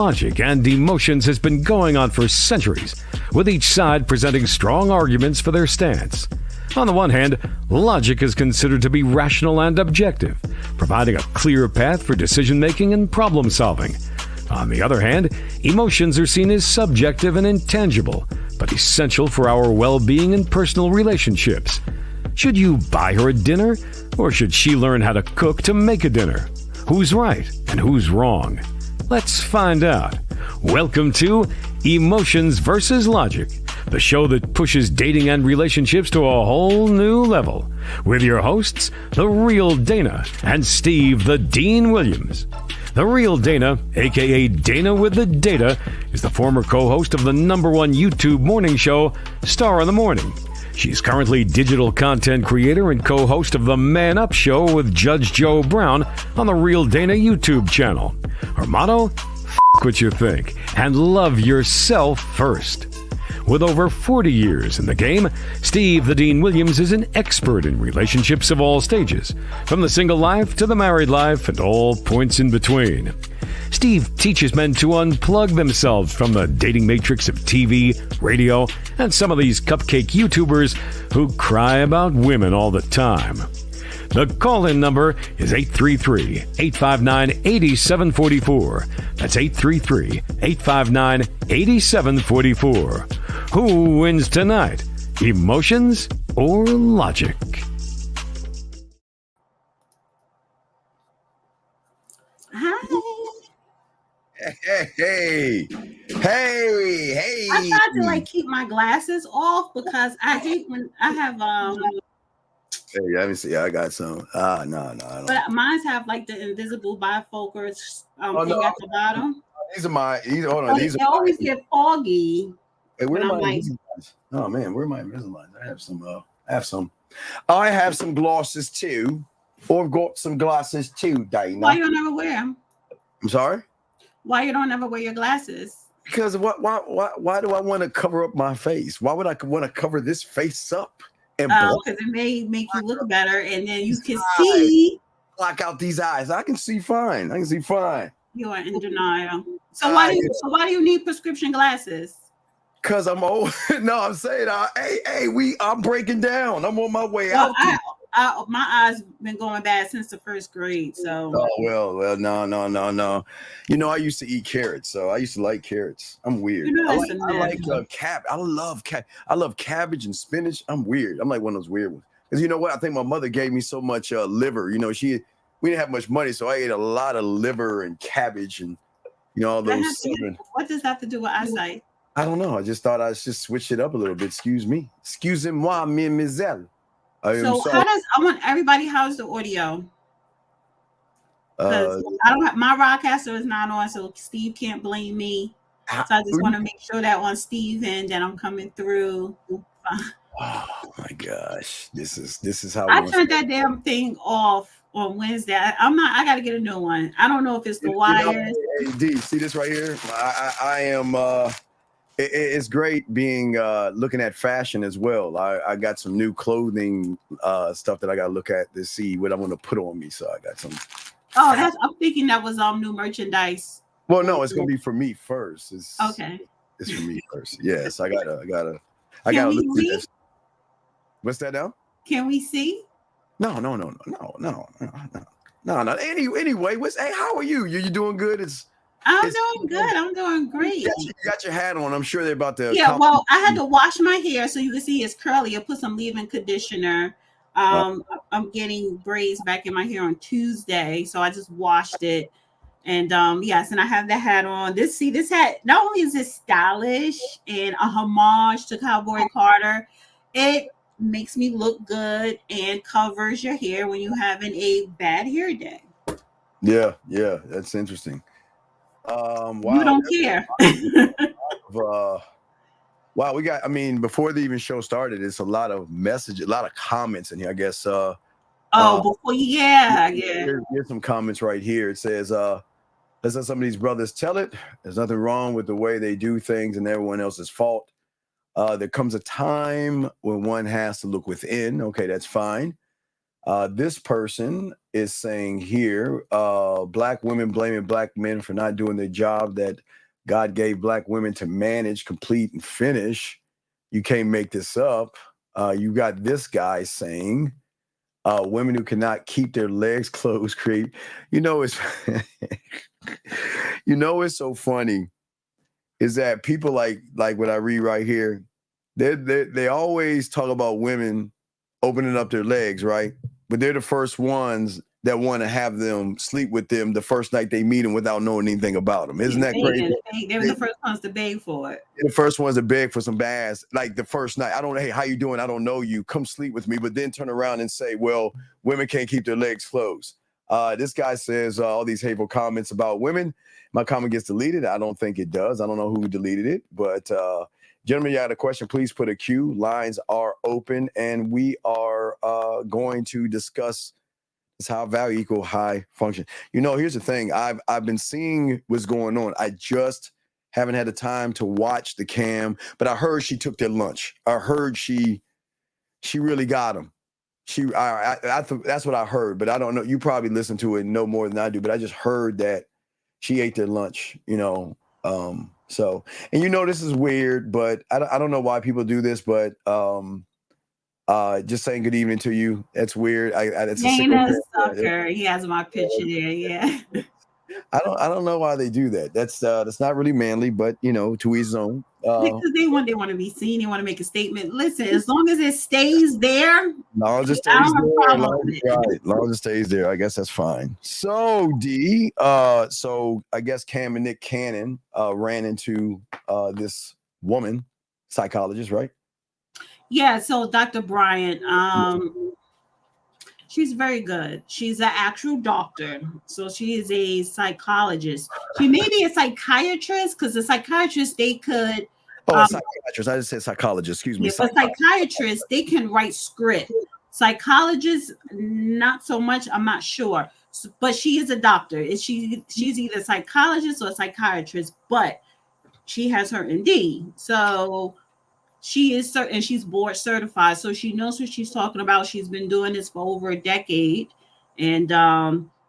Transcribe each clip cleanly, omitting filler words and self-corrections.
Logic and emotions has been going on for centuries, with each side presenting strong arguments for their stance. On the one hand, logic is considered to be rational and objective, providing a clear path for decision-making and problem-solving. On the other hand, emotions are seen as subjective and intangible, but essential for our well-being and personal relationships. Should you buy her a dinner, or should she learn how to cook to make a dinner? Who's right and who's wrong? Let's find out. Welcome to Emotions versus Logic, the show that pushes dating and relationships to a whole new level. With your hosts, The Real Dana and Steve the Dean Williams. The Real Dana, aka Dana with the Data, is the former co-host of the #1 YouTube morning show, Star in the Morning. She's currently digital content creator and co-host of the Man Up Show with Judge Joe Brown on the Real Dana YouTube channel. Her motto? F*** what you think and love yourself first. With over 40 years in the game, Steve the Dean Williams is an expert in relationships of all stages, from the single life to the married life and all points in between. Steve teaches men to unplug themselves from the dating matrix of TV, radio, and some of these cupcake YouTubers who cry about women all the time. The call-in number is 833-859-8744. That's 833-859-8744. Who wins tonight? Emotions or logic? Hi. Hey. I tried to keep my glasses off because I hate when I have Hey, let me see. I got some. No, I don't. But mine have the invisible bifocals thing at the bottom. These are my. Hold on. They always get foggy. Hey, where are my Invisaligns? Oh man, where are my Invisaligns? I have some. I have some glasses too. Or I've got some glasses too, Dana. Why you don't ever wear them? I'm sorry. Why you don't ever wear your glasses? Because why do I want to cover up my face? Why would I want to cover this face up? Because it may make you look better, and then you can see. Block out these eyes. I can see fine. You are in denial. So why do you need prescription glasses? Because I'm old. No, I'm saying, I'm breaking down. I'm on my way out. My eyes been going bad since the first grade. So. Oh well, no. You know, I used to eat carrots, so I used to like carrots. I'm weird. I like cabbage. I love cabbage and spinach. I'm weird. I'm like one of those weird ones. Because you know what? I think my mother gave me so much liver. You know, we didn't have much money, so I ate a lot of liver and cabbage and all those. What does that have to do with eyesight? I don't know. I just thought I'd just switch it up a little bit. Excuse me. Excusez-moi, mademoiselle. So I want everybody, how's the audio? Because I don't have my roadcaster is not on, so Steve can't blame me. So I just want to make sure that on Steve and that I'm coming through. Oh my gosh. This is how I turned that damn thing off on Wednesday. I gotta get a new one. I don't know if it's the wires. D, see this right here? I am it's great being looking at fashion as well. I got some new clothing stuff that I got to look at to see what I want to put on me. So I got some. Oh, I'm thinking that was new merchandise. Well, no, it's gonna be for me first. Okay. It's for me first. Yes, I gotta look at this. What's that now? Can we see? No. Anyway, how are you? You doing good? I'm doing good. I'm doing great. You got your hat on. I'm sure they're about to. Yeah, well, I had to wash my hair so you can see it's curly. I put some leave-in conditioner. I'm getting braids back in my hair on Tuesday, so I just washed it. And yes, and I have the hat on. This hat, not only is it stylish and a homage to Cowboy Carter, it makes me look good and covers your hair when you're having a bad hair day. Yeah, that's interesting. Wow. You don't care. Wow, we got, before the even show started, it's a lot of messages, a lot of comments in here, I guess. Here's some comments right here. It says, let's let some of these brothers tell it. There's nothing wrong with the way they do things and everyone else's fault. There comes a time when one has to look within. Okay, that's fine. This person is saying here, black women blaming black men for not doing their job that God gave black women to manage, complete, and finish. You can't make this up. You got this guy saying, women who cannot keep their legs closed create, it's, it's so funny is that people like what I read right here, they always talk about women opening up their legs, right? But they're the first ones that want to have them sleep with them the first night they meet them without knowing anything about them. Isn't that crazy? They're the first ones to beg for it. They're the first ones to beg for some bass. Like the first night, I don't know, hey, how you doing? I don't know you. Come sleep with me. But then turn around and say, well, women can't keep their legs closed. This guy says all these hateful comments about women. My comment gets deleted. I don't think it does. I don't know who deleted it. But gentlemen, you had a question, please put a Q. Lines are open. And we are going to discuss how value equal high function. Here's the thing. I've been seeing what's going on. I just haven't had the time to watch the cam, but I heard she took their lunch. I heard she really got them. That's what I heard, but I don't know. You probably listen to it and know more than I do, but I just heard that she ate their lunch, so, and this is weird, but I don't know why people do this, but just saying good evening to you. That's weird. It's Dana Sucker. He has my picture there. Yeah. I don't know why they do that. That's not really manly, but to each his own. Because they want to be seen. They want to make a statement. Listen, as long as it stays there, long as it stays there, I guess that's fine. So D, so I guess Cam and Nick Cannon ran into this woman, psychologist, right? Yeah, so Dr. Bryant, she's very good. She's an actual doctor. So she is a psychologist. She may be a psychiatrist because the psychiatrist, they could. Psychiatrist. I just said psychologist. Excuse me. Yeah, but psychiatrists, they can write script. Psychologists, not so much. I'm not sure. But she is a doctor. She's either a psychologist or a psychiatrist, but she has her MD. So she is certain, and she's board certified, so she knows what she's talking about. She's been doing this for over a decade, and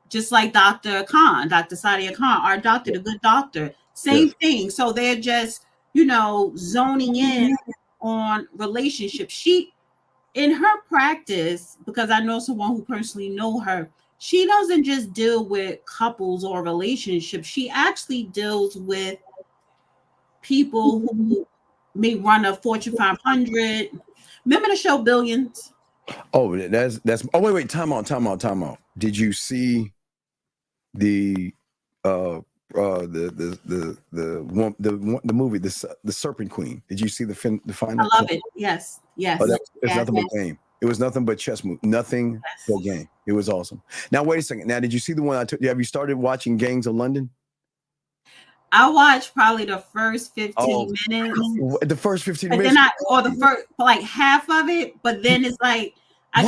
just like Dr. Sadia Khan, our doctor, the good doctor, same thing. So they're just zoning in on relationships. She, in her practice, because I know someone who personally know her, she doesn't just deal with couples or relationships. She actually deals with people who may run a Fortune 500. Remember the show Billions? Oh, that's. Oh, wait. Time out. Did you see the movie, the Serpent Queen? Did you see the final? I love it. Yes. Oh, it's nothing but game. It was nothing but chess move. Nothing but game. It was awesome. Now wait a second. Now, did you see the one I took? Have you started watching Gangs of London? I watched probably the first 15 minutes. The first 15 minutes? The first, like half of it. But then it's like, I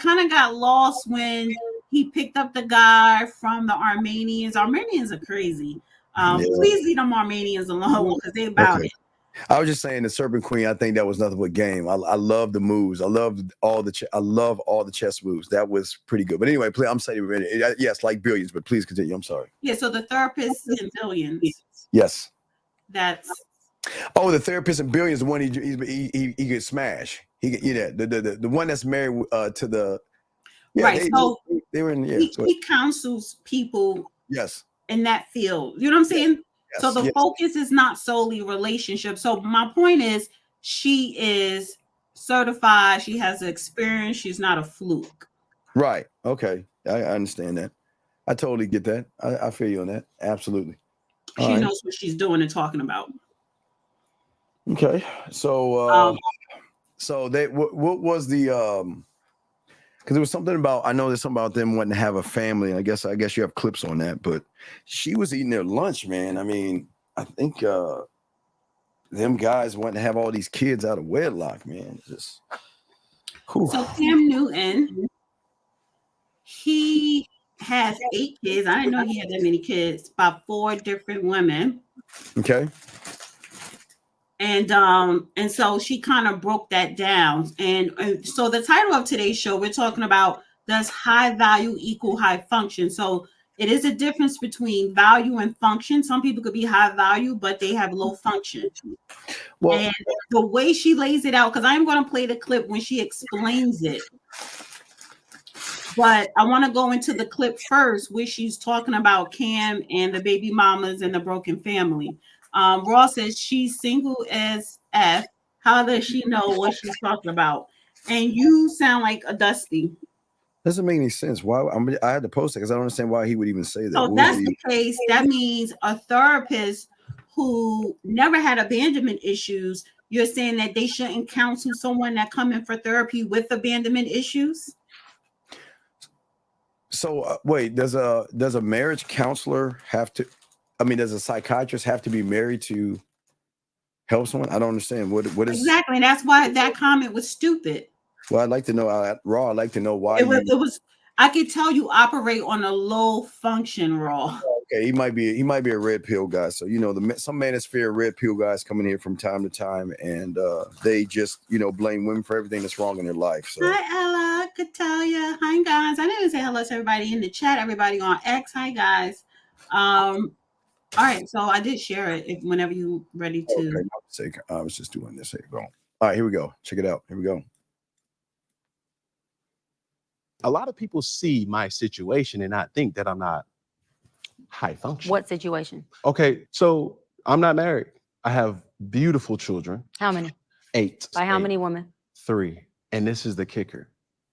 kind of got lost when he picked up the guy from the Armenians. Armenians are crazy. Please leave them Armenians alone because they about it. I was just saying the Serpent Queen. I think that was nothing but game. I love the moves. I love all the chess moves. That was pretty good. But anyway, please, I'm saying yes, like Billions. But please continue. I'm sorry. Yeah. So the Therapist in Billions. Yes. That's. Oh, the Therapist in Billions. The one he could smash. The one that's married to the. Yeah, right. They were in. Yeah. He counsels people. Yes. In that field. You know what I'm saying? Yes, so the focus is not solely relationship. So my point is, she is certified. She has experience. She's not a fluke. Right. Okay. I understand that. I totally get that. I feel you on that. Absolutely. She knows what she's doing and talking about. Okay. So, what was the, because there was something about, I know there's something about them wanting to have a family. I guess you have clips on that, but she was eating their lunch, man. I mean, I think them guys wanting to have all these kids out of wedlock, man. Just So Cam Newton, he has 8 kids. I didn't know he had that many kids, by 4 different women. Okay. And so she kind of broke that down. And so the title of today's show, we're talking about, does high value equal high function? So It is a difference between value and function. Some people could be high value, but they have low function. Well, and the way she lays it out, because I'm going to play the clip when she explains it. But I want to go into the clip first, where she's talking about Cam and the baby mamas and the broken family. Ross says she's single as F. How does she know what she's talking about? And you sound like a Dusty. Doesn't make any sense. Why? I had to post it because I don't understand why he would even say that. So that's the case. That means a therapist who never had abandonment issues, you're saying that they shouldn't counsel someone that come in for therapy with abandonment issues? So wait, does a marriage counselor have to? I mean, does a psychiatrist have to be married to help someone? I don't understand. What is exactly? And that's why that comment was stupid. Well, I'd like to know, Raw. I'd like to know why it was. I could tell you operate on a low function, Raw. Okay, he might be a red pill guy. So some manosphere red pill guys coming here from time to time, and they just blame women for everything that's wrong in their life. So. Hi Ella, Katalia. Hi guys. I didn't say hello to everybody in the chat. Everybody on X. Hi guys. All right, so I did share it. Whenever you ready to. Okay, I was just doing this. Here you go. All right, here we go. Check it out. Here we go. A lot of people see my situation and not think that I'm not high function. What situation? Okay, so I'm not married. I have beautiful children. How many? 8. By how many women? 3. And this is the kicker.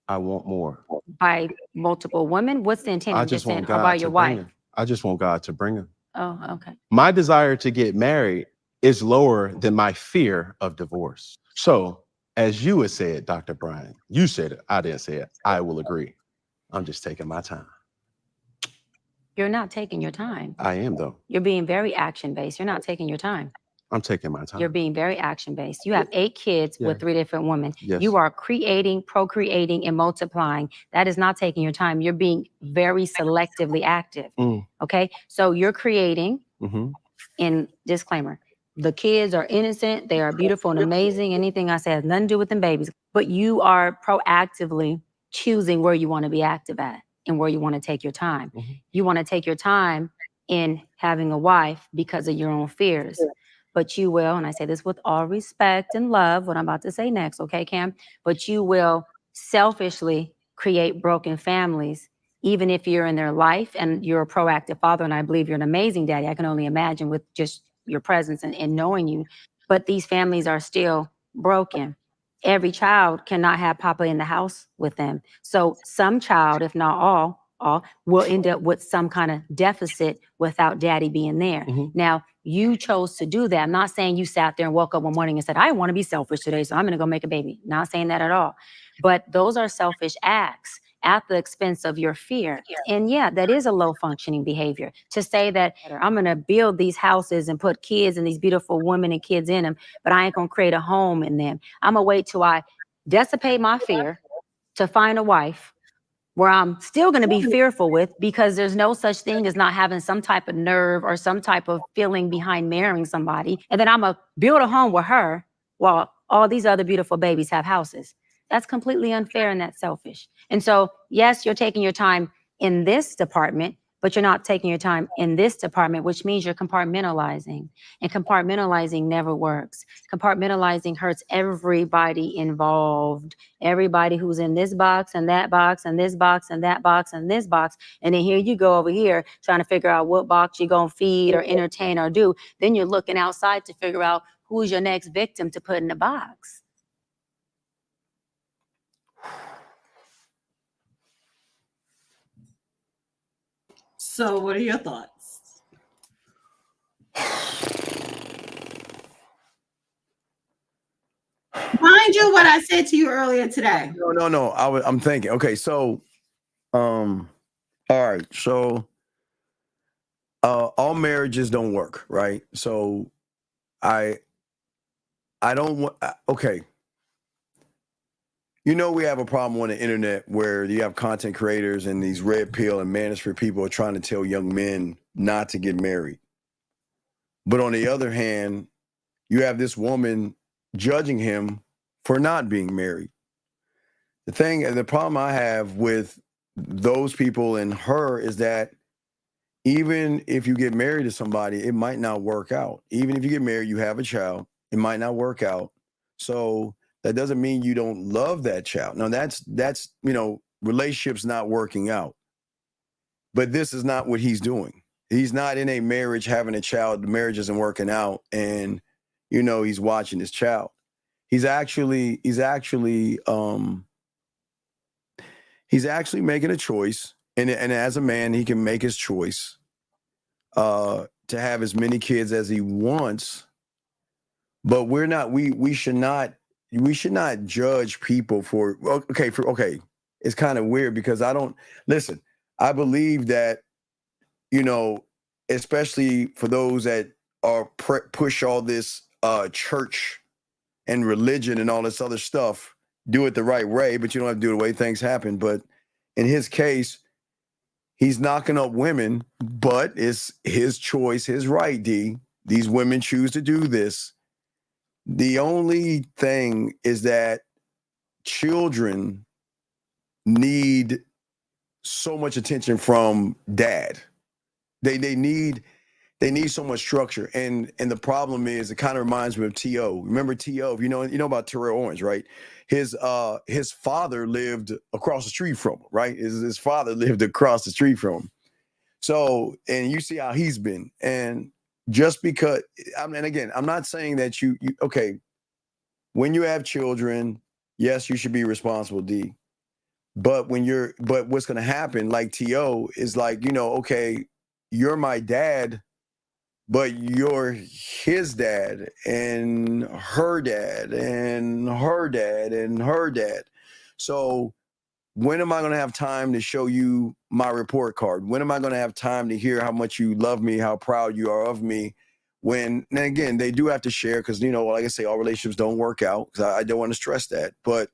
I want more. By multiple women? What's the intent? I just want God by your wife? Them. I just want God to bring them. Oh, okay. My desire to get married is lower than my fear of divorce. So, as you had said, Dr. Brian, you said it. I didn't say it. I will agree. I'm just taking my time. You're not taking your time. I am, though. You're being very action-based. You're not taking your time. I'm taking my time. You're being very action-based. You have 8 kids with 3 different women. Yes. You are creating, procreating, and multiplying. That is not taking your time. You're being very selectively active. Okay? So you're creating, in disclaimer, the kids are innocent. They are beautiful and amazing. Anything I say has nothing to do with them babies. But you are proactively choosing where you want to be active at and where you want to take your time. You want to take your time in having a wife because of your own fears. But you will, and I say this with all respect and love, what I'm about to say next, okay, Cam? But you will selfishly create broken families, even if you're in their life and you're a proactive father, and I believe you're an amazing daddy. I can only imagine with just your presence and knowing you. But these families are still broken. Every child cannot have Papa in the house with them. So some child, if not all will end up with some kind of deficit without daddy being there. Now, you chose to do that. I'm not saying you sat there and woke up one morning and said, I want to be selfish today, so I'm going to go make a baby. Not saying that at all. But those are selfish acts at the expense of your fear. And yeah, that is a low functioning behavior to say that I'm going to build these houses and put kids and these beautiful women and kids in them, but I ain't going to create a home in them. I'm going to wait till I dissipate my fear to find a wife where I'm still going to be fearful with, because there's no such thing as not having some type of nerve or some type of feeling behind marrying somebody. And then I'm going to build a home with her while all these other beautiful babies have houses. That's completely unfair and that's selfish. And so, yes, you're taking your time in this department, but you're not taking your time in this department, which means you're compartmentalizing. And compartmentalizing never works. Compartmentalizing hurts everybody involved. Everybody who's in this box and that box and this box and that box and this box. And then here you go over here trying to figure out what box you're going to feed or entertain or do. Then you're looking outside to figure out who's your next victim to put in the box. So what are your thoughts? Mind you, what I said to you earlier today. No. I'm thinking. Okay, so, all right. So, all marriages don't work, right? So, I don't want. Okay. We have a problem on the internet where you have content creators and these red pill and manosphere people are trying to tell young men not to get married. But on the other hand, you have this woman judging him for not being married. The problem I have with those people and her is that even if you get married to somebody, it might not work out. Even if you get married, you have a child, it might not work out. So that doesn't mean you don't love that child. Now that's relationships not working out. But this is not what he's doing. He's not in a marriage having a child. The marriage isn't working out, and he's watching his child. He's actually making a choice, and as a man, he can make his choice to have as many kids as he wants. But we should not judge people for okay. It's kind of weird because I believe that, especially for those that are push all this church and religion and all this other stuff, do it the right way, but you don't have to do it the way things happen. But in his case, he's knocking up women, but it's his choice, his right, D. These women choose to do this. The only thing is that children need so much attention from dad. They need so much structure. And the problem is, it kind of reminds me of T.O. Remember T.O.? You know about Terrell Owens, right? His father lived across the street from him, right? His father lived across the street from him. So, and you see how he's been. And just because, and again, I'm not saying that you when you have children, yes, you should be responsible, D. But what's going to happen, like T.O., is like, okay, you're my dad, but you're his dad and her dad and her dad and her dad. So when am I going to have time to show you my report card? When am I going to have time to hear how much you love me, how proud you are of me? And again, they do have to share because, like I say, all relationships don't work out, because I don't want to stress that. But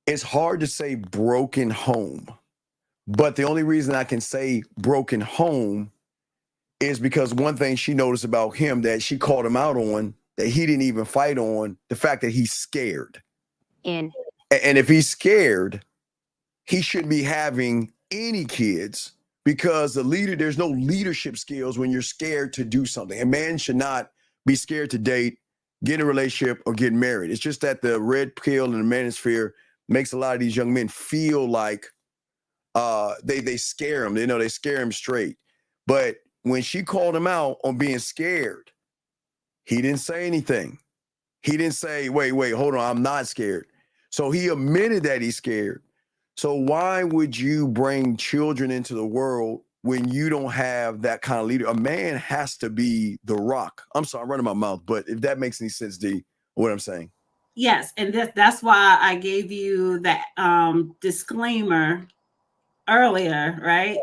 it's hard to say broken home. But the only reason I can say broken home is because one thing she noticed about him that she called him out on, that he didn't even fight on, the fact that he's scared. And if he's scared, he shouldn't be having any kids, because there's no leadership skills when you're scared to do something. A man should not be scared to date, get in a relationship, or get married. It's just that the red pill and the manosphere makes a lot of these young men feel like they scare him. They scare him straight. But when she called him out on being scared, he didn't say anything. He didn't say, wait, hold on, I'm not scared. So he admitted that he's scared. So why would you bring children into the world when you don't have that kind of leader? A man has to be the rock. I'm sorry, I'm running my mouth, but if that makes any sense, D, what I'm saying. Yes, and that's why I gave you that disclaimer earlier, right?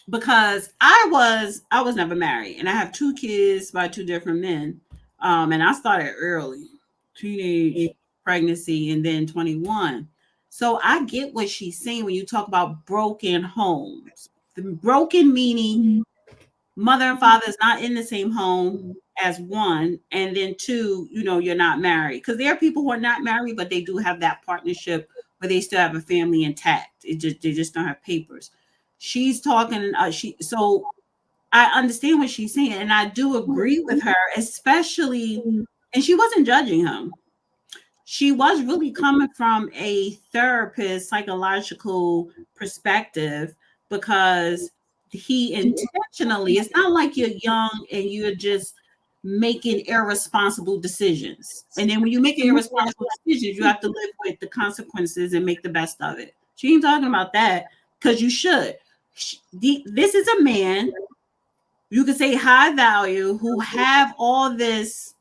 Because I was never married, and I have 2 kids by 2 different men. And I started early, teenage pregnancy, and then 21. So I get what she's saying when you talk about broken homes. The broken meaning mother and father is not in the same home as one, and then 2, you're not married. Because there are people who are not married, but they do have that partnership where they still have a family intact. They just don't have papers. She's talking. So I understand what she's saying, and I do agree with her, especially. And she wasn't judging him. She was really coming from a therapist, psychological perspective, because he intentionally, it's not like you're young and you're just making irresponsible decisions. And then when you make irresponsible decisions, you have to live with the consequences and make the best of it. She ain't talking about that, because you should. This is a man, you could say high value, who have all this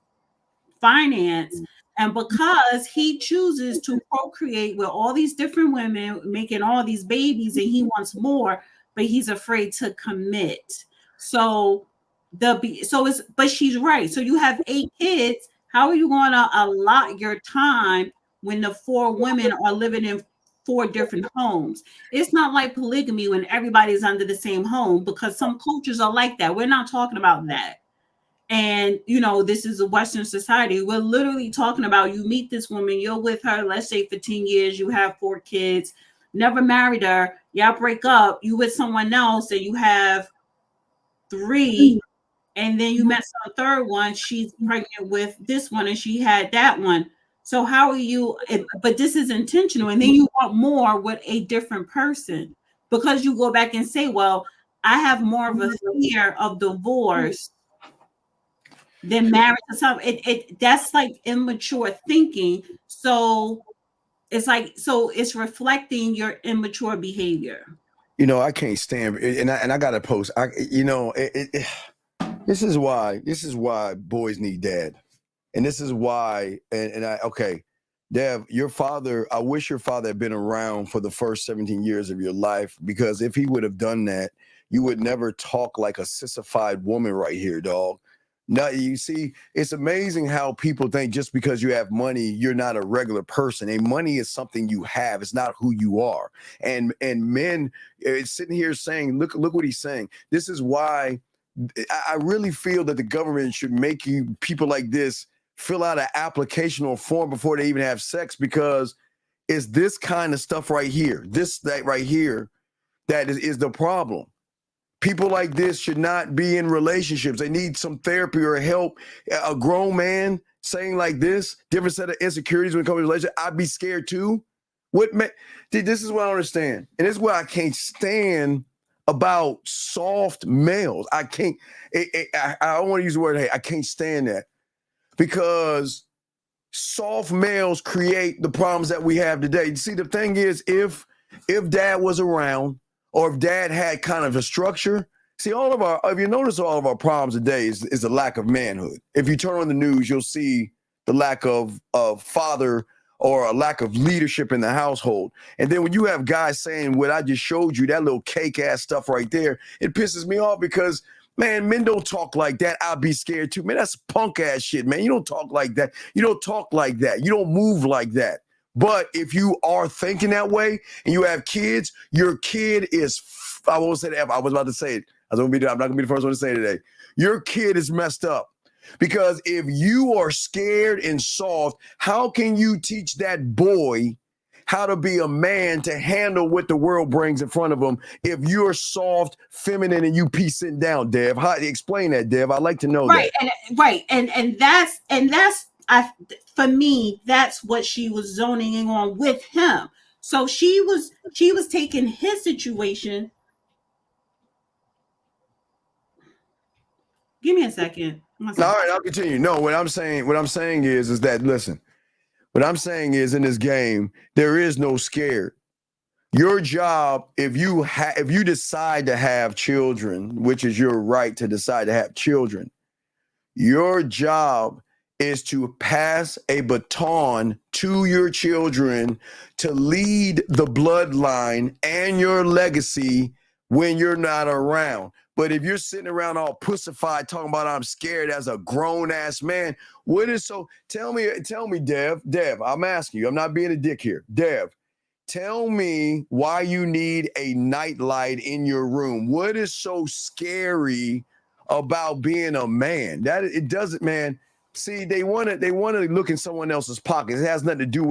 finance, and because he chooses to procreate with all these different women, making all these babies, and he wants more, but he's afraid to commit. So but she's right. So you have 8 kids. How are you going to allot your time when the 4 women are living in 4 different homes? It's not like polygamy when everybody's under the same home, because some cultures are like that. We're not talking about that. And, this is a Western society. We're literally talking about, you meet this woman, you're with her, let's say for 10 years, you have 4 kids. never married her. Y'all break up. You with someone else, and you have 3, and then you met some third one. She's pregnant with this one, and she had that one. So how are you? But this is intentional, and then you want more with a different person because you go back and say, "Well, I have more of a fear of divorce than marriage to something." That's like immature thinking. So it's reflecting your immature behavior. You know, I can't stand, and I got to post. This is why boys need dad, and this is why. Okay, Dev, your father. I wish your father had been around for the first 17 years of your life, because if he would have done that, you would never talk like a sissified woman right here, dog. Now, you see, it's amazing how people think just because you have money, you're not a regular person. And money is something you have. It's not who you are. And men sitting here saying, look what he's saying. This is why I really feel that the government should make people like this fill out an application or form before they even have sex, because it's this kind of stuff right here, that right here, that is the problem. People like this should not be in relationships. They need some therapy or help. A grown man saying like this, different set of insecurities when it comes to relationship, I'd be scared too. This is what I understand. And this is what I can't stand about soft males. I can't, I don't want to use the word hate. I can't stand that, because soft males create the problems that we have today. See, the thing is, if dad was around, or if dad had kind of a structure, see, if you notice, all of our problems today is the lack of manhood. If you turn on the news, you'll see the lack of father, or a lack of leadership in the household. And then when you have guys saying what I just showed you, that little cake ass stuff right there, it pisses me off, because man, men don't talk like that. I'd be scared too. Man, that's punk ass shit, man. You don't talk like that. You don't talk like that. You don't move like that. But if you are thinking that way and you have kids, your kid is, I won't say that. I was about to say it. I'm not going to be the first one to say it today. Your kid is messed up. Because if you are scared and soft, how can you teach that boy how to be a man to handle what the world brings in front of him if you're soft, feminine, and you piecing down, Dev? How explain that, Dev? I'd like to know that. Right. And that's for me, that's what she was zoning in on with him. So she was taking his situation. Give me a second. All right, I'll continue. No, what I'm saying is that, listen, what I'm saying is, in this game, there is no scared. Your job, if you decide to have children, which is your right to decide to have children, your job is to pass a baton to your children to lead the bloodline and your legacy when you're not around. But if you're sitting around all pussified talking about I'm scared as a grown ass man, tell me, Dev, I'm asking you, I'm not being a dick here. Dev, tell me why you need a nightlight in your room. What is so scary about being a man? That it doesn't, man. See, they want to look in someone else's pockets. It has nothing to do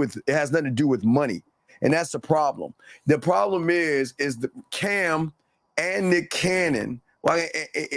with money. And that's the problem. The problem is the Cam and Nick Cannon. Well,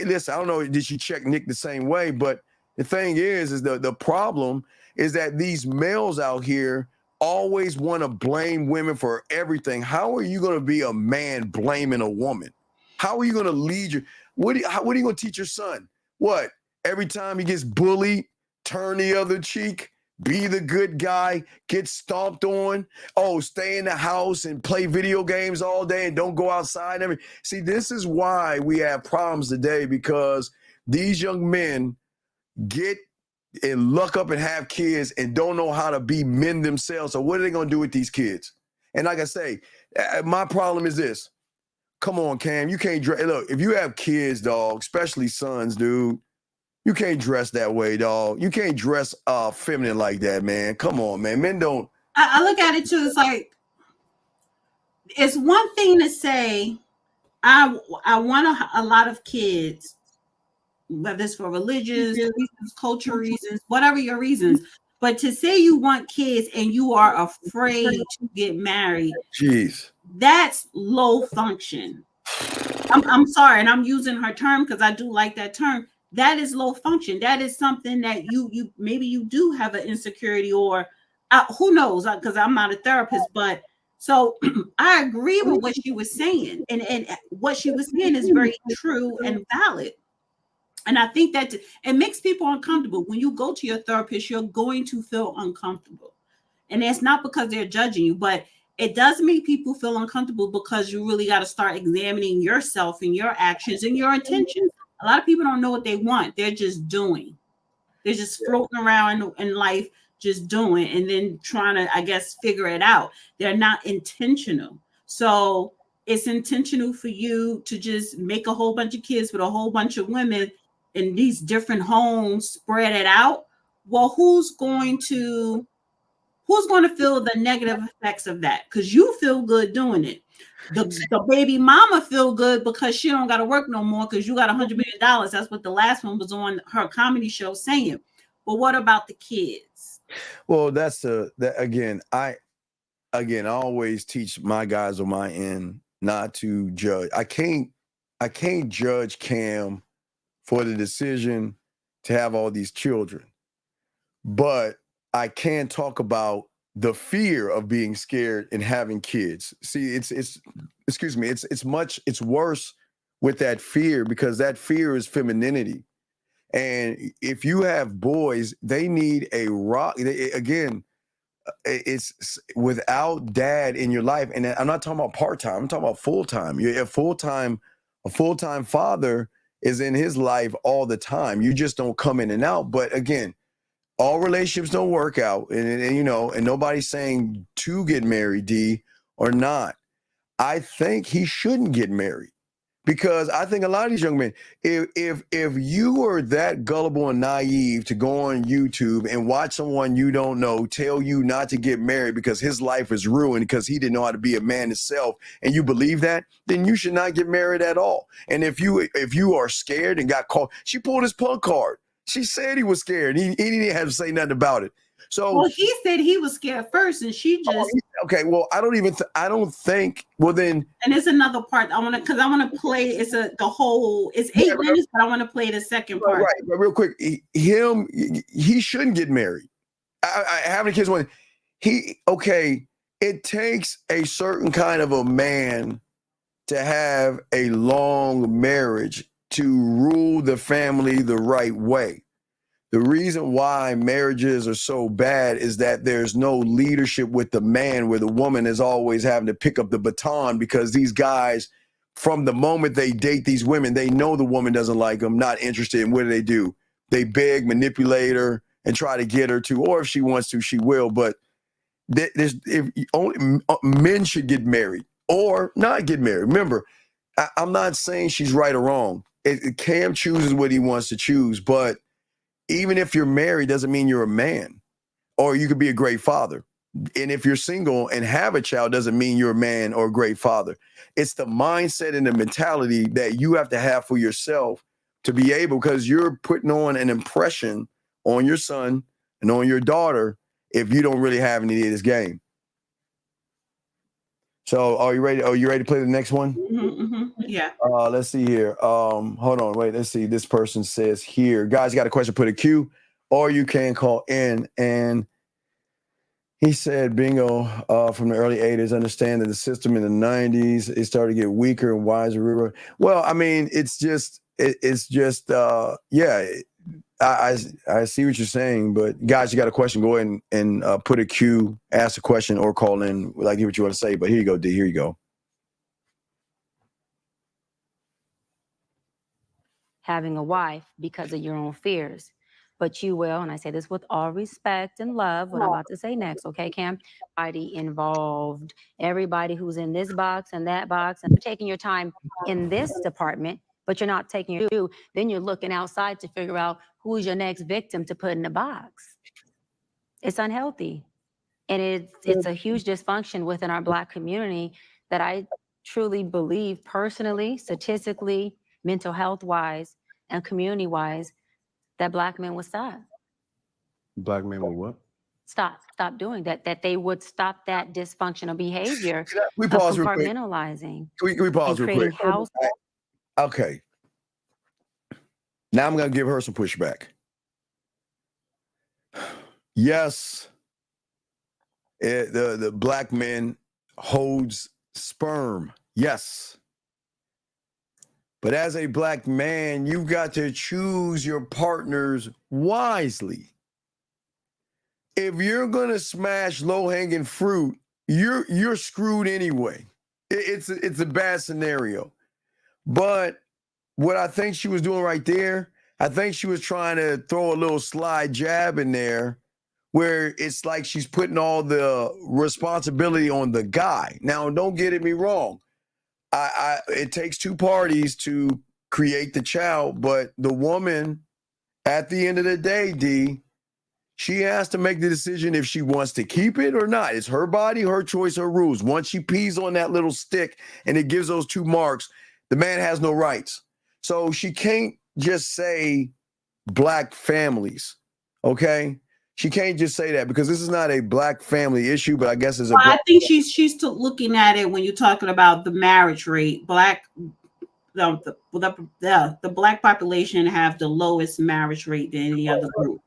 listen, I don't know, did she check Nick the same way? But the thing is the problem is that these males out here always want to blame women for everything. How are you going to be a man blaming a woman? How are you going to lead what are you going to teach your son? What? Every time he gets bullied, turn the other cheek, be the good guy, get stomped on, stay in the house and play video games all day and don't go outside. See, this is why we have problems today, because these young men get and luck up and have kids and don't know how to be men themselves. So what are they going to do with these kids? And like I say, my problem is this. Come on, Cam, you can't look, if you have kids, dog, especially sons, dude, you can't dress that way, dog. You can't dress feminine like that, man. Come on, man. Men don't. I look at it too. It's like, it's one thing to say, I want a lot of kids, whether it's for religious reasons, cultural reasons, whatever your reasons. But to say you want kids and you are afraid to get married, jeez, that's low function. I'm sorry, and I'm using her term because I do like that term. That is low function. That is something that you maybe you do have an insecurity, or who knows, because I'm not a therapist. But so I agree with what she was saying, and what she was saying is very true and valid. And I think that it makes people uncomfortable. When you go to your therapist, you're going to feel uncomfortable. And it's not because they're judging you, but it does make people feel uncomfortable because you really got to start examining yourself and your actions and your intentions. A lot of people don't know what they want. They're just doing. They're just floating around in life, just doing, and then trying to, I guess, figure it out. They're not intentional. So it's intentional for you to just make a whole bunch of kids with a whole bunch of women in these different homes, spread it out. Well, who's going to feel the negative effects of that? Because you feel good doing it. The baby mama feel good because she don't got to work no more because you got $100 million. That's what the last one was on her comedy show saying. But what about the kids? Well, I always teach my guys on my end not to judge. I can't judge Cam for the decision to have all these children, but I can talk about the fear of being scared and having kids. See, it's worse with that fear, because that fear is femininity. And if you have boys, they need a rock. It's without dad in your life. And I'm not talking about part-time, I'm talking about full-time. A full-time father is in his life all the time. You just don't come in and out. But again, all relationships don't work out, and nobody's saying to get married, D, or not. I think he shouldn't get married, because I think a lot of these young men, if you are that gullible and naive to go on YouTube and watch someone you don't know tell you not to get married because his life is ruined because he didn't know how to be a man himself, and you believe that, then you should not get married at all. And if you are scared and got caught, she pulled his punk card. She said he was scared. He didn't have to say nothing about it. So, well, he said he was scared first, and she just okay. Well, I don't think. Well, then, and it's another part I want to play. It's 8 minutes, but I want to play the second part. Right, but real quick, he shouldn't get married. Having kids it takes a certain kind of a man to have a long marriage to rule the family the right way. The reason why marriages are so bad is that there's no leadership with the man, where the woman is always having to pick up the baton, because these guys, from the moment they date these women, they know the woman doesn't like them, not interested. And what do? They beg, manipulate her, and try to get her to, or if she wants to, she will. But men should get married or not get married. Remember, I'm not saying she's right or wrong. Cam chooses what he wants to choose, but even if you're married doesn't mean you're a man, or you could be a great father. And if you're single and have a child doesn't mean you're a man or a great father. It's the mindset and the mentality that you have to have for yourself to be able, because you're putting on an impression on your son and on your daughter if you don't really have any of this game. So are you ready? Are you ready to play the next one? Yeah. Let's see here. Hold on. Wait, let's see. This person says here, guys, got a question, put a Q, or you can call in. And he said, bingo, from the early 80s, understand that the system in the 90s, it started to get weaker and wiser. Well, I mean, it's just, yeah, I see what you're saying, but guys, you got a question, go ahead and put a Q, ask a question, or call in, like, hear what you want to say. But here you go, D, here you go. Having a wife because of your own fears. But you will, and I say this with all respect and love, what I'm about to say next, okay, Cam? Everybody involved, everybody who's in this box and that box, and you're taking your time in this department, but you're not taking your due, then you're looking outside to figure out who's your next victim to put in the box. It's unhealthy. And it's a huge dysfunction within our Black community that I truly believe personally, statistically, mental health wise, and community wise, that Black men will stop. Black men will what? stop doing that, that they would stop that dysfunctional behavior We of pause real quick. compartmentalizing Can we pause and real creating quick? house. Okay. Now I'm going to give her some pushback. Yes, the black man holds sperm. Yes. But as a black man, you've got to choose your partners wisely. If you're going to smash low-hanging fruit, you're screwed anyway. It's a bad scenario. But what I think she was doing right there, I think she was trying to throw a little slide jab in there where it's like she's putting all the responsibility on the guy. Now, don't get me wrong. It takes two parties to create the child, but the woman, at the end of the day, D, she has to make the decision if she wants to keep it or not. It's her body, her choice, her rules. Once she pees on that little stick and it gives those 2 marks, the man has no rights. So she can't just say black families, okay? She can't just say that because this is not a black family issue, but I guess it's a. Well, I think she's looking at it when you're talking about the marriage rate. The black population have the lowest marriage rate than any other group.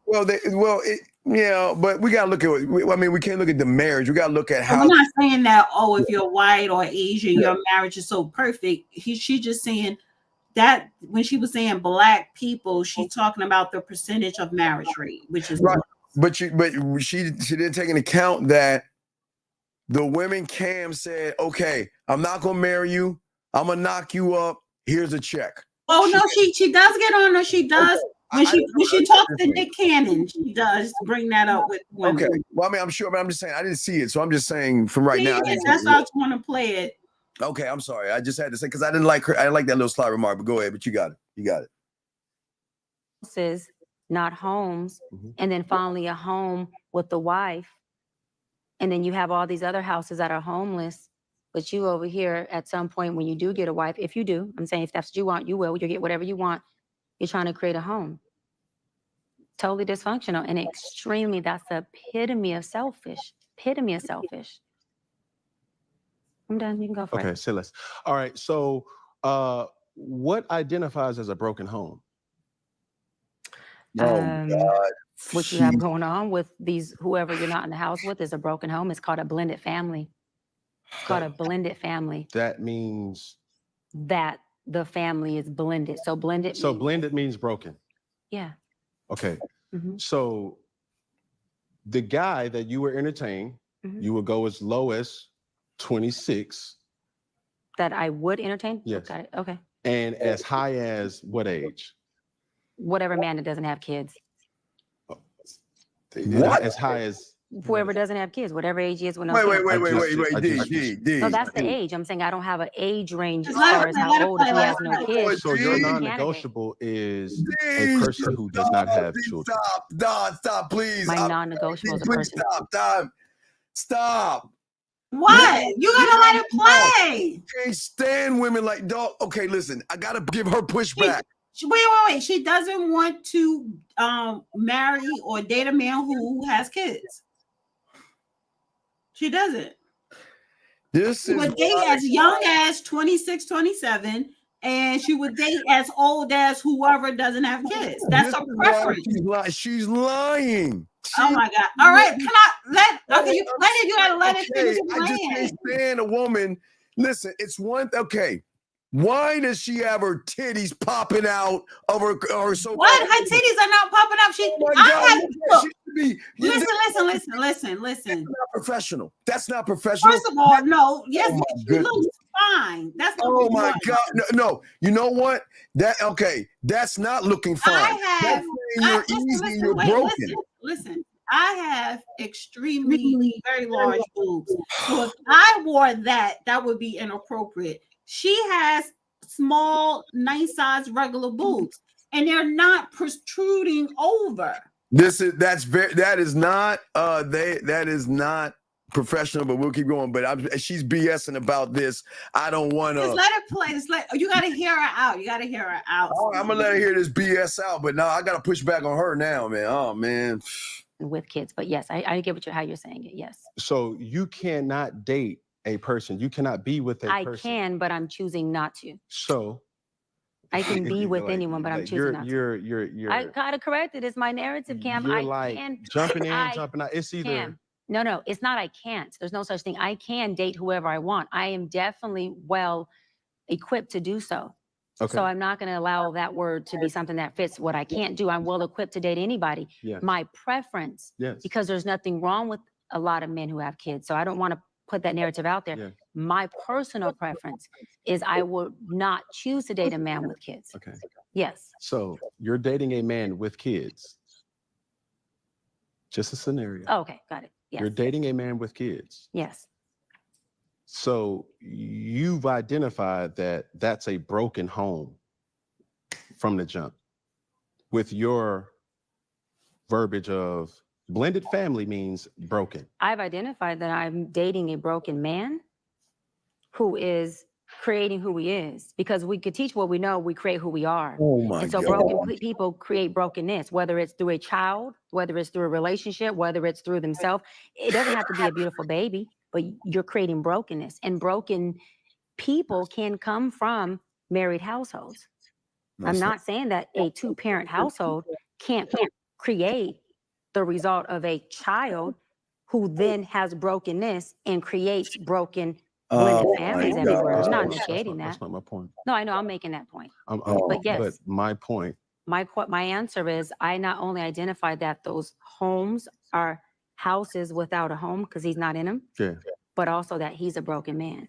Yeah, but we gotta look at. We can't look at the marriage. We gotta look at how. I'm not saying that. Oh, if you're white or Asian, your marriage is so perfect. She's just saying that when she was saying black people, she's talking about the percentage of marriage rate, which is right. But she didn't take into account that the women Cam said, okay, I'm not gonna marry you. I'm gonna knock you up. Here's a check. Oh no, she does get on her. She does. Okay. When she talks to Nick Cannon, she does bring that up with women. Okay. Well, I mean, I'm sure, but I'm just saying I didn't see it. So I'm just saying from right now. That's how I want to play it. Okay, I'm sorry. I just had to say because I didn't like her. I didn't like that little sly remark, but go ahead. But you got it. You got it. Houses, not homes, and then finally a home with the wife, and then you have all these other houses that are homeless. But you over here, at some point, when you do get a wife, if you do, I'm saying if that's what you want, you will. You'll get whatever you want. You're trying to create a home. Totally dysfunctional and extremely. That's the epitome of selfish. Epitome of selfish. I'm done. You can go for it. Okay, Silas. All right. So, what identifies as a broken home? What you have going on with these, whoever you're not in the house with, is a broken home. It's called a blended family. It's called a blended family. That means that the family is blended. So blended. So blended means broken. Yeah. Okay. So the guy that you were entertaining, you would go as low as 26. That I would entertain? Yes. Got it. Okay. And as high as what age? Whatever man that doesn't have kids. What? As high as whoever doesn't have kids, whatever age he is. When wait, D. So that's the age. I'm saying I don't have an age range as far as how old if he has no kids. So your non-negotiable is a person who does not have children. Stop, please. My non-negotiable is a person. Stop. What? You gotta let it play. Can't stand women like dog. Okay, listen, I gotta give her pushback. Wait. She doesn't want to marry or date a man who has kids. She doesn't. She would date as young as 26, 27, and she would date as old as whoever doesn't have kids. That's a preference. She's lying. Oh my God. All right. Can I let okay, you gotta let it finish I just can't stand a woman. Listen, it's one okay. Why does she have her titties popping out of her so? What? Her titties are not popping up. Listen. That's not professional. That's not professional. First of all, no. Yes, she looks fine. That's not. Oh my God. No. You know what? That's not looking fine. You're broken. Listen. I have extremely very large boobs. So if I wore that would be inappropriate. She has small, nice size regular boobs, and they're not protruding over. That is not professional, but we'll keep going. But she's BSing about this. I don't want to. Just let it play. You got to hear her out. Oh, I'm gonna let her hear this BS out. But now I got to push back on her now, man. Oh man. with kids. But yes, I get how you're saying it. Yes. So you cannot date a person. You cannot be with a person. I can, but I'm choosing not to. So I can be with anyone, but I'm choosing not to. I gotta correct it. It's my narrative, Cam. You're like jumping in, jumping out. It's either. No, it's not. I can't. There's no such thing. I can date whoever I want. I am definitely well equipped to do so. Okay. So I'm not going to allow that word to be something that fits what I can't do. I'm well equipped to date anybody. Yes. My preference, because there's nothing wrong with a lot of men who have kids. So I don't want to put that narrative out there. My personal preference is I would not choose to date a man with kids. Okay. Yes. So you're dating a man with kids. Just a scenario. Oh, okay. Got it. Yes. You're dating a man with kids. Yes. So you've identified that that's a broken home from the jump. With your verbiage of blended family means broken. I've identified that I'm dating a broken man who is creating who he is, because we could teach what we know, we create who we are. Oh my and so God. Broken people create brokenness, whether it's through a child, whether it's through a relationship, whether it's through themselves. It doesn't have to be a beautiful baby, but you're creating brokenness, and broken people can come from married households. I'm not saying that a 2-parent household can't create the result of a child who then has brokenness and creates broken blended families everywhere. I'm not negating that. That's not my point. No, I know. I'm making that point. But yes. But my point. My answer is I not only identified that those homes are houses without a home because he's not in them, but also that he's a broken man.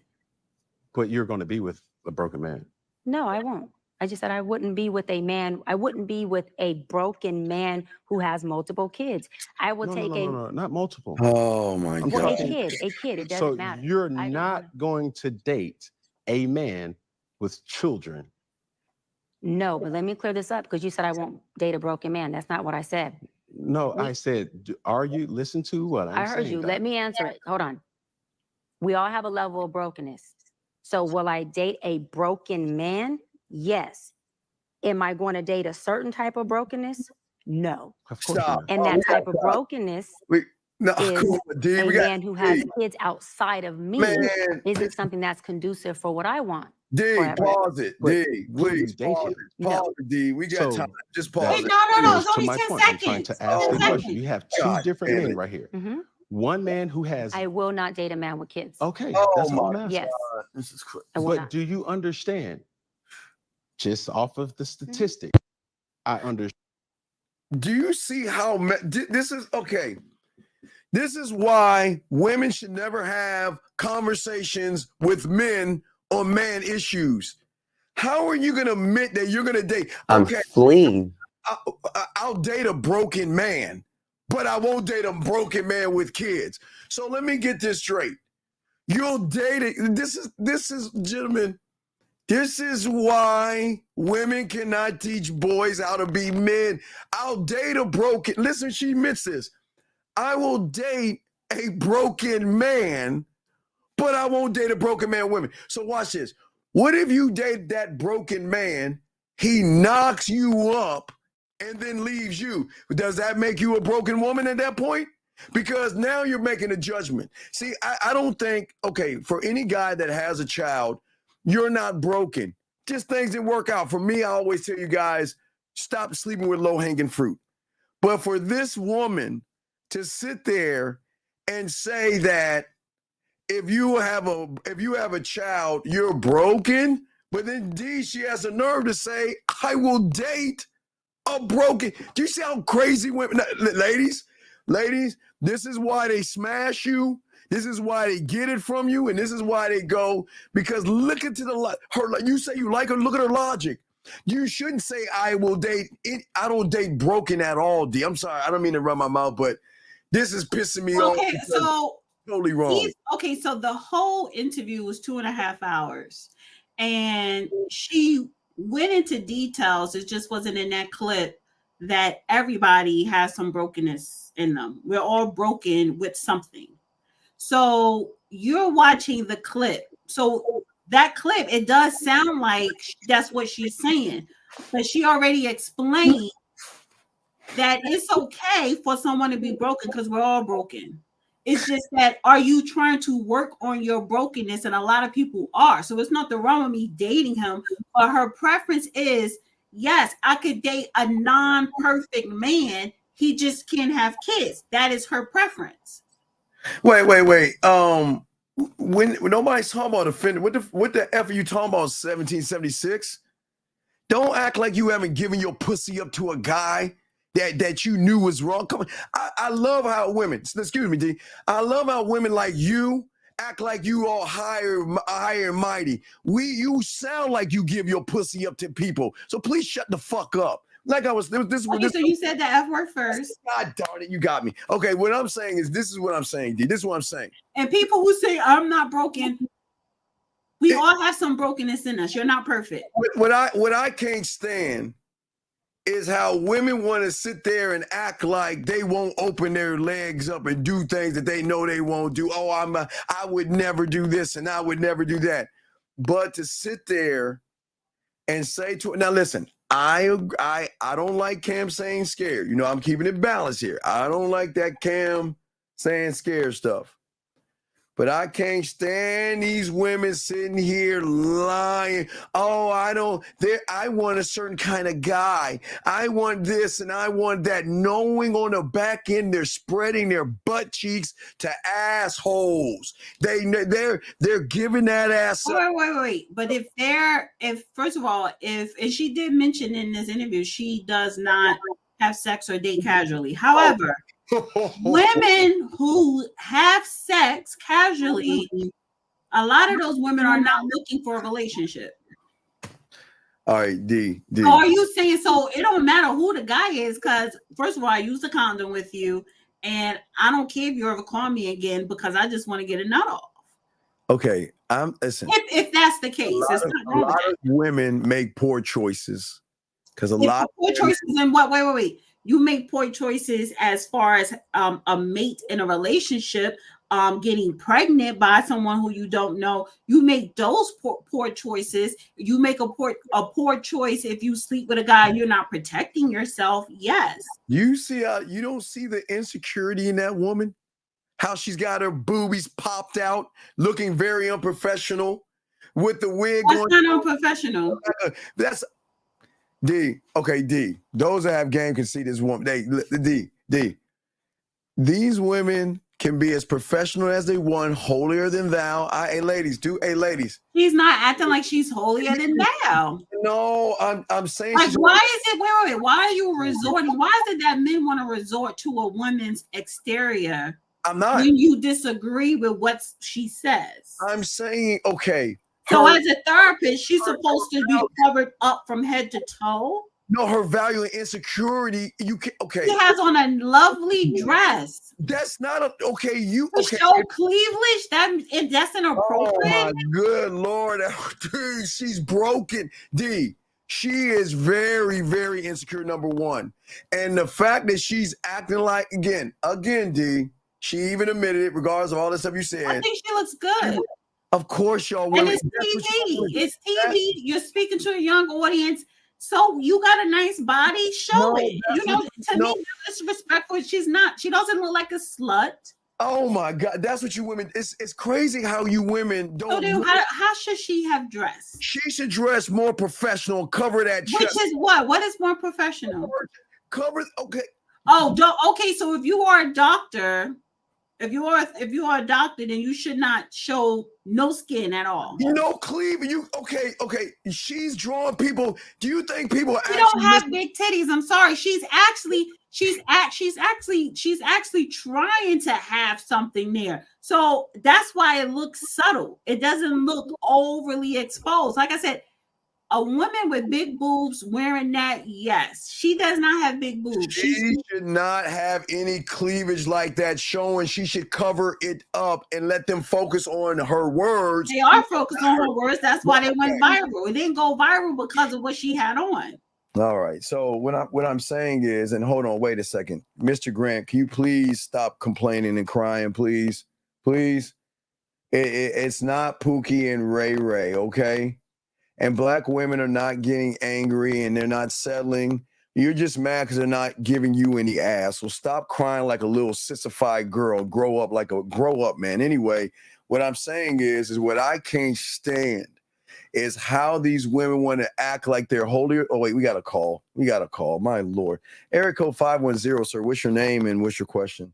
But you're going to be with a broken man. No, I won't. I just said I wouldn't be with a man. I wouldn't be with a broken man who has multiple kids. I will take No, not multiple. Oh my God. Well, a kid. It doesn't matter. So you're not going to date a man with children. No, but let me clear this up, because you said I won't date a broken man. That's not what I said. No, I said, are you, listen to what I'm saying. I heard you. Let me answer it. Hold on. We all have a level of brokenness. So will I date a broken man? Yes. Am I going to date a certain type of brokenness? No. Of course not. And that type of brokenness is a man who has kids outside of me. Isn't something that's conducive for what I want. D, pause it. D, please pause it. Pause it, D. We got time. Just pause it. No. It's only 10 seconds. I'm trying to ask a question. You have two different men right here. One man who has. I will not date a man with kids. Okay. That's what I'm asking. Yes. This is crazy. But do you understand? Just off of the statistic, I understand. Do you see how this is? Okay. This is why women should never have conversations with men on man issues. How are you going to admit that you're going to date? I'm fleeing. I'll date a broken man, but I won't date a broken man with kids. So let me get this straight. You'll date it. This is, gentlemen, this is why women cannot teach boys how to be men. I'll date a broken, listen, she admits this. I will date a broken man, but I won't date a broken man women. So watch this. What if you date that broken man, he knocks you up and then leaves you? Does that make you a broken woman at that point? Because now you're making a judgment. See, I don't think, okay, for any guy that has a child, you're not broken. Just things didn't work out. For me, I always tell you guys, stop sleeping with low-hanging fruit. But for this woman to sit there and say that if you have a child, you're broken, but then D, she has the nerve to say, I will date a broken. Do you see how crazy women, ladies, this is why they smash you. This is why they get it from you, and this is why they go, because look into her. You say you like her, look at her logic. You shouldn't say I will date it. I don't date broken at all, D. I'm sorry, I don't mean to run my mouth, but this is pissing me off. Okay, so totally wrong. So the whole interview was 2.5 hours, and she went into details. It just wasn't in that clip that everybody has some brokenness in them. We're all broken with something. So you're watching the clip. So that clip, it does sound like that's what she's saying, but she already explained that it's okay for someone to be broken because we're all broken. It's just that, are you trying to work on your brokenness? And a lot of people are. So it's nothing wrong with me dating him. But her preference is, yes, I could date a non-perfect man. He just can't have kids. That is her preference. Wait. When nobody's talking about offended, what the F are you talking about? 1776? Don't act like you haven't given your pussy up to a guy that you knew was wrong. Come on. I love how women, excuse me, D. I love how women like you act like you are higher and mighty. You sound like you give your pussy up to people. So please shut the fuck up. Like I was, this. Okay, so you said the F word first. God darn it, you got me. Okay, what I'm saying is, this is what I'm saying, D. This is what I'm saying. And people who say I'm not broken, we all have some brokenness in us. You're not perfect. What I can't stand is how women want to sit there and act like they won't open their legs up and do things that they know they won't do. Oh, I would never do this and I would never do that. But to sit there and say to now, listen. I don't like Cam saying scared. You know, I'm keeping it balanced here. I don't like that Cam saying scared stuff. But I can't stand these women sitting here lying. Oh, I want a certain kind of guy. I want this and I want that. Knowing on the back end, they're spreading their butt cheeks to assholes. They're giving that ass up. Wait. But if first of all, if she did mention in this interview, she does not have sex or date casually. However, women who have sex casually, a lot of those women are not looking for a relationship. All right, D. So are you saying, so it don't matter who the guy is, because first of all, I used a condom with you, and I don't care if you ever call me again because I just want to get a nut off. Okay, listen. If that's the case, a lot of women make poor choices because poor choices in what? Wait. You make poor choices as far as a mate in a relationship, getting pregnant by someone who you don't know. You make those poor choices. You make a poor choice if you sleep with a guy and you're not protecting yourself. Yes. You see how you don't see the insecurity in that woman? How she's got her boobies popped out, looking very unprofessional with the wig That's on. not unprofessional. That's D. Okay, D. Those that have game can see this woman. D. These women can be as professional as they want, holier than thou. Hey, ladies. She's not acting like she's holier than thou. No, I'm saying. Like, why is it? Wait. Why are you resorting? Why is it that men want to resort to a woman's exterior? I'm not. When you disagree with what she says. I'm saying, okay. So as a therapist, she's supposed to be covered up from head to toe. No, her value and insecurity. Okay. She has on a lovely dress. That's not okay. Show cleavage. That's inappropriate. Oh my good Lord, dude, she's broken. D. She is very, very insecure. Number one, and the fact that she's acting like again, D. She even admitted it, regardless of all the stuff you said. I think she looks good. Of course, y'all. And it's TV. It's TV. You're speaking to a young audience. So you got a nice body. Show it. You know, to me, disrespectful. She's not. She doesn't look like a slut. Oh my God, that's what you women. It's crazy how you women don't. So then, how should she have dressed? She should dress more professional. Cover that chest. Which is what? What is more professional? Cover. Okay. Oh, okay. So if you are a doctor. If you are a doctor, then you should not show no skin at all. No cleavage. Okay. She's drawing people. Do you think people? She don't have big titties. I'm sorry. She's actually trying to have something there. So that's why it looks subtle. It doesn't look overly exposed. Like I said, a woman with big boobs wearing that, yes. She does not have big boobs. She should not have any cleavage like that showing. She should cover it up and let them focus on her words. They are focused on her words. That's why they went viral. It didn't go viral because of what she had on. All right. So what I'm saying is, and hold on, wait a second. Mr. Grant, can you please stop complaining and crying, please? Please. It's not Pookie and Ray Ray, okay? And black women are not getting angry and they're not settling. You're just mad because they're not giving you any ass. So stop crying like a little sissified girl. Grow up, man. Anyway, what I'm saying is what I can't stand is how these women want to act like they're holier. Oh, wait, we got a call. My Lord. Area code 510, sir. What's your name and what's your question?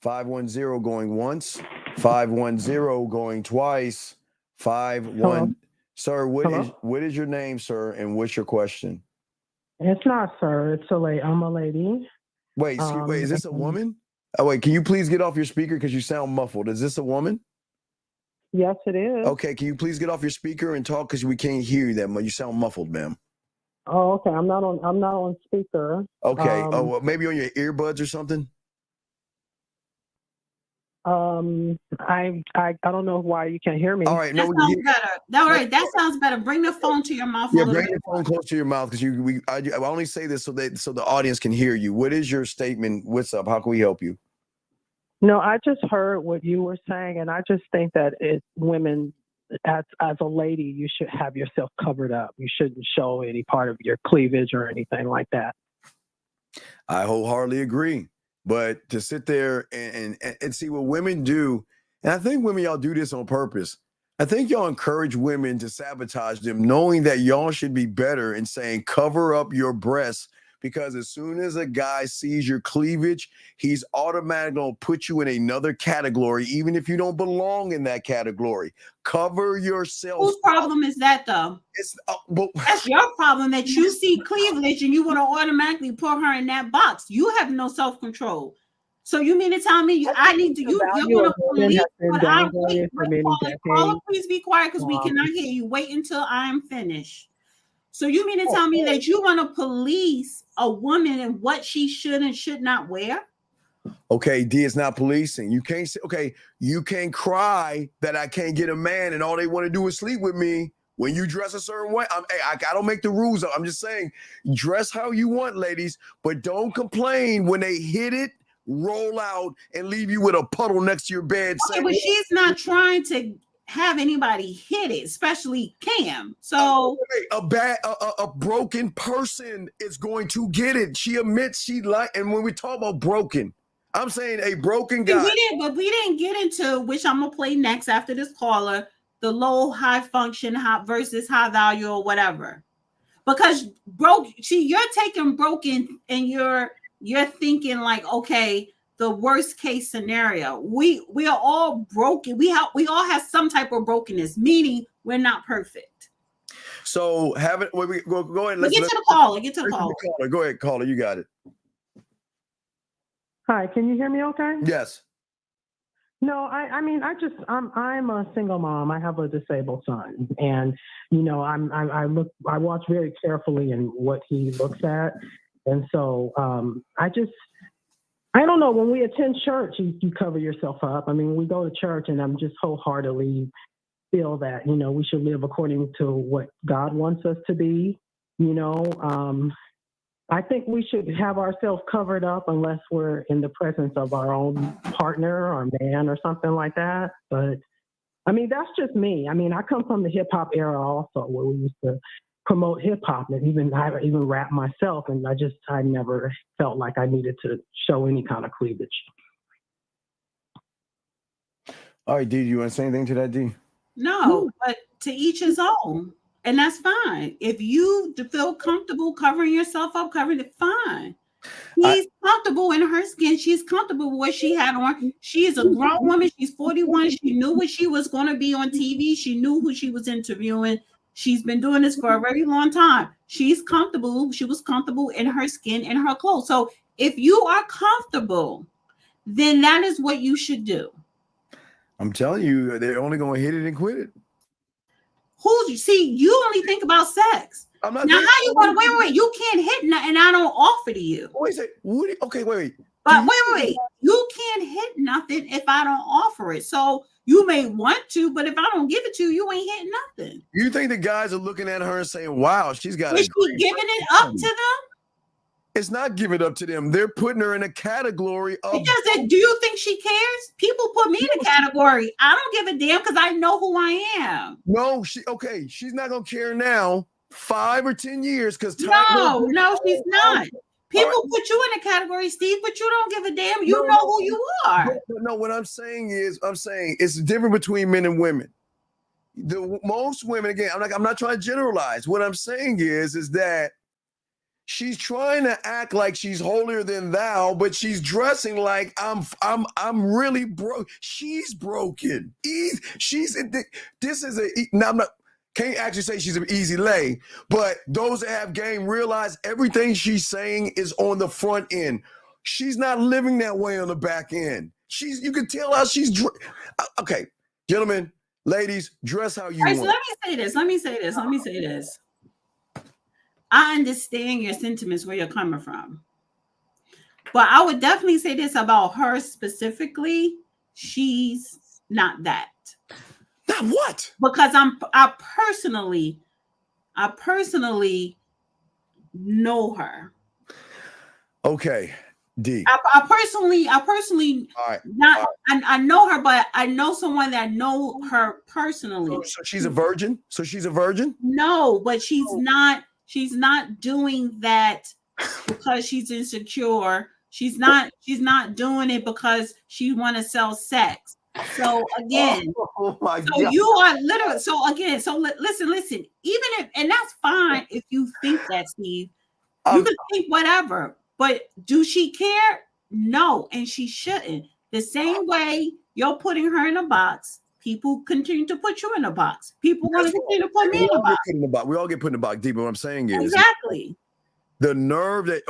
510 going once, 510 going twice, 51. Hello? Sir, Hello? what is your name, sir, and what's your question? It's not, sir. It's a lady. I'm a lady. Wait, is this a woman? Oh, wait, can you please get off your speaker because you sound muffled? Is this a woman? Yes, it is. Okay, can you please get off your speaker and talk because we can't hear you that much. You sound muffled, ma'am. Oh, okay. I'm not on speaker. Okay. Well, maybe on your earbuds or something. I don't know why you can't hear me. All right, that sounds better. All right, that sounds better. Bring the phone to your mouth. Yeah, bring your phone close to your mouth because I only say this so the audience can hear you. What is your statement? What's up? How can we help you? No, I just heard what you were saying, and I just think that women, as a lady, you should have yourself covered up. You shouldn't show any part of your cleavage or anything like that. I wholeheartedly agree. But to sit there and see what women do, and I think women, y'all do this on purpose. I think y'all encourage women to sabotage them, knowing that y'all should be better and saying, cover up your breasts, because as soon as a guy sees your cleavage, he's automatically going to put you in another category, even if you don't belong in that category. Cover yourself. Whose problem is that, though? That's your problem, that you see cleavage and you want to automatically put her in that box. You have no self-control. So you mean to tell me you're going to police what I'm waiting for? Caller, please be quiet because we cannot hear you. Wait until I'm finished. So you mean to tell me that you want to police a woman and what she should and should not wear? Okay, D, it's not policing. You can't say, okay, you can't cry that I can't get a man and all they want to do is sleep with me. When you dress a certain way, I don't make the rules up. I'm just saying, dress how you want, ladies, but don't complain when they hit it, roll out, and leave you with a puddle next to your bed. Okay, but she's not trying to have anybody hit it, especially Cam. So a broken person is going to get it. She admits and when we talk about broken, I'm saying a broken guy. We didn't get into, which I'm gonna play next after this caller, the low, high function, versus high value or whatever. Because you're taking broken and you're thinking like, okay, the worst case scenario. We are all broken. We all have some type of brokenness, meaning we're not perfect. So go ahead. Get to the caller. Go ahead, caller. You got it. Hi, can you hear me okay? Yes. No, I'm a single mom. I have a disabled son, and I watch very carefully in what he looks at, and so I don't know. When we attend church, you cover yourself up. I mean, we go to church, and I'm just wholeheartedly feel that we should live according to what God wants us to be. I think we should have ourselves covered up unless we're in the presence of our own partner or man or something like that. But I mean, that's just me. I mean, I come from the hip hop era also, where we used to promote hip hop, and I even rap myself. And I never felt like I needed to show any kind of cleavage. All right, D, you want to say anything to that, D? No, but to each his own. And that's fine. If you feel comfortable covering yourself up, covering it, fine. He's comfortable in her skin. She's comfortable with what she had on. She is a grown woman. She's 41. She knew what she was going to be on TV. She knew who she was interviewing. She's been doing this for a very long time. She's comfortable. She was comfortable in her skin and her clothes. So if you are comfortable, then that is what you should do. I'm telling you, they're only going to hit it and quit it. You only think about sex. I'm not. Now, how you want to wait? You can't hit nothing I don't offer to you. Wait. Okay, wait. But wait. You can't hit nothing if I don't offer it. So you may want to, but if I don't give it to you, you ain't hitting nothing. You think the guys are looking at her and saying, "Wow, she's got." Is she giving it up to them? It's not giving up to them. They're putting her in a category of. Do you think she cares? People put me in a category. I don't give a damn because I know who I am. No, she's not gonna care now 5 or 10 years because no, she's not. People put you in a category, Steve, but you don't give a damn. You know who you are. No, what I'm saying is, it's different between men and women. Most women, again, I'm not trying to generalize. What I'm saying is that she's trying to act like she's holier than thou, but she's dressing like I'm really broke. She's broken. Can't actually say she's an easy lay, but those that have game realize everything she's saying is on the front end. She's not living that way on the back end. You can tell how she's okay, gentlemen, ladies, dress how you want. So let me say this. I understand your sentiments where you're coming from, but I would definitely say this about her specifically: she's not that. Not what? Because I personally know her. Okay, D. I personally I know her, but I know someone that know her personally. So she's a virgin? No, but she's not doing that because she's insecure. She's not doing it because she want to sell sex. So again, you are literally. So again, listen. Even if, and that's fine if you think that, Steve. You can think whatever, but do she care? No, and she shouldn't. The same way you're putting her in a box, people continue to put you in a box. People want to continue to put me in a box. We all get put in a box. Deep. What I'm saying is exactly the nerve that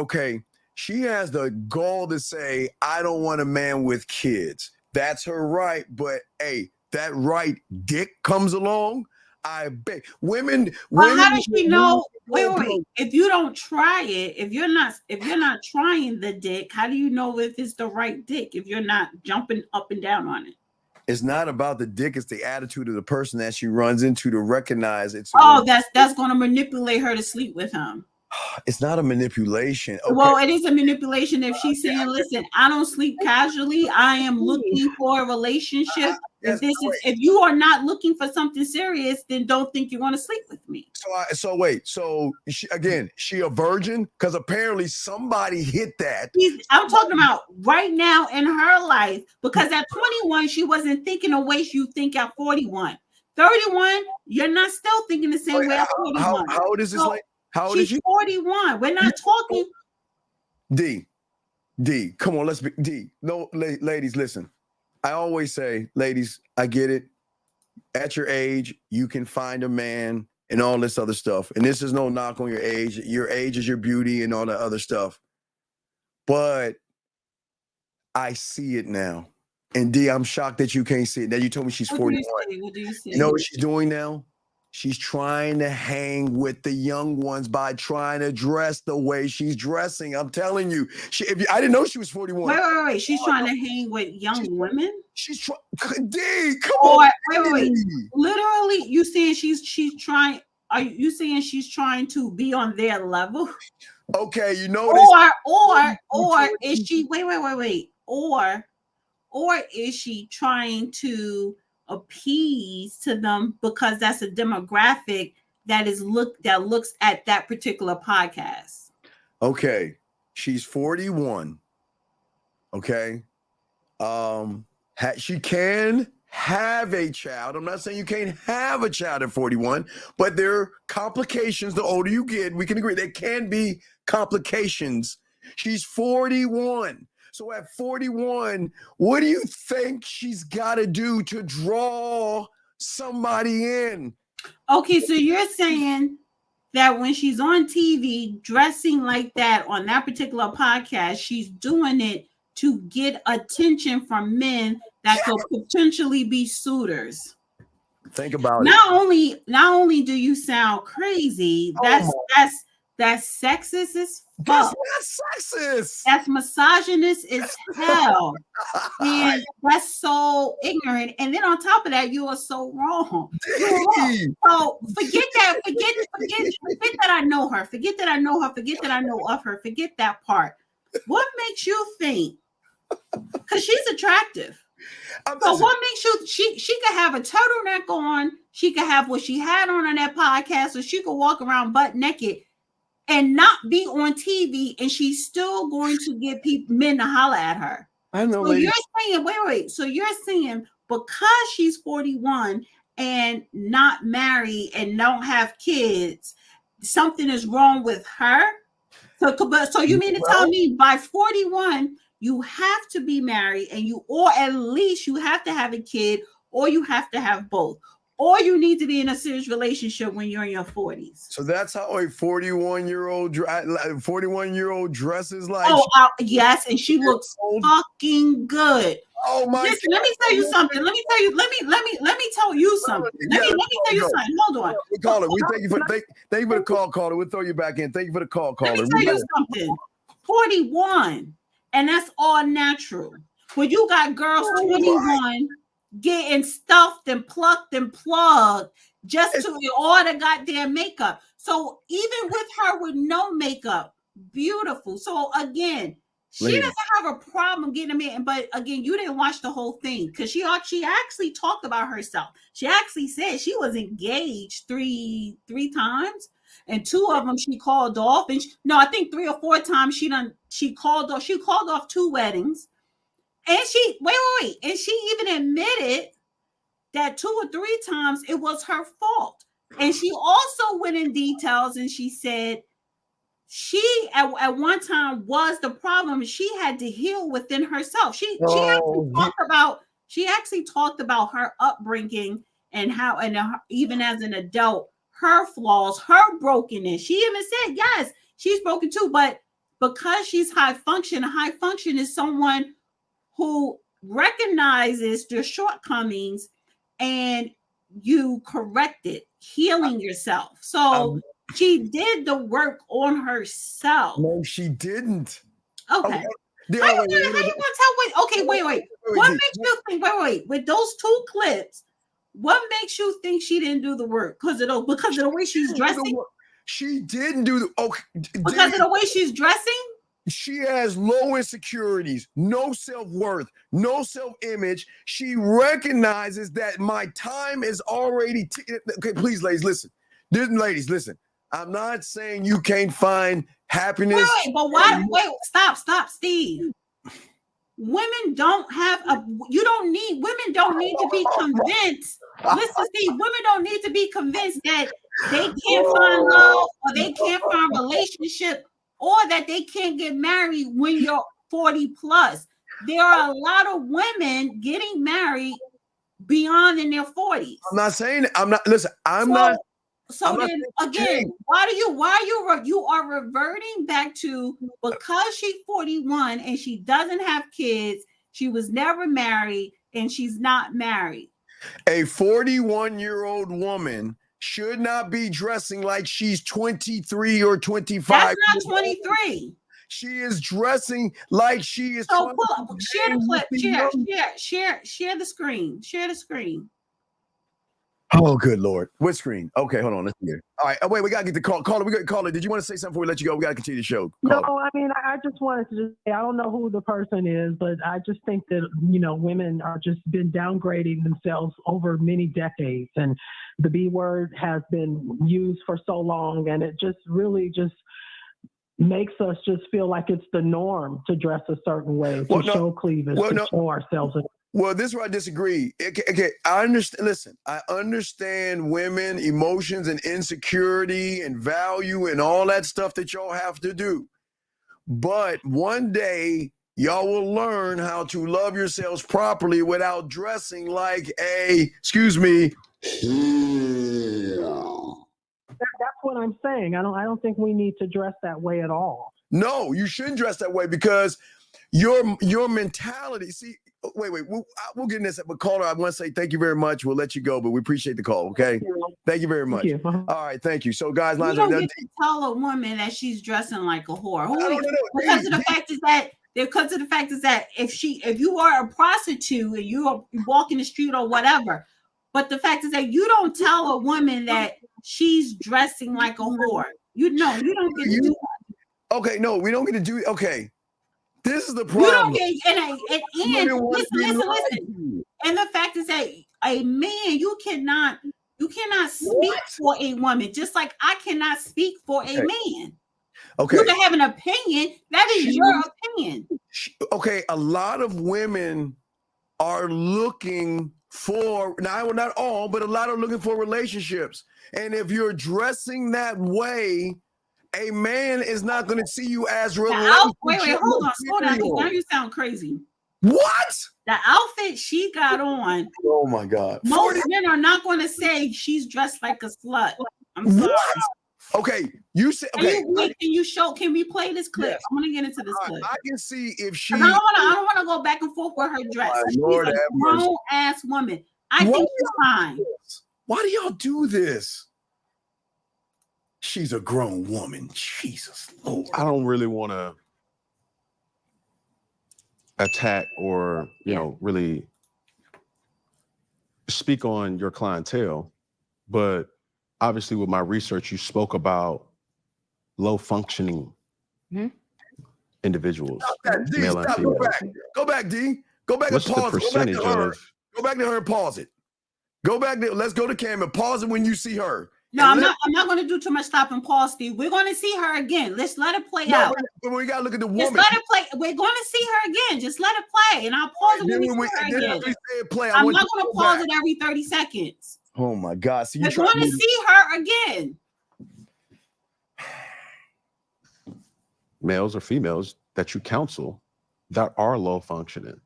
she has the gall to say, "I don't want a man with kids." That's her right, but hey, that right dick comes along. I bet women. How does she know? Wait. If you don't try it, if you're not trying the dick, how do you know if it's the right dick? If you're not jumping up and down on it, it's not about the dick. It's the attitude of the person that she runs into to recognize it. That's going to manipulate her to sleep with him. It's not a manipulation. Okay. Well, it is a manipulation if she's saying, listen, I don't sleep casually. I am looking for a relationship. If you are not looking for something serious, then don't think you're going to sleep with me. So she a virgin? Because apparently somebody hit that. I'm talking about right now in her life, because at 21, she wasn't thinking the way you think at 41. 31, you're not still thinking the same way at 41. How old is this lady? How old is she? 41. We're not talking. D, come on, let's be D. No, ladies, listen. I always say, ladies, I get it. At your age, you can find a man and all this other stuff. And this is no knock on your age. Your age is your beauty and all that other stuff. But I see it now. And D, I'm shocked that you can't see it. Now you told me she's 41. What do you say? You know what she's doing now? She's trying to hang with the young ones by trying to dress the way she's dressing. I'm telling you. I didn't know she was 41. Wait. She's trying to hang with young women? She's trying. D, come on. Wait. Literally, you saying she's trying. Are you saying she's trying to be on their level? Okay, you know or is she wait. Or is she trying to appease to them because that's a demographic that looks at that particular podcast? Okay, she's 41. Okay, she can have a child. I'm not saying you can't have a child at 41, but there are complications. The older you get, we can agree there can be complications. She's 41. So at 41, what do you think she's got to do to draw somebody in? Okay, so you're saying that when she's on TV dressing like that on that particular podcast, she's doing it to get attention from men that could potentially be suitors. Think about Not only do you sound crazy, that's sexist as fuck. That's not sexist. That's misogynist as hell. And that's so ignorant. And then on top of that, you are so wrong. You're wrong. So forget that. Forget that I know her. Forget that I know her. Forget that I know of her. Forget that part. What makes you think? Because she's attractive. So what makes you? She could have a turtleneck on. she could have what she had on that podcast, or she could walk around butt naked and not be on TV, and she's still going to get men to holler at her. I know. So you're saying, wait. So you're saying because she's 41 and not married and don't have kids, something is wrong with her? So you mean to tell me by 41 you have to be married, and or at least you have to have a kid, or you have to have both, or you need to be in a serious relationship when you're in your 40s? So that's how a 41-year-old dresses like. Oh, yes, and she looks fucking good. Oh my! Listen, let me tell you something. Let me tell you something. Hold on. We call it. We thank you for the call, caller. We'll throw you back in. Thank you for the call, caller. Let me tell you something. 41, and that's all natural. When you got girls 21 getting stuffed and plucked and plugged just to all the goddamn makeup. So even with her with no makeup, beautiful. So again, she doesn't have a problem getting a man. But again, you didn't watch the whole thing, because she actually talked about herself. She actually said she was engaged three times, and 2 of them she called off. And I think 3 or 4 times she called off. She called off 2 weddings. And she wait, and she even admitted that 2 or 3 times it was her fault. And she also went in details, and she said she at one time was the problem. She had to heal within herself. She actually talked about her upbringing and how, and even as an adult, her flaws, her brokenness. She even said, yes, she's broken too, but because she's high function is someone who recognizes their shortcomings and you correct it, healing yourself. So she did the work on herself. No, she didn't. Okay. How you gonna tell? Okay, wait. What makes you think? Wait. With those 2 clips, what makes you think she didn't do the work? Because of the way she's dressing. She didn't do the because of the way she's dressing. She has low insecurities, no self-worth, no self-image. She recognizes that my time is already okay. Please, ladies, listen. Ladies, listen. I'm not saying you can't find happiness. Wait, but why? Wait, stop, Steve. Women don't need to be convinced. Listen, Steve, women don't need to be convinced that they can't find love, or they can't find relationship, or that they can't get married when you're 40 plus. There are a lot of women getting married beyond in their 40s. I'm not saying that. I'm not. So then again, why you are reverting back to, because she's 41 and she doesn't have kids, she was never married, and she's not married. A 41-year-old woman should not be dressing like she's 23 or 25. That's not 23. She is dressing like she is. So share the clip. Share the screen. Share the screen. Oh, good Lord. What screen? Okay, hold on. Let's hear. All right. Wait, we got to get the call. Caller, we got to call it. Did you want to say something before we let you go? We got to continue the show. No, I mean, I just wanted to say, I don't know who the person is, but I just think that, women are just been downgrading themselves over many decades. And the B word has been used for so long, and it just really just makes us just feel like it's the norm to dress a certain way, to show cleavage, show ourselves. Well, this is where I disagree. Okay, I understand. Listen, I understand women, emotions, and insecurity, and value, and all that stuff that y'all have to do. But one day, y'all will learn how to love yourselves properly without dressing like excuse me. That's what I'm saying. I don't think we need to dress that way at all. No, you shouldn't dress that way, because your mentality. See. Wait, we'll get in this. But caller, I want to say thank you very much. We'll let you go, but we appreciate the call. Okay, thank you very much. All right, thank you. So, guys, lines you don't get to tell a woman that she's dressing like a whore. Because of the fact is that if you are a prostitute and you are walking the street or whatever, but the fact is that you don't tell a woman that she's dressing like a whore. You don't get to do that. Okay, no, we don't get to do it. Okay. This is the problem. Listen. And the fact is that a man, you cannot You cannot speak for a woman, just like I cannot speak for a man. Okay. You can have an opinion. That is your opinion. Okay, a lot of women are looking for, now not all, but a lot are looking for relationships. And if you're dressing that way, a man is not going to see you as relationship. Wait, hold on, slow down. Now you sound crazy. What? The outfit she got on. Oh my God. Most men are not going to say she's dressed like a slut. I'm sorry. What? Okay, you said. Okay, can we play this clip? Yes. I'm gonna get into this clip. I can see if she. I don't want to go back and forth with her dress. She's a grown ass woman. I think she's fine. Why do y'all do this? She's a grown woman. Jesus Lord. I don't really want to attack or really speak on your clientele, but obviously with my research, you spoke about low functioning individuals. Male and female. Go back, D. Go back and pause. Go back to her and pause it. Go back there. Let's go to Cam and pause it when you see her. No, I'm not going to do too much stop and pause, Steve. We're going to see her again. Let's let it play out. But we got to look at the woman. Just let it play. We're going to see her again. Just let it play, and I'll pause it when we see her again. I'm not going to pause it every 30 seconds. Oh my God! So we're going to see her again. Males or females that you counsel that are low functioning.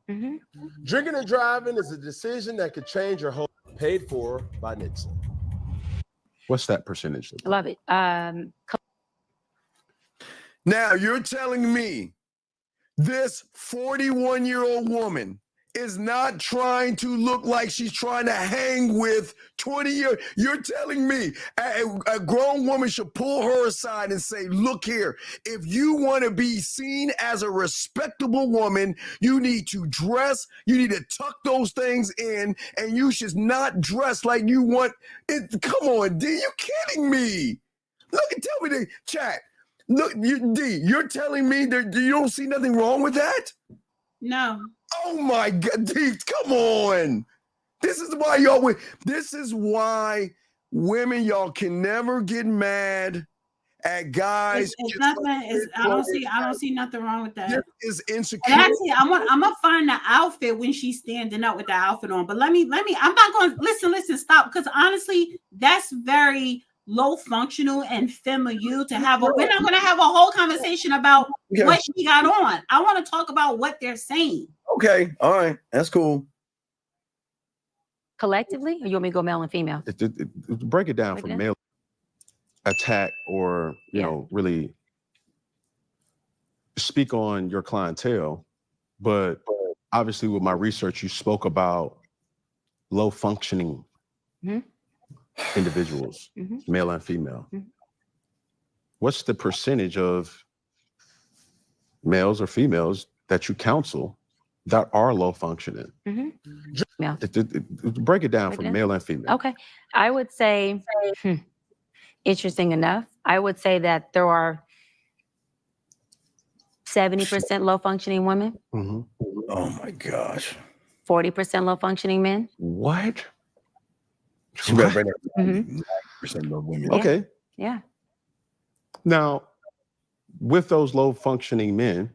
Drinking and driving is a decision that could change your whole. Paid for by Nixon. What's that percentage? Love it. Now you're telling me this 41-year-old woman is not trying to look like she's trying to hang with 20-year. You're telling me a grown woman should pull her aside and say, look here, if you want to be seen as a respectable woman, you need to dress, you need to tuck those things in, and you should not dress like you want it. Come on, D, you kidding me? Look and tell me the chat. Look, D, you're telling me that you don't see nothing wrong with that? No. Oh my God, D, come on. This is why y'all, this is why women, y'all can never get mad at guys. I don't see nothing wrong with that. This is insecure. And actually, I'm gonna find the outfit when she's standing up with the outfit on. But let me, I'm not going to listen, stop. Because honestly, that's very low functional and feminine to have. We're not going to have a whole conversation about what she got on. I want to talk about what they're saying. Okay, all right, that's cool. Collectively, or you want me to go male and female? Break it down from male attack or really speak on your clientele, but obviously with my research, you spoke about low functioning individuals, male and female. What's the percentage of males or females that you counsel that are low functioning? Yeah. Break it down from male and female. Okay. I would say, interesting enough, I would say that there are 70% low functioning women. Oh my gosh. 40% low functioning men. What? She read 90% of women. Okay. Yeah. Now, with those low functioning men,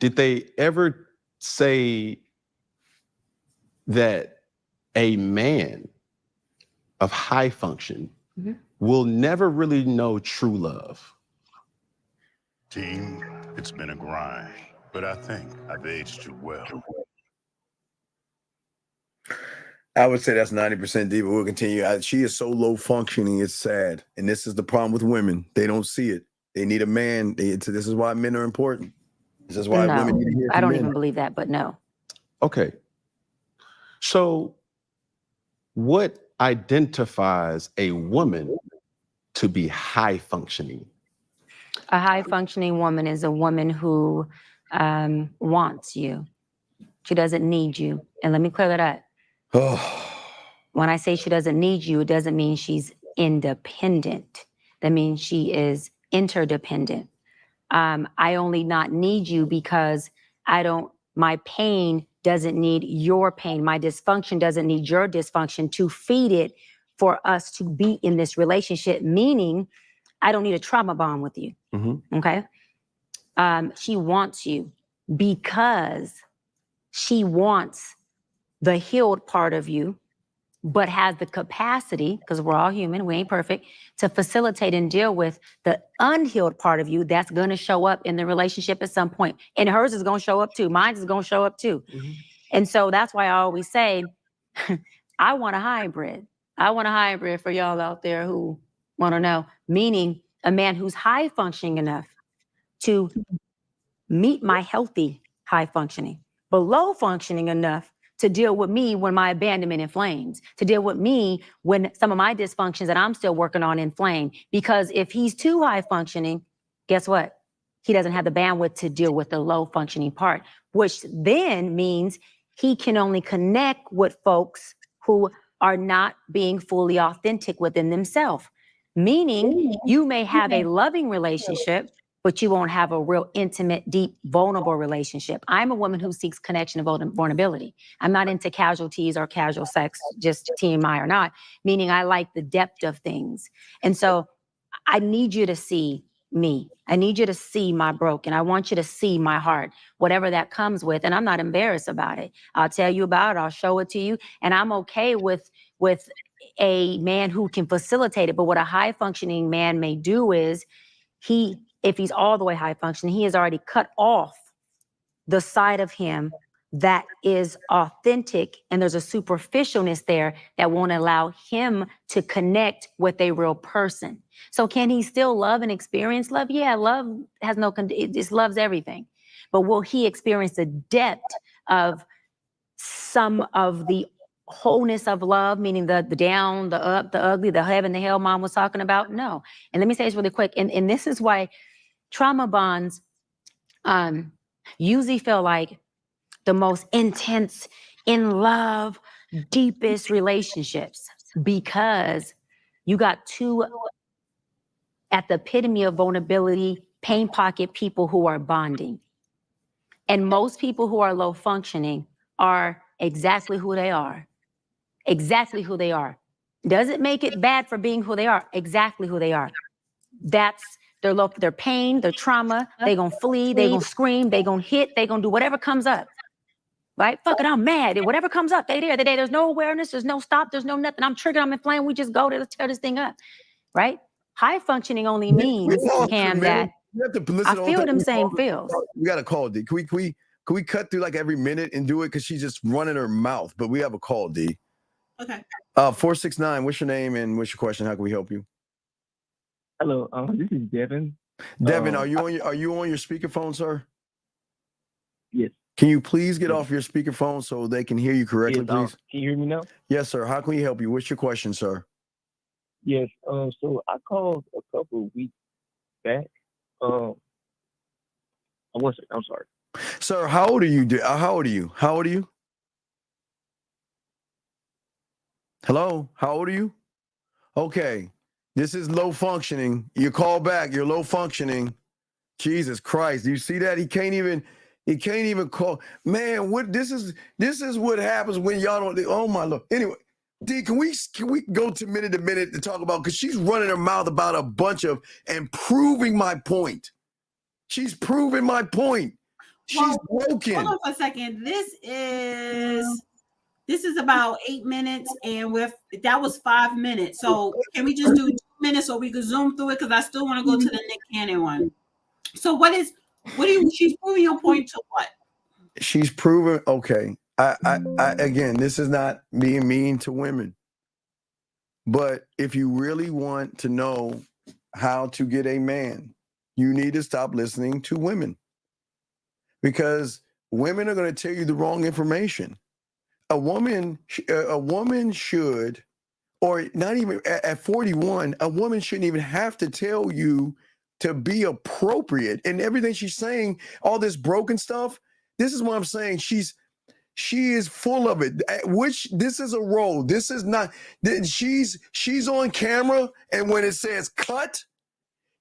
did they ever say that a man of high function will never really know true love? Team, it's been a grind, but I think I've aged you well. I would say that's 90% D, but we'll continue. She is so low functioning, it's sad. And this is the problem with women. They don't see it. They need a man. This is why men are important. This is why women need to hear from I don't men. even believe that, but no. Okay. So what identifies a woman to be high functioning? A high functioning woman is a woman who wants you. She doesn't need you. And let me clear that up. When I say she doesn't need you, it doesn't mean she's independent. That means she is interdependent. I only not need you because my pain doesn't need your pain. My dysfunction doesn't need your dysfunction to feed it for us to be in this relationship, meaning I don't need a trauma bond with you. Okay. She wants you because she wants the healed part of you, but has the capacity, because we're all human, we ain't perfect, to facilitate and deal with the unhealed part of you that's going to show up in the relationship at some point. And hers is going to show up too. Mine is going to show up too. And so that's why I always say, I want a hybrid. I want a hybrid for y'all out there who want to know, meaning a man who's high functioning enough to meet my healthy high functioning, but low functioning enough to deal with me when my abandonment inflames, to deal with me when some of my dysfunctions that I'm still working on inflame. Because if he's too high functioning, guess what? He doesn't have the bandwidth to deal with the low functioning part, which then means he can only connect with folks who are not being fully authentic within themselves. Meaning you may have a loving relationship, but you won't have a real intimate, deep, vulnerable relationship. I'm a woman who seeks connection and vulnerability. I'm not into casualties or casual sex, just TMI or not, meaning I like the depth of things. And so I need you to see me. I need you to see my broken. I want you to see my heart, whatever that comes with. And I'm not embarrassed about it. I'll tell you about it. I'll show it to you. And I'm okay with a man who can facilitate it. But what a high functioning man may do is if he's all the way high functioning, he has already cut off the side of him that is authentic, and there's a superficialness there that won't allow him to connect with a real person. So can he still love and experience love? Yeah, love has it just loves everything. But will he experience the depth of some of the wholeness of love, meaning the down, the up, the ugly, the heaven, the hell mom was talking about? No. And let me say this really quick. And this is why trauma bonds usually feel like the most intense, in love, deepest relationships, because you got two at the epitome of vulnerability, pain pocket people who are bonding. And most people who are low functioning are exactly who they are. Exactly who they are. Doesn't make it bad for being who they are. Exactly who they are. That's their pain, their trauma. They gonna flee, they gonna scream, they gonna hit, they gonna do whatever comes up. Right? Fuck it, I'm mad. Whatever comes up, they there. There's no awareness, there's no stop, there's no nothing. I'm triggered, I'm inflamed. We just go to let's tear this thing up. Right? High functioning only means, Cam, that I feel them same feels. We got a call, D. Can we cut through like every minute and do it? Because she's just running her mouth. But we have a call, D. Okay. 469, what's your name and what's your question? How can we help you? Hello, this is Devin. Devin, are you on your speakerphone, sir? Yes. Can you please get off your speakerphone so they can hear you correctly, please? Can you hear me now? Yes, sir. How can we help you? What's your question, sir? Yes. So I called a couple of weeks back. I'm sorry. Sir, how old are you? How old are you? How old are you? Hello? How old are you? Okay. This is low functioning. You call back. You're low functioning. Jesus Christ. Do you see that? He can't even call. Man, this is what happens when y'all don't. Oh my Lord. Anyway, D, can we go to minute to talk about, because she's running her mouth about a bunch of and proving my point. She's proving my point. She's broken. Hold on for a second. This is about 8 minutes, and that was 5 minutes. So can we just do 2 minutes so we could zoom through it? Because I still want to go to the Nick Cannon one. So she's proving your point to what? She's proven, okay. I again, this is not being mean to women, but if you really want to know how to get a man, you need to stop listening to women, because women are going to tell you the wrong information. A woman should, or not even at 41, a woman shouldn't even have to tell you to be appropriate. And everything she's saying, all this broken stuff, this is what I'm saying. She is full of it, which this is a role. This is not, she's on camera. And when it says cut,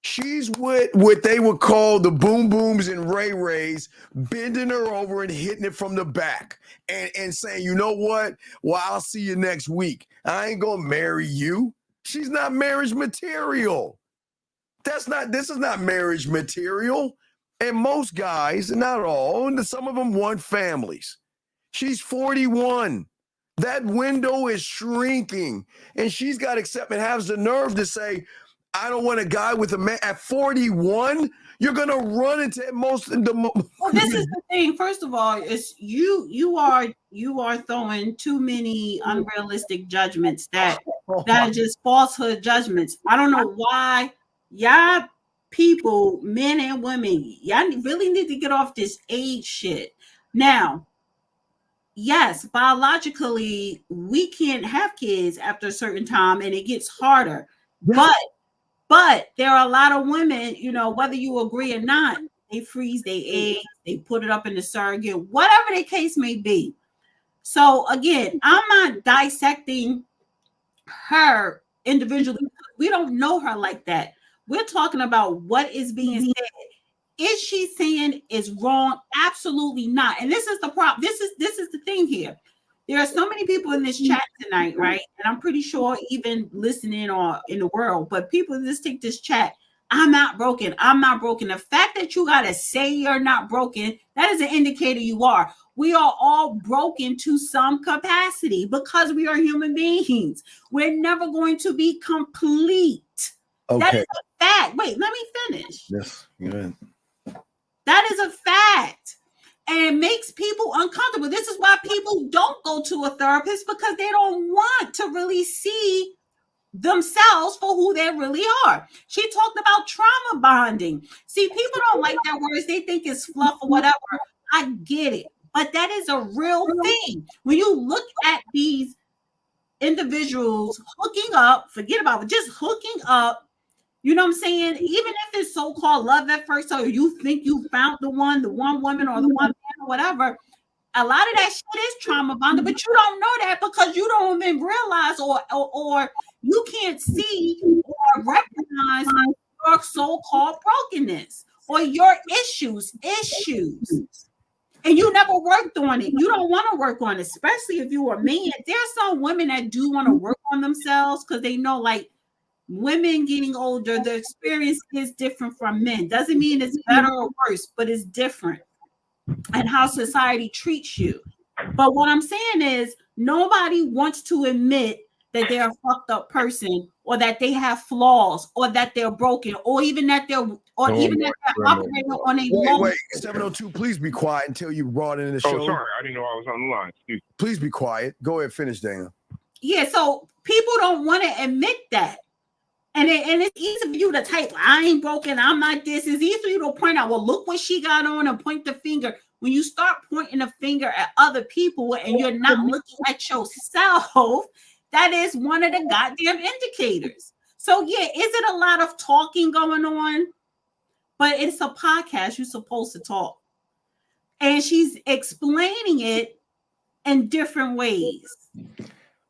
She's with what they would call the boom booms and ray rays, bending her over and hitting it from the back and saying, you know what? Well, I'll see you next week. I ain't gonna marry you. She's not marriage material. This is not marriage material. And most guys, not all, and some of them want families. She's 41. That window is shrinking. And she's got to accept and has the nerve to say, I don't want a guy with a man at 41. You're gonna run into most of the. Well, this is the thing. First of all, it's you are throwing too many unrealistic judgments that are just falsehood judgments. I don't know why y'all people, men and women, y'all really need to get off this age shit. Now, yes, biologically, we can't have kids after a certain time, and it gets harder. Yeah. But there are a lot of women, you know, whether you agree or not, they freeze their eggs, they put it up in the surrogate, whatever the case may be. So again, I'm not dissecting her individually. We don't know her like that. We're talking about what is being said. Is she saying is wrong? Absolutely not. And this is the problem. This is the thing here. There are so many people in this chat tonight, right? And I'm pretty sure even listening or in the world, but people just take this chat. I'm not broken. I'm not broken. The fact that you got to say you're not broken, that is an indicator you are. We are all broken to some capacity because we are human beings. We're never going to be complete. Okay. That is a fact. Wait, let me finish. Yes, good. That is a fact. And it makes people uncomfortable. This is why people don't go to a therapist, because they don't want to really see themselves for who they really are. She talked about trauma bonding. See, people don't like that word. They think it's fluff or whatever. I get it. But that is a real thing. When you look at these individuals hooking up, forget about it, just hooking up, you know what I'm saying? Even if it's so-called love at first, or you think you found the one woman or the one man or whatever, a lot of that shit is trauma bonded, but you don't know that because you don't even realize or you can't see or recognize your so-called brokenness or your issues. And you never worked on it. You don't want to work on it, especially if you are a man. There's some women that do want to work on themselves because they know, like, women getting older, the experience is different from men. Doesn't mean it's better or worse, but it's different. And how society treats you. But what I'm saying is nobody wants to admit that they're a fucked up person, or that they have flaws, or that they're broken, or even that they're operating on a low. Wait, 702, please be quiet until you brought in the show. Oh, sorry, I didn't know I was on the line. Excuse me. Please be quiet. Go ahead, finish, Dana. Yeah, so people don't want to admit that. And it's easy for you to type, I ain't broken, I'm not this. It's easy for you to point out, well, look what she got on, and point the finger. When you start pointing the finger at other people and you're not looking at yourself, that is one of the goddamn indicators. So yeah, is it a lot of talking going on? But it's a podcast. You're supposed to talk. And she's explaining it in different ways.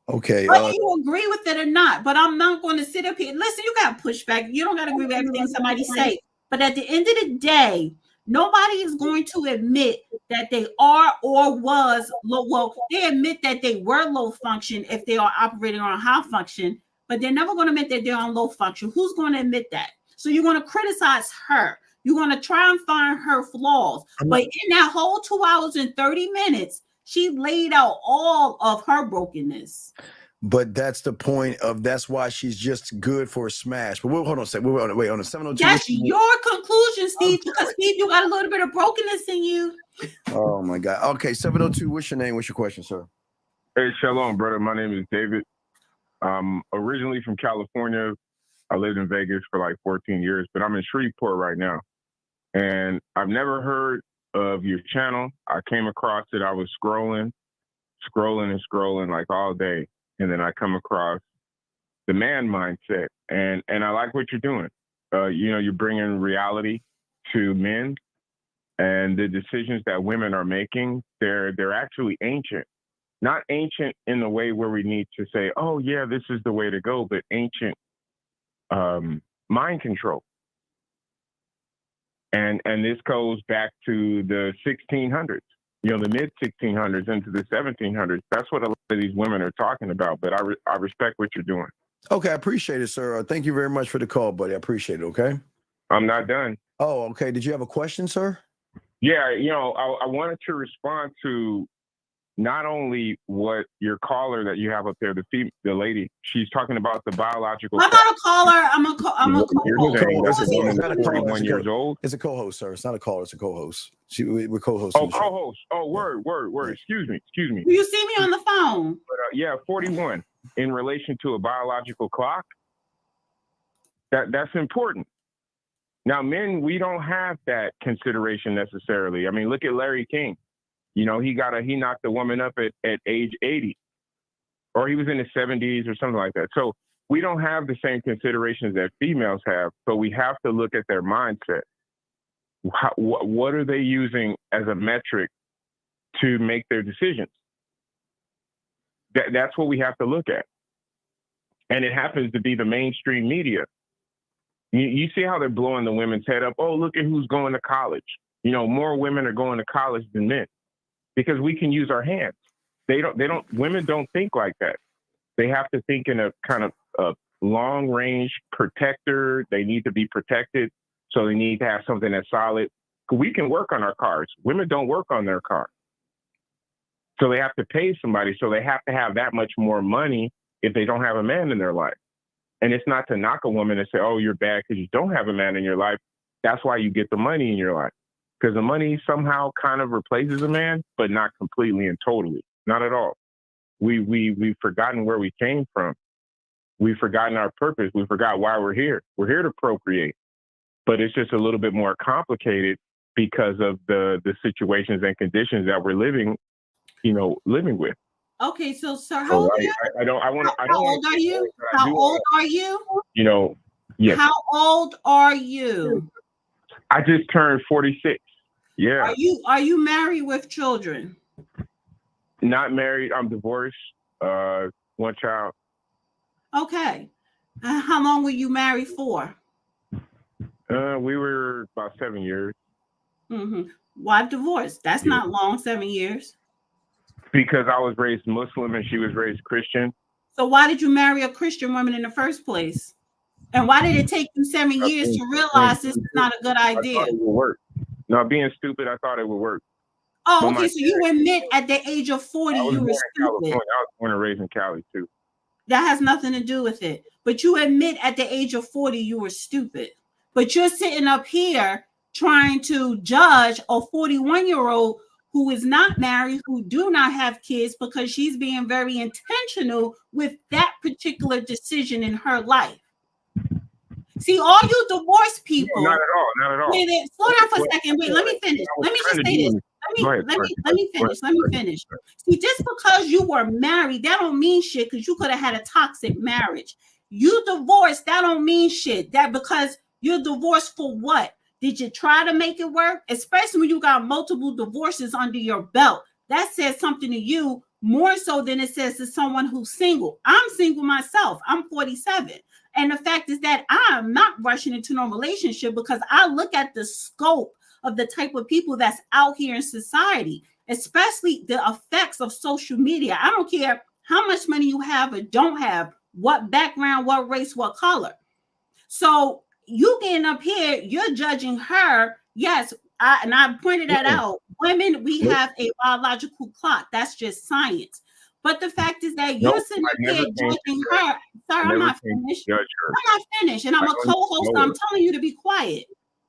Okay. Whether you agree with it or not, but I'm not going to sit up here. Listen, you got pushback. You don't got to agree with everything somebody say. But at the end of the day, nobody is going to admit that they are or was low. Well, they admit that they were low function if they are operating on high function, but they're never going to admit that they're on low function. Who's going to admit that? So you're going to criticize her. You're going to try and find her flaws. But in that whole 2 hours and 30 minutes, she laid out all of her brokenness. But that's the point of, that's why she's just good for a smash. But hold on a second. Wait, on the 702. That's your conclusion, Steve, because Steve, you got a little bit of brokenness in you. Oh my God. Okay, 702, what's your name? What's your question, sir? Hey, shalom, brother. My name is David. Originally from California. I lived in Vegas for like 14 years, but I'm in Shreveport right now. And I've never heard of your channel. I came across it. I was scrolling like all day. And then I come across the man mindset, and I like what you're doing. You're bringing reality to men, and the decisions that women are making, they're actually ancient. Not ancient in the way where we need to say, oh yeah, this is the way to go, but ancient mind control. And this goes back to the 1600s, the mid 1600s into the 1700s. That's what a lot of these women are talking about. But I respect what you're doing. Okay, I appreciate it, sir. Thank you very much for the call, buddy. I appreciate it. Okay. I'm not done. Oh, okay. Did you have a question, sir? Yeah, I wanted to respond to not only what your caller that you have up there, the lady, she's talking about the biological. I'm not a caller. I'm a co-host. That's a woman that's 41 years old. It's a co-host, sir. It's not a caller. It's a co-host. We're co-hosts. Oh, co-host. Oh, word. Excuse me. Do you see me on the phone? But, yeah, 41 in relation to a biological clock. That's important. Now, men, we don't have that consideration necessarily. I mean, look at Larry King. He knocked the woman up at age 80, or he was in his 70s or something like that. So we don't have the same considerations that females have. So we have to look at their mindset. What are they using as a metric to make their decisions? That's what we have to look at. And it happens to be the mainstream media. You see how they're blowing the women's head up. Oh, look at who's going to college. More women are going to college than men because we can use our hands. Women don't think like that. They have to think in a kind of a long range protector. They need to be protected. So they need to have something that's solid. We can work on our cars. Women don't work on their car. So they have to pay somebody. So they have to have that much more money if they don't have a man in their life. And it's not to knock a woman and say, oh, you're bad because you don't have a man in your life. That's why you get the money in your life. Because the money somehow kind of replaces a man, but not completely and totally. Not at all. We've forgotten where we came from. We've forgotten our purpose. We forgot why we're here. We're here to procreate. But it's just a little bit more complicated because of the situations and conditions that we're living with. Okay, so sir, how old are you? How old are you? How old are you? Yes. How old are you? I just turned 46. Yeah. Are you married with children? Not married. I'm divorced. One child. Okay. How long were you married for? We were about 7 years. Mm-hmm. Why divorce? That's not long, 7 years. Because I was raised Muslim and she was raised Christian. So why did you marry a Christian woman in the first place? And why did it take you 7 years to realize this is not a good idea? I thought it would work. No, being stupid, I thought it would work. Oh, okay. So you admit at the age of 40 you were stupid. I was born and raised in Cali too. That has nothing to do with it. But you admit at the age of 40 you were stupid. But you're sitting up here trying to judge a 41-year-old who is not married, who do not have kids, because she's being very intentional with that particular decision in her life. See, all you divorced people. No, not at all. Wait, slow down for a second. Wait, let me finish. Let me just say this. Let me finish. See, just because you were married, that don't mean shit, because you could have had a toxic marriage. You divorced, that don't mean shit. That because you're divorced for what? Did you try to make it work? Especially when you got multiple divorces under your belt. That says something to you more so than it says to someone who's single. I'm single myself. I'm 47. And the fact is that I'm not rushing into no relationship because I look at the scope of the type of people that's out here in society, especially the effects of social media. I don't care how much money you have or don't have, what background, what race, what color. So you getting up here, you're judging her. Yes, I pointed that out. Women, we have a biological clock. That's just science. But the fact is that you're sitting up here judging her. Sorry, I'm not finished. I'm not finished. And I'm a co-host. So I'm telling you to be quiet.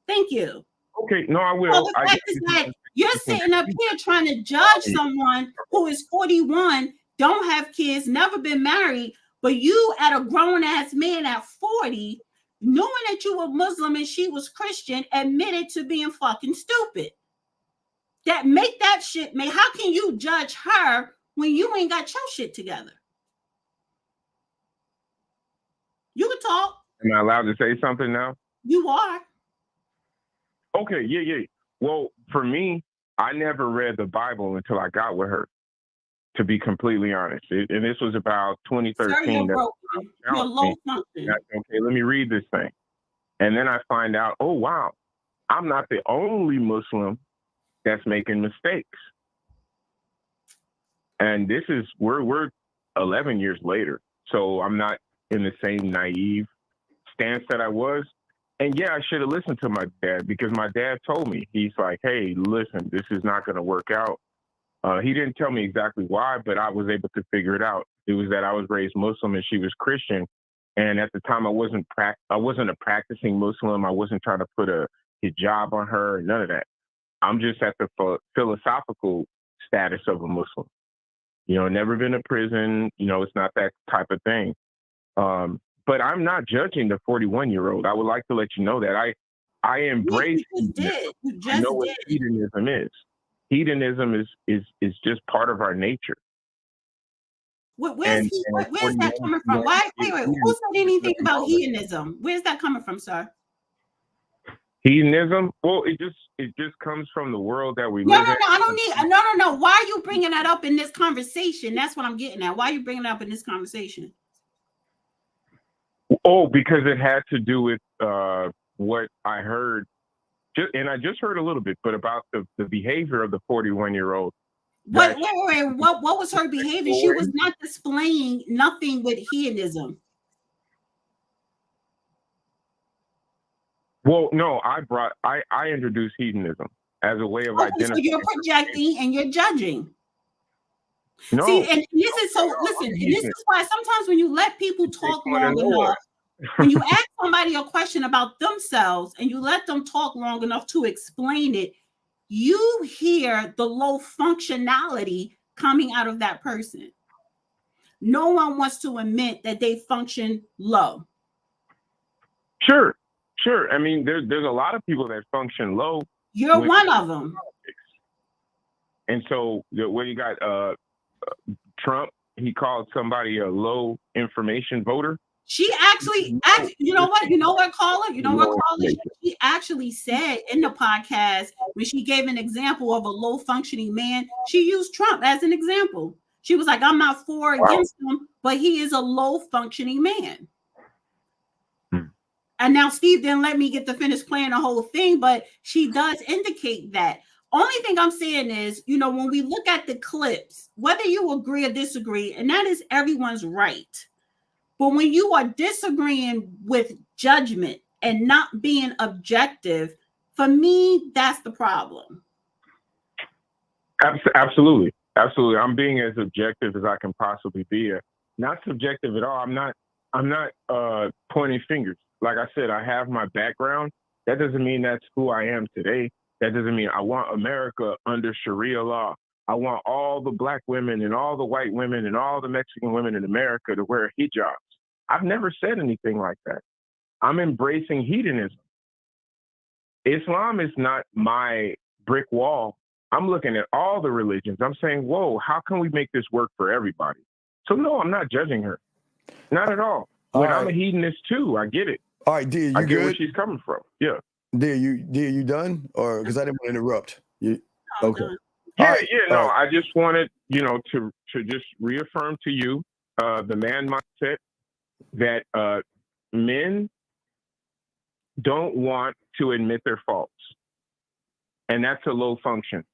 Thank you. Okay, no, I will. So the fact is that you're sitting up here trying to judge someone who is 41, don't have kids, never been married, but you at a grown-ass man at 40, knowing that you were Muslim and she was Christian, admitted to being fucking stupid. That make that shit, man. How can you judge her when you ain't got your shit together? You can talk. Am I allowed to say something now? You are. Okay, yeah. Well, for me, I never read the Bible until I got with her, to be completely honest. And this was about 2013. Sir, you're broken. You're low function. Okay, let me read this thing. And then I find out, oh, wow, I'm not the only Muslim that's making mistakes. And this is, we're 11 years later. So I'm not in the same naive stance that I was. And yeah, I should have listened to my dad, because my dad told me, he's like, hey, listen, this is not going to work out. He didn't tell me exactly why, but I was able to figure it out. It was that I was raised Muslim and she was Christian. And at the time I wasn't a practicing Muslim. I wasn't trying to put a hijab on her, none of that. I'm just at the philosophical status of a Muslim. You know, never been to prison. You know, it's not that type of thing. But I'm not judging the 41-year-old. I would like to let you know that I embrace. You just I know what hedonism is. Hedonism is just part of our nature. Where's that coming from? Wait. Who said anything about hedonism? Where's that coming from, sir? Hedonism? Well, it just comes from the world that we live in. I don't need. No. Why are you bringing that up in this conversation? That's what I'm getting at. Why are you bringing it up in this conversation? Oh, because it had to do with what I heard, and I just heard a little bit, but about the behavior of the 41-year-old. Wait. What was her behavior? She was not displaying nothing with hedonism. Well, no, I introduced hedonism as a way of identifying. So you're projecting and you're judging. No. See, and this is so. Listen, and this is why sometimes when you let people talk long enough, when you ask somebody a question about themselves and you let them talk long enough to explain it, you hear the low functionality coming out of that person. No one wants to admit that they function low. Sure. I mean, there's a lot of people that function low. You're one of them. And so when you got Trump, he called somebody a low information voter. She actually, you know what, caller? She actually said in the podcast, when she gave an example of a low functioning man, she used Trump as an example. She was like, I'm not for or against him, but he is a low functioning man. And now Steve didn't let me get to finish playing the whole thing, but she does indicate that. Only thing I'm saying is, you know, when we look at the clips, whether you agree or disagree, and that is everyone's right. But when you are disagreeing with judgment and not being objective, for me, that's the problem. Absolutely. I'm being as objective as I can possibly be. Not subjective at all. I'm not pointing fingers. Like I said, I have my background. That doesn't mean that's who I am today. That doesn't mean I want America under Sharia law. I want all the black women and all the white women and all the Mexican women in America to wear hijabs. I've never said anything like that. I'm embracing hedonism. Islam is not my brick wall. I'm looking at all the religions. I'm saying, whoa, how can we make this work for everybody? So no, I'm not judging her. Not at all. I'm a hedonist too. I get it. All right, dear, you I get good? where she's coming from. Yeah. Dear, you done? Or because I didn't want to interrupt. Okay. I just wanted, to just reaffirm to you the man mindset that men don't want to admit their faults. And that's a low function.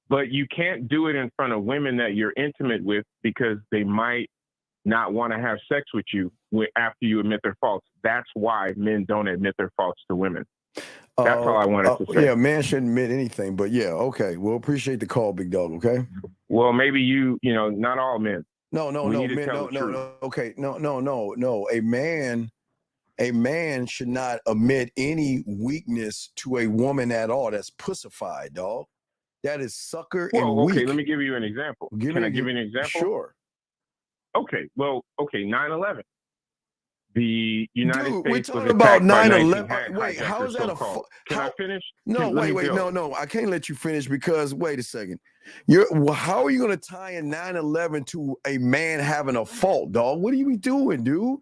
But you can't do it in front of women that you're intimate with because they might not want to have sex with you after you admit their faults. That's why men don't admit their faults to women. That's all I wanted to say. Yeah, man shouldn't admit anything, but yeah, okay. We'll appreciate the call, big dog, okay? Well, maybe not all men. No. Okay, no. A man should not admit any weakness to a woman at all. That's pussified, dog. That is sucker and weak. Okay, let me give you an example. Can I give you an example? Sure. Okay, 9/11. The United States we're talking was about attacked by 9/11. Wait, how is that Can I finish? No, wait. No. I can't let you finish because wait a second. How are you going to tie in 9/11 to a man having a fault, dog? What are you doing, dude?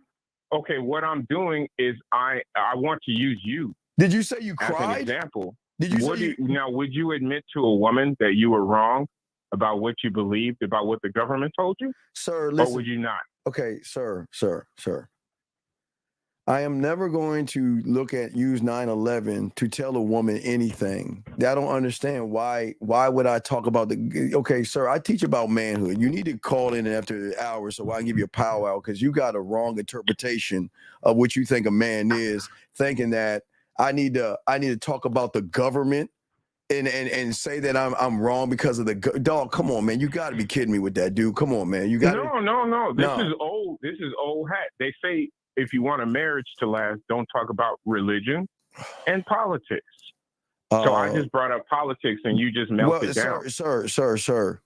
Okay, what I'm doing is I want to use you. Did you say you cried? As an example. Did you say now? Would you admit to a woman that you were wrong about what you believed about what the government told you, sir? Listen, or would you not? Okay, sir. I am never going to use 9/11 to tell a woman anything. I don't understand why would I talk about okay, sir, I teach about manhood. You need to call in after the hour so I can give you a powwow because you got a wrong interpretation of what you think a man is, thinking that I need to talk about the government and say that I'm wrong because of the dog. Come on, man. You got to be kidding me with that, dude. Come on, man. You got No. This is old hat. They say if you want a marriage to last, don't talk about religion and politics. So I just brought up politics and you just melted down. Sir,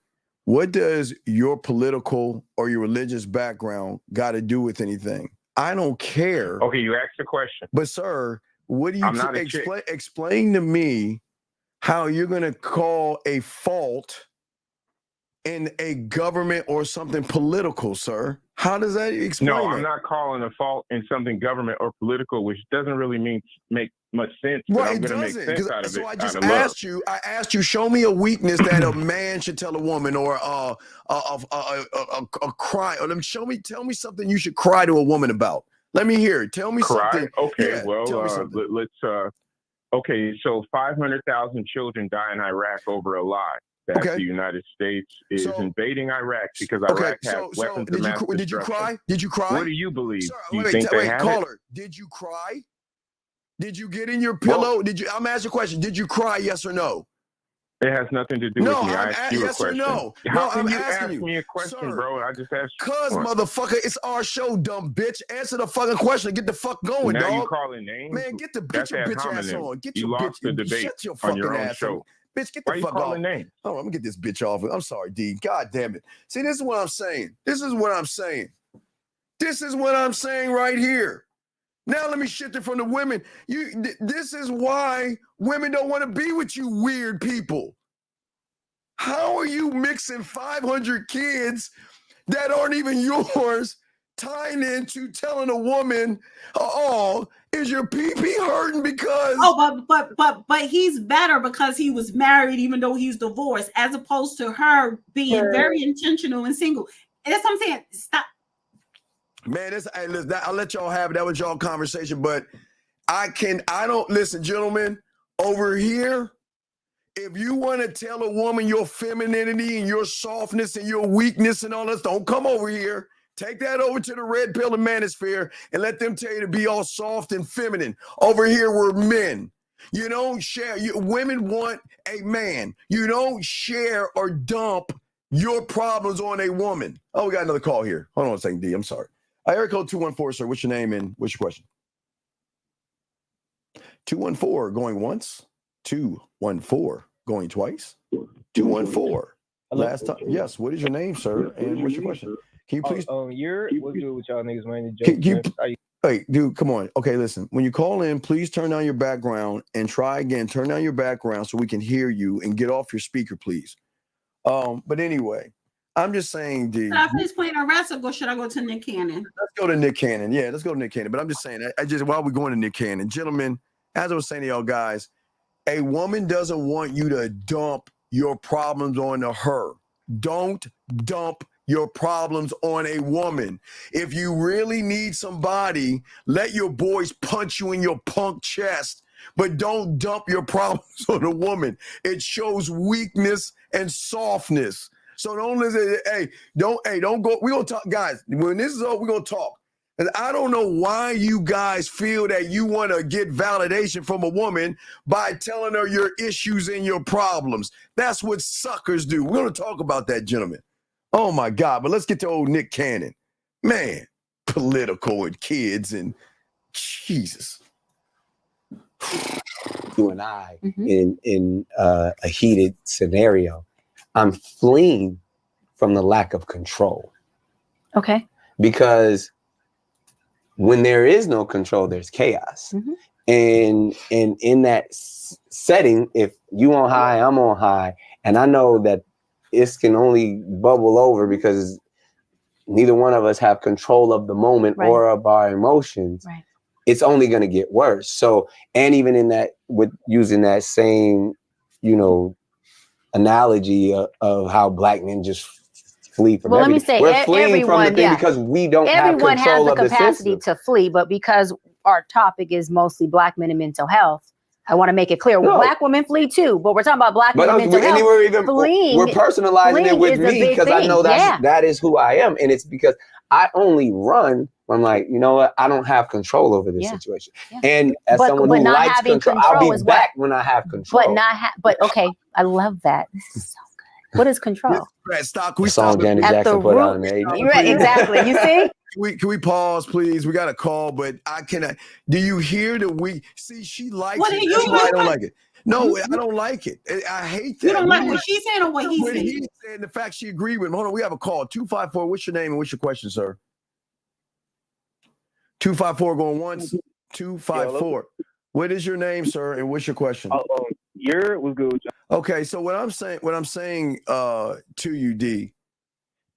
what does your political or your religious background got to do with anything? I don't care. Okay, you asked the question. But sir, what do you explain to me how you're going to call a fault in a government or something political, sir? How does that explain No, it? I'm not calling a fault in something government or political, which doesn't really make much sense. But Right, I'm going to make sense out of it. So I just asked you, show me a weakness that a man should tell a woman, or a cry. Or tell me something you should cry to a woman about. Let me hear it. Tell me something. Okay, yeah, well, let's. Okay, so 500,000 children die in Iraq over a lie that the United States is invading Iraq because Iraq has weapons of mass destruction. Did you cry? Did you cry? What do you believe? Sir, do you think they have caller, did you cry? Did you get in your pillow? Well, I'm asking a question. Did you cry? Yes or no? It has nothing to do with me. I asked you a question. No. How can I'm you asking ask me a question, sir, bro? I just asked you. Cause motherfucker, it's our show, dumb bitch. Answer the fucking question. Get the fuck going, now dog. You calling names? Man, get your bitch ass on. Get your lost the debate shut your fucking on your own ass show. on. Bitch, get the fuck off. Names? Oh, I'm gonna get this bitch off. I'm sorry, D. God damn it. See, this is what I'm saying. This is what I'm saying right here. Now let me shift it from the women. This is why women don't want to be with you weird people. How are you mixing 500 kids that aren't even yours, tying into telling a woman, is your pee-pee hurting because... Oh, but he's better because he was married even though he's divorced, as opposed to her being very intentional and single. And that's what I'm saying. Stop. Man, I'll let y'all have it. That was y'all conversation, but listen, gentlemen, over here, if you want to tell a woman your femininity and your softness and your weakness and all this, don't come over here. Take that over to the red pill and manosphere and let them tell you to be all soft and feminine. Over here, we're men. You don't share. Women want a man. You don't share or dump your problems on a woman. Oh, we got another call here. Hold on a second, D. I'm sorry. Area code 214, sir. What's your name and what's your question? 214 going once. 214 going twice. 214. Last time. Yes. What is your name, sir? And what's your question? Can you please? What's good with y'all niggas, man? Hey, dude, come on. Okay, listen. When you call in, please turn down your background and try again. Turn down your background so we can hear you and get off your speaker, please. But anyway, I'm just saying, D. Should I finish playing a wrestler or should I go to Nick Cannon? Let's go to Nick Cannon. Yeah, let's go to Nick Cannon. But I'm just saying, while we're going to Nick Cannon, gentlemen, as I was saying to y'all guys, a woman doesn't want you to dump your problems onto her. Don't dump your problems on a woman. If you really need somebody, let your boys punch you in your punk chest, but don't dump your problems on a woman. It shows weakness and softness. So don't listen. Don't go. We're gonna talk, guys. When this is over, we're gonna talk. And I don't know why you guys feel that you want to get validation from a woman by telling her your issues and your problems. That's what suckers do. We're going to talk about that, gentlemen. Oh, my God. But let's get to old Nick Cannon. Man, political and kids and Jesus. You and I in a heated scenario, I'm fleeing from the lack of control. Okay. Because when there is no control, there's chaos. And in that setting, if you on high, I'm on high, and I know that it can only bubble over because neither one of us have control of the moment or of our emotions. It's only going to get worse. So, and even in that, with using that same, analogy of how black men just flee from Well, let me everything. say, We're fleeing from the thing because we don't have everyone control has of the the capacity system. to flee, but because our topic is mostly Black men and mental health, I want to make it clear. No. Black women flee too, but we're talking about Black men and mental health. We're personalizing it with me because I know that is who I am, and it's because I only run when I'm like, you know what, I don't have control over this situation. And as someone who likes control, I'll be back when I have control. But okay, I love that. This is so good. What is control? The song Janet Jackson put out in the 80s. Right, exactly. You see? Can we pause, please? We got a call, but I cannot. Do you hear that we see? She likes it. That's why I don't like it. No, I don't like it. I hate that. You don't like what she's saying or what he's saying? He's saying the fact she agreed with him. Hold on, we have a call. 254. What's your name and what's your question, sir? 254 going once. 254. What is your name, sir, and what's your question? Your was good. Okay, so what I'm saying to you, D,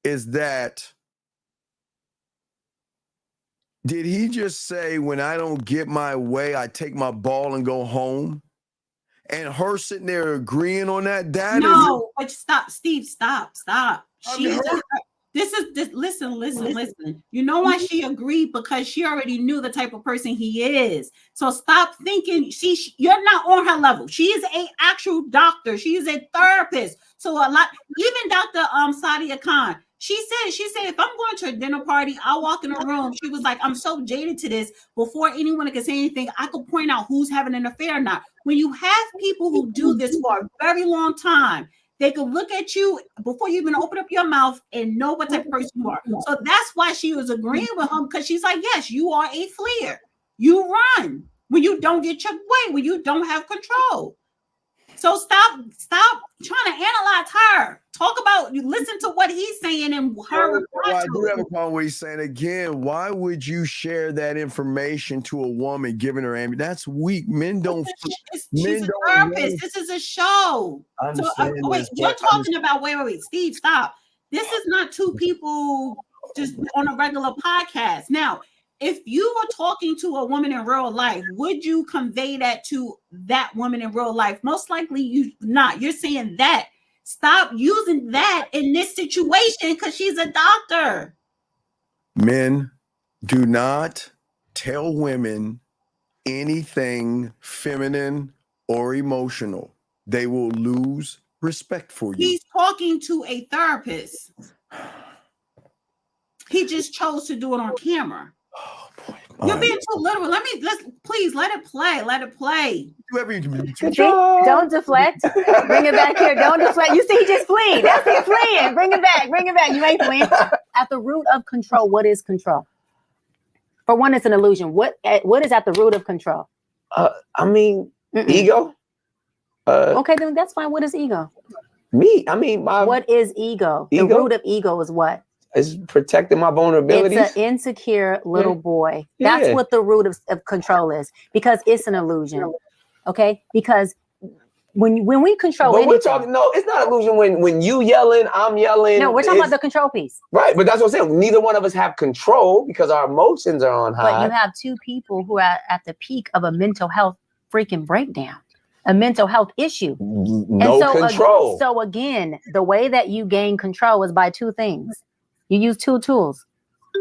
is that did he just say when I don't get my way, I take my ball and go home? And her sitting there agreeing on that? But stop, Steve, stop. Listen. You know why she agreed? Because she already knew the type of person he is. So stop thinking you're not on her level. She is an actual doctor. She is a therapist. So even Dr. Sadia Khan, she said, if I'm going to a dinner party, I'll walk in a room. She was like, I'm so jaded to this. Before anyone can say anything, I could point out who's having an affair or not. When you have people who do this for a very long time, they could look at you before you even open up your mouth and know what type of person you are. So that's why she was agreeing with him, because she's like, yes, you are a fleer. You run when you don't get your way, when you don't have control. So stop trying to analyze her. Listen to what he's saying and her. I do have a problem with he's saying again. Why would you share that information to a woman giving her ambulance? That's weak. Men don't. She's a therapist. This is a show. You're talking about wait, Steve, stop. This is not two people just on a regular podcast. Now, if you were talking to a woman in real life, would you convey that to that woman in real life? Most likely you not. You're saying that. Stop using that in this situation because she's a doctor. Men do not tell women anything feminine or emotional. They will lose respect for you. He's talking to a therapist. He just chose to do it on camera. Oh boy. You're being too literal. Please let it play. Let it play. Don't deflect. Bring it back here. Don't deflect. You see, he just fleeing. That's it, fleeing. Bring it back. You ain't fleeing. At the root of control, what is control? For one, it's an illusion. What is at the root of control? Ego. Okay, then that's fine. What is ego? What is ego? The root of ego is what? It's protecting my vulnerabilities. It's an insecure little boy. That's what the root of control is, because it's an illusion. Okay? Because when we control anything, it's not illusion when you yelling, I'm yelling. No, we're talking about the control piece. Right, but that's what I'm saying. Neither one of us have control because our emotions are on high. But you have two people who are at the peak of a mental health freaking breakdown. A mental health issue. Control. So again, the way that you gain control is by two things. You use two tools.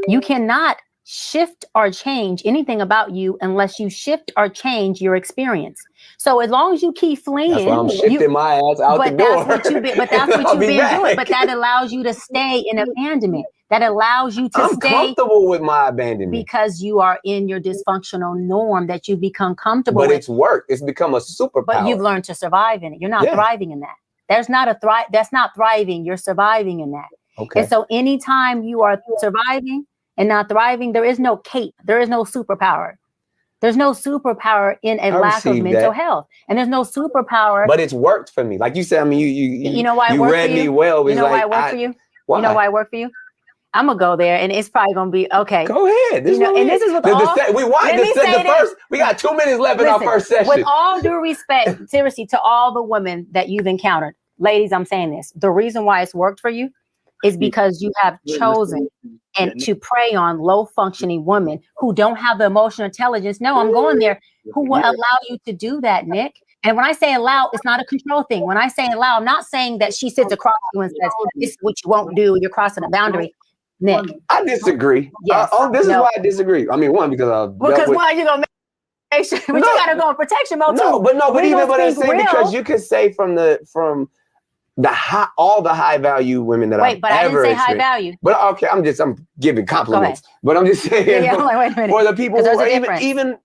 You cannot shift or change anything about you unless you shift or change your experience. So as long as you keep fleeing, that's why I'm shifting my ass out the door. But that's what you've been doing. But that allows you to stay in abandonment. That allows you to stay comfortable with my abandonment because you are in your dysfunctional norm that you become comfortable with. But it's work. It's become a superpower. But you've learned to survive in it. You're not thriving in that. That's not thriving. You're surviving in that. Okay. And so anytime you are surviving and not thriving, there is no cape. There is no superpower. There's no superpower in a lack of mental health. And there's no superpower. But it's worked for me. Like you said, you know why it worked for you? You read me well. You know why it worked for you? Why? You know why it worked for you? I'm going to go there and it's probably going to be okay. Go ahead. This is with all. We got 2 minutes left in our first session. With all due respect, seriously, to all the women that you've encountered, ladies, I'm saying this. The reason why it's worked for you is because you have chosen to prey on low functioning women who don't have the emotional intelligence. No, I'm going there. Who will allow you to do that, Nick? And when I say allow, it's not a control thing. When I say allow, I'm not saying that she sits across you and says, this is what you won't do. You're crossing a boundary. Nick. I disagree. Yes. This is why I disagree. I mean, one, because why you gonna make sure, but you gotta go in protection mode too. But I'm saying because you could say from all the high value women that I've but I didn't say high value. But okay, I'm giving compliments. But I'm just saying wait a minute. For the people who are even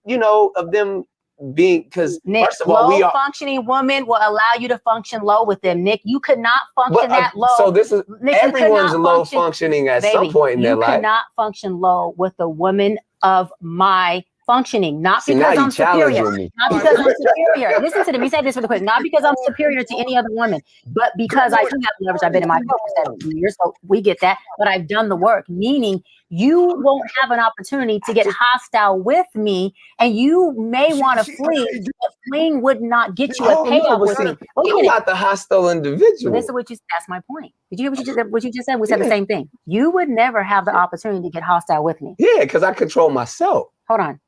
of them being, because first of all, low functioning woman will allow you to function low with them. Nick, you could not function that low. So this is Nick, everyone's low functioning at some point in their life. You cannot function low with a woman of my functioning, not because I'm superior. Not because I'm superior. Listen to me. Say this really quick. Not because I'm superior to any other woman, but because I do have leverage. I've been in my for 7 years, so we get that. But I've done the work, meaning you won't have an opportunity to get hostile with me, and you may want to flee. But fleeing would not get you a payoff with me. You're not the hostile individual. This is what you. That's my point. Did you hear what you just said? We said the same thing. You would never have the opportunity to get hostile with me. Yeah, because I control myself. Hold on.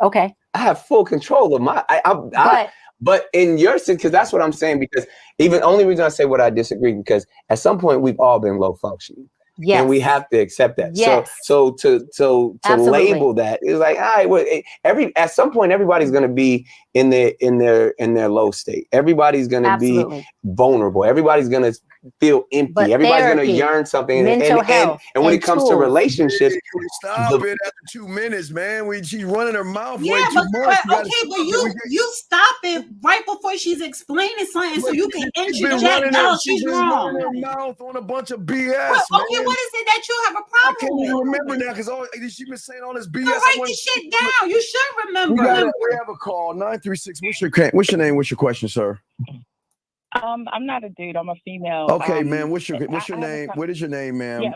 Okay. I have full control of my. But in your sense, because that's what I'm saying. Because even only reason I say what I disagree, because at some point we've all been low functioning. Yes. And we have to accept that. Yes. So to label that is like, all right, at some point everybody's going to be in their low state. Everybody's going to be vulnerable. Everybody's going to feel empty. But everybody's going to yearn something. Mental health and when it comes to relationships, stop it after 2 minutes, man. She's running her mouth way Yeah, too much. but you stop it right before she's explaining something, so you can interject. No, she's wrong. Running her mouth on a bunch of BS. Okay, what is it that you have a problem I can't even remember now because she's been saying all this BS. Write this shit down. You should remember. We have a call 936. What's your name? What's your question, sir? I'm not a dude. I'm a female. Okay, man. What's your name? What is your name, ma'am? Yeah,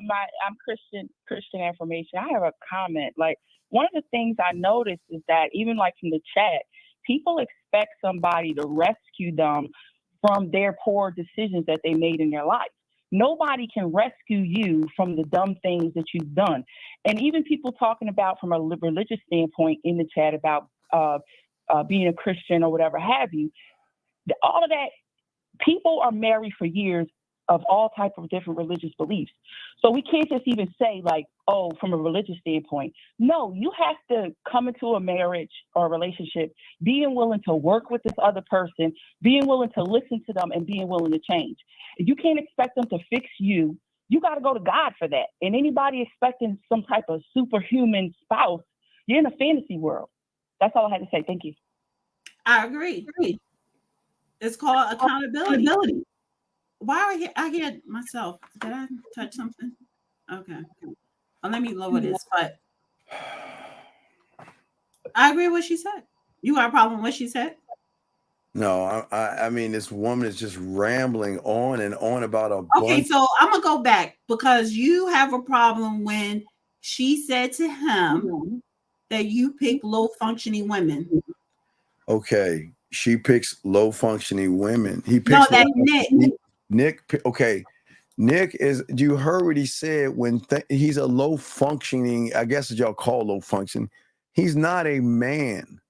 I'm Christian Affirmation. I have a comment. Like, one of the things I noticed is that even like from the chat, people expect somebody to rescue them from their poor decisions that they made in their life. Nobody can rescue you from the dumb things that you've done. And even people talking about from a religious standpoint in the chat about being a Christian or whatever have you, all of that. People are married for years of all types of different religious beliefs. So we can't just even say like, oh, from a religious standpoint. No, you have to come into a marriage or a relationship being willing to work with this other person, being willing to listen to them, and being willing to change. If you can't expect them to fix you, you got to go to God for that. And anybody expecting some type of superhuman spouse, you're in a fantasy world. That's all I had to say. Thank you. I agree. It's called accountability. Why are I hear myself? Did I touch something? Okay. Well, let me lower this. But I agree with what she said. You got a problem with what she said? No, I mean, this woman is just rambling on and on about a Okay, so I'm going to go back because you have a problem when she said to him that you pick low-functioning women. Okay. She picks low functioning women. He picks Nick. Okay. Nick is, you heard what he said when he's a low functioning, I guess y'all call low function. He's not a man.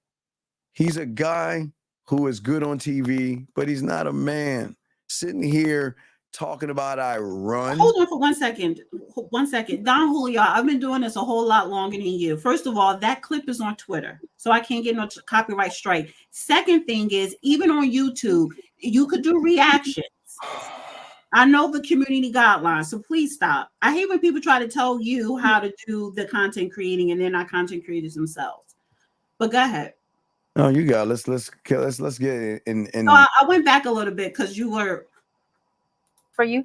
He's a guy who is good on TV, but he's not a man. Sitting here talking about I run. Hold on for 1 second. 1 second. Don Julio, I've been doing this a whole lot longer than you. First of all, that clip is on Twitter, so I can't get no copyright strike. Second thing is, even on YouTube, you could do reactions. I know the community guidelines, so please stop. I hate when people try to tell you how to do the content creating and they're not content creators themselves. But go ahead. No, you got it. Let's get in. So I went back a little bit because you were. For you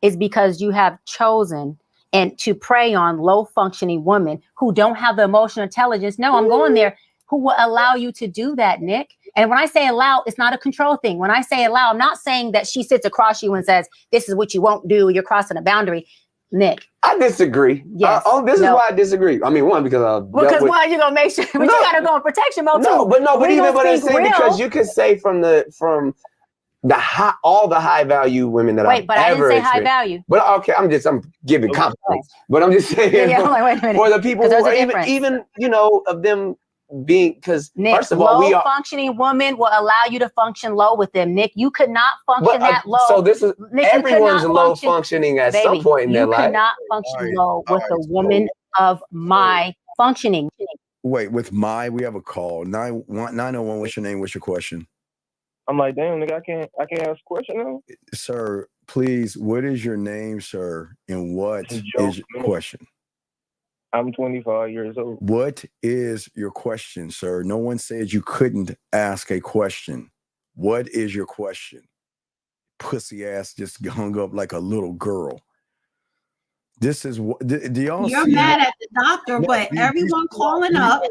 is because you have chosen and to prey on low functioning women who don't have the emotional intelligence. No, I'm going there, who will allow you to do that, Nick. And when I say allow, it's not a control thing. When I say allow, I'm not saying that she sits across you and says, this is what you won't do. You're crossing a boundary. Nick. I disagree. Yes. This is why I disagree. I mean, one, because why are you gonna make sure? But you gotta go in protection mode too. But I'm saying because you could say from all the high value women that I've ever I didn't say high value. But okay, I'm giving compliments. But I'm just saying for the people who are even of them being, because first of all, low functioning woman will allow you to function low with them, Nick. You could not function that low. So this is Nick, everyone's low functioning at some point in their life. You cannot function low with a woman of my functioning. Wait, with we have a call. 901, what's your name? What's your question? I'm like, damn, nigga, I can't ask a question now. Sir, please, what is your name, sir? And what is your question? I'm 25 years old. What is your question, sir? No one said you couldn't ask a question. What is your question? Pussy ass just hung up like a little girl. This is what do y'all You're see mad at the doctor, but everyone calling up.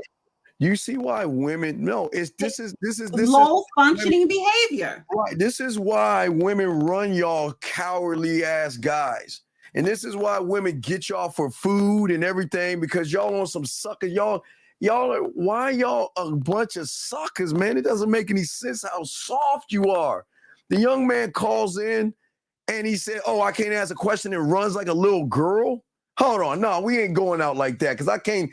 You see why women? No, this is low functioning behavior. Right. This is why women run y'all cowardly ass guys, and this is why women get y'all for food and everything, because y'all on some sucker. Y'all are, why y'all a bunch of suckers, man? It doesn't make any sense how soft you are. The young man calls in and he said, "Oh, I can't ask a question," and runs like a little girl. Hold on, no, we ain't going out like that, because I can't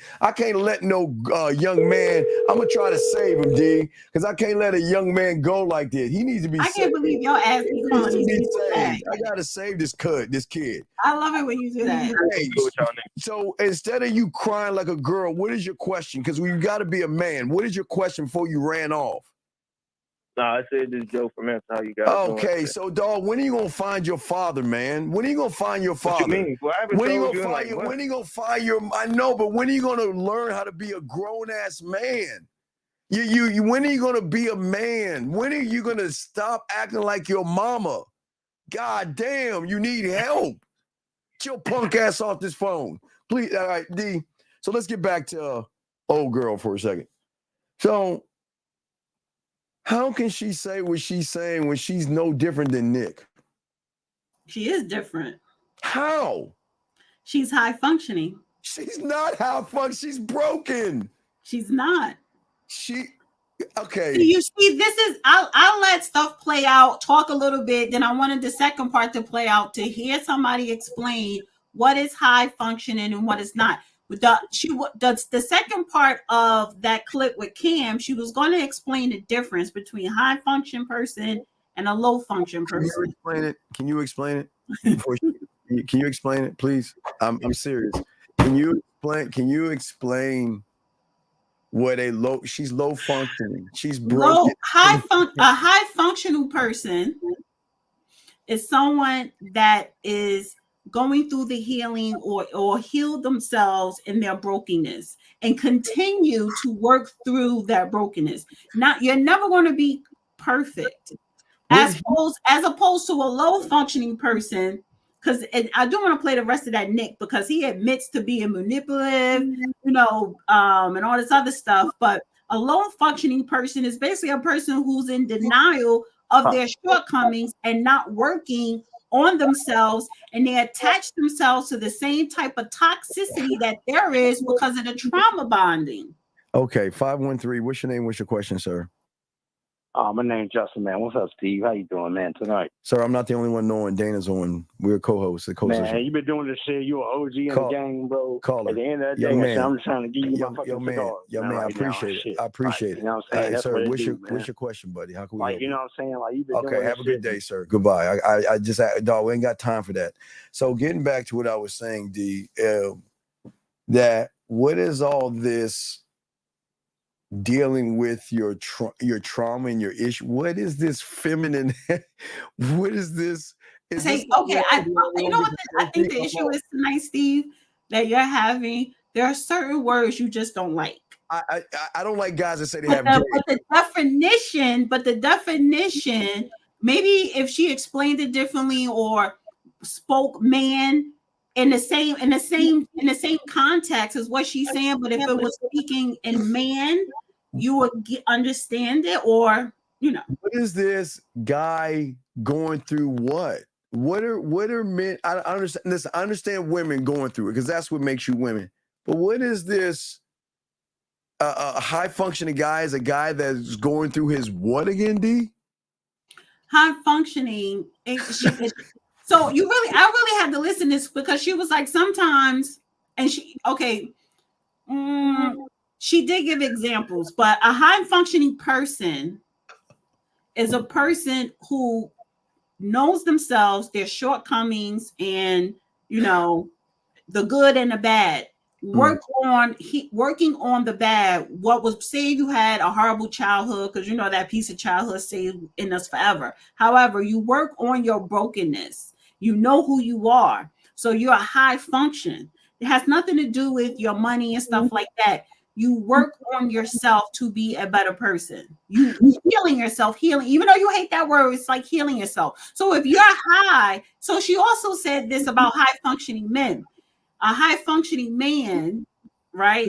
let no young man. I'm gonna try to save him, D, because I can't let a young man go like this. He needs to be. I can't believe your ass be calling these people back. I gotta save this kid. I love it when you do that. Hey, so instead of you crying like a girl, what is your question? Because we got to be a man. What is your question before you ran off? Nah, I said this joke for mental. How you guys Okay, so dog, when are you gonna find your father, man? When are you gonna find your father? What you mean? Well, when are you gonna find when are you gonna find your? I know, but when are you gonna learn how to be a grown ass man? You when are you gonna be a man? When are you gonna stop acting like your mama? God damn, you need help. Get your punk ass off this phone, please. All right, D. So let's get back to old girl for a second. So, how can she say what she's saying when she's no different than Nick? She is different. How? She's high functioning. She's not high functioning. She's broken. She's not. Okay. You see, this is, I'll let stuff play out, talk a little bit. Then I wanted the second part to play out, to hear somebody explain what is high functioning and what is not. The second part of that clip with Cam, she was going to explain the difference between a high function person and a low function person. Can you explain it? Can you explain it, please? I'm serious. Can you explain what she's low functioning. She's broken. A high functional person is someone that is going through the healing or heal themselves in their brokenness and continue to work through that brokenness. Now, you're never going to be perfect, as opposed to a low functioning person. Because I do want to play the rest of that Nick, because he admits to being manipulative, and all this other stuff. But a low functioning person is basically a person who's in denial of their shortcomings and not working on themselves, and they attach themselves to the same type of toxicity that there is because of the trauma bonding. Okay, 513. What's your name? What's your question, sir? My name's Justin, man. What's up, Steve? How you doing, man, tonight? Sir, I'm not the only one knowing Dana's on. We're co-hosts. Man, you've been doing this shit. You're an OG in the game, bro. At the end of the day, I'm just trying to give you my fucking cigars. I appreciate it. I appreciate it. You know what I'm saying? That's sir, what what's your question, buddy? How can we help you know what I'm saying? Like, you've been doing okay, have a good day, sir. Goodbye. I just, dog, we ain't got time for that. So getting back to what I was saying, D, that what is all this dealing with your trauma and your issue? What is this feminine? What is this? You know what I think the issue is tonight, Steve, that you're having? There are certain words you just don't like. I don't like guys that say they have. But the definition, maybe if she explained it differently or spoke man in the same context as what she's saying, but if it was speaking in man, you would understand it, or What is this guy going through? What are men? I understand. Listen, I understand women going through it because that's what makes you women. But what is this? A high functioning guy is a guy that's going through his what again, D? High functioning. So I really had to listen to this, because she was like, sometimes, and she did give examples, but a high functioning person is a person who knows themselves, their shortcomings, and the good and the bad. Working on the bad. What was, say you had a horrible childhood, because that piece of childhood stays in us forever. However, you work on your brokenness. You know who you are, so you're a high function. It has nothing to do with your money and stuff like that. You work on yourself to be a better person. You healing yourself, even though you hate that word, it's like healing yourself. So if you're high, so she also said this about high functioning men. A high functioning man, right,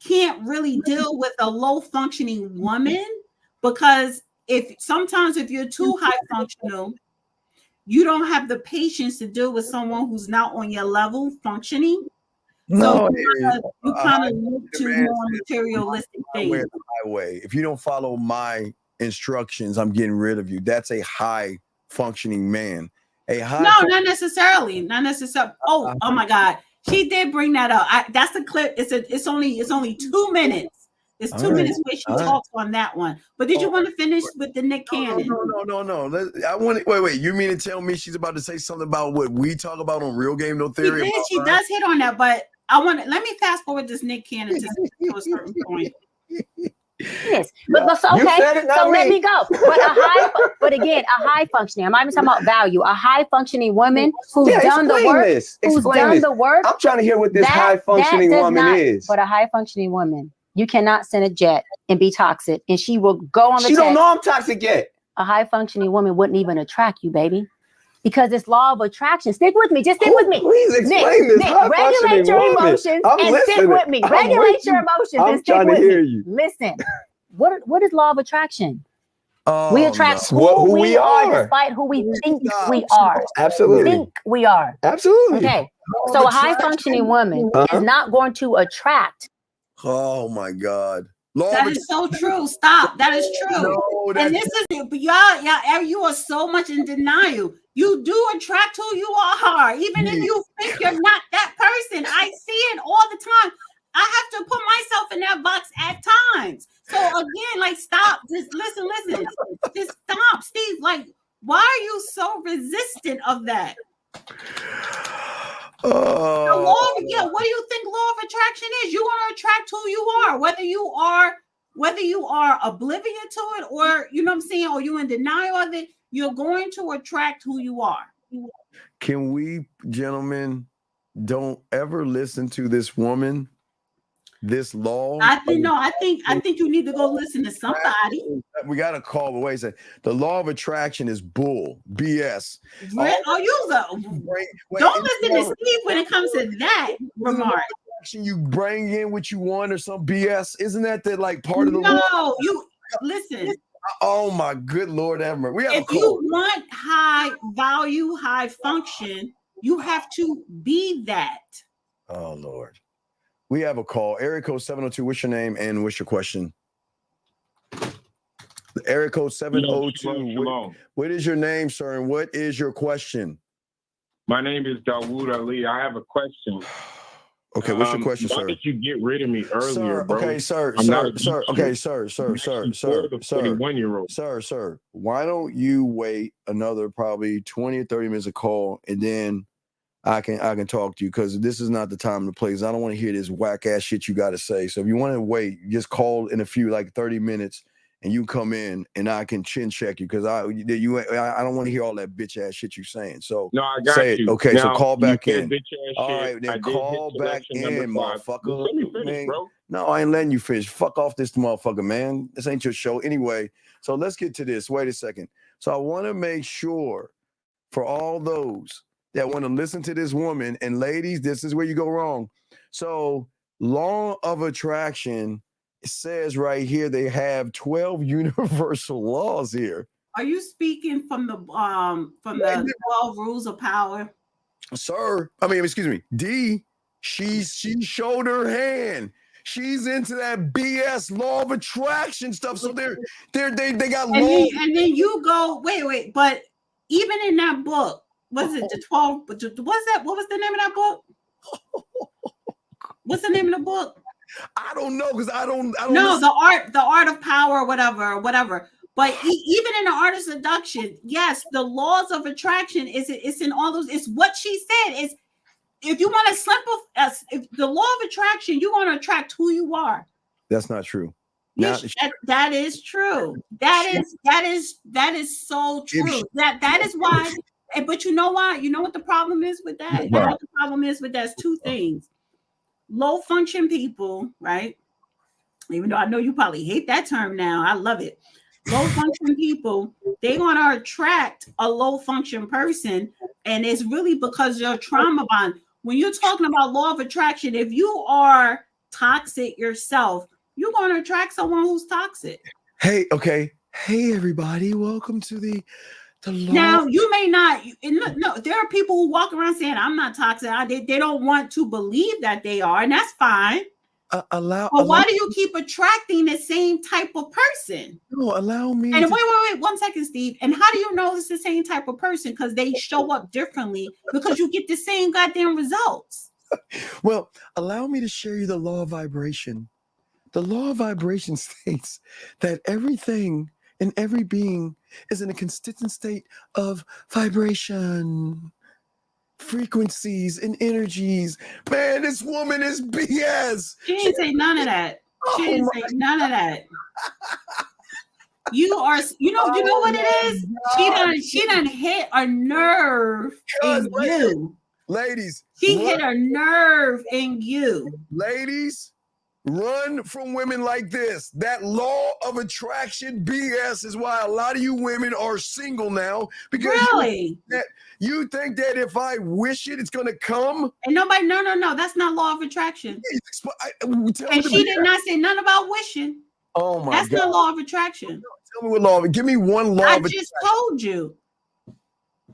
can't really deal with a low functioning woman, because if you're too high functional, you don't have the patience to deal with someone who's not on your level functioning. So you kind of look to more materialistic things. Highway. If you don't follow my instructions, I'm getting rid of you. That's a high functioning man. Not necessarily. Oh my God, she did bring that up. That's the clip. It's only 2 minutes. It's 2 minutes where she talks on that one. But did you want to finish with the Nick Cannon? No. I want. Wait. You mean to tell me she's about to say something about what we talk about on Real Game No Theory? She does hit on that, but let me fast forward this Nick Cannon to a certain point. Yes, but so okay. So let me go. But again, a high functioning. I'm not even talking about value. A high functioning woman who's done the work. I'm trying to hear what this high functioning woman is. But a high functioning woman, you cannot send a jet and be toxic, and she will go on the. She don't know I'm toxic yet. A high functioning woman wouldn't even attract you, baby. Because it's law of attraction. Stick with me. Just stick with me. Please explain this. Nick, regulate your emotions and stick with me. Regulate your emotions and stick with me. Listen, what is law of attraction? We attract who we are despite who we think we are. Absolutely. Think we are. Absolutely. Okay. So a high functioning woman is not going to attract. Oh my God. That is so true. Stop. That is true. No, and this is it. But y'all, you are so much in denial. You do attract who you are, even if you think you're not that person. I see it all the time. I have to put myself in that box at times. So again, stop. Just listen. Just stop, Steve. Why are you so resistant of that? The law of, what do you think law of attraction is? You want to attract who you are, whether you are oblivious to it, or or you in denial of it. You're going to attract who you are. Can we, gentlemen, don't ever listen to this woman? This law. I think you need to go listen to somebody. We got a call. Wait a second. The law of attraction is bull, BS. Don't listen to Steve when it comes to that remark. You bring in what you want or some BS. Isn't that part of the law? No, you listen. Oh my good Lord, Emma. If you want high value, high function, you have to be that. Oh Lord. We have a call. Area code 702. What's your name and what's your question? The area code 702. What is your name, sir? And what is your question? My name is Dawood Ali. I have a question. Okay, what's your question, why sir? Why did you get rid of me earlier, bro? Okay, sir. Okay, sir. Why don't you wait another probably 20 or 30 minutes of call, and then I can talk to you, because this is not the time to play. Because I don't want to hear this whack ass shit you got to say. So if you want to wait, just call in a few 30 minutes, and you come in and I can chin check you, because I don't want to hear all that bitch ass shit you saying. So no, I got say you. it. Okay, now, so call back in. All right, then call back in, motherfucker. Let me finish, bro. No, I ain't letting you finish. Fuck off this motherfucker, man. This ain't your show anyway. So let's get to this. Wait a second. So I want to make sure for all those that want to listen to this woman, and ladies, this is where you go wrong. So law of attraction says right here they have 12 universal laws here. Are you speaking from the 12 rules of power? Sir, excuse me. D, she showed her hand. She's into that BS law of attraction stuff. So they got law. And then you go, wait, but even in that book, was it the 12? What was the name of that book? What's the name of the book? I don't know because I don't. No, the art of power, whatever. But even in the art of seduction, yes, the laws of attraction it's in all those. It's what she said. Is if you want to if the law of attraction, you want to attract who you are. That's not true. That is true. That is so true. That is why. But you know why? You know what the problem is with that? You know what the problem is with that's two things. Low function people, right? Even though I know you probably hate that term now, I love it. Low function people, they're going to attract a low function person, and it's really because you're trauma bond. When you're talking about law of attraction, if you are toxic yourself, you're going to attract someone who's toxic. Hey, okay. Hey, everybody. Welcome to the law. Now, you may not. No, there are people who walk around saying, I'm not toxic. They don't want to believe that they are, and that's fine. But why do you keep attracting the same type of person? No, allow me. And wait, 1 second, Steve. And how do you know it's the same type of person? Because they show up differently because you get the same goddamn results. Well, allow me to share you the law of vibration. The law of vibration states that everything and every being is in a consistent state of vibration. Frequencies and energies. Man, this woman is BS. She didn't say none of that. She didn't say none of that. You know what it is? She done hit a nerve in you. Ladies. She hit a nerve in you. Ladies, run from women like this. That law of attraction BS is why a lot of you women are single now. Because you think that if I wish it, it's going to come? And nobody, no. That's not law of attraction. And she did not say nothing about wishing. Oh my God. That's not law of attraction. Tell me what law. Give me one law. I just told you.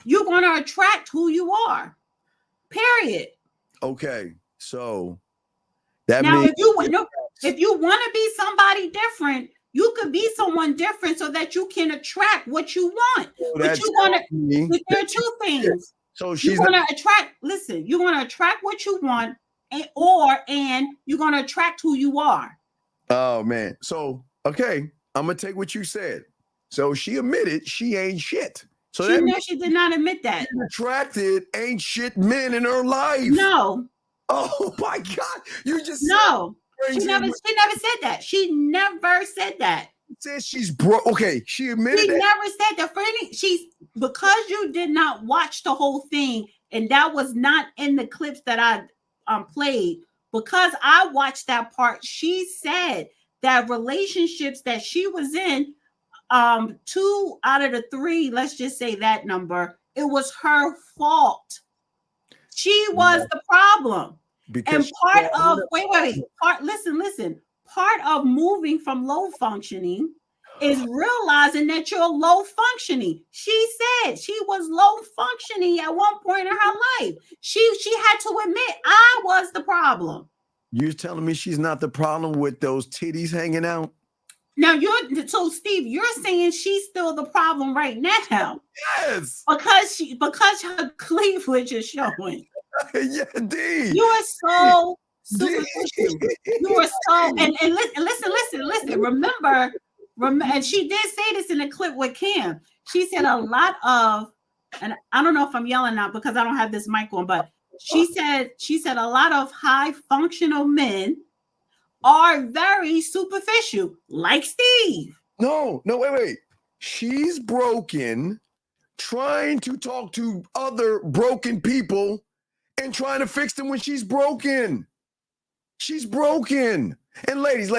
You're going to attract who you are. Period. Okay. So that now, means if you want to be somebody different, you could be someone different so that you can attract what you want. But you want to. There are two things. So she's going to attract. Listen, you're going to attract what you want, and you're going to attract who you are. Oh man. So okay, I'm gonna take what you said. So she admitted she ain't shit. So she did not admit that. She attracted ain't shit men in her life. No. Oh my God! You just She never said that. She never said that. Says she's broke. Okay, she admitted. She never said that. Because you did not watch the whole thing, and that was not in the clips that I played. Because I watched that part, she said that relationships that she was in, 2 out of the 3, let's just say that number, it was her fault. She was the problem. Because listen. Part of moving from low functioning is realizing that you're low functioning. She said she was low functioning at one point in her life. She had to admit I was the problem. You're telling me she's not the problem with those titties hanging out? Now Steve, you're saying she's still the problem right now. Yes. Because her cleavage is showing. Yeah, D. You are so superficial. You are so and listen. Remember, and she did say this in a clip with Kim. She said a lot of, and I don't know if I'm yelling now because I don't have this mic on, but she said a lot of high functional men are very superficial, like Steve. No, wait. She's broken, trying to talk to other broken people and trying to fix them when she's broken. She's broken. And ladies,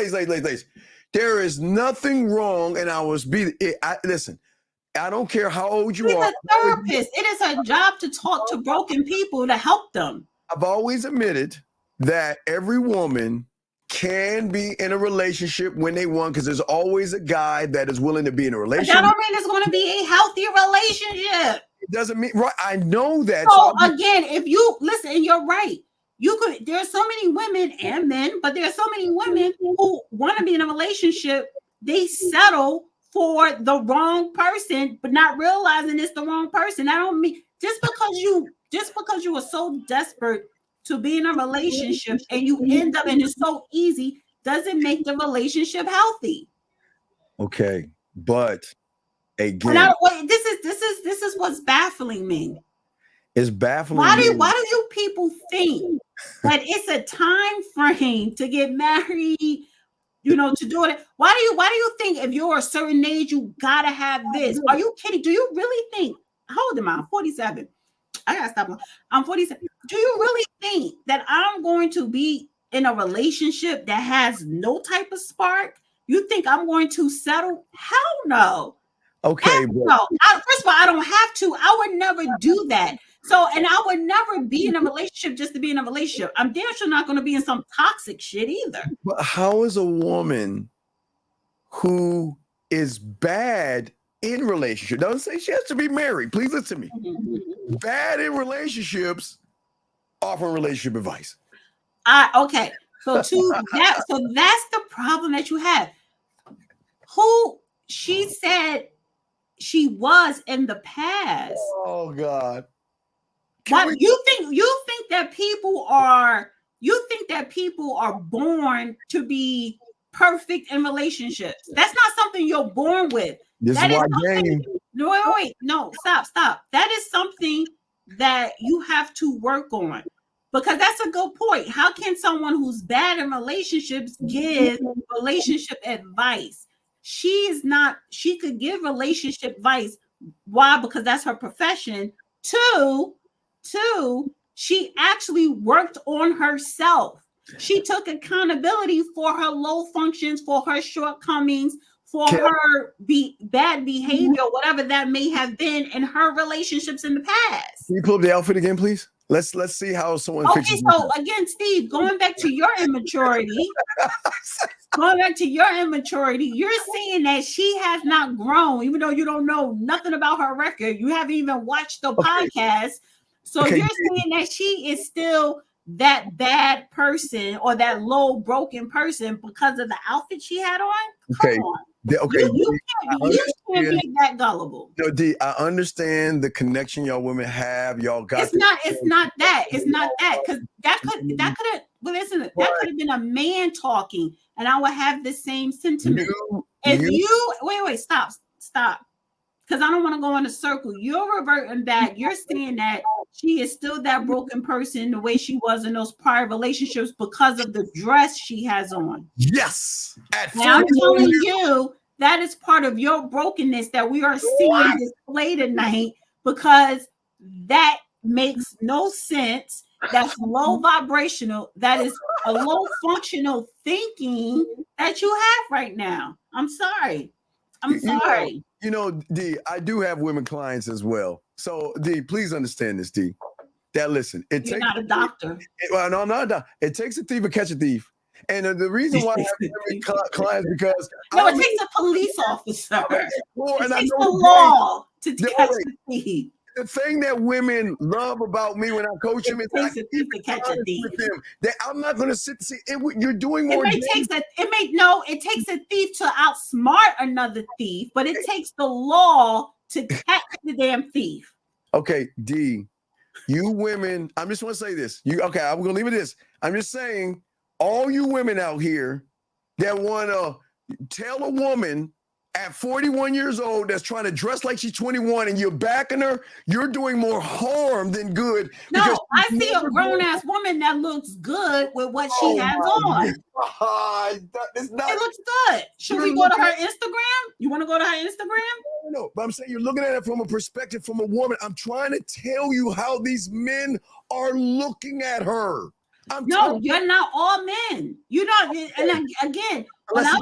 there is nothing wrong. And listen, I don't care how old you are. She's a therapist. It is her job to talk to broken people to help them. I've always admitted that every woman can be in a relationship when they want, because there's always a guy that is willing to be in a relationship. But that don't mean it's going to be a healthy relationship. It doesn't mean, right? I know that. So again, if you listen, you're right. There's so many women and men, but there's so many women who want to be in a relationship. They settle for the wrong person, but not realizing it's the wrong person. I don't mean just because you are so desperate to be in a relationship and you end up, and it's so easy, doesn't make the relationship healthy. Okay, but again, this is what's baffling me. It's baffling. Why do you people think that it's a time frame to get married? You know, to do it. Why do you think if you're a certain age you gotta have this? Are you kidding? Do you really think? How old am I? I'm 47. I gotta stop. I'm 47. Do you really think that I'm going to be in a relationship that has no type of spark? You think I'm going to settle? Hell no. Okay, no. First of all, I don't have to. I would never do that. So, and I would never be in a relationship just to be in a relationship. I'm damn sure not going to be in some toxic shit either. But how is a woman who is bad in relationship, doesn't say she has to be married, please listen to me, bad in relationships, offering relationship advice? Okay. So that's the problem that you have. Who she said she was in the past. Oh God. What you think that people are born to be perfect in relationships? That's not something you're born with. This that is why wait, no, stop. That is something that you have to work on, because that's a good point. How can someone who's bad in relationships give relationship advice? She could give relationship advice. Why? Because that's her profession. Two, she actually worked on herself. She took accountability for her low functions, for her shortcomings, for her bad behavior, whatever that may have been in her relationships in the past. Can you pull up the outfit again, please? Let's see how someone. Okay, so again, Steve, going back to your immaturity, you're saying that she has not grown, even though you don't know nothing about her record. You haven't even watched the podcast. So you're saying that she is still that bad person or that low broken person because of the outfit she had on? Come on. You can't be that gullible. No, D, I understand the connection y'all women have. Y'all got it's not that because that could have been a man talking, and I would have the same sentiment. Wait, stop, because I don't want to go in a circle. You're reverting back. You're saying that she is still that broken person the way she was in those prior relationships because of the dress she has on. Yes. Now I'm telling you that is part of your brokenness that we are seeing displayed tonight, because that makes no sense. That's low vibrational. That is a low functional thinking that you have right now. I'm sorry. You know, D, I do have women clients as well. So, D, please understand this, D. That listen, You're not a doctor. No, I'm not a doctor. It takes a thief to catch a thief. And the reason why I have women clients because it takes a police officer. It takes the law to catch a thief. The thing that women love about me when I coach them is a thief to catch a thief. That I'm not going to sit and say you're doing more. It takes a thief to outsmart another thief, but it takes the law to catch the damn thief. Okay, D, you women. I just want to say this. I'm going to leave it this. I'm just saying, all you women out here that want to tell a woman at 41 years old that's trying to dress like she's 21 and you're backing her, you're doing more harm than good. No, I see a grown-ass woman that looks good with what she has on. It looks good. Should we go to her Instagram? You want to go to her Instagram? No, but I'm saying you're looking at it from a perspective from a woman. I'm trying to tell you how these men are looking at her. You're not all men. You're not. And again, when I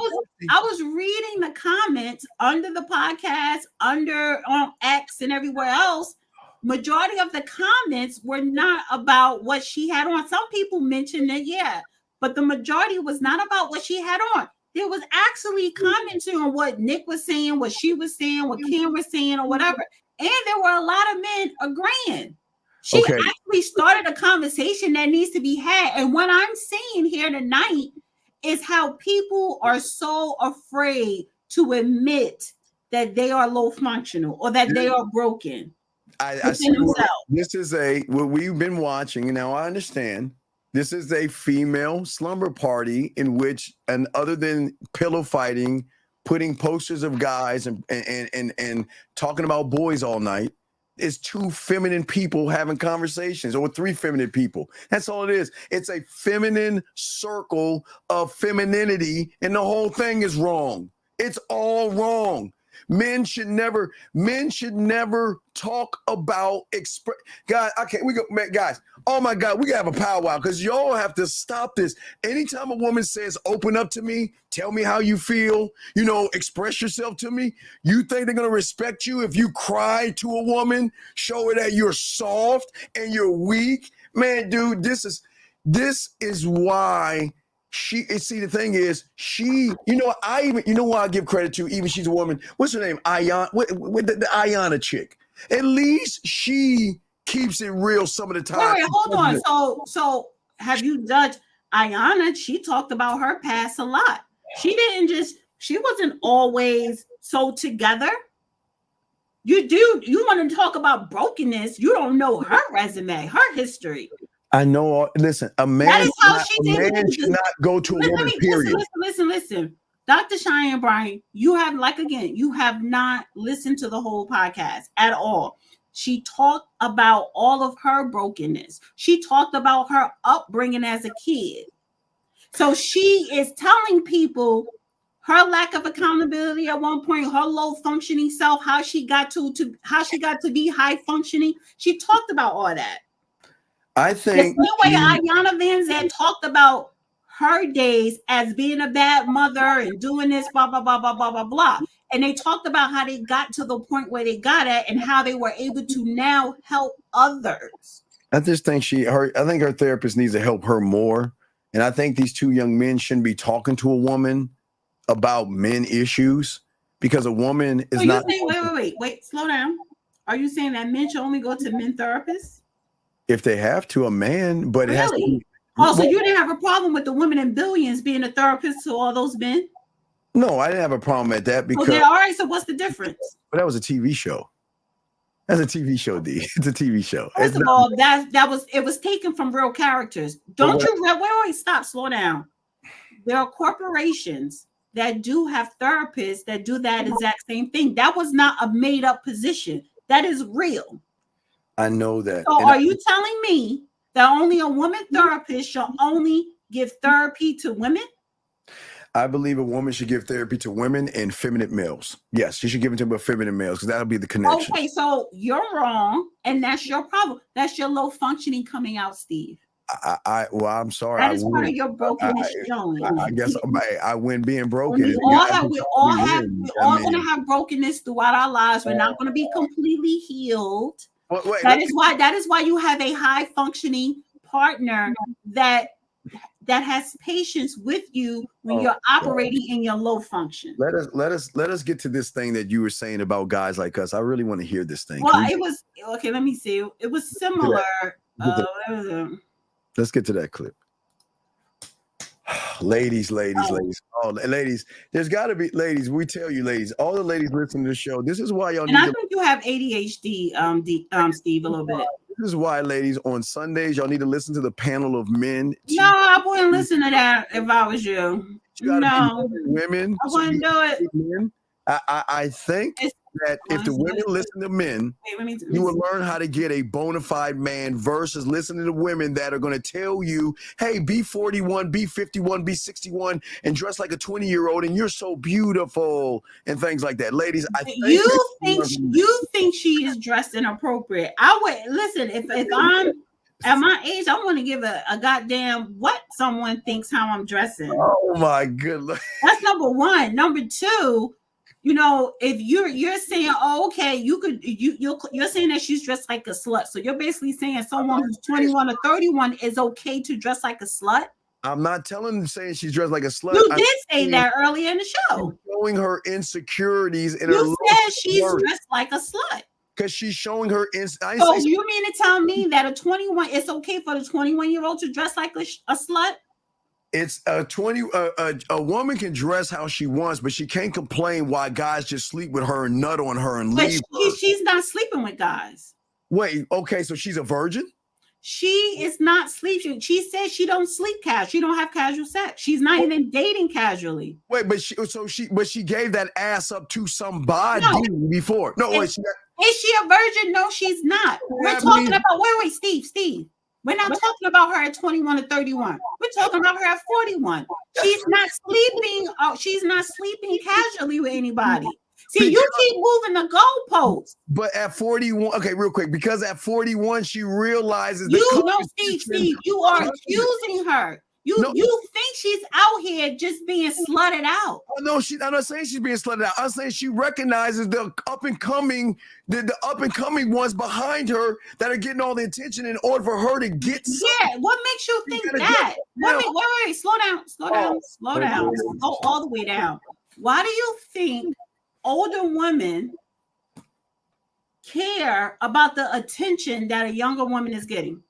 was reading the comments under the podcast, on X and everywhere else, majority of the comments were not about what she had on. Some people mentioned it, but the majority was not about what she had on. There was actually commenting on what Nick was saying, what she was saying, what Kim was saying, or whatever. And there were a lot of men agreeing. She actually started a conversation that needs to be had. And what I'm seeing here tonight is how people are so afraid to admit that they are low functional or that they are broken. I see this is what we've been watching. Now I understand this is a female slumber party in which, and other than pillow fighting, putting posters of guys and talking about boys all night, is two feminine people having conversations, or three feminine people. That's all it is. It's a feminine circle of femininity, and the whole thing is wrong. It's all wrong. Men should never talk about guys. Okay, guys. Oh my God, we gotta have a powwow because y'all have to stop this. Anytime a woman says, "Open up to me, tell me how you feel, express yourself to me," you think they're gonna respect you if you cry to a woman, show her that you're soft and you're weak? Man, dude, this is why. The thing is, why I give credit to, even she's a woman. What's her name? The Ayana chick. At least she keeps it real some of the time. Wait, hold on. So have you judged Ayana? She talked about her past a lot. She wasn't always so together. You want to talk about brokenness. You don't know her resume, her history. I know. Listen, a man should not go to a woman, period. Listen. Dr. Cheyenne Bryant, you have not listened to the whole podcast at all. She talked about all of her brokenness. She talked about her upbringing as a kid. So she is telling people her lack of accountability at one point, her low functioning self, how she got to be high functioning. She talked about all that. I think the same way Ayana Van Zandt talked about her days as being a bad mother and doing this, blah, blah, blah, blah, blah, blah, blah. And they talked about how they got to the point where they got at and how they were able to now help others. I just think I think her therapist needs to help her more. And I think these two young men shouldn't be talking to a woman about men issues, because a woman is not. Wait, slow down. Are you saying that men should only go to men therapists? If they have to, a man, but it has to be. Also, you didn't have a problem with the women in Billions being a therapist to all those men? No, I didn't have a problem at that because. Okay, all right. So what's the difference? But that was a TV show. That's a TV show, D. It's a TV show. First of all, it was taken from real characters. Wait, stop, slow down. There are corporations that do have therapists that do that exact same thing. That was not a made up position. That is real. I know that. So are you telling me that only a woman therapist should only give therapy to women? I believe a woman should give therapy to women and feminine males. Yes, she should give it to feminine males because that'll be the connection. Okay, so you're wrong, and that's your problem. That's your low functioning coming out, Steve. I'm sorry. That is part of your brokenness showing. I guess I win being broken. We're all going to have brokenness throughout our lives. We're not going to be completely healed. That is why you have a high functioning partner that has patience with you when you're operating in your low function. Let us get to this thing that you were saying about guys like us. I really want to hear this thing. Well, it was okay. Let me see. It was similar. Let's get to that clip. Ladies. Oh, ladies, there's got to be ladies. We tell you, ladies, all the ladies listening to the show. This is why y'all need. And I think you have ADHD, Steve, a little bit. This is why, ladies, on Sundays, y'all need to listen to the panel of men. No, I wouldn't listen to that if I was you. No, women. I wouldn't do it. Men. I think that if the women listen to men, you will learn how to get a bona fide man versus listening to women that are going to tell you, hey, be 41, be 51, be 61, and dress like a 20-year-old, and you're so beautiful, and things like that. Ladies, I think you think she is dressed inappropriate. I would listen, if I'm at my age, I want to give a goddamn what someone thinks how I'm dressing. Oh my goodness. That's number one. Number two, if you're saying, oh, okay, you're saying that she's dressed like a slut. So you're basically saying someone who's 21 or 31 is okay to dress like a slut. I'm not saying she's dressed like a slut. You did say that earlier in the show. Showing her insecurities in her. You said she's dressed like a slut. Because she's showing her. So you mean to tell me that it's okay for the 21-year-old to dress like a slut? It's a woman can dress how she wants, but she can't complain why guys just sleep with her and nut on her and leave her. She's not sleeping with guys. Wait, okay, so she's a virgin? She is not sleeping. She says she don't sleep casual. She don't have casual sex. She's not even dating casually. Wait, but she gave that ass up to somebody before. No, wait, is she a virgin? No, she's not. We're talking about wait, Steve. We're not talking about her at 21 or 31. We're talking about her at 41. She's not sleeping. She's not sleeping casually with anybody. See, you keep moving the goalposts. But at 41, okay, real quick, because at 41 she realizes Steve, you are accusing her. You think she's out here just being slutted out. Oh, no, I'm not saying she's being slutted out. I'm saying she recognizes the up and coming ones behind her that are getting all the attention in order for her to get Yeah, what makes you think that? Wait, slow down. Go all the way down. Why do you think older women care about the attention that a younger woman is getting?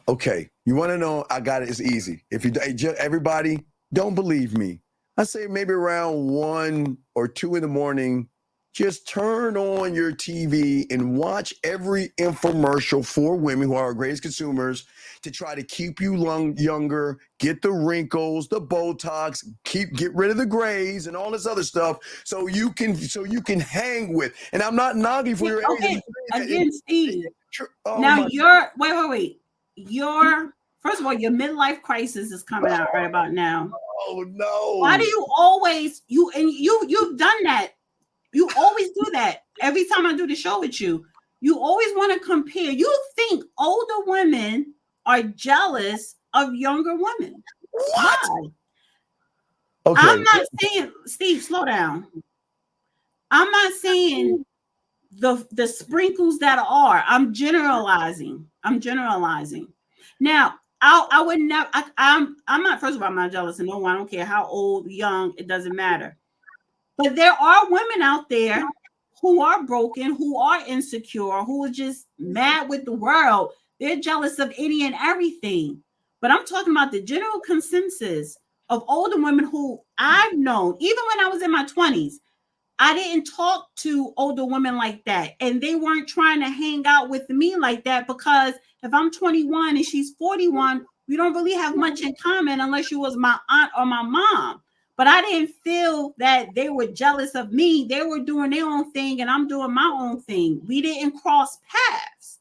Okay, you want to know? I got it. It's easy. If you everybody don't believe me, I say maybe around 1 or 2 in the morning, just turn on your TV and watch every infomercial for women who are our greatest consumers to try to keep you younger, get the wrinkles, the Botox, get rid of the grays and all this other stuff, so you can hang with. And I'm not knocking for your age. Again, Steve. Oh now wait. First of all, your midlife crisis is coming out right about now. Oh no! Why do you always you've done that? You always do that. Every time I do the show with you, you always want to compare. You think older women are jealous of younger women. What? Why? Okay. I'm not saying, Steve, slow down. I'm not saying the sprinkles that are. I'm generalizing. Now, I would never. I'm not. First of all, I'm not jealous of no one. I don't care how old, young. It doesn't matter. But there are women out there who are broken, who are insecure, who are just mad with the world. They're jealous of any and everything. But I'm talking about the general consensus of older women who I've known, even when I was in my 20s. I didn't talk to older women like that. And they weren't trying to hang out with me like that, because if I'm 21 and she's 41, we don't really have much in common unless she was my aunt or my mom. But I didn't feel that they were jealous of me. They were doing their own thing and I'm doing my own thing. We didn't cross paths.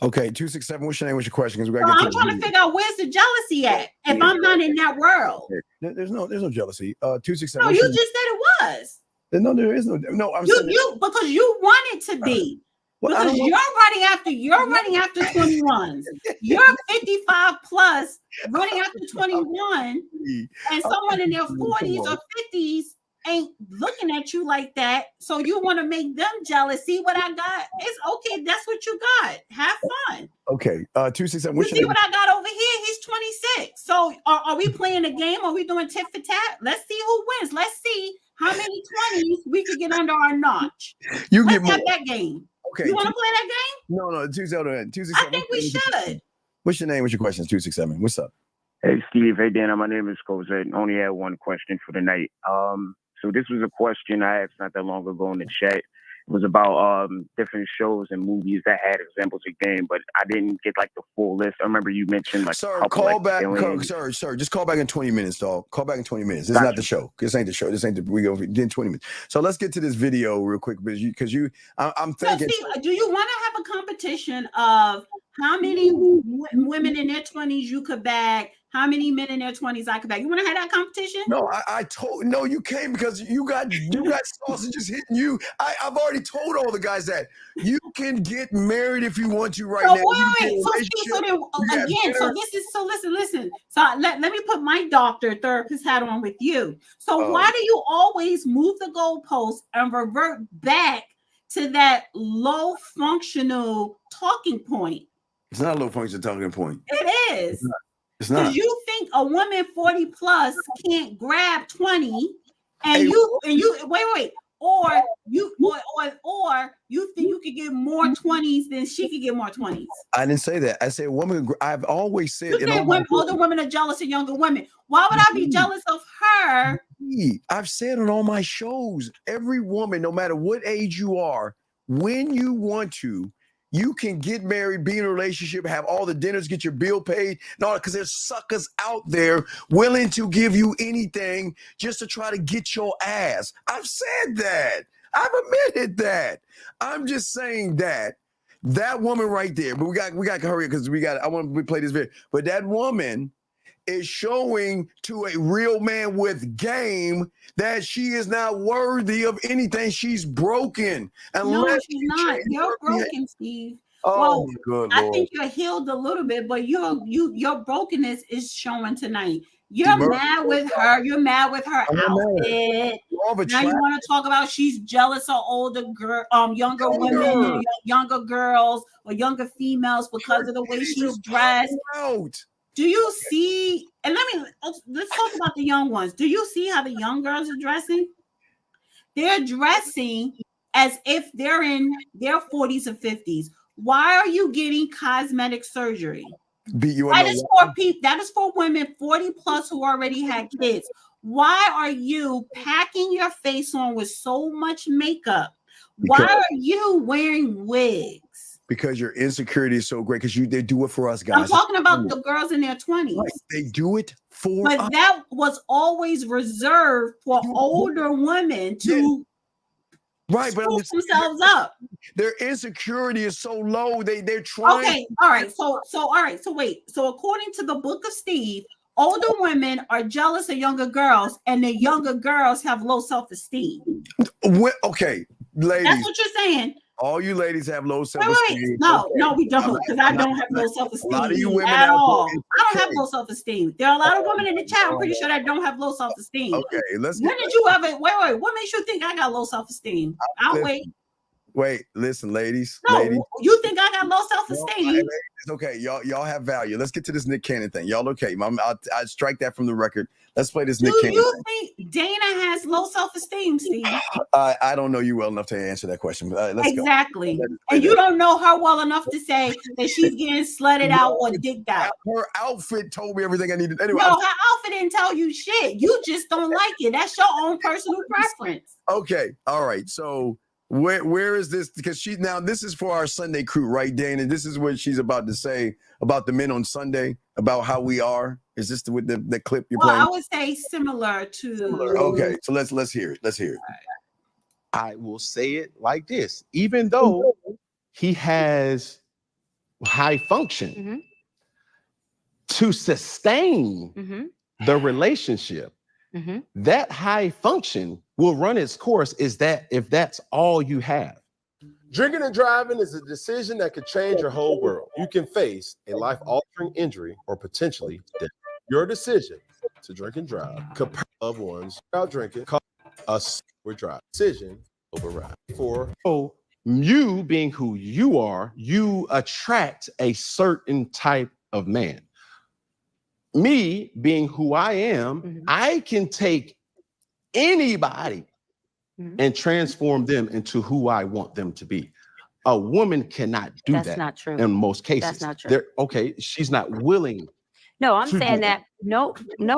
Okay, 267. What's your name? What's your question? I'm trying to figure out where's the jealousy at if I'm not in that world. There's no jealousy. 267. No, you just said it was. No, there is no. No, I'm saying because you want it to be. Well, because you're running after 21s. You're 55 plus running after 21, and someone in their 40s or 50s ain't looking at you like that. So you want to make them jealous. See what I got? It's okay. That's what you got. Have fun. Okay. 267. You see what I got over here? He's 26. So are we playing a game? Are we doing tit for tat? Let's see who wins. Let's see how many 20s we could get under our notch. You Let's get more. have that game. Okay. You want to play that game? No, 267. I think we should. What's your name? What's your question? 267. What's up? Hey, Steve. Hey, Dana. My name is Cosette. Only had one question for the night. So this was a question I asked not that long ago in the chat. It was about different shows and movies that had examples of game, but I didn't get like the full list. I remember you mentioned like. Sir, call back. Sir, just call back in 20 minutes, dog. Call back in 20 minutes. This is not the show. This ain't the show. This ain't the. We go in 20 minutes. So let's get to this video real quick because I'm thinking. So Steve, do you want to have a competition of how many women in their 20s you could bag? How many men in their 20s I could bag? You want to have that competition? No, I told no, you can't because you got sausages hitting you. I've already told all the guys that you can get married if you want to right now. Wait. Listen. So let me put my doctor therapist hat on with you. So why do you always move the goalposts and revert back to that low functional talking point? It's not a low functional talking point. It is. It's not. Because you think a woman 40 plus can't grab 20, and you wait, or you think you could get more 20s than she could get more 20s. I didn't say that. I said woman. I've always said older women are jealous of younger women. Why would I be jealous of her? I've said on all my shows, every woman, no matter what age you are, when you want to, You can get married, be in a relationship, have all the dinners, get your bill paid, and all that, because there's suckers out there willing to give you anything just to try to get your ass. I've said that. I've admitted that. I'm just saying that woman right there, but we got to hurry because I want to play this video. But that woman is showing to a real man with game that she is not worthy of anything. She's broken. No, she's not. You're broken, Steve. Oh, well, good I Lord. think you're healed a little bit, but your brokenness is showing tonight. You're mad with her. You're mad with her outfit. Now you want to talk about she's jealous of older younger women, younger girls, or younger females because of the way she's dressed. Do you see? And let's talk about the young ones. Do you see how the young girls are dressing? They're dressing as if they're in their 40s or 50s. Why are you getting cosmetic surgery? That is for people. That is for women 40 plus who already had kids. Why are you packing your face on with so much makeup? Why are you wearing wigs? Because your insecurity is so great. Because they do it for us guys. I'm talking about the girls in their 20s. Right. They do it for us. But that was always reserved for older women to but themselves up. Their insecurity is so low. They're trying. Okay, all right. So wait. So according to the book of Steve, older women are jealous of younger girls, and the younger girls have low self-esteem. Okay, ladies. That's what you're saying. All you ladies have low self-esteem. No, we don't, because I don't have low self-esteem at all. I don't have low self-esteem. There are a lot of women in the chat, I'm pretty sure, that don't have low self-esteem. Okay, let's. When did you ever wait? What makes you think I got low self-esteem? I'll wait. Wait, listen, ladies. No, ladies. You think I got low self-esteem? No, it's okay. Y'all have value. Let's get to this Nick Cannon thing. Y'all okay? I strike that from the record. Let's play this Nick Cannon thing. Do you think Dana has low self-esteem, Steve? I don't know you well enough to answer that question. But let's exactly. go. And you don't know her well enough to say that she's getting slutted out or dicked out. Her outfit told me everything I needed. Anyway, no, her outfit didn't tell you shit. You just don't like it. That's your own personal preference. Okay. All right. So where is this? Because this is for our Sunday crew, right, Dana? This is what she's about to say about the men on Sunday, about how we are. Is this with the clip you're playing? I would say similar to. Okay, so let's hear it. Let's hear it. I will say it like this: even though he has high function to sustain the relationship, that high function will run its course. Is that if that's all you have? Drinking and driving is a decision that could change your whole world. You can face a life-altering injury or potentially death. Your decision to drink and drive, compare loved ones without drinking, us with drive. Decision override. So you being who you are, you attract a certain type of man. Me being who I am, I can take anybody and transform them into who I want them to be. A woman cannot do that. That's not true. In most cases. That's not true. Okay, she's not willing. No, I'm saying that no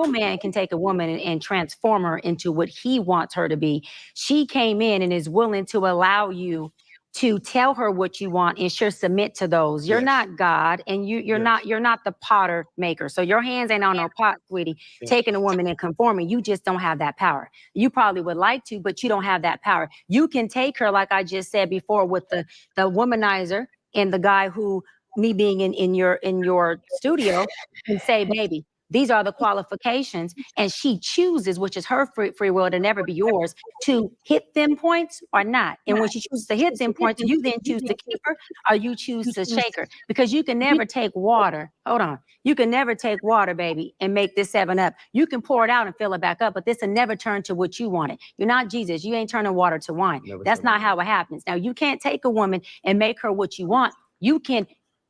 man can take a woman and transform her into what he wants her to be. She came in and is willing to allow you to tell her what you want and she'll submit to those. You're not God, and you're not the potter maker. So your hands ain't on no pot, sweetie, taking a woman and conforming. You just don't have that power. You probably would like to, but you don't have that power. You can take her, like I just said before, with the womanizer and the guy who, me being in your studio, and say, baby, these are the qualifications, and she chooses, which is her free will to never be yours, to hit them points or not. And when she chooses to hit them points, you then choose to keep her or you choose to shake her, because you can never take water. Hold on. You can never take water, baby, and make this 7-Up. You can pour it out and fill it back up, but this will never turn to what you wanted. You're not Jesus. You ain't turning water to wine. That's not how it happens. Now, you can't take a woman and make her what you want. You can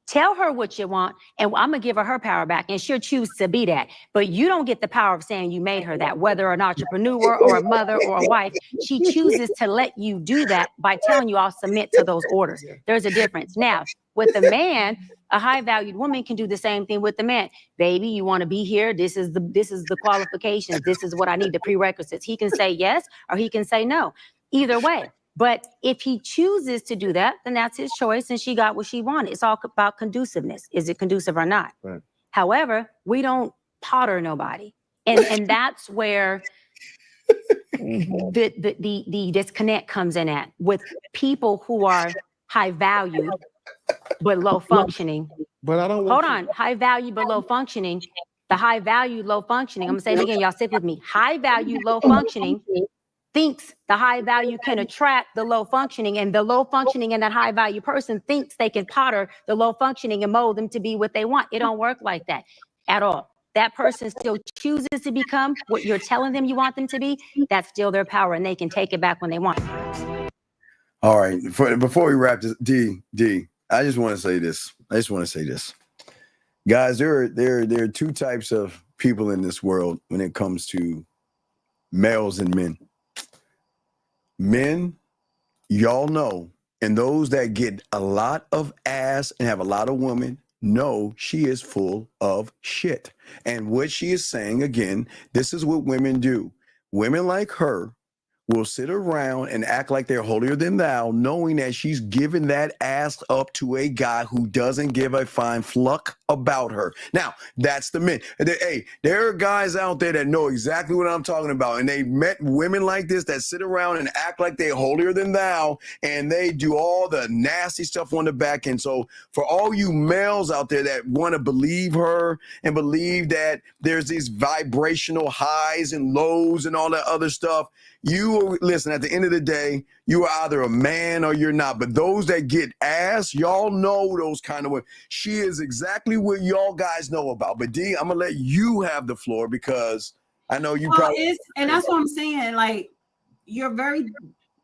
tell her what you want, and I'm gonna give her power back, and she'll choose to be that. But you don't get the power of saying you made her that, whether an entrepreneur or a mother or a wife. She chooses to let you do that by telling you, I'll submit to those orders. There's a difference. Now, with a man, a high-valued woman can do the same thing with the man. Baby, you want to be here? This is the qualifications. This is what I need, the prerequisites. He can say yes, or he can say no. Either way. But if he chooses to do that, then that's his choice, and she got what she wanted. It's all about conduciveness. Is it conducive or not? Right. However, we don't potter nobody, and that's where the disconnect comes in at with people who are high valued but low functioning. But I don't hold on. High value but low functioning. The high value, low functioning. I'm gonna say it again. Y'all stick with me. High value, low functioning thinks the high value can attract the low functioning, and the low functioning and that high value person thinks they can potter the low functioning and mold them to be what they want. It don't work like that at all. That person still chooses to become what you're telling them you want them to be. That's still their power, and they can take it back when they want. All right. Before we wrap this, D, I just want to say this. Guys, there are two types of people in this world when it comes to males and men. Men, y'all know, and those that get a lot of ass and have a lot of women know she is full of shit. And what she is saying, again, this is what women do. Women like her will sit around and act like they're holier than thou, knowing that she's giving that ass up to a guy who doesn't give a fine fluck about her. Now, that's the men. Hey, there are guys out there that know exactly what I'm talking about, and they met women like this that sit around and act like they're holier than thou, and they do all the nasty stuff on the back end. So for all you males out there that want to believe her and believe that there's these vibrational highs and lows and all that other stuff, you listen, at the end of the day, you are either a man or you're not. But those that get ass, y'all know those kind of women. She is exactly what y'all guys know about. But D, I'm gonna let you have the floor because I know you probably and that's what I'm saying. Like, you're very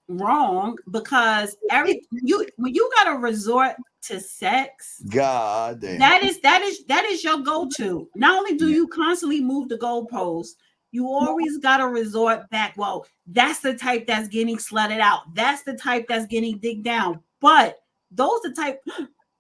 wrong because when you gotta resort to sex, God damn, that is your go-to. Not only do you constantly move the goalposts, you always got to resort back. Well, that's the type that's getting slutted out. That's the type that's getting digged down. But those are type,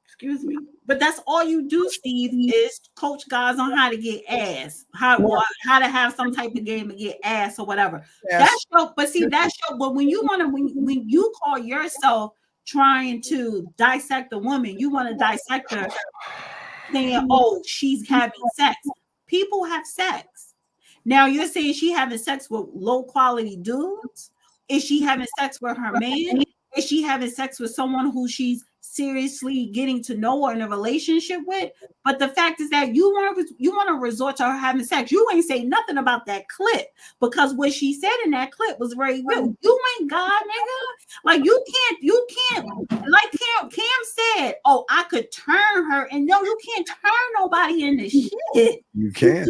excuse me. But that's all you do, Steve, is coach guys on how to get ass, how to have some type of game to get ass or whatever. Yes. That's your. But when you want to, when you call yourself trying to dissect a woman, you want to dissect her, saying, "Oh, she's having sex." People have sex. Now you're saying she having sex with low quality dudes? Is she having sex with her man? Is she having sex with someone who she's seriously getting to know or in a relationship with? But the fact is that you want to resort to her having sex. You ain't say nothing about that clip because what she said in that clip was very real. You ain't God, nigga. Like you can't. Like Cam said, oh, I could turn her, and no, you can't turn nobody into shit. You can't.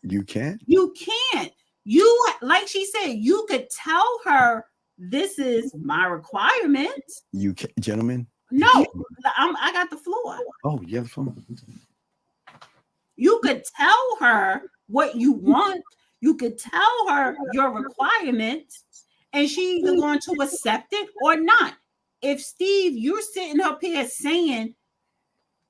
You can't. You, like she said, you could tell her this is my requirement. You can, gentlemen. No, I got the floor. Oh, yeah, the floor. You could tell her what you want. You could tell her your requirements, and she's either going to accept it or not. If Steve, you're sitting up here saying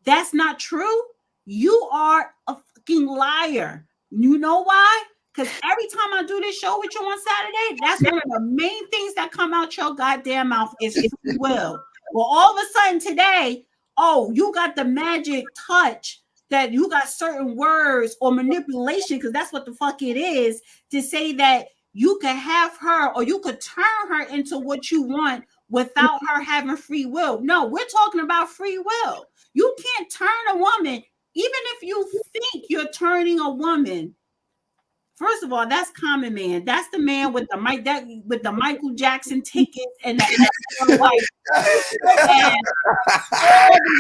that's not true, you are a fucking liar. You know why? Because every time I do this show with you on Saturday, that's one of the main things that come out your goddamn mouth is free will. Well, all of a sudden today, oh, you got the magic touch that you got certain words or manipulation, because that's what the fuck it is, to say that you could have her or you could turn her into what you want without her having free will. No, we're talking about free will. You can't turn a woman. Even if you think you're turning a woman, first of all, that's common man. That's the man with the Michael Jackson tickets and like all the way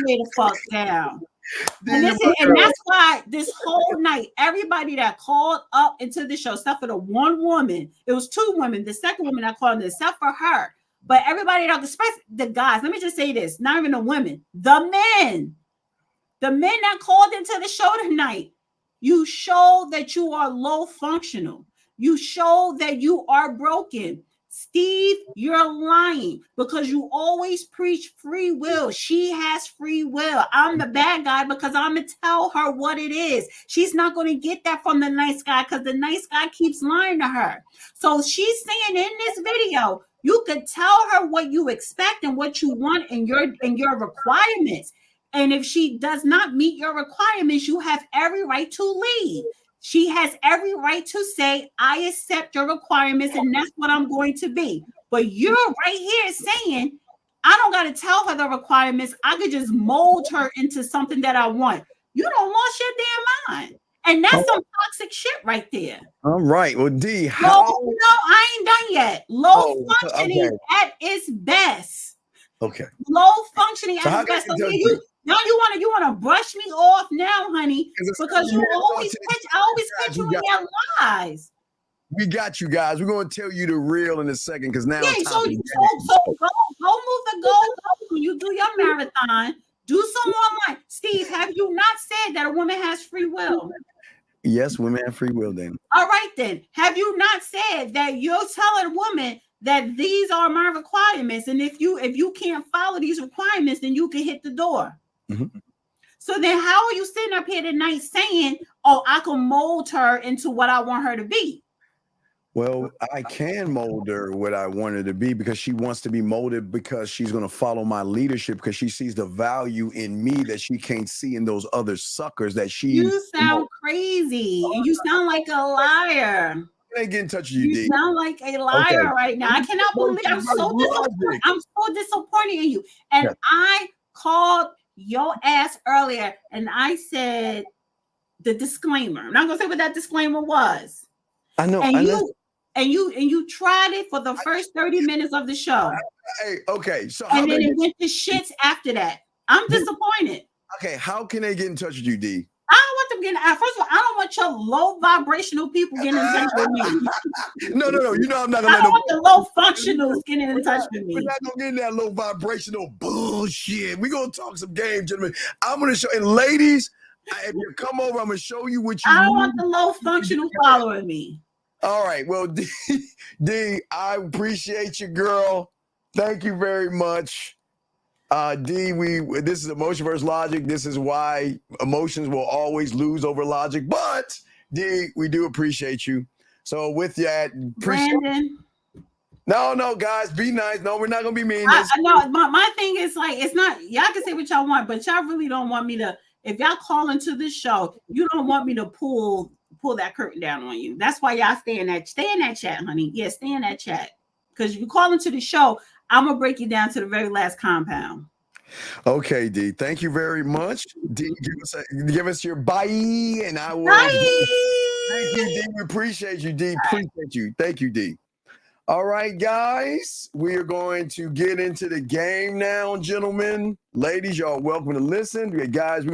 the fuck down. And that's why this whole night, everybody that called up into the show, except for the one woman, it was two women. The second woman that called in, except for her, but everybody else, especially the guys. Let me just say this: not even the women, the men. The men that called into the show tonight, you show that you are low functional. You show that you are broken. Steve, you're lying because you always preach free will. She has free will. I'm the bad guy because I'm going to tell her what it is. She's not going to get that from the nice guy because the nice guy keeps lying to her. So she's saying in this video, You could tell her what you expect and what you want and your requirements. And if she does not meet your requirements, you have every right to leave. She has every right to say, I accept your requirements and that's what I'm going to be. But you're right here saying, I don't got to tell her the requirements. I could just mold her into something that I want. You don't lost your damn mind. And that's some toxic shit right there. All right. Well, D, how? No, I ain't done yet. Low functioning at its best. Okay. Low functioning at its best. So you want to brush me off now, honey, because you always catch you in your lies. We got you guys. We're going to tell you the real in a second because now. Yeah, so go move the goal. When you do your marathon, do some online. Steve, have you not said that a woman has free will? Yes, women have free will, then. All right, then. Have you not said that you're telling a woman that these are my requirements, and if you can't follow these requirements, then you can hit the door? Mm-hmm. So then, how are you sitting up here tonight saying, "Oh, I can mold her into what I want her to be"? Well, I can mold her what I want her to be because she wants to be molded because she's going to follow my leadership because she sees the value in me that she can't see in those other suckers that she. You sound crazy and you sound like a liar. I get in touch with you, D. You sound like a liar right now. I cannot believe I'm so disappointed in you. And I called your ass earlier and I said the disclaimer. I'm not going to say what that disclaimer was. I know. And you tried it for the first 30 minutes of the show. Hey, okay. So and then it went to shits after that. I'm disappointed. Okay, how can they get in touch with you, D? I don't want them getting. First of all, I don't want your low vibrational people getting in touch with me. No. You know I'm not gonna. I don't want the low functionals getting in touch with me. We're not gonna get in that low vibrational bullshit. We're gonna talk some game, gentlemen. I'm gonna show, and ladies, if you come over, I'm gonna show you what you. I don't want the low functional following me. All right, well, D, I appreciate you, girl. Thank you very much. D, this is emotion versus logic. This is why emotions will always lose over logic. But D, we do appreciate you. So with that, Brandon. No, guys, be nice. No, we're not gonna be mean. No, my thing is like it's not. Y'all can say what y'all want, but y'all really don't want me to. If y'all call into this show, you don't want me to pull that curtain down on you. That's why y'all stay in that chat, honey. Yeah, stay in that chat. Because if you call into the show, I'm gonna break you down to the very last compound. Okay, D. Thank you very much. D, give us your bye, and I will. Bye. Thank you, D. We appreciate you, D. Appreciate you. Thank you, D. All right, guys, we are going to get into the game now, gentlemen. Ladies, y'all welcome to listen. Guys, we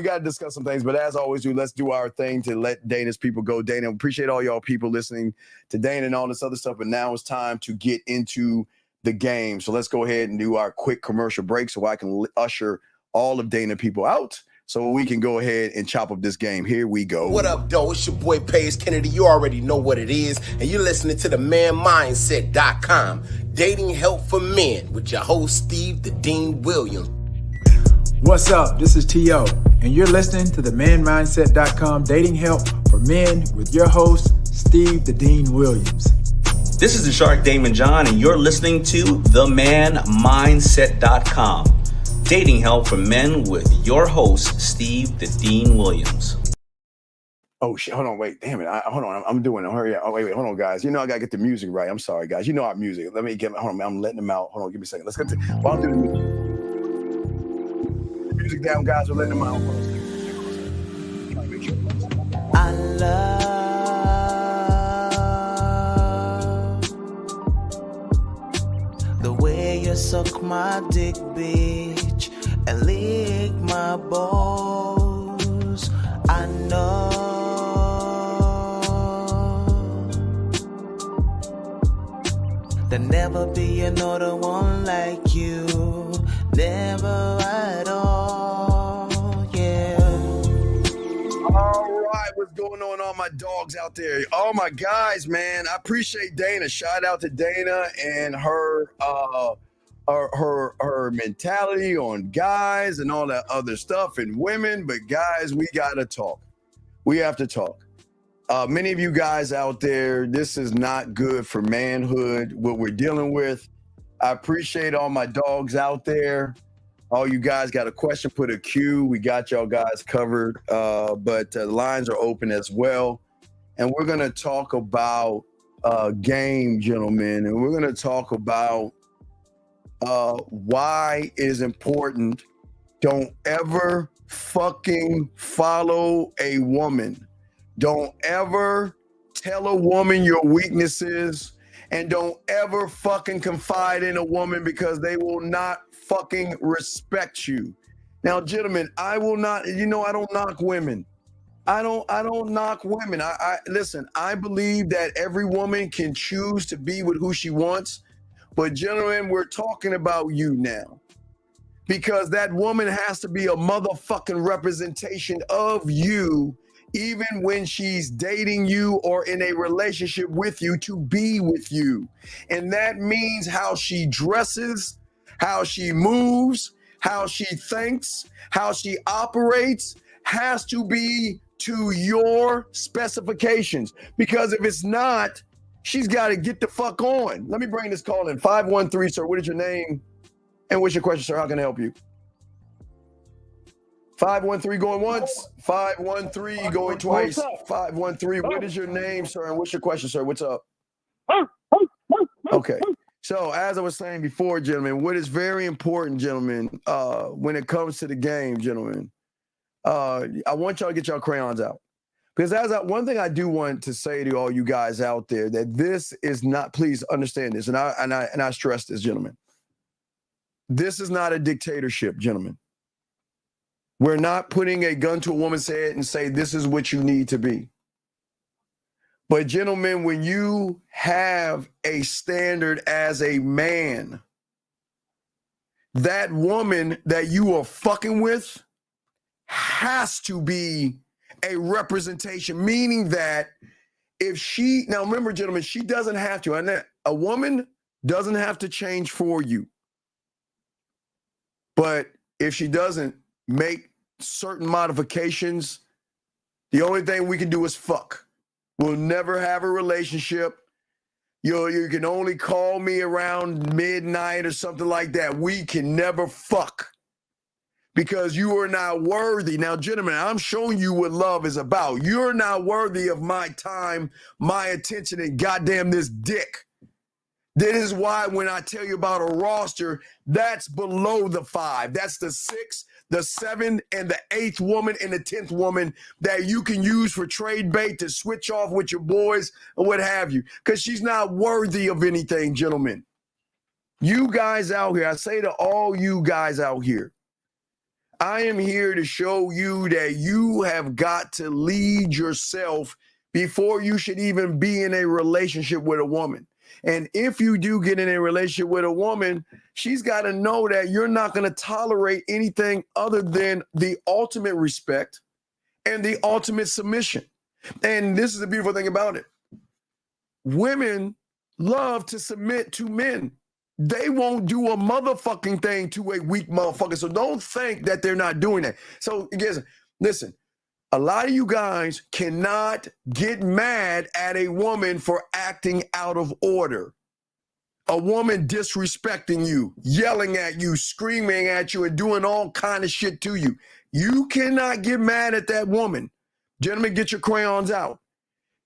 gotta discuss some things, but as always, let's do our thing to let Dana's people go. Dana, appreciate all y'all people listening to Dana and all this other stuff, but now it's time to get into the game. So let's go ahead and do our quick commercial break so I can usher all of Dana people out so we can go ahead and chop up this game. Here we go. What up, though? It's your boy, Paige Kennedy. You already know what it is, and you're listening to the manmindset.com, dating help for men with your host, Steve the Dean Williams. What's up? This is T.O., and you're listening to the manmindset.com, dating help for men with your host, Steve the Dean Williams. This is the Shark Damon John, and you're listening to themanmindset.com, dating help for men with your host, Steve the Dean Williams. Oh shit! Hold on, wait, damn it! Hold on, I'm doing it. Hurry up! Oh wait, hold on, guys. You know I gotta get the music right. I'm sorry, guys. You know our music. Let me get. Hold on, I'm letting them out. Hold on, give me a second. Let's get the. While I'm doing the music down, guys. We're letting them out. I love the way you suck my dick, bitch, and lick my balls. I know there'll never be another one like you, never at all, yeah. All right, what's going on, all my dogs out there? All my guys, man, I appreciate Dana. Shout out to Dana and her mentality on guys and all that other stuff and women. But guys, we gotta talk. We have to talk. Many of you guys out there, this is not good for manhood, what we're dealing with. I appreciate all my dogs out there. All you guys got a question, put a Q. We got y'all guys covered, but the lines are open as well. And we're going to talk about game, gentlemen, and we're going to talk about why it is important. Don't ever fucking follow a woman. Don't ever tell a woman your weaknesses, and don't ever fucking confide in a woman because they will not fucking respect you. Now, gentlemen, I will not, I don't knock women. I don't knock women. Listen, I believe that every woman can choose to be with who she wants, but gentlemen, we're talking about you now. Because that woman has to be a motherfucking representation of you, even when she's dating you or in a relationship with you, to be with you. And that means how she dresses, how she moves, how she thinks, how she operates has to be to your specifications. Because if it's not, she's got to get the fuck on. Let me bring this call in. 513, sir. What is your name? And what's your question, sir? How can I help you? 513 going once, 513 going twice, 513. What is your name, sir? And what's your question, sir? What's up? Okay. So as I was saying before, gentlemen, what is very important, gentlemen, when it comes to the game, gentlemen, I want y'all to get y'all crayons out. Because one thing I do want to say to all you guys out there, that this is not, please understand this, and I stress this, gentlemen. This is not a dictatorship, gentlemen. We're not putting a gun to a woman's head and say, this is what you need to be. But gentlemen, when you have a standard as a man, that woman that you are fucking with has to be a representation, meaning that if she, now remember, gentlemen, she doesn't have to, and a woman doesn't have to change for you. But if she doesn't make certain modifications, the only thing we can do is fuck. We'll never have a relationship. You can only call me around midnight or something like that. We can never fuck because you are not worthy. Now, gentlemen, I'm showing you what love is about. You're not worthy of my time, my attention, and goddamn this dick. This is why when I tell you about a roster, that's below the 5. That's the 6, the 7, and the 8th woman and the 10th woman that you can use for trade bait to switch off with your boys or what have you. Because she's not worthy of anything, gentlemen. You guys out here, I say to all you guys out here, I am here to show you that you have got to lead yourself before you should even be in a relationship with a woman. And if you do get in a relationship with a woman, she's got to know that you're not going to tolerate anything other than the ultimate respect and the ultimate submission. And this is the beautiful thing about it. Women love to submit to men. They won't do a motherfucking thing to a weak motherfucker. So don't think that they're not doing that. So again, listen. A lot of you guys cannot get mad at a woman for acting out of order. A woman disrespecting you, yelling at you, screaming at you, and doing all kind of shit to you. You cannot get mad at that woman. Gentlemen, get your crayons out.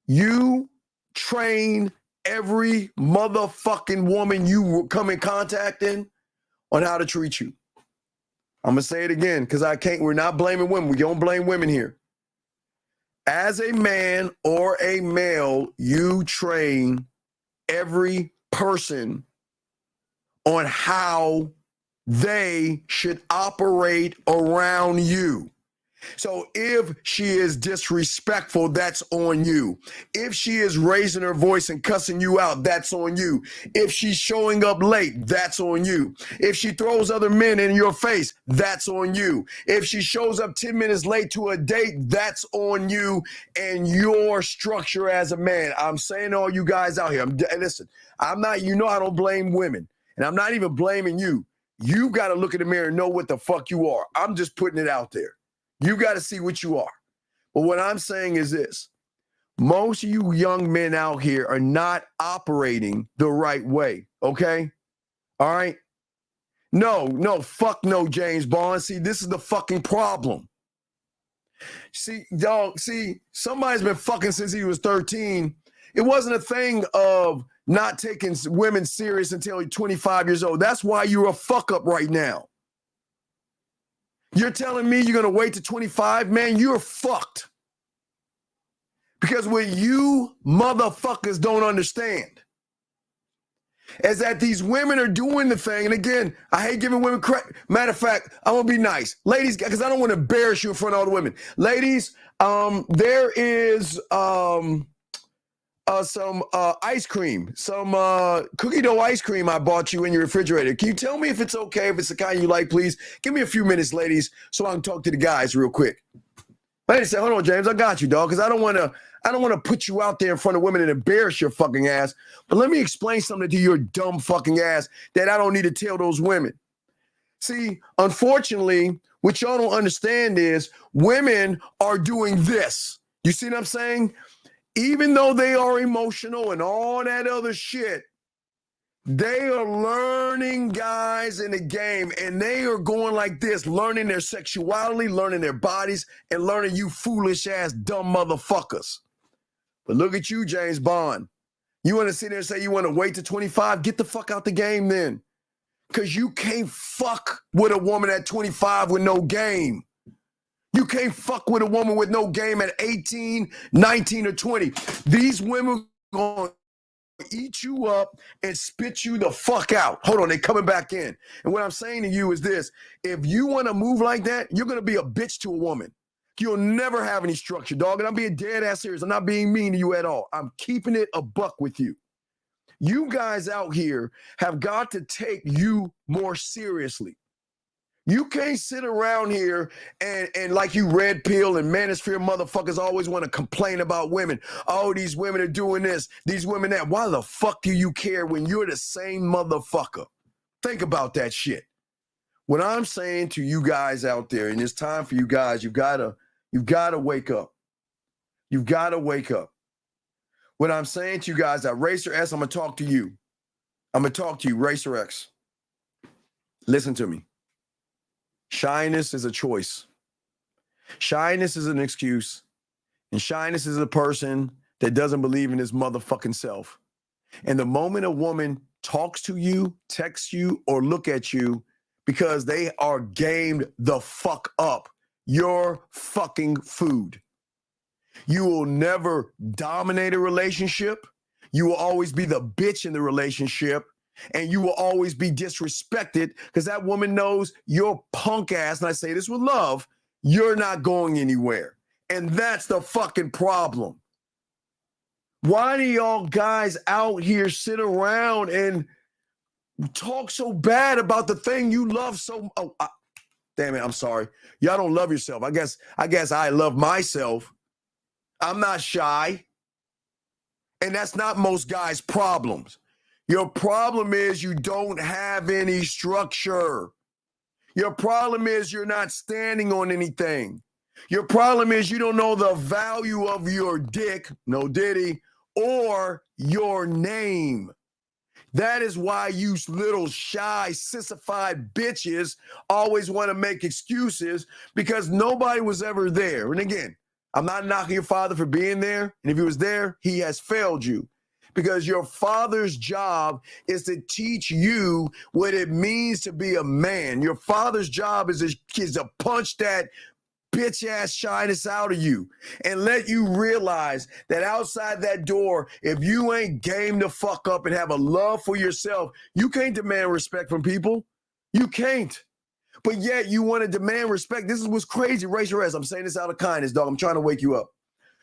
You train every motherfucking woman you come in contact in on how to treat you. I'm going to say it again because we're not blaming women. We don't blame women here. As a man or a male, you train every person on how they should operate around you. So if she is disrespectful, that's on you. If she is raising her voice and cussing you out, that's on you. If she's showing up late, that's on you. If she throws other men in your face, that's on you. If she shows up 10 minutes late to a date, that's on you and your structure as a man. I'm saying to all you guys out here, listen, I don't blame women, and I'm not even blaming you. You got to look in the mirror and know what the fuck you are. I'm just putting it out there. You got to see what you are. But what I'm saying is this. Most of you young men out here are not operating the right way, okay? All right? No, fuck no, James Bond. See, this is the fucking problem. See, dog, somebody's been fucking since he was 13. It wasn't a thing of not taking women serious until you're 25 years old. That's why you're a fuck up right now. You're telling me you're going to wait to 25? Man, you're fucked. Because what you motherfuckers don't understand is that these women are doing the thing. And again, I hate giving women credit. Matter of fact, I'm going to be nice. Ladies, because I don't want to embarrass you in front of all the women. Ladies, there is some ice cream, some cookie dough ice cream I bought you in your refrigerator. Can you tell me if it's okay, if it's the kind you like, please? Give me a few minutes, ladies, so I can talk to the guys real quick. Ladies say, hold on, James, I got you, dog, because I don't want to put you out there in front of women and embarrass your fucking ass. But let me explain something to your dumb fucking ass that I don't need to tell those women. See, unfortunately, what y'all don't understand is women are doing this. You see what I'm saying? Even though they are emotional and all that other shit, they are learning guys in the game, and they are going like this, learning their sexuality, learning their bodies, and learning you foolish ass dumb motherfuckers. But look at you, James Bond. You want to sit there and say you want to wait to 25? Get the fuck out the game then. Because you can't fuck with a woman at 25 with no game. You can't fuck with a woman with no game at 18, 19, or 20. These women are going to eat you up and spit you the fuck out. Hold on, they're coming back in. And what I'm saying to you is this. If you want to move like that, you're going to be a bitch to a woman. You'll never have any structure, dog. And I'm being dead ass serious. I'm not being mean to you at all. I'm keeping it a buck with you. You guys out here have got to take you more seriously. You can't sit around here and like you red pill and manosphere motherfuckers always want to complain about women. Oh, these women are doing this, these women that. Why the fuck do you care when you're the same motherfucker? Think about that shit. What I'm saying to you guys out there, and it's time for you guys, you've got to wake up. You've got to wake up. What I'm saying to you guys, that Racer S, I'm going to talk to you. I'm going to talk to you, Racer X. Listen to me. Shyness is a choice. Shyness is an excuse. And shyness is a person that doesn't believe in his motherfucking self. And the moment a woman talks to you, texts you, or look at you because they are gamed the fuck up, you're fucking food. You will never dominate a relationship. You will always be the bitch in the relationship. And you will always be disrespected because that woman knows your punk ass, and I say this with love, you're not going anywhere. And that's the fucking problem. Why do y'all guys out here sit around and talk so bad about the thing you love so? Oh, damn it, I'm sorry. Y'all don't love yourself. I guess I love myself. I'm not shy. And that's not most guys' problems. Your problem is you don't have any structure. Your problem is you're not standing on anything. Your problem is you don't know the value of your dick, no diddy, or your name. That is why you little shy, sissified bitches always want to make excuses because nobody was ever there. And again, I'm not knocking your father for being there. And if he was there, he has failed you. Because your father's job is to teach you what it means to be a man. Your father's job is to punch that bitch-ass shyness out of you and let you realize that outside that door, if you ain't game the fuck up and have a love for yourself, you can't demand respect from people. You can't. But yet you want to demand respect. This is what's crazy. Raise your ass. I'm saying this out of kindness, dog. I'm trying to wake you up.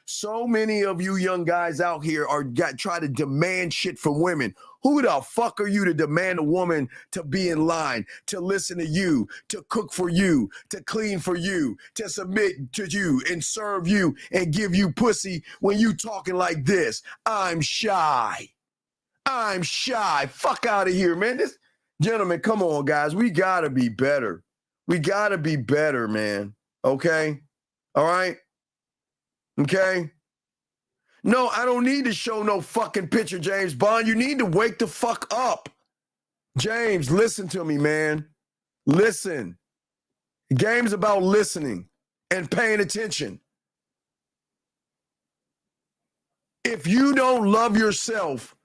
So many of you young guys out here try to demand shit from women. Who the fuck are you to demand a woman to be in line, to listen to you, to cook for you, to clean for you, to submit to you and serve you and give you pussy when you talking like this? I'm shy. I'm shy. Fuck out of here, man. Gentlemen, come on, guys. We gotta be better. We gotta be better, man. Okay? All right? Okay? No, I don't need to show no fucking picture, James Bond. You need to wake the fuck up. James, listen to me, man. Listen. The game's about listening and paying attention. If you don't love yourself,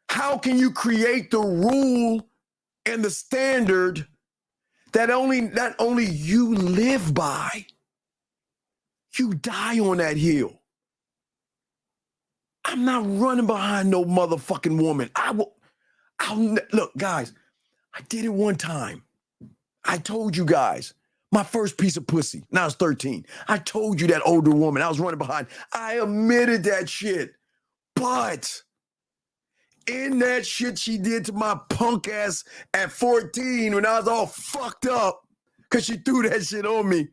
how can you create the rule and the standard that not only you live by? You die on that hill. I'm not running behind no motherfucking woman. Look, guys, I did it one time. I told you guys, my first piece of pussy, now I was 13. I told you that older woman I was running behind. I admitted that shit. But in that shit she did to my punk ass at 14 when I was all fucked up because she threw that shit on me,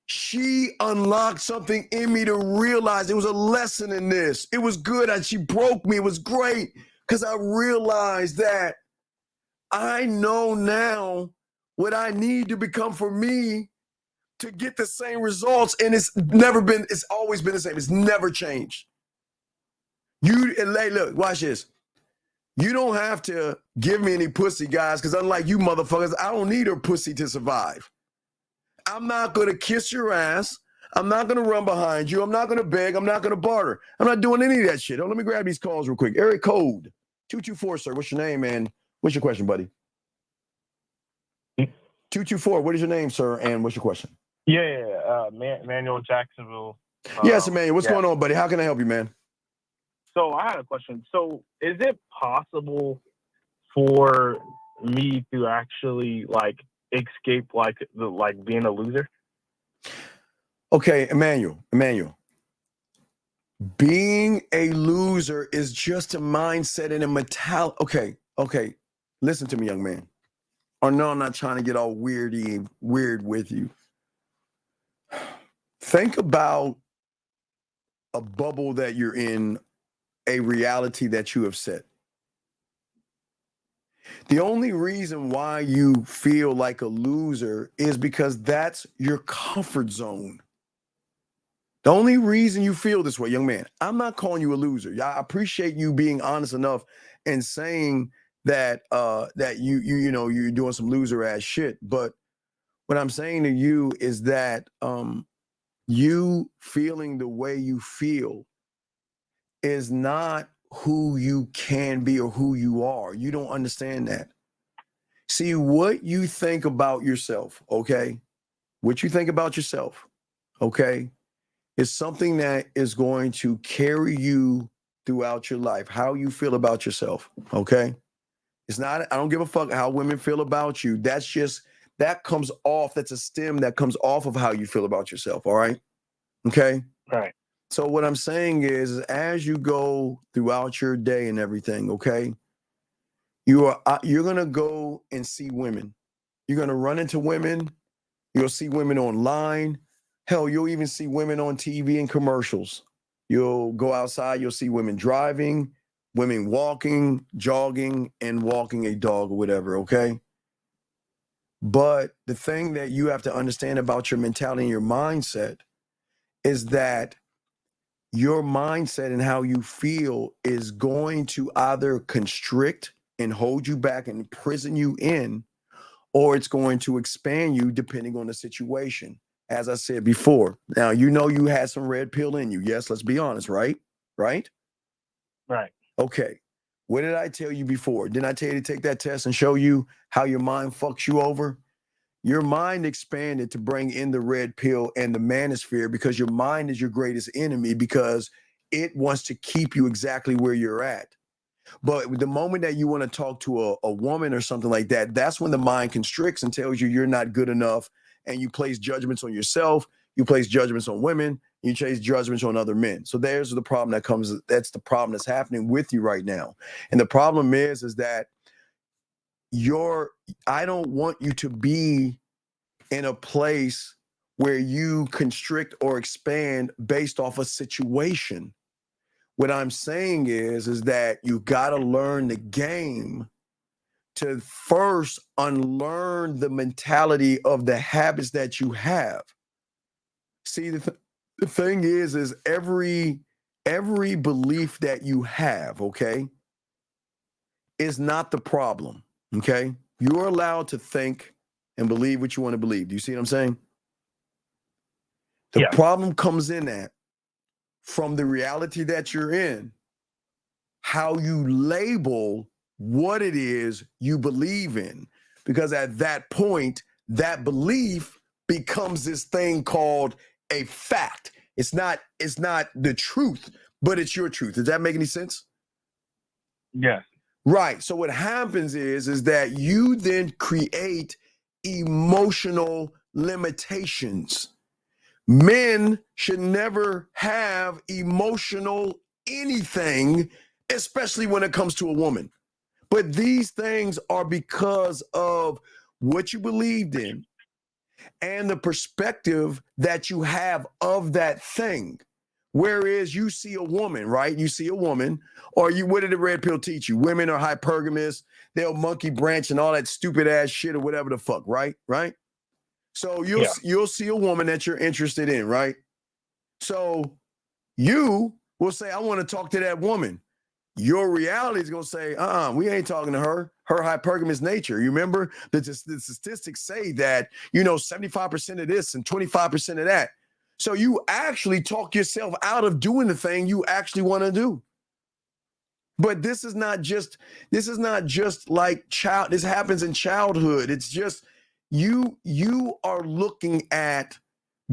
she unlocked something in me to realize it was a lesson in this. It was good. And she broke me. It was great because I realized that I know now what I need to become for me to get the same results. And it's always been the same. It's never changed. Look, watch this. You don't have to give me any pussy, guys, because unlike you motherfuckers, I don't need her pussy to survive. I'm not going to kiss your ass. I'm not going to run behind you. I'm not going to beg. I'm not going to barter. I'm not doing any of that shit. Oh, let me grab these calls real quick. Area code 224, sir. What's your name, and what's your question, buddy? 224, what is your name, sir, and what's your question? Manuel Jacksonville. Yes, Emmanuel. What's going on, buddy? How can I help you, man? So I had a question. So is it possible for me to actually escape being a loser? Okay, Emmanuel. Being a loser is just a mindset and a mentality. Okay. Listen to me, young man. Or no, I'm not trying to get all weird with you. Think about a bubble that you're in, a reality that you have set. The only reason why you feel like a loser is because that's your comfort zone. The only reason you feel this way, young man, I'm not calling you a loser. I appreciate you being honest enough and saying that you're doing some loser ass shit. But what I'm saying to you is that you feeling the way you feel is not who you can be or who you are. You don't understand that. See, what you think about yourself, okay? What you think about yourself, okay, is something that is going to carry you throughout your life. How you feel about yourself, okay? It's not, I don't give a fuck how women feel about you. That's a stem that comes off of how you feel about yourself, all right? Okay? Right. So what I'm saying is, as you go throughout your day and everything, okay, you're gonna go and see women. You're gonna run into women. You'll see women online. Hell, you'll even see women on TV and commercials. You'll go outside. You'll see women driving, women walking, jogging, and walking a dog or whatever. Okay. But the thing that you have to understand about your mentality and your mindset is that your mindset and how you feel is going to either constrict and hold you back and imprison you in, or it's going to expand you depending on the situation. As I said before, now, you had some red pill in you. Yes, let's be honest, right? Right? Right. Okay. What did I tell you before? Didn't I tell you to take that test and show you how your mind fucks you over? Your mind expanded to bring in the red pill and the manosphere because your mind is your greatest enemy because it wants to keep you exactly where you're at. But the moment that you want to talk to a woman or something like that, that's when the mind constricts and tells you you're not good enough, and you place judgments on yourself, you place judgments on women, you place judgments on other men. So there's the problem that's the problem that's happening with you right now. And the problem is that I don't want you to be in a place where you constrict or expand based off a situation. What I'm saying is that you got to learn the game to first unlearn the mentality of the habits that you have. See, the thing is every every belief that you have, okay, is not the problem, okay? You're allowed to think and believe what you want to believe. Do you see what I'm saying? The problem comes in that from the reality that you're in, how you label what it is you believe in. Because at that point, that belief becomes this thing called a fact. It's not the truth, but it's your truth. Does that make any sense? Yes. Right. So what happens is that you then create emotional limitations. Men should never have emotional anything, especially when it comes to a woman. But these things are because of what you believed in and the perspective that you have of that thing. Whereas you see a woman, right? You see a woman, or what did the red pill teach you? Women are hypergamous, they'll monkey branch and all that stupid ass shit or whatever the fuck, right? Right? So you'll see a woman that you're interested in, right? So you will say, I want to talk to that woman. Your reality is going to say, we ain't talking to her. Her hypergamous nature. You remember the statistics say that, 75% of this and 25% of that. So you actually talk yourself out of doing the thing you actually want to do. But this is not just like this happens in childhood. It's just you are looking at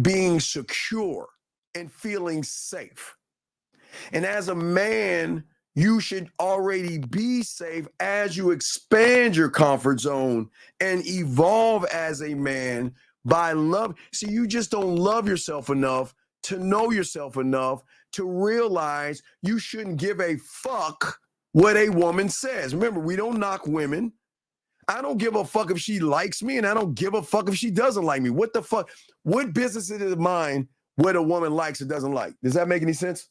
being secure and feeling safe. And as a man, you should already be safe as you expand your comfort zone and evolve as a man by love. See, you just don't love yourself enough to know yourself enough to realize you shouldn't give a fuck what a woman says. Remember, we don't knock women. I don't give a fuck if she likes me, and I don't give a fuck if she doesn't like me. What the fuck? What business is it mine what a woman likes or doesn't like? Does that make any sense?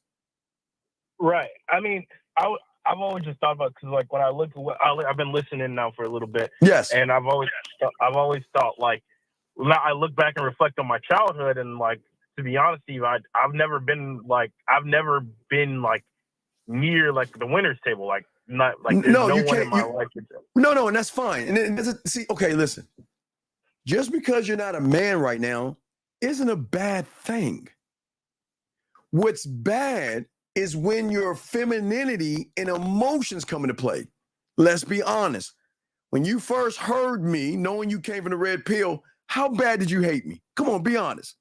Right. I mean, I've always just thought about, because like when I look at what I've been listening now for a little bit. Yes. And I've always thought, like, now I look back and reflect on my childhood, and like, to be honest with you, I've never been near like the winner's table, like not like there's no one in my life. No, and that's fine. And see, okay, listen. Just because you're not a man right now isn't a bad thing. What's bad is when your femininity and emotions come into play. Let's be honest. When you first heard me, knowing you came from the red pill, how bad did you hate me? Come on, be honest.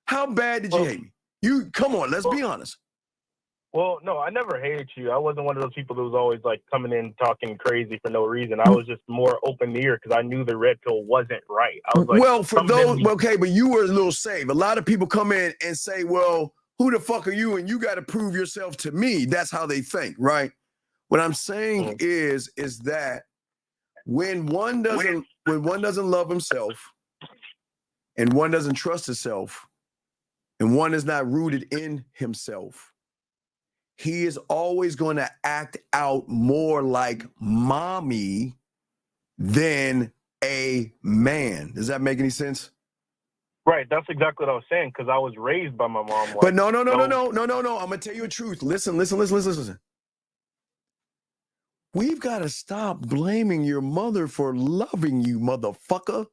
How bad did you hate me? Come on, let's be honest. Well, no, I never hated you. I wasn't one of those people that was always like coming in talking crazy for no reason. I was just more open to ear because I knew the red pill wasn't right. I was like, well, for those, okay, but you were a little safe. A lot of people come in and say, well, who the fuck are you? And you got to prove yourself to me. That's how they think, right? What I'm saying is that when one doesn't love himself and one doesn't trust himself and one is not rooted in himself, he is always going to act out more like mommy than a man. Does that make any sense? Right. That's exactly what I was saying, because I was raised by my mom. But no. I'm going to tell you the truth. Listen. We've got to stop blaming your mother for loving you, motherfucker.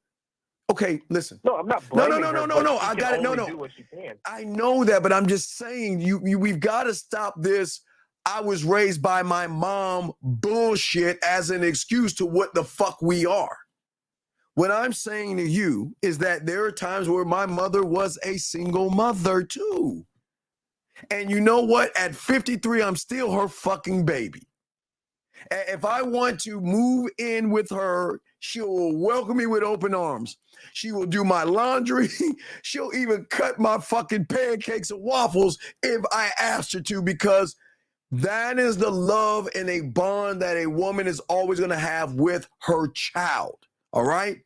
Okay, listen. No, I'm not blaming her. No. I got it. No. Do what she can. I know that, but I'm just saying we've got to stop this. I was raised by my mom bullshit as an excuse to what the fuck we are. What I'm saying to you is that there are times where my mother was a single mother too. And you know what? At 53, I'm still her fucking baby. If I want to move in with her, she will welcome me with open arms. She will do my laundry. She'll even cut my fucking pancakes and waffles if I asked her to, because that is the love and a bond that a woman is always going to have with her child. All right?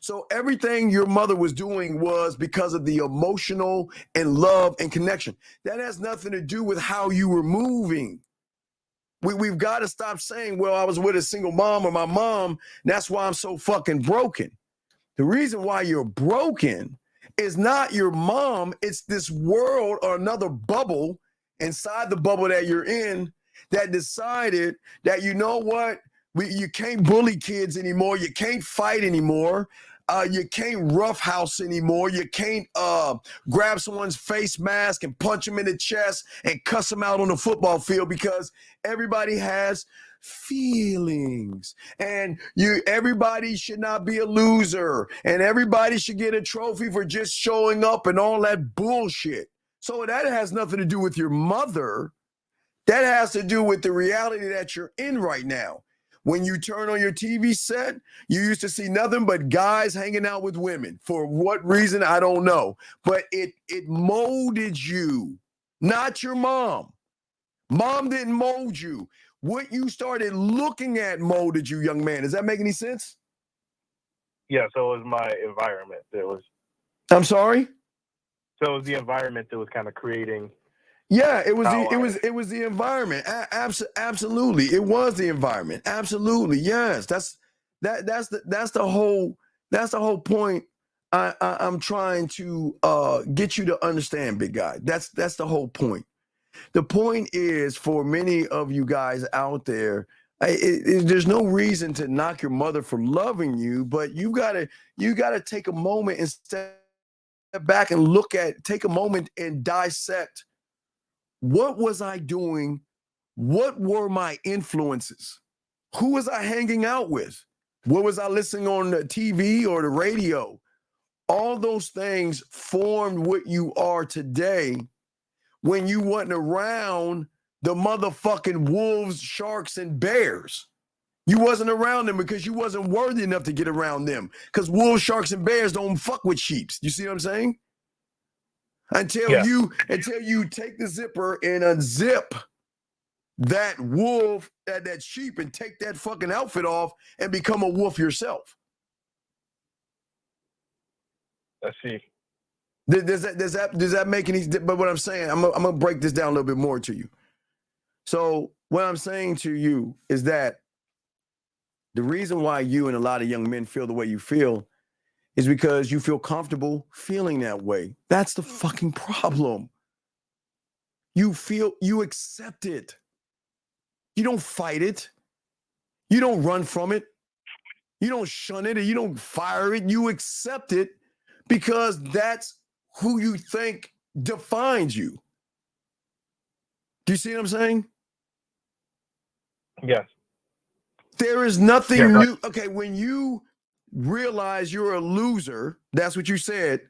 So everything your mother was doing was because of the emotional and love and connection. That has nothing to do with how you were moving. We've got to stop saying, well, I was with a single mom or my mom, that's why I'm so fucking broken. The reason why you're broken is not your mom. It's this world or another bubble inside the bubble that you're in that decided that, you know what, you can't bully kids anymore. You can't fight anymore. You can't roughhouse anymore. You can't grab someone's face mask and punch them in the chest and cuss them out on the football field, because everybody has feelings, and everybody should not be a loser, and everybody should get a trophy for just showing up and all that bullshit. So that has nothing to do with your mother. That has to do with the reality that you're in right now. When you turn on your TV set, you used to see nothing but guys hanging out with women. For what reason, I don't know. But it molded you, not your mom. Mom didn't mold you. What you started looking at molded you, young man. Does that make any sense? Yeah, so it was my environment that was... I'm sorry? So it was the environment that was kind of creating... Yeah, it was the environment. Absolutely, it was the environment. Absolutely, yes. That's the whole point. I'm trying to get you to understand, big guy. That's the whole point. The point is, for many of you guys out there, there's no reason to knock your mother for loving you, but you gotta take a moment and step back and take a moment and dissect. What was I doing? What were my influences? Who was I hanging out with? What was I listening on the TV or the radio? All those things formed what you are today when you wasn't around the motherfucking wolves, sharks, and bears. You wasn't around them because you wasn't worthy enough to get around them, because wolves, sharks, and bears don't fuck with sheeps. You see what I'm saying? Until you take the zipper and unzip that wolf, that sheep, and take that fucking outfit off and become a wolf yourself. I see. Does that make any? But what I'm saying, I'm gonna break this down a little bit more to you. So what I'm saying to you is that the reason why you and a lot of young men feel the way you feel is because you feel comfortable feeling that way. That's the fucking problem. You accept it. You don't fight it. You don't run from it. You don't shun it, or you don't fire it. You accept it because that's who you think defines you. Do you see what I'm saying? Yes. There is nothing new. Okay, when you realize you're a loser, that's what you said.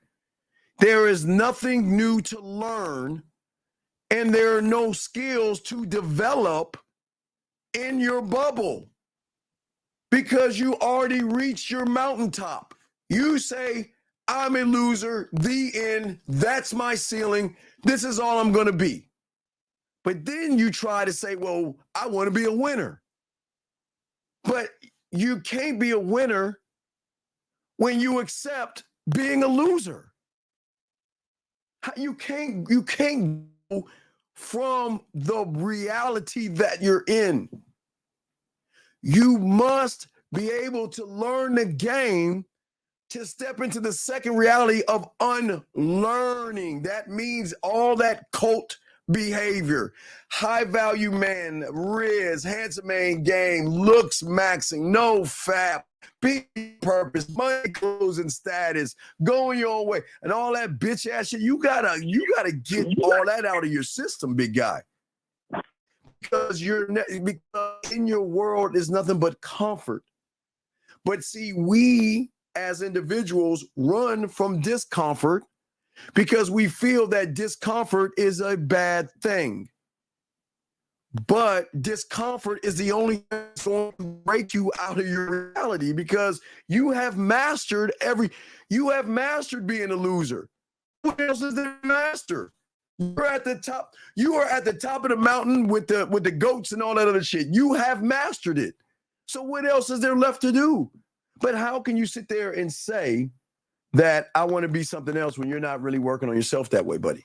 There is nothing new to learn, and there are no skills to develop in your bubble because you already reached your mountaintop. You say, I'm a loser, the end, that's my ceiling, this is all I'm going to be. But then you try to say, well, I want to be a winner. But you can't be a winner when you accept being a loser. You can't go from the reality that you're in. You must be able to learn the game to step into the second reality of unlearning. That means all that cult behavior, high value man, Riz, handsome man game, looks maxing, no fap, be purpose, money, clothes, and status, going your own way, and all that bitch ass shit. You gotta get all that out of your system, big guy. Because because in your world is nothing but comfort. But see, we as individuals run from discomfort because we feel that discomfort is a bad thing. But discomfort is the only thing that's going to break you out of your reality, because you have mastered being a loser. What else is there to master? You're at the top. You are at the top of the mountain with the goats and all that other shit. You have mastered it. So what else is there left to do? But how can you sit there and say that I want to be something else when you're not really working on yourself that way, buddy?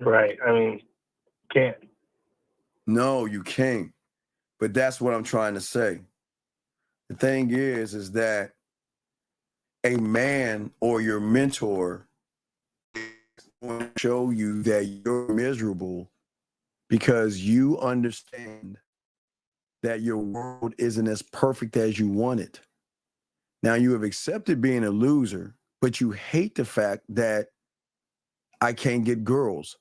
Right. I mean, can't. No, you can't. But that's what I'm trying to say. The thing is that a man or your mentor is going to show you that you're miserable because you understand that your world isn't as perfect as you want it. Now you have accepted being a loser, but you hate the fact that I can't get girls.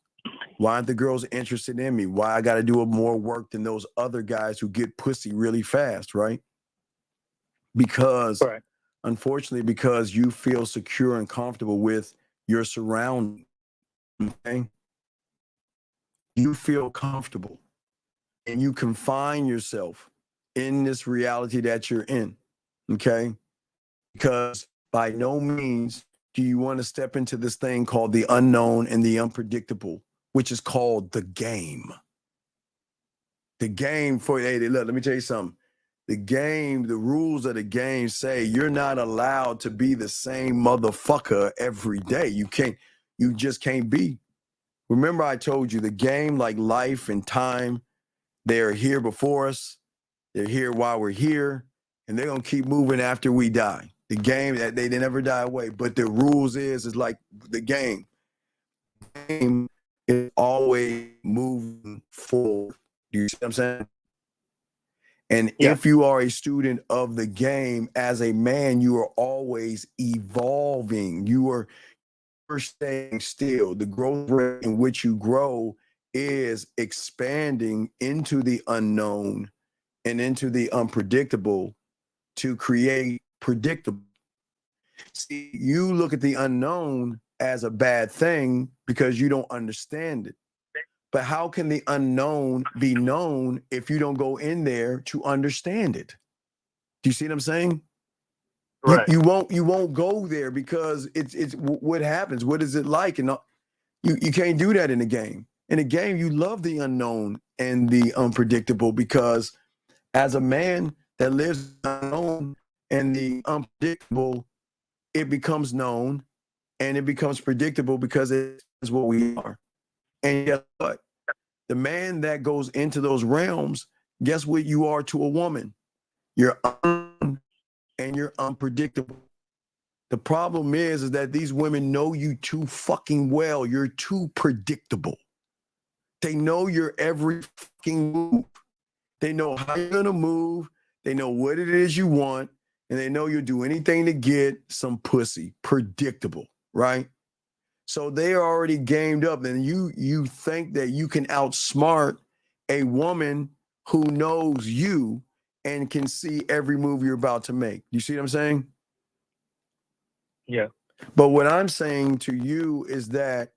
Why aren't the girls interested in me? Why I got to do more work than those other guys who get pussy really fast, right? Because, unfortunately, because you feel secure and comfortable with your surroundings, okay? You feel comfortable and you confine yourself in this reality that you're in, okay? Because by no means do you want to step into this thing called the unknown and the unpredictable, which is called the game. The game for, hey, look, let me tell you something. The game, the rules of the game say you're not allowed to be the same motherfucker every day. You just can't be. Remember I told you the game, like life and time, they're here before us. They're here while we're here, and they're going to keep moving after we die. The game, that they never die away, but the rules is like the game. The game is always moving forward. Do you see what I'm saying? And if you are a student of the game as a man, you are always evolving. You are staying still. The growth rate in which you grow is expanding into the unknown and into the unpredictable to create predictable. See, you look at the unknown as a bad thing because you don't understand it. But how can the unknown be known if you don't go in there to understand it? Do you see what I'm saying? Right. You won't go there because it's what happens. What is it like? And you can't do that in a game. In a game, you love the unknown and the unpredictable because as a man that lives unknown and the unpredictable, it becomes known and it becomes predictable because it is what we are. And guess what? The man that goes into those realms, guess what you are to a woman? You're and you're unpredictable. The problem is that these women know you too fucking well. You're too predictable. They know your every fucking move. They know how you're gonna move. They know what it is you want, and they know you'll do anything to get some pussy. Predictable, right? So they are already gamed up, and you think that you can outsmart a woman who knows you and can see every move you're about to make. You see what I'm saying? Yeah. But what I'm saying to you is that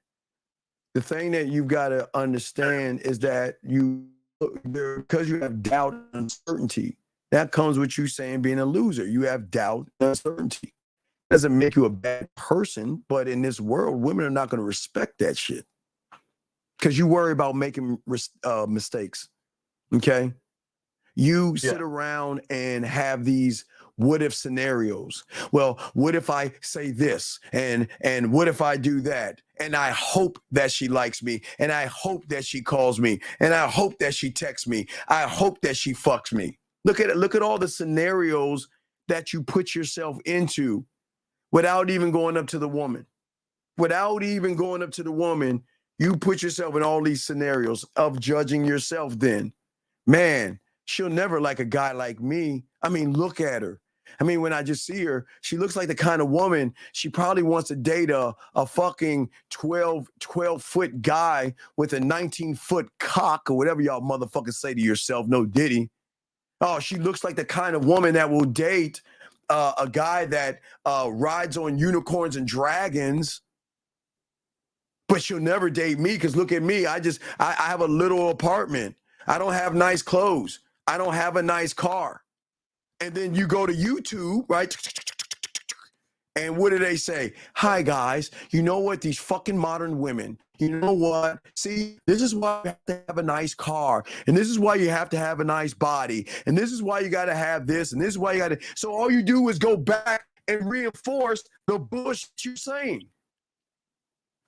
the thing that you've got to understand is that because you have doubt and uncertainty, that comes with you saying being a loser. You have doubt and uncertainty. It doesn't make you a bad person, but in this world, women are not going to respect that shit because you worry about making mistakes. Okay? You sit around and have these what if scenarios. Well, what if I say this and what if I do that? And I hope that she likes me, and I hope that she calls me, and I hope that she texts me. I hope that she fucks me. Look at all the scenarios that you put yourself into without even going up to the woman. Without even going up to the woman, you put yourself in all these scenarios of judging yourself then. Man, she'll never like a guy like me. I mean, look at her. I mean, when I just see her, she looks like the kind of woman, she probably wants to date a fucking 12-foot guy with a 19-foot cock or whatever y'all motherfuckers say to yourself, no diddy. Oh, she looks like the kind of woman that will date a guy that rides on unicorns and dragons. But she'll never date me because look at me. I have a little apartment. I don't have nice clothes. I don't have a nice car. And then you go to YouTube, right? And what do they say? Hi, guys. You know what? These fucking modern women, you know what? See, this is why you have to have a nice car. And this is why you have to have a nice body. And this is why you got to have this. And this is why you got to. So all you do is go back and reinforce the bullshit you're saying.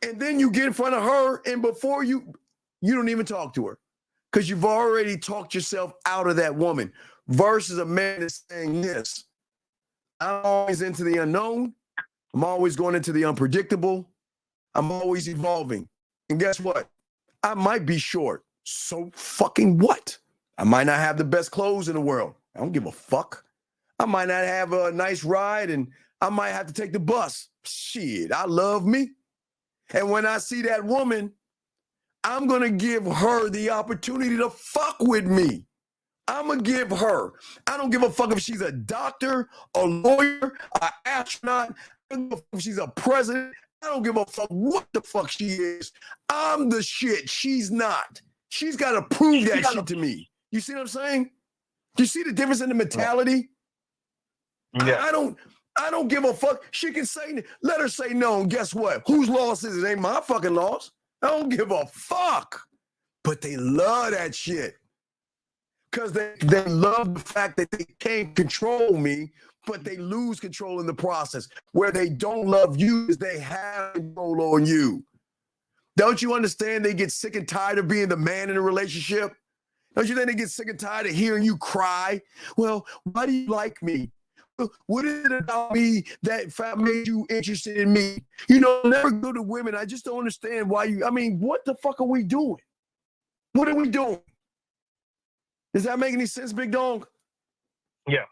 And then you get in front of her, and before you don't even talk to her because you've already talked yourself out of that woman versus a man that's saying this. I'm always into the unknown. I'm always going into the unpredictable. I'm always evolving. And guess what? I might be short. So fucking what? I might not have the best clothes in the world. I don't give a fuck. I might not have a nice ride and I might have to take the bus. Shit, I love me. And when I see that woman, I'm going to give her the opportunity to fuck with me. I'm going to give her. I don't give a fuck if she's a doctor, a lawyer, an astronaut. I don't give a fuck if she's a president. I don't give a fuck what the fuck she is. I'm the shit. She's not. She's got to prove that shit to me. You see what I'm saying? Do you see the difference in the mentality? Yeah. I don't give a fuck. She can say, let her say no, and guess what? Whose loss is it? Ain't my fucking loss. I don't give a fuck. But they love that shit. Because they love the fact that they can't control me, but they lose control in the process. Where they don't love you is they have control on you. Don't you understand they get sick and tired of being the man in a relationship? Don't you think they get sick and tired of hearing you cry? Well, why do you like me? What is it about me that made you interested in me? You know, never go to women. I just don't understand why you, I mean, what the fuck are we doing? What are we doing? Does that make any sense, big dog? Yeah.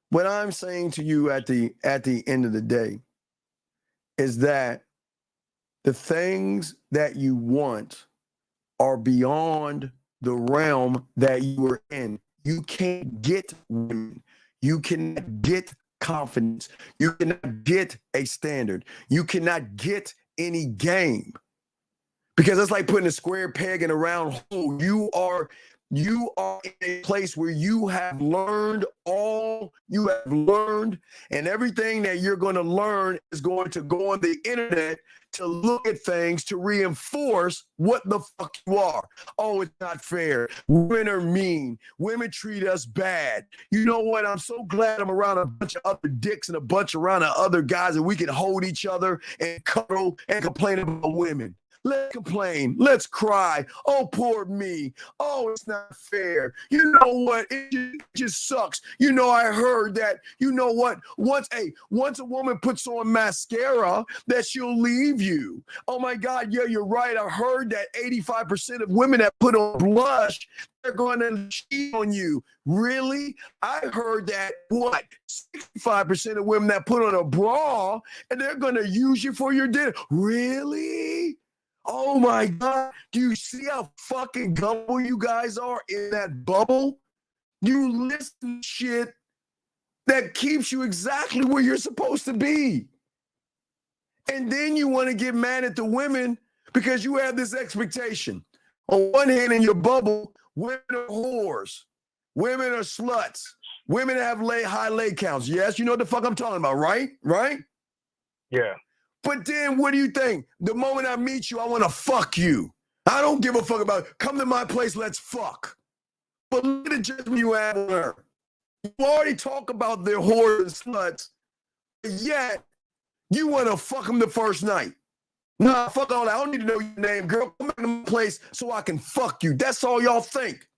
What I'm saying to you at the end of the day is that the things that you want are beyond the realm that you are in. You can't get women. You cannot get confidence. You cannot get a standard. You cannot get any game. Because it's like putting a square peg in a round hole. You are in a place where you have learned all you have learned, and everything that you're going to learn is going to go on the internet to look at things to reinforce what the fuck you are. Oh, it's not fair. Women are mean. Women treat us bad. You know what? I'm so glad I'm around a bunch of other dicks and a bunch around of other guys and we can hold each other and cuddle and complain about women. Let's complain. Let's cry. Oh, poor me. Oh, it's not fair. You know what? It just sucks. You know, I heard that, you know what? Once a woman puts on mascara, that she'll leave you. Oh my God. Yeah, you're right. I heard that 85% of women that put on blush, they're going to cheat on you. Really? I heard that, 65% of women that put on a bra and they're going to use you for your dinner. Really? Oh my God, do you see how fucking gullible you guys are in that bubble? You listen to shit that keeps you exactly where you're supposed to be. And then you want to get mad at the women because you have this expectation. On one hand, in your bubble, women are whores. Women are sluts. Women have high leg counts. Yes, you know what the fuck I'm talking about, right? Right? Yeah. But then what do you think? The moment I meet you, I want to fuck you. I don't give a fuck about, come to my place, let's fuck. But look at the judgment you have on her. You already talk about their whores and sluts, yet you want to fuck them the first night. Nah, fuck all that. I don't need to know your name, girl. Come back to my place so I can fuck you. That's all y'all think.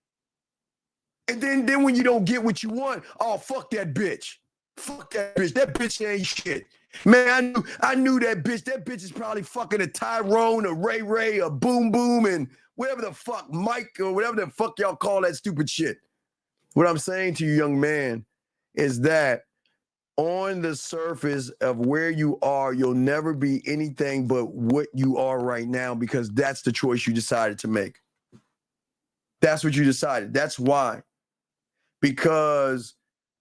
And then when you don't get what you want, oh, fuck that bitch. Fuck that bitch. That bitch ain't shit. Man, I knew that bitch. That bitch is probably fucking a Tyrone, a Ray Ray, a Boom Boom, and whatever the fuck, Mike, or whatever the fuck y'all call that stupid shit. What I'm saying to you, young man, is that on the surface of where you are, you'll never be anything but what you are right now because that's the choice you decided to make. That's what you decided. That's why. Because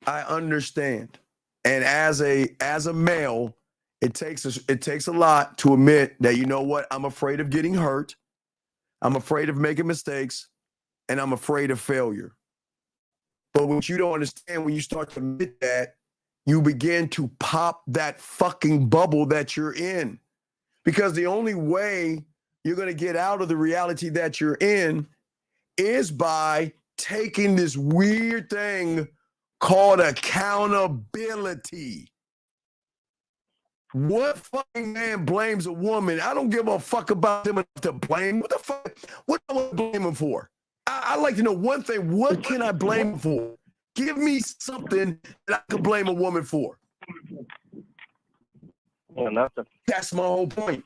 I understand. And as a male, it takes a lot to admit that, you know what, I'm afraid of getting hurt. I'm afraid of making mistakes, and I'm afraid of failure. But what you don't understand, when you start to admit that, you begin to pop that fucking bubble that you're in. Because the only way you're going to get out of the reality that you're in is by taking this weird thing called accountability. What fucking man blames a woman? I don't give a fuck about them enough to blame. What the fuck? What do I blame him for? I'd like to know one thing. What can I blame him for? Give me something that I can blame a woman for. Well, nothing. That's my whole point.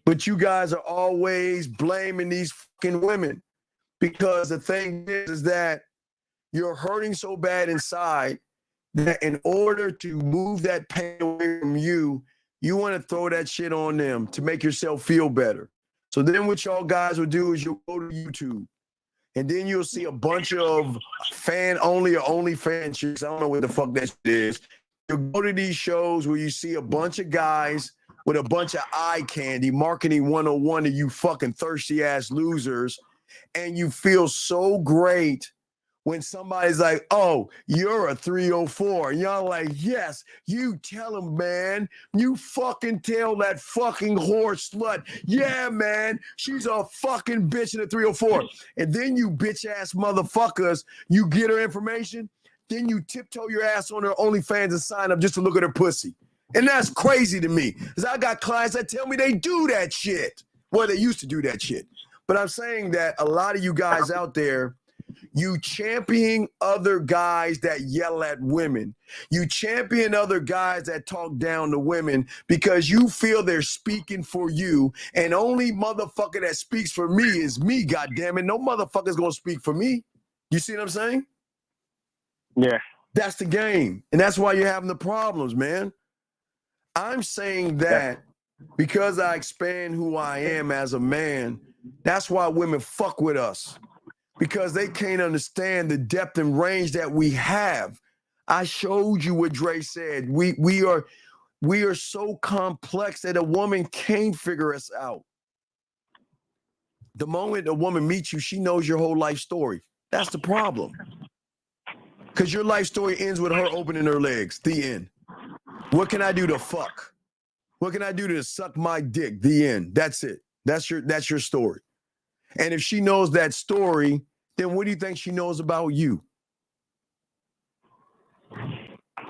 But you guys are always blaming these fucking women, because the thing is that you're hurting so bad inside that in order to move that pain away from you, you want to throw that shit on them to make yourself feel better. So then what y'all guys will do is you'll go to YouTube, and then you'll see a bunch of fan-only or OnlyFans chicks. I don't know what the fuck that shit is. You'll go to these shows where you see a bunch of guys with a bunch of eye candy, marketing 101 to you fucking thirsty-ass losers, and you feel so great when somebody's like, oh, you're a 304. And y'all like, yes, you tell him, man. You fucking tell that fucking whore slut. Yeah, man, she's a fucking bitch in a 304. And then you bitch-ass motherfuckers, you get her information, then you tiptoe your ass on her OnlyFans and sign up just to look at her pussy. And that's crazy to me, because I got clients that tell me they do that shit. Well, they used to do that shit. But I'm saying that a lot of you guys out there, you champion other guys that yell at women. You champion other guys that talk down to women because you feel they're speaking for you. And only motherfucker that speaks for me is me, goddammit. No motherfucker's gonna speak for me. You see what I'm saying? Yeah. That's the game. And that's why you're having the problems, man. I'm saying that because I expand who I am as a man, that's why women fuck with us. Because they can't understand the depth and range that we have. I showed you what Dre said. We are so complex that a woman can't figure us out. The moment a woman meets you, she knows your whole life story. That's the problem. Because your life story ends with her opening her legs. The end. What can I do to fuck? What can I do to suck my dick? The end. That's it. That's your story. And if she knows that story, then what do you think she knows about you?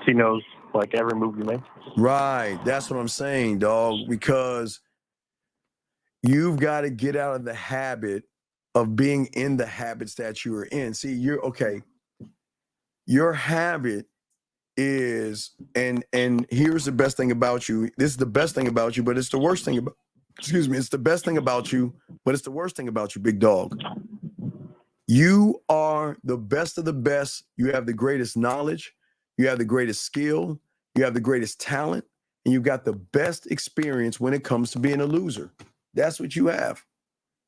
She knows like every move you make. Right. That's what I'm saying, dog. Because you've got to get out of the habit of being in the habits that you are in. See, you're okay. Your habit is, and here's the best thing about you. This is the best thing about you, but it's the worst thing about, it's the best thing about you, but it's the worst thing about you, big dog. You are the best of the best. You have the greatest knowledge. You have the greatest skill. You have the greatest talent. And you got the best experience when it comes to being a loser. That's what you have.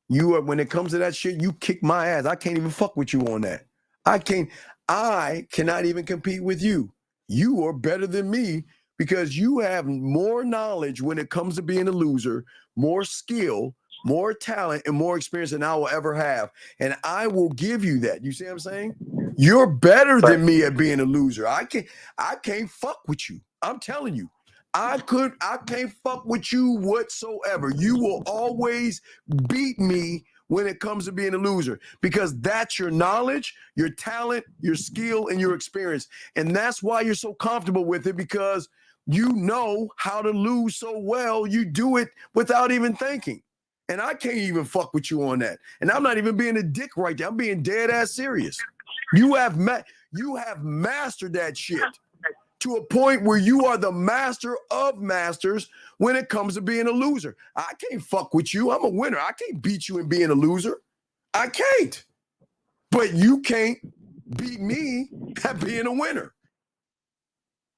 You are, when it comes to that shit, you kick my ass. I can't even fuck with you on that. I cannot even compete with you. You are better than me because you have more knowledge when it comes to being a loser, more skill, more talent, and more experience than I will ever have. And I will give you that. You see what I'm saying? You're better than me at being a loser. I can't fuck with you. I'm telling you. I can't fuck with you whatsoever. You will always beat me when it comes to being a loser because that's your knowledge, your talent, your skill, and your experience. And that's why you're so comfortable with it, because you know how to lose so well. You do it without even thinking. And I can't even fuck with you on that. And I'm not even being a dick right there. I'm being dead ass serious. You have mastered that shit to a point where you are the master of masters when it comes to being a loser. I can't fuck with you. I'm a winner. I can't beat you in being a loser. I can't. But you can't beat me at being a winner.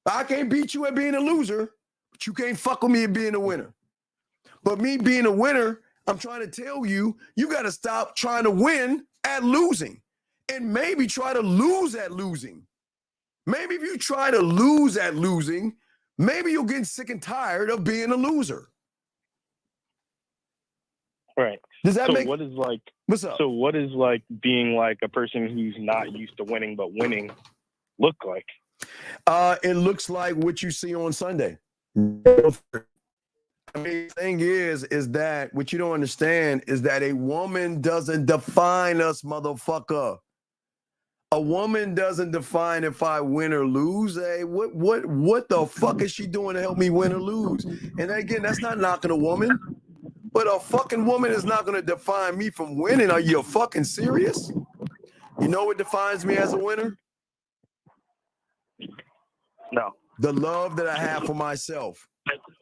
I can't beat you at being a loser, but you can't fuck with me at being a winner. But me being a winner, I'm trying to tell you, you got to stop trying to win at losing and maybe try to lose at losing. Maybe if you try to lose at losing, maybe you'll get sick and tired of being a loser. Right. Does that make? What's up? So what is like being like a person who's not used to winning but winning look like? It looks like what you see on Sunday. I mean, the thing is that what you don't understand is that a woman doesn't define us, motherfucker. A woman doesn't define if I win or lose. Hey, what the fuck is she doing to help me win or lose? And again, that's not knocking a woman, but a fucking woman is not going to define me from winning. Are you fucking serious? You know what defines me as a winner? No. The love that I have for myself,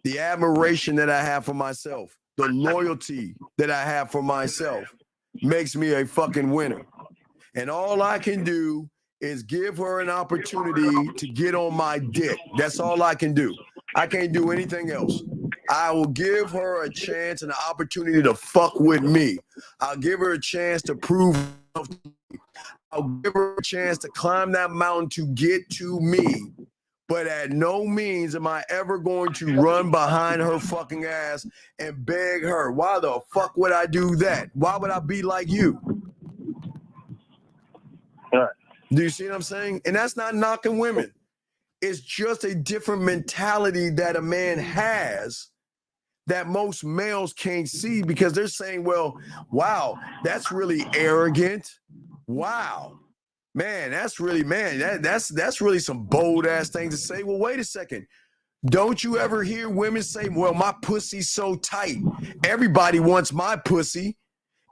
the admiration that I have for myself, the loyalty that I have for myself makes me a fucking winner. And all I can do is give her an opportunity to get on my dick. That's all I can do. I can't do anything else. I will give her a chance and an opportunity to fuck with me. I'll give her a chance to prove. I'll give her a chance to climb that mountain to get to me. But at no means am I ever going to run behind her fucking ass and beg her. Why the fuck would I do that? Why would I be like you? Do you see what I'm saying? And that's not knocking women. It's just a different mentality that a man has that most males can't see, because they're saying, well, wow, that's really arrogant. Wow. Man, that's really, that's really some bold ass things to say. Well, wait a second. Don't you ever hear women say, well, my pussy's so tight. Everybody wants my pussy.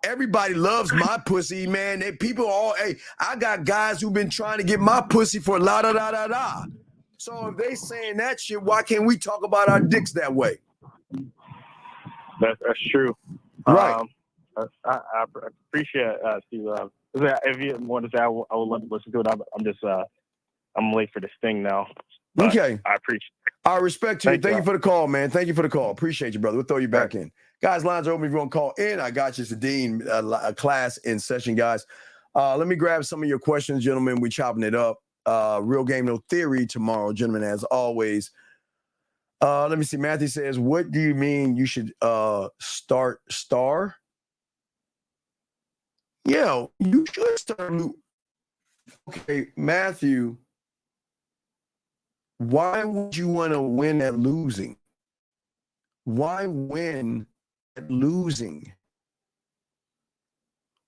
Everybody loves my pussy, man. People all, hey, I got guys who've been trying to get my pussy for la da da da da. So if they saying that shit, why can't we talk about our dicks that way? That's true. Right. I appreciate Steve. If you want to say, I would love to listen to it. I'm late for this thing now. Okay. I appreciate it. I respect you. Thank you for the call, man. Thank you for the call. Appreciate you, brother. We'll throw you back in. Guys, lines are open if you want to call in. I got you. It's the Dean class in session, guys. Let me grab some of your questions, gentlemen. We chopping it up. Real Game No Theory tomorrow, gentlemen, as always. Let me see. Matthew says, what do you mean you should start star? Yeah, you should start. Okay, Matthew, why would you want to win at losing? Why win at losing?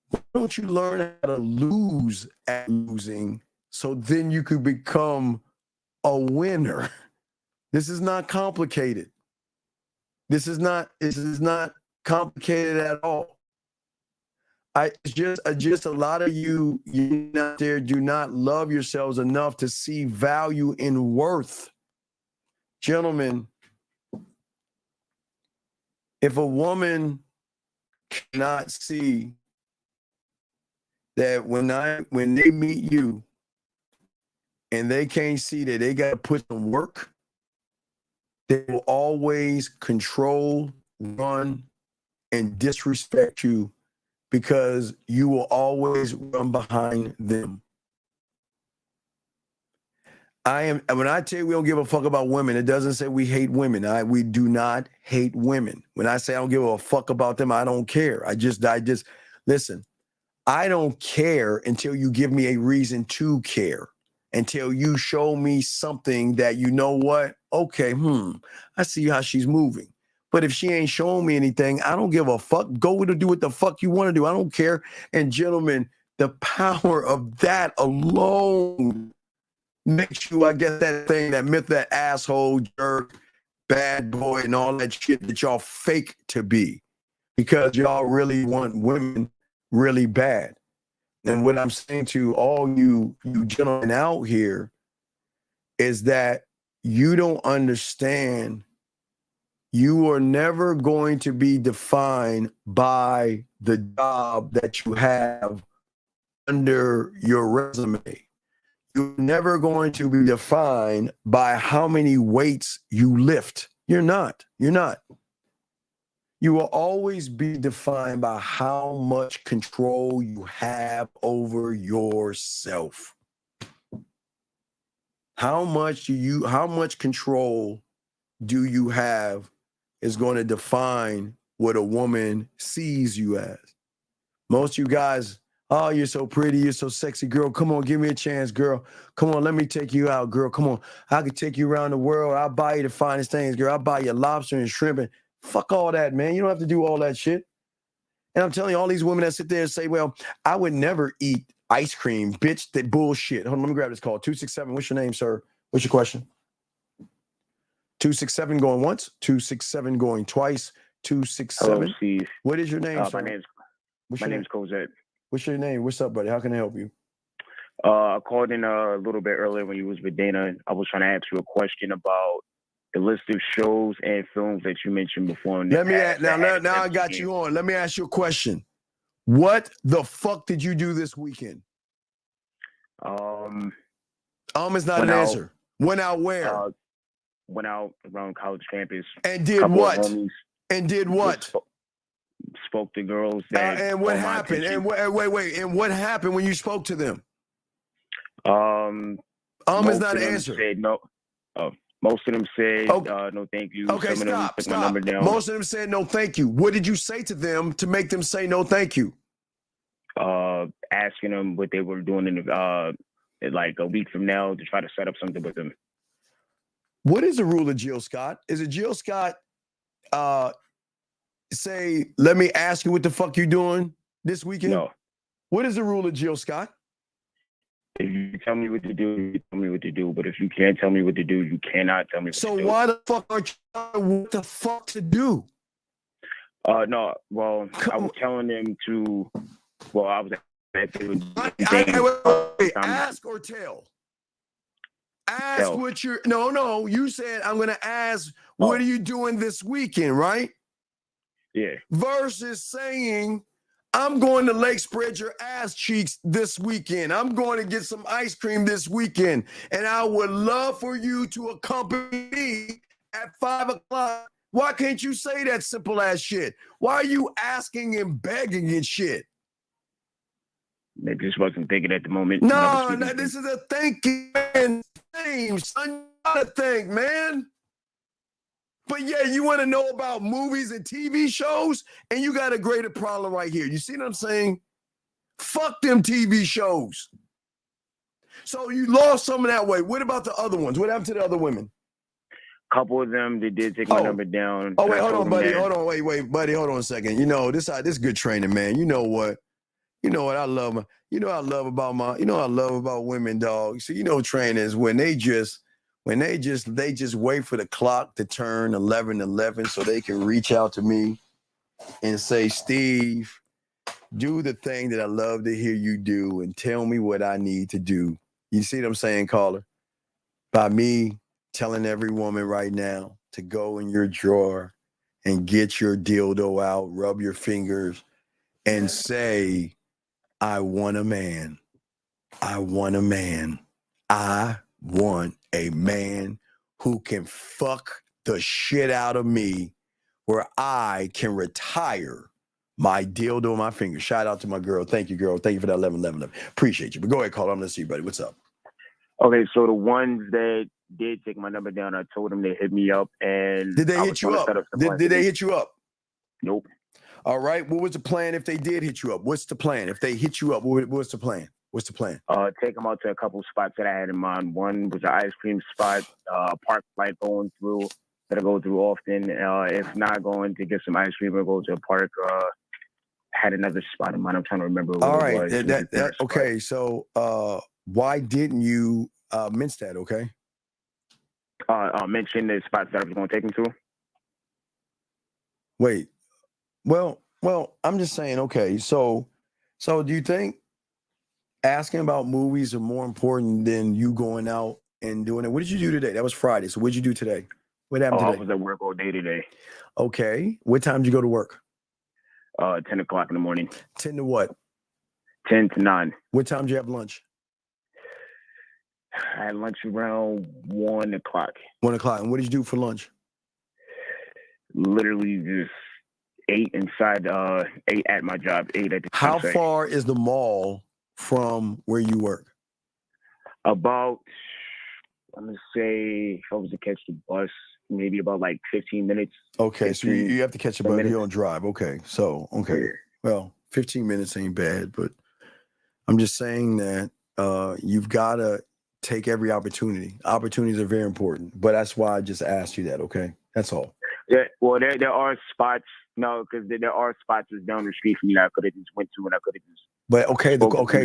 Why don't you learn how to lose at losing so then you could become a winner? This is not complicated. This is not complicated at all. It's just a lot of you out there do not love yourselves enough to see value in worth. Gentlemen, if a woman cannot see that when they meet you and they can't see that they got to put some work, they will always control, run, and disrespect you, because you will always run behind them. When I tell you we don't give a fuck about women, it doesn't say we hate women. We do not hate women. When I say I don't give a fuck about them, I don't care. I just listen. I don't care until you give me a reason to care. Until you show me something that, you know what? Okay, I see how she's moving. But if she ain't showing me anything, I don't give a fuck. Go to do what the fuck you want to do. I don't care. And gentlemen, the power of that alone makes you, I guess, that thing, that myth, that asshole, jerk, bad boy, and all that shit that y'all fake to be, because y'all really want women really bad. And what I'm saying to all you gentlemen out here is that you don't understand. You are never going to be defined by the job that you have under your resume. You're never going to be defined by how many weights you lift. You're not. You will always be defined by how much control you have over yourself. How much control do you have is going to define what a woman sees you as. Most of you guys, oh, you're so pretty, you're so sexy, girl. Come on, give me a chance, girl. Come on, let me take you out, girl. Come on, I could take you around the world. I'll buy you the finest things, girl. I'll buy you lobster and shrimp. And fuck all that, man. You don't have to do all that shit. And I'm telling you, all these women that sit there and say, well, I would never eat ice cream, bitch, that bullshit. Hold on, let me grab this call. 267, what's your name, sir? What's your question? 267 going once, 267 going twice, 267. Hello, Steve. What is your name, sir? My name's Cosette. What's your name? What's up, buddy? How can I help you? I called in a little bit earlier when you was with Dana. I was trying to ask you a question about the list of shows and films that you mentioned before. Let me now I got you on. Let me ask you a question. What the fuck did you do this weekend? Is not an answer. Went out where? Went out around college campus. And did what? And did what? Spoke to girls. That and what happened? And wait. And what happened when you spoke to them? Is not an answer. Said no. Most of them said no, thank you. Okay, Some of them took my stop. number down. Most of them said no, thank you. What did you say to them to make them say no, thank you? Asking them what they were doing in like a week from now to try to set up something with them. What is the rule of Jill Scott? Is it Jill Scott say, let me ask you what the fuck you doing this weekend? No. What is the rule of Jill Scott? If you tell me what to do, you tell me what to do. But if you can't tell me what to do, you cannot tell me what to do. So why the fuck aren't you telling what the fuck to do? No. Well, I was telling them to. Well, I was. Ask or tell. Ask what you're. No. You said I'm gonna ask. What are you doing this weekend? Right. Yeah. Versus saying, I'm going to Lake Spread Your Ass Cheeks this weekend. I'm going to get some ice cream this weekend. And I would love for you to accompany me at 5 o'clock. Why can't you say that simple ass shit? Why are you asking and begging and shit? I just wasn't thinking at the moment. No, this is a thinking man. Son, you gotta think, man. But yeah, you want to know about movies and TV shows, and you got a greater problem right here. You see what I'm saying? Fuck them TV shows. So you lost some of that way. What about the other ones? What happened to the other women? A couple of them, they did take my number down. Oh, wait, hold on, buddy. Hold on, wait, buddy. Hold on a second. You know, this good training, man. You know what? I love about women, dog. So training is when they just wait for the clock to turn 11:11 so they can reach out to me and say, Steve, do the thing that I love to hear you do and tell me what I need to do. You see what I'm saying, caller? By me telling every woman right now to go in your drawer and get your dildo out, rub your fingers, and say, I want a man. I want a man. I want a man who can fuck the shit out of me where I can retire my dildo on my finger. Shout out to my girl. Thank you, girl. Thank you for that 1111. Appreciate you. But go ahead, call. I'm going to see you, buddy. What's up? Okay, so the ones that did take my number down, I told them they hit me up. And did they hit you up? Did they hit you up? Nope. All right. What was the plan if they did hit you up? What's the plan? If they hit you up, what's the plan? What's the plan? Take them out to a couple spots that I had in mind. One was an ice cream spot, park like going through that I go through often. If not going to get some ice cream or go to a park, had another spot in mind. I'm trying to remember what all it right. was. Okay. So why didn't you mince that? Okay. Mention the spots that I was going to take them to. Wait. Well, I'm just saying, okay, so do you think asking about movies are more important than you going out and doing it? What did you do today? That was Friday. So what did you do today? What happened today? I was at work all day today. Okay. What time did you go to work? 10 o'clock in the morning. 10 to what? 10 to 9. What time did you have lunch? I had lunch around 1 o'clock. 1 o'clock. And what did you do for lunch? Literally just ate at my job. How far is the mall from where you work? About, I'm going to say, if I was to catch the bus, maybe about like 15 minutes. Okay, so you have to catch a bus. You don't drive. Okay, so, okay. Well, 15 minutes ain't bad, but I'm just saying that you've got to take every opportunity. Opportunities are very important, but that's why I just asked you that, okay? That's all. Yeah, well, there are spots, because there are spots that's down the street from me that I could have just went to and I could have just. But okay,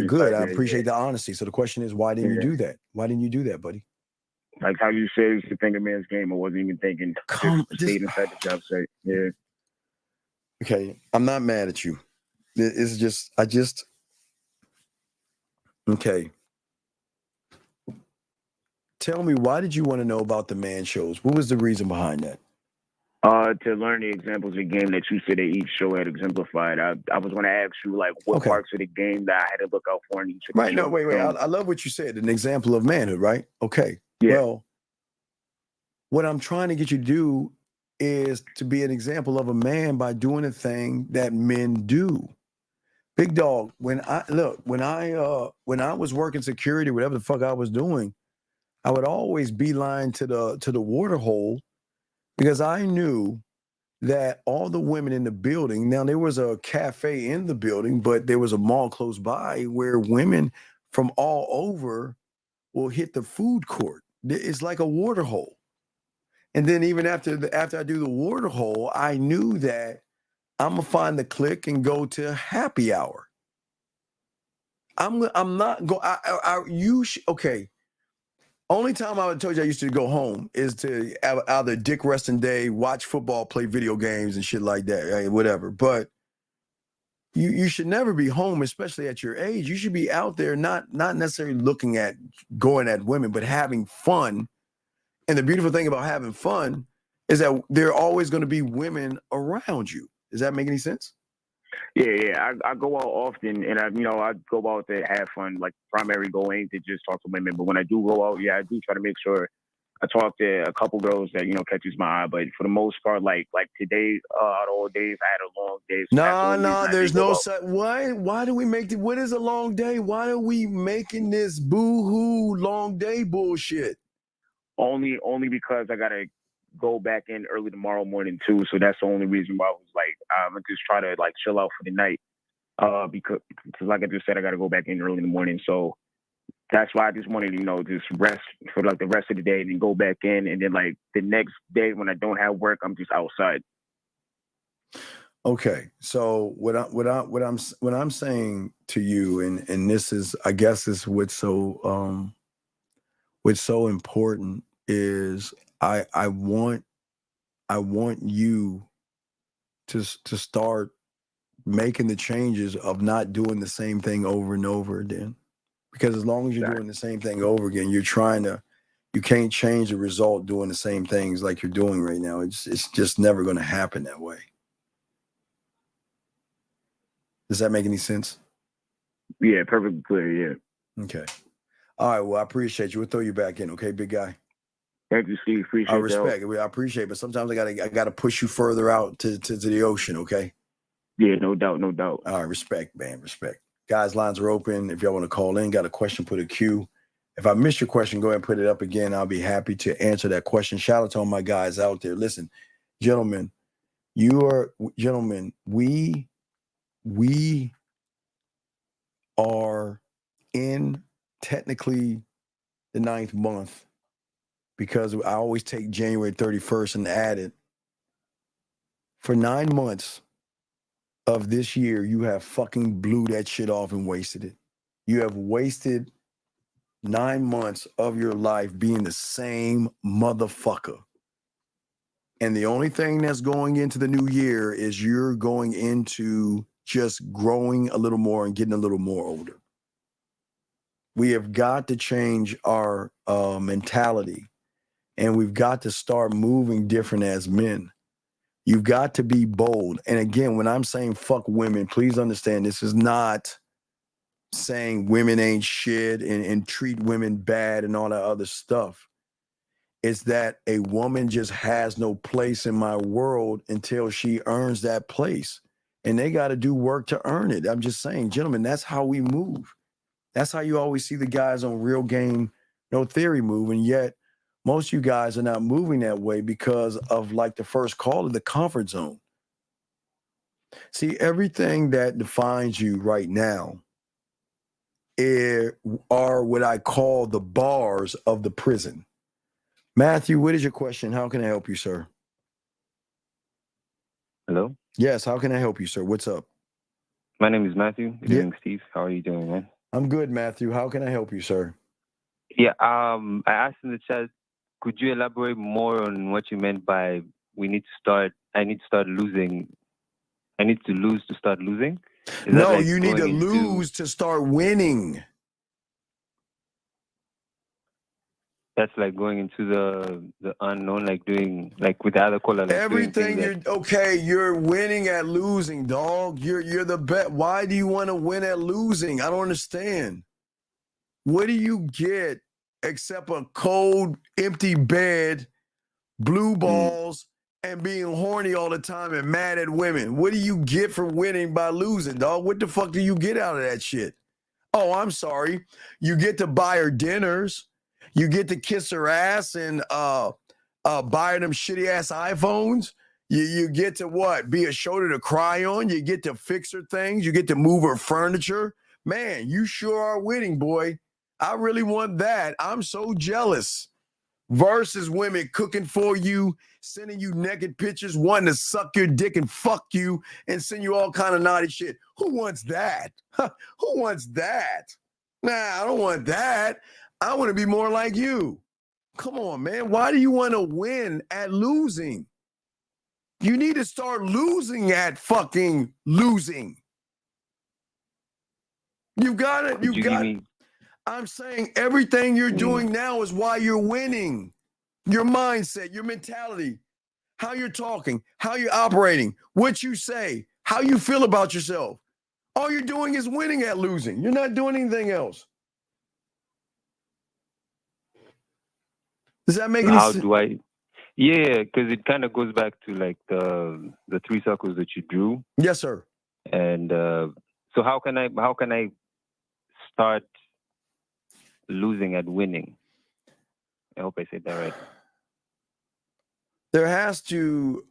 good. I appreciate the honesty. So the question is, why didn't you do that? Why didn't you do that, buddy? Like how you said, it's the finger man's game. I wasn't even thinking. Stayed inside the job site. Yeah. Okay, I'm not mad at you. It's just, okay. tell me, why did you want to know about the man shows? What was the reason behind that? To learn the examples of game that you said that each show had exemplified. I was going to ask you, like, what parts of the game that I had to look out for in each of the Right. No, shows. wait. I love what you said. An example of manhood, right? Okay. Yeah. Well, what I'm trying to get you to do is to be an example of a man by doing a thing that men do. Big dog, when I was working security, whatever the fuck I was doing, I would always beeline to the water hole, because I knew that all the women in the building, now there was a cafe in the building, but there was a mall close by where women from all over will hit the food court. It's like a water hole. And then even after I do the water hole, I knew that I'm gonna find the clique and go to happy hour. I'm not go. Okay. Only time I would told you I used to go home is to either dick resting day, watch football, play video games and shit like that, right? Whatever. But you should never be home, especially at your age. You should be out there, not necessarily looking at going at women, but having fun. And the beautiful thing about having fun is that there are always going to be women around you. Does that make any sense? Yeah. I go out often, and I go out to have fun. Like, primary goal ain't to just talk to women, but when I do go out, I do try to make sure I talk to a couple girls that catches my eye. But for the most part, like today, out all days, I had a long day. So No, there's no such. Why do we make it? What is a long day? Why are we making this boo-hoo long day bullshit? Only because I gotta go back in early tomorrow morning too. So that's the only reason why I was like, I'm just try to like chill out for the night. Because like I just said, I gotta go back in early in the morning. So that's why I just wanted to, just rest for like the rest of the day and then go back in. And then like the next day when I don't have work, I'm just outside. Okay. So what I'm saying to you, and this is, I guess, is what's so important is I want you to start making the changes of not doing the same thing over and over again. Because as long as you're doing the same thing over again, you can't change the result doing the same things like you're doing right now. It's just never going to happen that way. Does that make any sense? Yeah, perfectly clear. Yeah. Okay. All right. Well, I appreciate you. We'll throw you back in. Okay, big guy. Thank you, Steve. Appreciate it. I respect it. I appreciate it. But sometimes I gotta push you further out to the ocean. Okay. Yeah, no doubt. All right. Respect, man. Respect. Guys, lines are open. If y'all want to call in, got a question, put a Q. If I missed your question, go ahead and put it up again. I'll be happy to answer that question. Shout out to all my guys out there. Listen, gentlemen, we are in technically the 9th month, because I always take January 31st and add it. For 9 months of this year, you have fucking blew that shit off and wasted it. You have wasted 9 months of your life being the same motherfucker. And the only thing that's going into the new year is you're going into just growing a little more and getting a little more older. We have got to change our mentality, and we've got to start moving different as men. You've got to be bold. And again, when I'm saying fuck women, please understand this is not saying women ain't shit and treat women bad and all that other stuff. It's that a woman just has no place in my world until she earns that place. And they got to do work to earn it. I'm just saying, gentlemen, that's how we move. That's how you always see the guys on Real Game, No Theory move. And yet, most of you guys are not moving that way because of, like the first call, of the comfort zone. See, everything that defines you right now are what I call the bars of the prison. Matthew, what is your question? How can I help you, sir? Hello? Yes, how can I help you, sir? What's up? My name is Matthew. Good evening, Steve. How are you doing, man? I'm good, Matthew. How can I help you, sir? Yeah, I asked in the chat, could you elaborate more on what you meant by I need to lose to start losing? No, you need to lose to start winning. that's like going into the unknown, like doing like with the other caller, like Everything doing you're winning at losing, dog. You're the bet. Why do you want to win at losing? I don't understand. What do you get except a cold, empty bed, blue balls, and being horny all the time and mad at women? What do you get for winning by losing, dog? What the fuck do you get out of that shit? Oh, I'm sorry. You get to buy her dinners. You get to kiss her ass and buy her them shitty ass iPhones. You get to what? Be a shoulder to cry on. You get to fix her things. You get to move her furniture. Man, you sure are winning, boy. I really want that. I'm so jealous. Versus women cooking for you, sending you naked pictures, wanting to suck your dick and fuck you and send you all kind of naughty shit. Who wants that? Who wants that? Nah, I don't want that. I want to be more like you. Come on, man. Why do you want to win at losing? You need to start losing at fucking losing. You've got it. You've got it. I'm saying everything you're doing now is why you're winning. Your mindset, your mentality, how you're talking, how you're operating, what you say, how you feel about yourself. All you're doing is winning at losing. You're not doing anything else. Does that make any sense? Yeah, because it kind of goes back to like the 3 circles that you drew. Yes, sir. And so how can I start losing at winning? I hope I said that right. There has to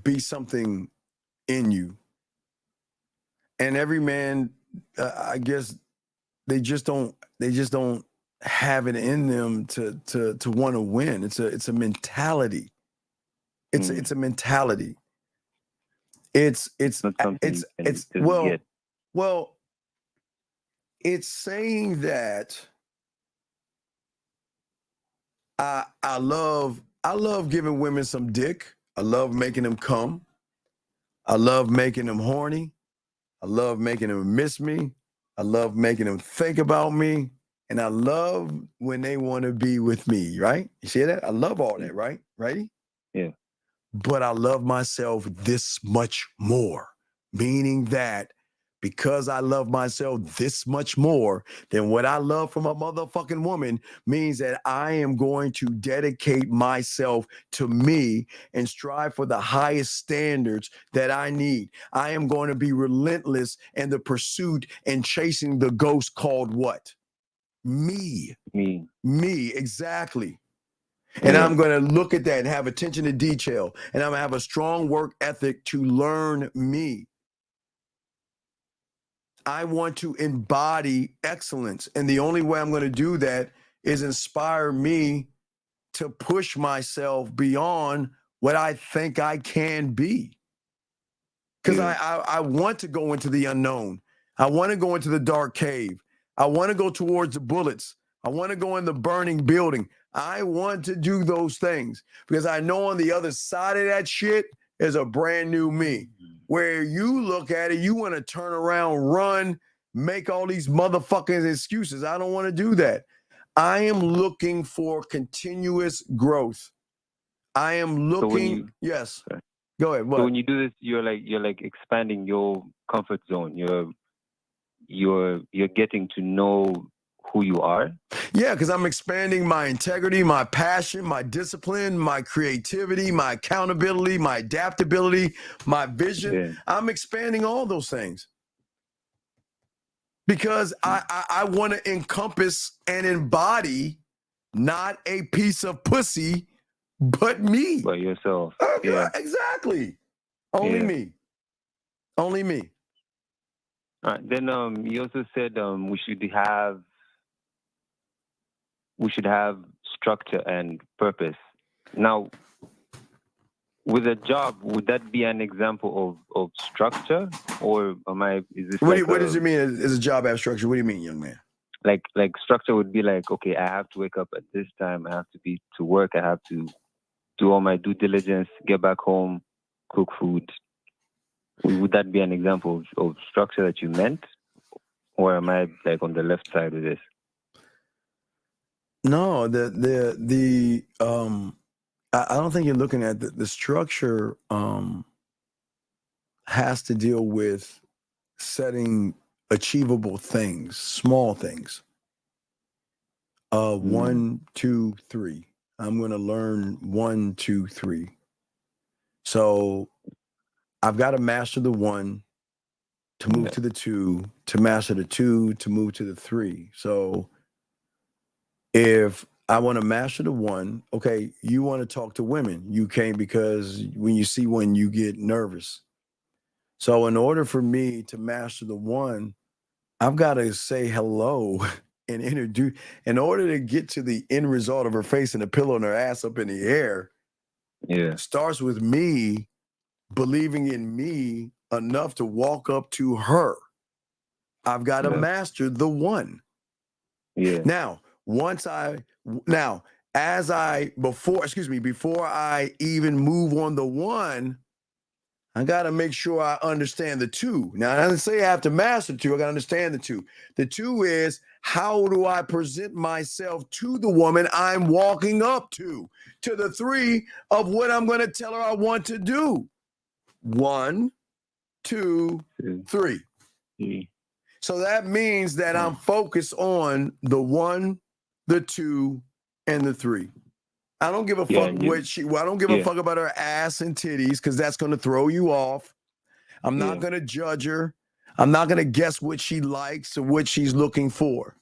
be something in you, and every man, I guess, they just don't have it in them to want to win. It's a mentality. It's a mentality. It's saying that I love giving women some dick. I love making them come. I love making them horny. I love making them miss me. I love making them think about me. And I love when they want to be with me, right? You see that? I love all that, right? Righty? Yeah. But I love myself this much more, meaning that because I love myself this much more than what I love from a motherfucking woman means that I am going to dedicate myself to me and strive for the highest standards that I need. I am going to be relentless in the pursuit and chasing the ghost called what? Me, exactly. And I'm going to look at that and have attention to detail. And I'm going to have a strong work ethic to learn me. I want to embody excellence. And the only way I'm going to do that is inspire me to push myself beyond what I think I can be. Because I want to go into the unknown. I want to go into the dark cave. I want to go towards the bullets. I want to go in the burning building. I want to do those things because I know on the other side of that shit is a brand new me. Where you look at it, you want to turn around, run, make all these motherfucking excuses. I don't want to do that. I am looking for continuous growth. I am looking. Yes. Go ahead. What? So when you do this, you're like expanding your comfort zone. You're getting to know who you are. Yeah, because I'm expanding my integrity, my passion, my discipline, my creativity, my accountability, my adaptability, my vision. Yeah. I'm expanding all those things because I want to encompass and embody not a piece of pussy, but me. But yourself. Yeah, exactly. Only me. Only me. All right. Then you also said we should have structure and purpose. Now, with a job, would that be an example of structure, or is this? What does it mean? Is a job have structure? What do you mean, young man? Like structure would be like, okay, I have to wake up at this time. I have to be to work. I have to do all my due diligence. Get back home, cook food. Would that be an example of structure that you meant, or am I like on the left side of this? No, I don't think you're looking at the structure. Has to deal with setting achievable things, small things. 1, 2, 3. I'm going to learn 1, 2, 3. So I've got to master the 1 to move to the 2, to master the 2 to move to the 3. So if I want to master the 1, okay, you want to talk to women. You can't, because when you see one, you get nervous. So in order for me to master the 1, I've got to say hello and introduce. In order to get to the end result of her face and a pillow and her ass up in the air, it starts with me believing in me enough to walk up to her. I've got to master the 1. Now, before I even move on the 1, I got to make sure I understand the 2. Now, I didn't say I have to master the 2. I got to understand the 2. The 2 is, how do I present myself to the woman I'm walking up to? To the 3 of what I'm going to tell her I want to do. 1, 2, 3. So that means that I'm focused on the 1, the 2, and the 3. I don't give a fuck I don't give a fuck about her ass and titties, because that's going to throw you off. I'm not going to judge her. I'm not going to guess what she likes or what she's looking for.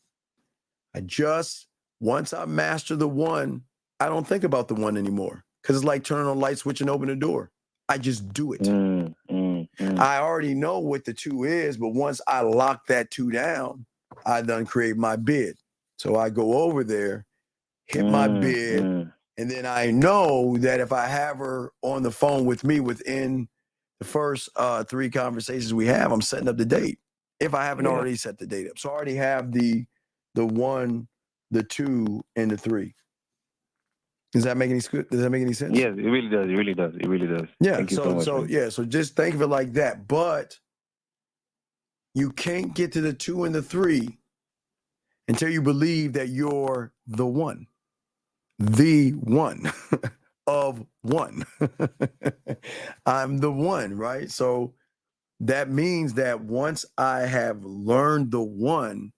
Once I master the 1, I don't think about the 1 anymore, because it's like turning on a light switch and opening a door. I just do it. I already know what the 2 is, but once I lock that 2 down, I done create my bid. So I go over there, hit my bid, and then I know that if I have her on the phone with me within the first 3 conversations we have, I'm setting up the date. If I haven't already set the date up. So I already have the 1, the 2, and the 3. Does that make any sense? Yes, it really does. It really does. It really does. Yeah. Thank you so much, man. So just think of it like that. But you can't get to the 2 and the 3 until you believe that you're the 1. The 1 of 1. I'm the 1, right? So that means that once I have learned the 1,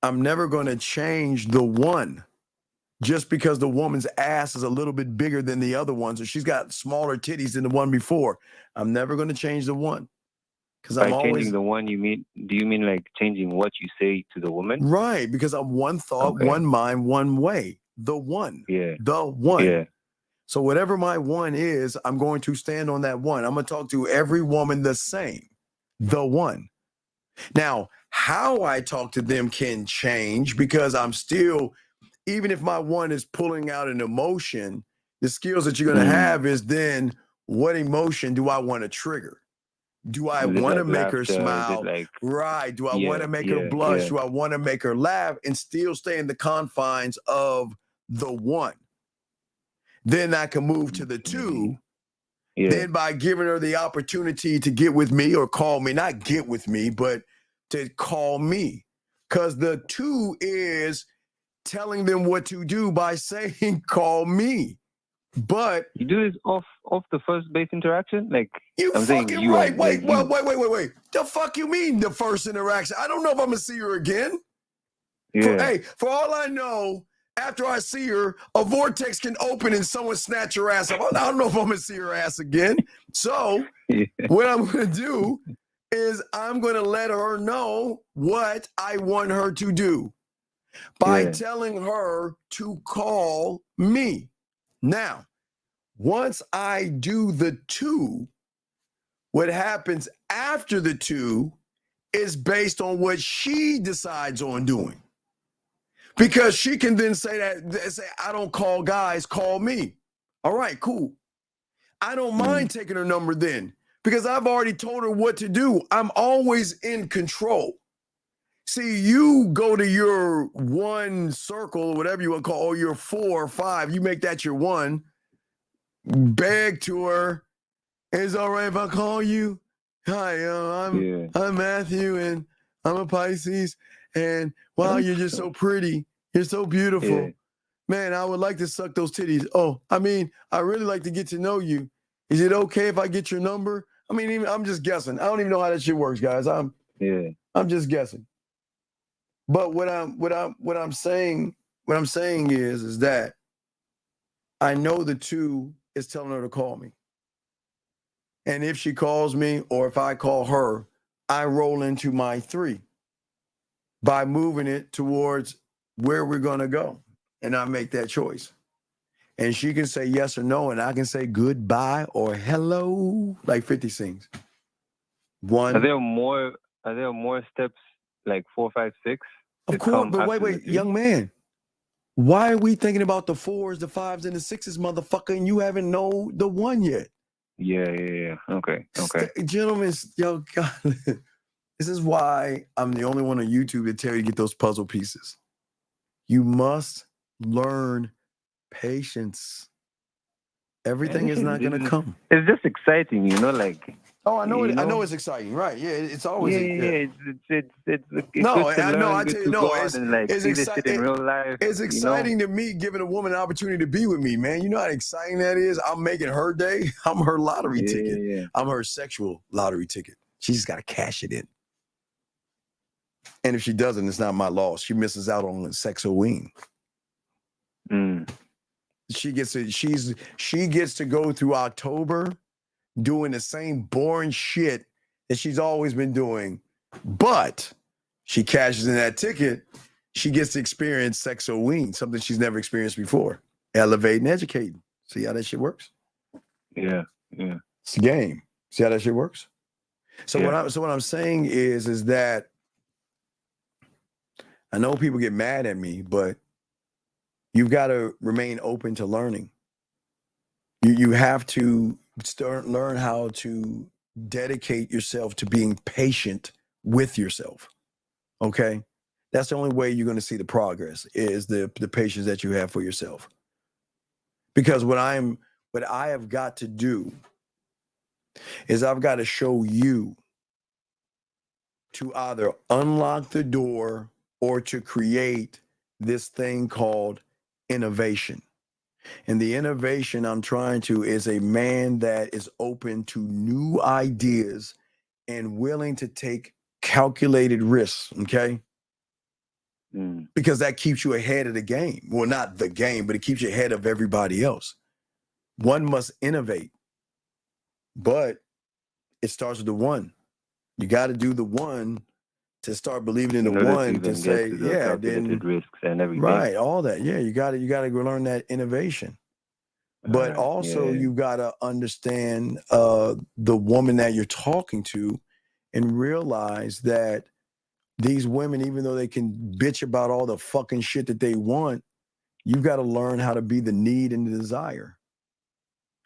I'm never going to change the 1 just because the woman's ass is a little bit bigger than the other ones, or she's got smaller titties than the one before. I'm never going to change the 1. Because I'm always changing the 1, do you mean like changing what you say to the woman? Right, because I'm one thought, one mind, one way. The 1. The 1. So whatever my 1 is, I'm going to stand on that 1. I'm going to talk to every woman the same. The 1. Now, how I talk to them can change, because I'm still, even if my 1 is pulling out an emotion, the skills that you're going to have is then, what emotion do I want to trigger? Do I want to make her smile? Right. Do I want to make her blush? Do I want to make her laugh and still stay in the confines of the 1? Then I can move to the 2. Then by giving her the opportunity to get with me or call me, not get with me, but to call me. Because the 2 is telling them what to do by saying, call me. But you do this off the first base interaction? Like, I'm fucking right. Wait. The fuck you mean the first interaction? I don't know if I'm gonna see her again. For all I know, after I see her, a vortex can open and someone snatch her ass up. I don't know if I'm gonna see her ass again. So what I'm gonna do is I'm gonna let her know what I want her to do by telling her to call me. Now, once I do the 2, what happens after the 2 is based on what she decides on doing. Because she can then say, I don't call guys, call me. All right, cool. I don't mind taking her number then, because I've already told her what to do. I'm always in control. See, you go to your 1 circle, or whatever you want to call, or your 4 or 5, you make that your 1, beg to her, is it all right if I call you? Hi, I'm Matthew, and I'm a Pisces, and wow, you're just so pretty. You're so beautiful. Man, I would like to suck those titties. Oh, I mean, I really like to get to know you. Is it okay if I get your number? I mean, I'm just guessing. I don't even know how that shit works, guys. I'm just guessing. But what I'm saying is that I know the 2 is telling her to call me. And if she calls me or if I call her, I roll into my 3 by moving it towards where we're going to go. And I make that choice. And she can say yes or no, and I can say goodbye or hello, like 50 sings. 1. Are there more steps, like 4, 5, 6? Of course, but wait, young man. Why are we thinking about the 4s, the 5s, and the 6s, motherfucker, and you haven't know the 1 yet? Yeah. Okay. Gentlemen, yo, God, this is why I'm the only one on YouTube to tell you to get those puzzle pieces. You must learn patience. Everything is not going to come. It's just exciting, like. Oh, I know it. I know it's exciting, right? Yeah, it's always. It's no, good to I learn, know. I good tell to you, no, go out and see this shit in real life. It's exciting to me, giving a woman an opportunity to be with me, man. You know how exciting that is. I'm making her day. I'm her lottery ticket. Yeah. I'm her sexual lottery ticket. She just got to cash it in. And if she doesn't, it's not my loss. She misses out on the sexo-wing. She gets to go through October doing the same boring shit that she's always been doing, but she cashes in that ticket. She gets to experience sexo-wing, something she's never experienced before. Elevating, educating. See how that shit works? Yeah. It's a game. See how that shit works? So what I'm saying is that I know people get mad at me, but you've got to remain open to learning. You have to learn how to dedicate yourself to being patient with yourself. Okay? That's the only way you're going to see the progress is the patience that you have for yourself. Because what I have got to do is I've got to show you to either unlock the door or to create this thing called innovation. And the innovation I'm trying to is a man that is open to new ideas and willing to take calculated risks, okay? Because that keeps you ahead of the game. Well, not the game, but it keeps you ahead of everybody else. One must innovate, but it starts with the 1. You got to do the 1 to start believing in the 1 to say, then risks and everything. Right, all that. Yeah, you got to learn that innovation. But also you got to understand the woman that you're talking to and realize that these women, even though they can bitch about all the fucking shit that they want, you've got to learn how to be the need and the desire.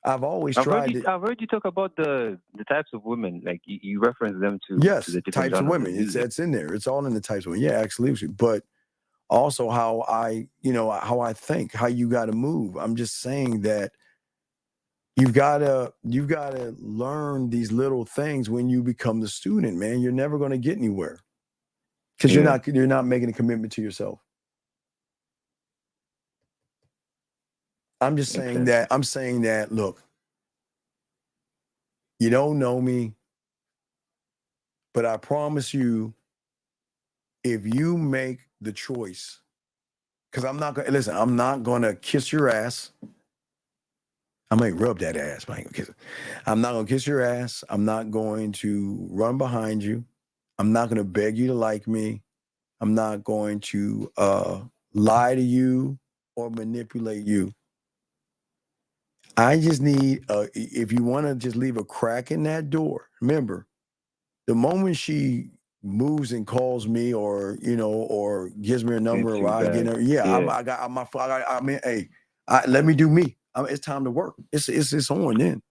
I've heard you talk about the types of women, like you reference them to. Yes, to the types of women. It's in there. It's all in the types of women. Yeah, absolutely. But also how I think, how you got to move. I'm just saying that you've got to learn these little things when you become the student, man. You're never going to get anywhere because you're not making a commitment to yourself. I'm just saying that, look, you don't know me, but I promise you, if you make the choice, because I'm not going to kiss your ass. I might rub that ass, but I ain't gonna kiss it. I'm not gonna kiss your ass. I'm not going to run behind you. I'm not gonna beg you to like me. I'm not going to lie to you or manipulate you. I just need, if you want to just leave a crack in that door, remember, the moment she moves and calls me or gives me a number or I get her, let me do me. It's time to work. It's on then.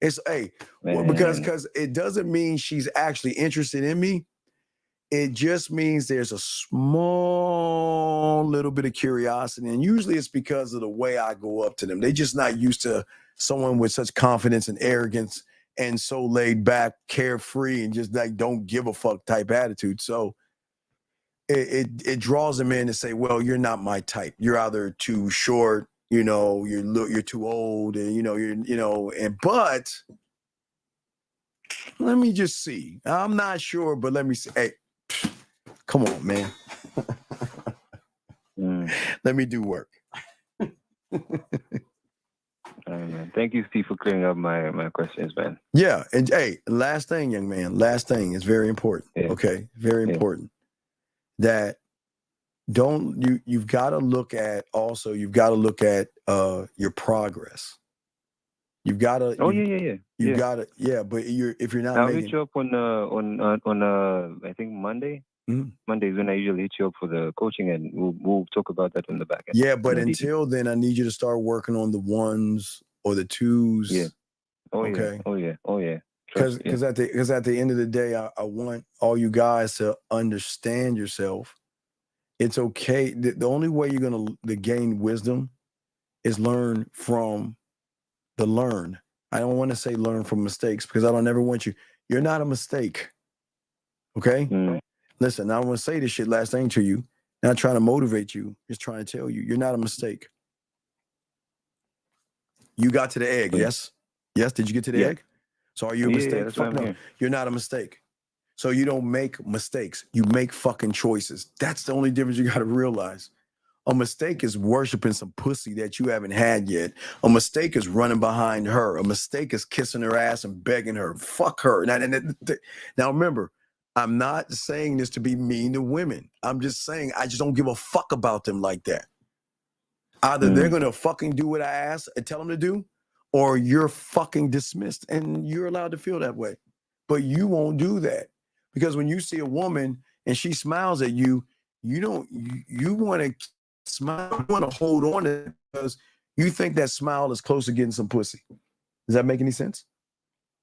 Because it doesn't mean she's actually interested in me. It just means there's a small little bit of curiosity. And usually it's because of the way I go up to them. They're just not used to someone with such confidence and arrogance and so laid back, carefree, and just like don't give a fuck type attitude. So it draws them in to say, well, you're not my type. You're either too short, you're too old, and but let me just see. I'm not sure, but let me see. Hey, come on, man. Let me do work. Thank you, Steve, for clearing up my questions, man. Yeah, and hey, last thing, young man. Last thing is very important. Yeah. Okay, very important. That you've got to look at your progress. You've got to. Oh yeah. You got to, but if you're not I'll making. hit you up on I think Monday. Mm-hmm. Monday is when I usually hit you up for the coaching, and we'll talk about that on the back end. Yeah, but until then, I need you to start working on the ones or the twos. Yeah. Oh okay. Yeah. Oh yeah. Because at the end of the day, I want all you guys to understand yourself. It's okay. The only way you're gonna gain wisdom is learn from the learn. I don't want to say learn from mistakes because I don't ever want you. You're not a mistake. Okay? Listen, I want to say this shit last thing to you. Not trying to motivate you, just trying to tell you, you're not a mistake. You got to the egg, yes? Yes, did you get to the egg? So are you a mistake? That's Fuck no. You're not a mistake. So you don't make mistakes. You make fucking choices. That's the only difference you got to realize. A mistake is worshiping some pussy that you haven't had yet. A mistake is running behind her. A mistake is kissing her ass and begging her. Fuck her. Now remember, I'm not saying this to be mean to women. I'm just saying I just don't give a fuck about them like that. Either they're going to fucking do what I ask and tell them to do, or you're fucking dismissed and you're allowed to feel that way. But you won't do that. Because when you see a woman and she smiles at you, you want to smile, you want to hold on to it because you think that smile is close to getting some pussy. Does that make any sense?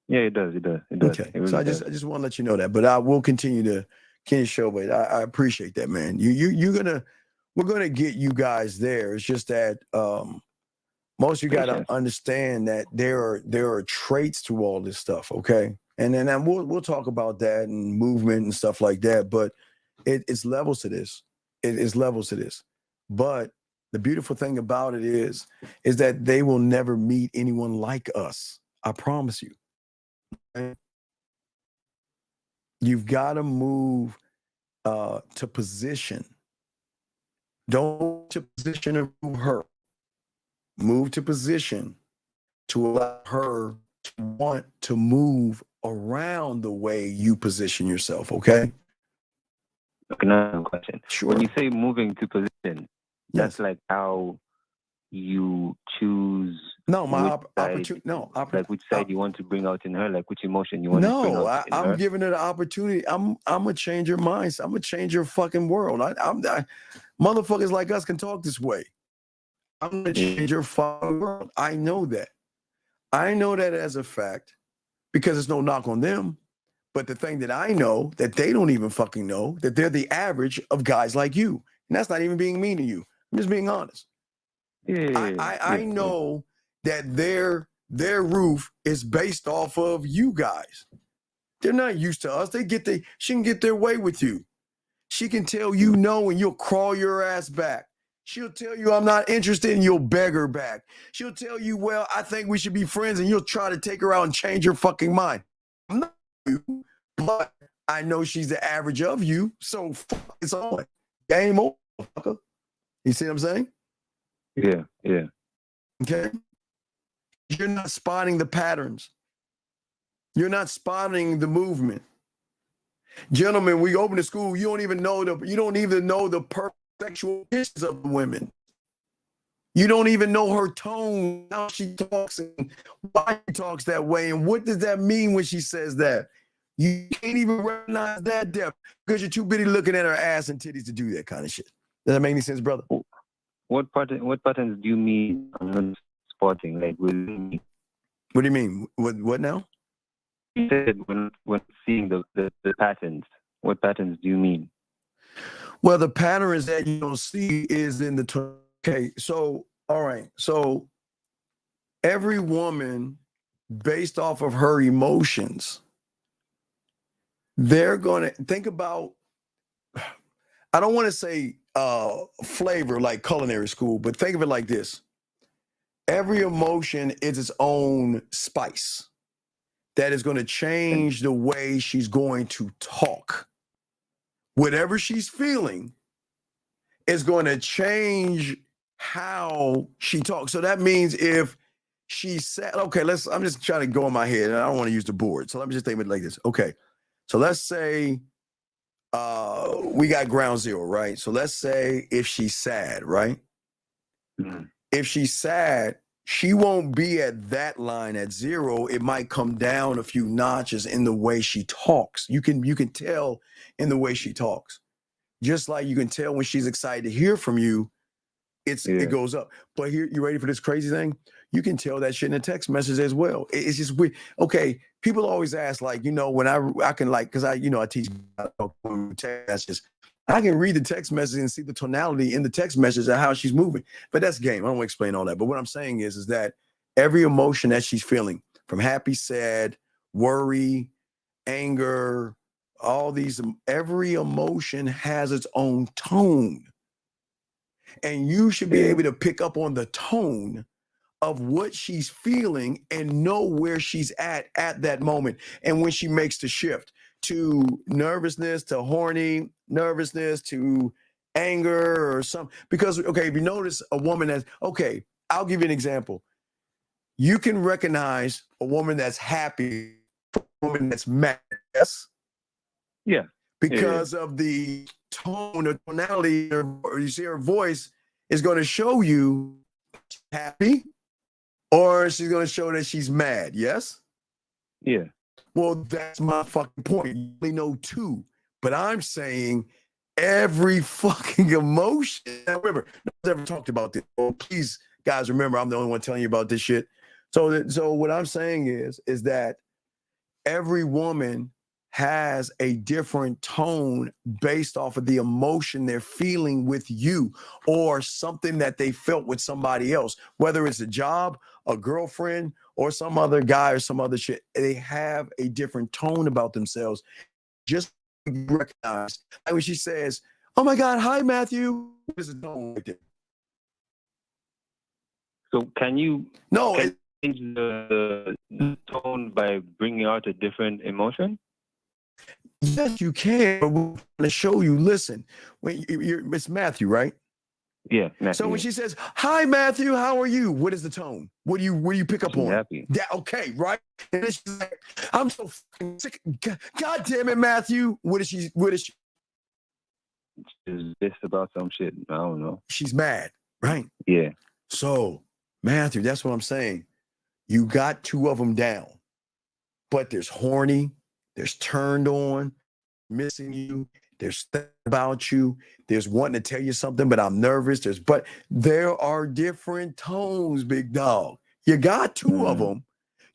Yeah, it does. Okay. Really so I just want to let you know that. But I will continue to show, but I appreciate that, man. We're gonna get you guys there. It's just that most of you gotta understand that there are traits to all this stuff, okay? And then we'll talk about that and movement and stuff like that. But it's levels to this. It is levels to this. But the beautiful thing about it is that they will never meet anyone like us. I promise you. Okay? You've got to move to position. Don't to position and move her. Move to position to allow her to want to move around the way you position yourself, okay? Okay, now question. Sure. When you say moving to position, that's like how you choose. No, my opportunity. No, like which side you want to bring out in her, like which emotion you want to bring out in her. I'm giving her the opportunity. I'm gonna change your minds. I'm gonna change your fucking world. Motherfuckers like us can talk this way. I'm gonna change your fucking world. I know that. I know that as a fact because it's no knock on them. But the thing that I know that they don't even fucking know that they're the average of guys like you, and that's not even being mean to you. I'm just being honest. I know that their roof is based off of you guys. They're not used to us. She can get their way with you. She can tell you no and you'll crawl your ass back. She'll tell you I'm not interested and you'll beg her back. She'll tell you, well, I think we should be friends, and you'll try to take her out and change your fucking mind. I'm not you, but I know she's the average of you, so it's on. Game over, motherfucker. You see what I'm saying? Yeah. Okay? You're not spotting the patterns. You're not spotting the movement. Gentlemen, we open the school, you don't even know the perfect sexual issues of the women. You don't even know her tone, how she talks and why she talks that way, and what does that mean when she says that? You can't even recognize that depth because you're too busy looking at her ass and titties to do that kind of shit. Does that make any sense, brother? What patterns do you mean spotting? Like within me? What do you mean? What now? You said when seeing the patterns. What patterns do you mean? Well, the patterns that you don't see is in the okay. So all right. So every woman, based off of her emotions, they're gonna think about. I don't want to say flavor like culinary school, but think of it like this. Every emotion is its own spice that is going to change the way she's going to talk. Whatever she's feeling is going to change how she talks. So that means if she said, okay, I'm just trying to go in my head and I don't want to use the board. So let me just think of it like this. Okay. So let's say we got ground zero, right? So let's say if she's sad, right? Mm-hmm. If she's sad, she won't be at that line at zero. It might come down a few notches in the way she talks. You can tell in the way she talks. Just like you can tell when she's excited to hear from you, it goes up. But here, you ready for this crazy thing? You can tell that shit in a text message as well. It's just weird. Okay, people always ask, like, when I can, like, because I teach text messages. I can read the text message and see the tonality in the text message and how she's moving. But that's game. I don't want to explain all that. But what I'm saying is that every emotion that she's feeling, from happy, sad, worry, anger, all these, every emotion has its own tone. And you should be able to pick up on the tone of what she's feeling and know where she's at that moment. And when she makes the shift to nervousness, to horny, nervousness, to anger or something. Because, okay, if you notice a woman that's, okay, I'll give you an example. You can recognize a woman that's happy from a woman that's mad. Yes? Yeah. Because of the tone or tonality, or you see her voice is going to show you happy, or she's going to show that she's mad. Yes? Yeah. Well, that's my fucking point. You only know two, but I'm saying every fucking emotion. Now, remember, no one's ever talked about this. Oh, please, guys, remember, I'm the only one telling you about this shit. So what I'm saying is that every woman has a different tone based off of the emotion they're feeling with you, or something that they felt with somebody else, whether it's a job, a girlfriend, or some other guy or some other shit. They have a different tone about themselves. Just recognize, like when she says, "Oh my God, hi Matthew," there's a tone like that. So can you change the tone by bringing out a different emotion? Yes, you can. But we're going to show you. Listen, when it's Matthew, right? Yeah. Matthew. So when she says, "Hi, Matthew, how are you?" What is the tone? What do you pick up on? Happy. Yeah, okay, right. And then she's like, "I'm so fucking sick. God damn it, Matthew." What is she? She's pissed about some shit. I don't know. She's mad, right? Yeah. So Matthew, that's what I'm saying. You got two of them down, but there's horny. There's turned on, missing you. There's thinking about you. There's wanting to tell you something, but I'm nervous. But there are different tones, big dog. You got two of them.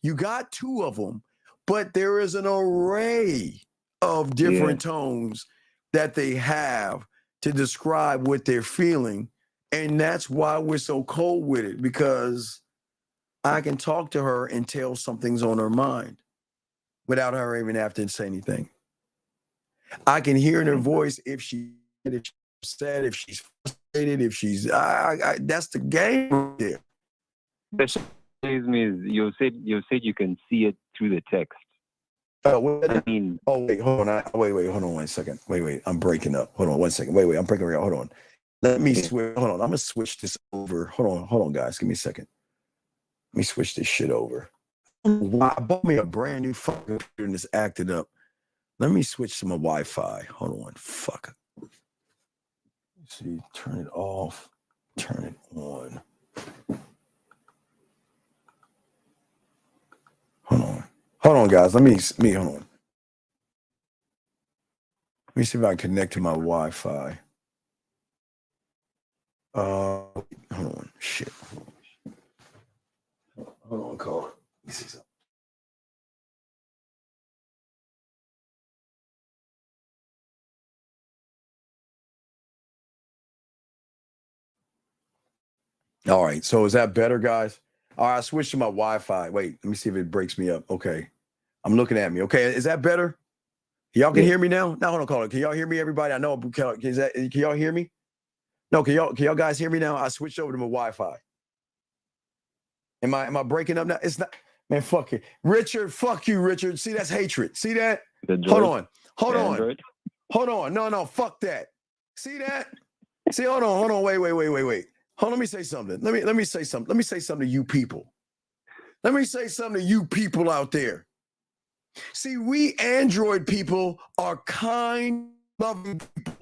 You got two of them, but there is an array of different tones that they have to describe what they're feeling. And that's why we're so cold with it, because I can talk to her and tell something's on her mind without her even having to say anything. I can hear in her voice if she's upset, if she's frustrated, if she's that's the game right there. That says me is you said you can see it through the text. Wait, hold on. Wait, hold on 1 second. Wait, I'm breaking up. Hold on 1 second. Wait, I'm breaking up. Hold on. Let me switch. Hold on. I'm gonna switch this over. Hold on, guys. Give me a second. Let me switch this shit over. I bought me a brand new fucking computer and it's acted up. Let me switch to my Wi-Fi. Hold on. Fuck. Let's see. Turn it off. Turn it on. Hold on, guys. Let me hold on. Let me see if I can connect to my Wi-Fi. Hold on. Shit. Hold on, Cole. Let me see something. All right. So is that better, guys? All right. I switched to my Wi-Fi. Wait, let me see if it breaks me up. Okay. I'm looking at me. Okay. Is that better? Y'all can hear me now? No, hold on, caller. Can y'all hear me, everybody? I know. Can y'all hear me? No, can y'all guys hear me now? I switched over to my Wi-Fi. Am I breaking up now? It's not. Man, fuck it. Richard, fuck you, Richard. See, that's hatred. See that? Hold on. No, fuck that. See that? See, hold on. Wait. Hold on, let me say something. Let me say something. Let me say something to you people. Let me say something to you people out there. See, we Android people are kind, loving people.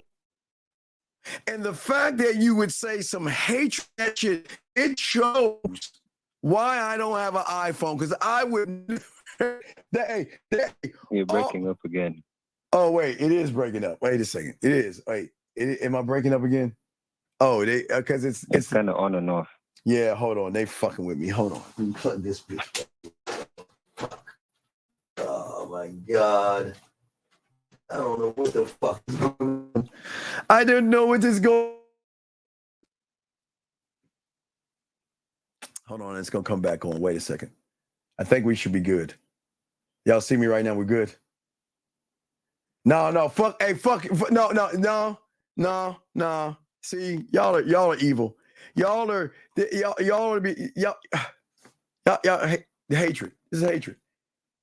And the fact that you would say some hatred shit, it shows why I don't have an iPhone, because I would. You're breaking up again. Oh, wait, it is breaking up. Wait a second. It is. Wait, am I breaking up again? Oh, because it's kind of on and off. Yeah, hold on. They fucking with me. Hold on. Let me plug this bitch. Fuck. Oh, my God. I don't know what the fuck is going on. I don't know what is going on. Hold on, it's going to come back on. Wait a second. I think we should be good. Y'all see me right now? We're good. No, fuck. Hey, fuck. No. See, y'all are evil. Y'all are hatred. This is hatred.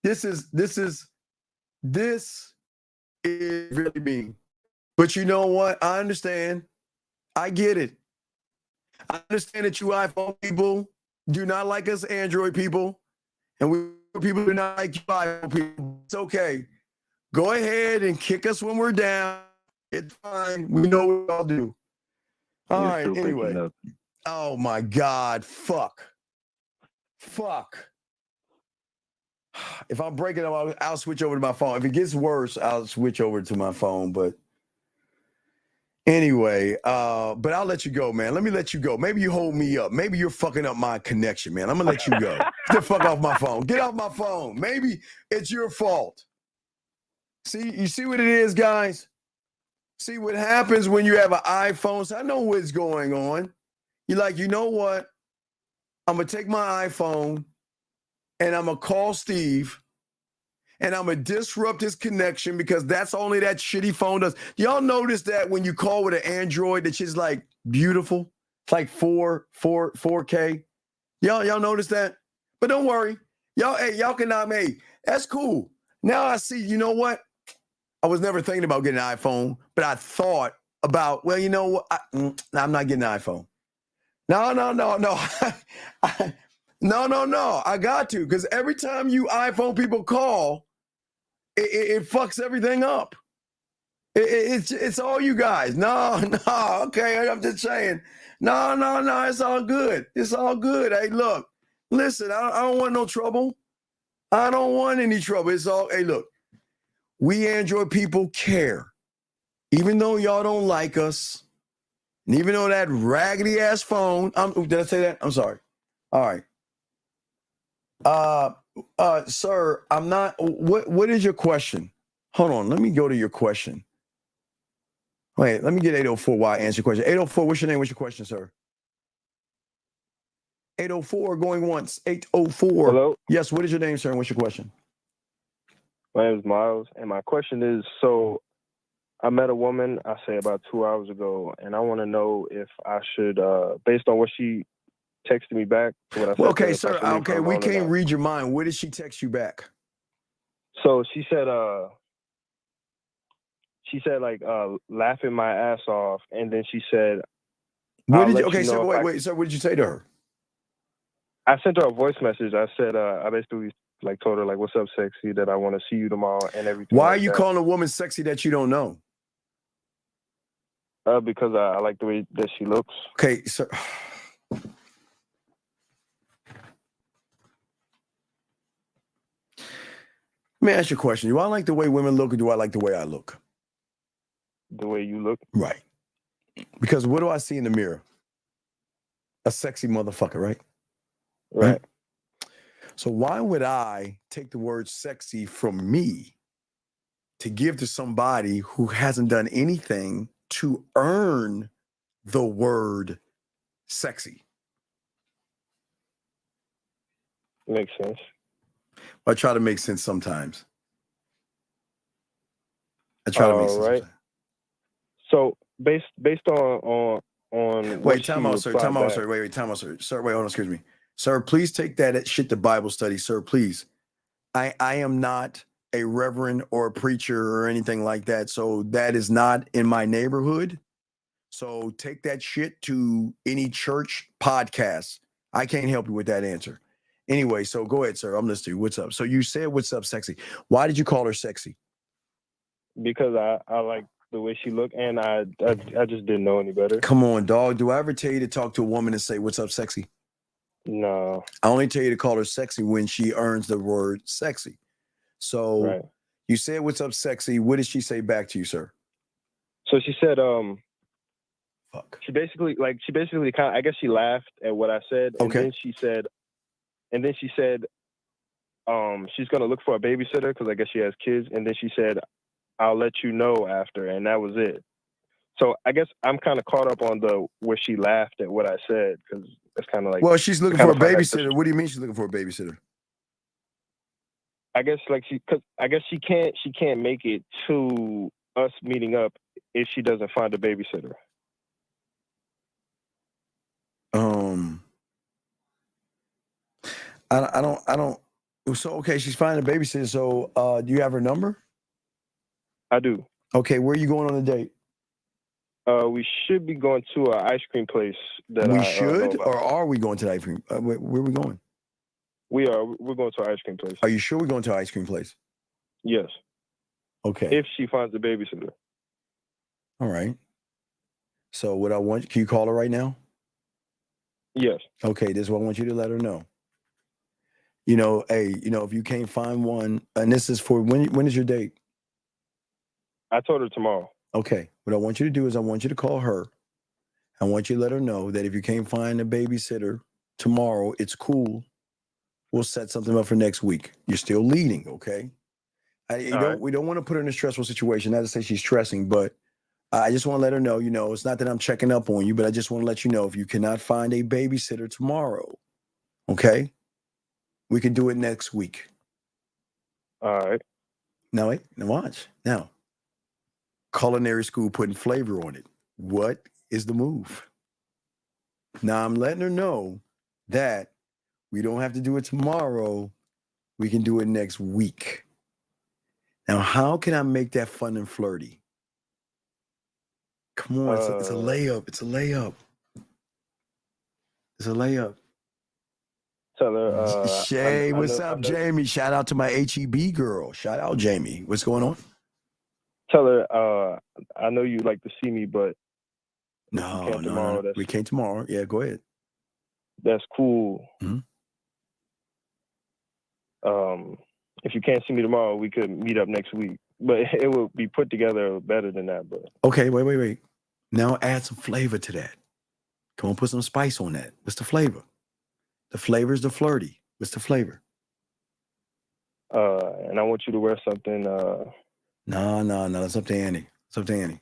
This is really mean. But you know what? I understand. I get it. I understand that you iPhone people do not like us Android people, and we people do not like you iPhone people. It's okay. Go ahead and kick us when we're down. It's fine. We know what I'll do. All right. Anyway. Oh my God. Fuck. If I'm breaking up, I'll switch over to my phone. If it gets worse, I'll switch over to my phone. But anyway, but I'll let you go, man. Let me let you go. Maybe you hold me up. Maybe you're fucking up my connection, man. I'm gonna let you go. Get the fuck off my phone. Get off my phone. Maybe it's your fault. See, you see what it is, guys? See what happens when you have an iPhone. So I know what's going on. You're like, you know what? I'm going to take my iPhone and I'm going to call Steve and I'm going to disrupt his connection because that's only that shitty phone does. Y'all notice that when you call with an Android, that shit's like beautiful? It's like 4K. Y'all notice that? But don't worry. Y'all can that's cool. Now I see, you know what? I was never thinking about getting an iPhone, but I thought about, well, you know what? I'm not getting an iPhone. No. No. I got to, because every time you iPhone people call, it fucks everything up. It's all you guys. No. Okay, I'm just saying. No. It's all good. It's all good. Hey, look, listen. I don't want no trouble. I don't want any trouble. It's all. Hey, look. We Android people care. Even though y'all don't like us, and even though that raggedy ass phone, did I say that? I'm sorry. All right. Sir, I'm not, what is your question? Hold on, let me go to your question. Wait, let me get 804 while I answer your question. 804, what's your name? What's your question, sir? 804, going once. 804. Hello? Yes, what is your name, sir, and what's your question? My name is Miles, and my question is, so I met a woman, I say about 2 hours ago, and I want to know if I should, based on what she texted me back. Okay, sir, okay, we can't read your mind. What did she text you back? So she said like, laughing my ass off, and then she said, sir, wait, sir, what did you say to her? I sent her a voice message. I said, I basically like told her like, what's up, sexy, that I want to see you tomorrow and everything. Why are you calling a woman sexy that you don't know? Because I like the way that she looks. Okay, sir. Let me ask you a question. Do I like the way women look, or do I like the way I look? The way you look? Right. Because what do I see in the mirror? A sexy motherfucker, right? Right. So why would I take the word sexy from me to give to somebody who hasn't done anything to earn the word sexy? Makes sense. I try to make sense sometimes. I try to make sense. Right. So based on Wait, time out, sir. Time out, sir. Wait, time out, sir. Sir, wait, hold on, excuse me. Sir, please take that shit to Bible study, sir, please. I am not a reverend or a preacher or anything like that, so that is not in my neighborhood. So take that shit to any church podcast. I can't help you with that answer. Anyway, so go ahead, sir. I'm listening to you. What's up? So you said, what's up, sexy? Why did you call her sexy? Because I like the way she looked, and I just didn't know any better. Come on, dog. Do I ever tell you to talk to a woman and say, what's up, sexy? No. I only tell you to call her sexy when she earns the word sexy. So you said, what's up, sexy? What did she say back to you, sir? So she said, She basically kind of, I guess she laughed at what I said. And then she said, she's going to look for a babysitter because I guess she has kids. And then she said, I'll let you know after. And that was it. So I guess I'm kind of caught up on where she laughed at what I said because it's kind of like. Well, she's looking for a babysitter. What do you mean she's looking for a babysitter? I guess she can't make it to us meeting up if she doesn't find a babysitter. I don't. So, okay, she's finding a babysitter. So, do you have her number? I do. Okay, where are you going on a date? We should be going to an ice cream place. Or are we going to the ice cream? Where are we going? We're going to an ice cream place. Are you sure we're going to an ice cream place? Yes. Okay. If she finds a babysitter. All right. So what I want, can you call her right now? Yes. Okay, this is what I want you to let her know. If you can't find one, and this is for when is your date? I told her tomorrow. Okay. What I want you to do is I want you to call her. I want you to let her know that if you can't find a babysitter tomorrow, it's cool. We'll set something up for next week. You're still leading, okay? We don't want to put her in a stressful situation. Not to say she's stressing, but I just want to let her know, it's not that I'm checking up on you, but I just want to let you know if you cannot find a babysitter tomorrow, okay? We can do it next week. All right. Now, wait. Now, watch. Now, culinary school putting flavor on it. What is the move? Now, I'm letting her know that we don't have to do it tomorrow. We can do it next week. Now, how can I make that fun and flirty? Come on, it's a layup. It's a layup. It's a layup. Tell her. Shay, what's up, Jamie? Shout out to my HEB girl. Shout out, Jamie. What's going on? Tell her, I know you like to see me, but no. We can't tomorrow. Yeah, go ahead. That's cool. Mm-hmm. If you can't see me tomorrow, we could meet up next week. But it will be put together better than that. But okay, wait. Now add some flavor to that. Come on, put some spice on that. What's the flavor? The flavor is the flirty. What's the flavor? And I want you to wear something. No. It's up to Annie. It's up to Annie.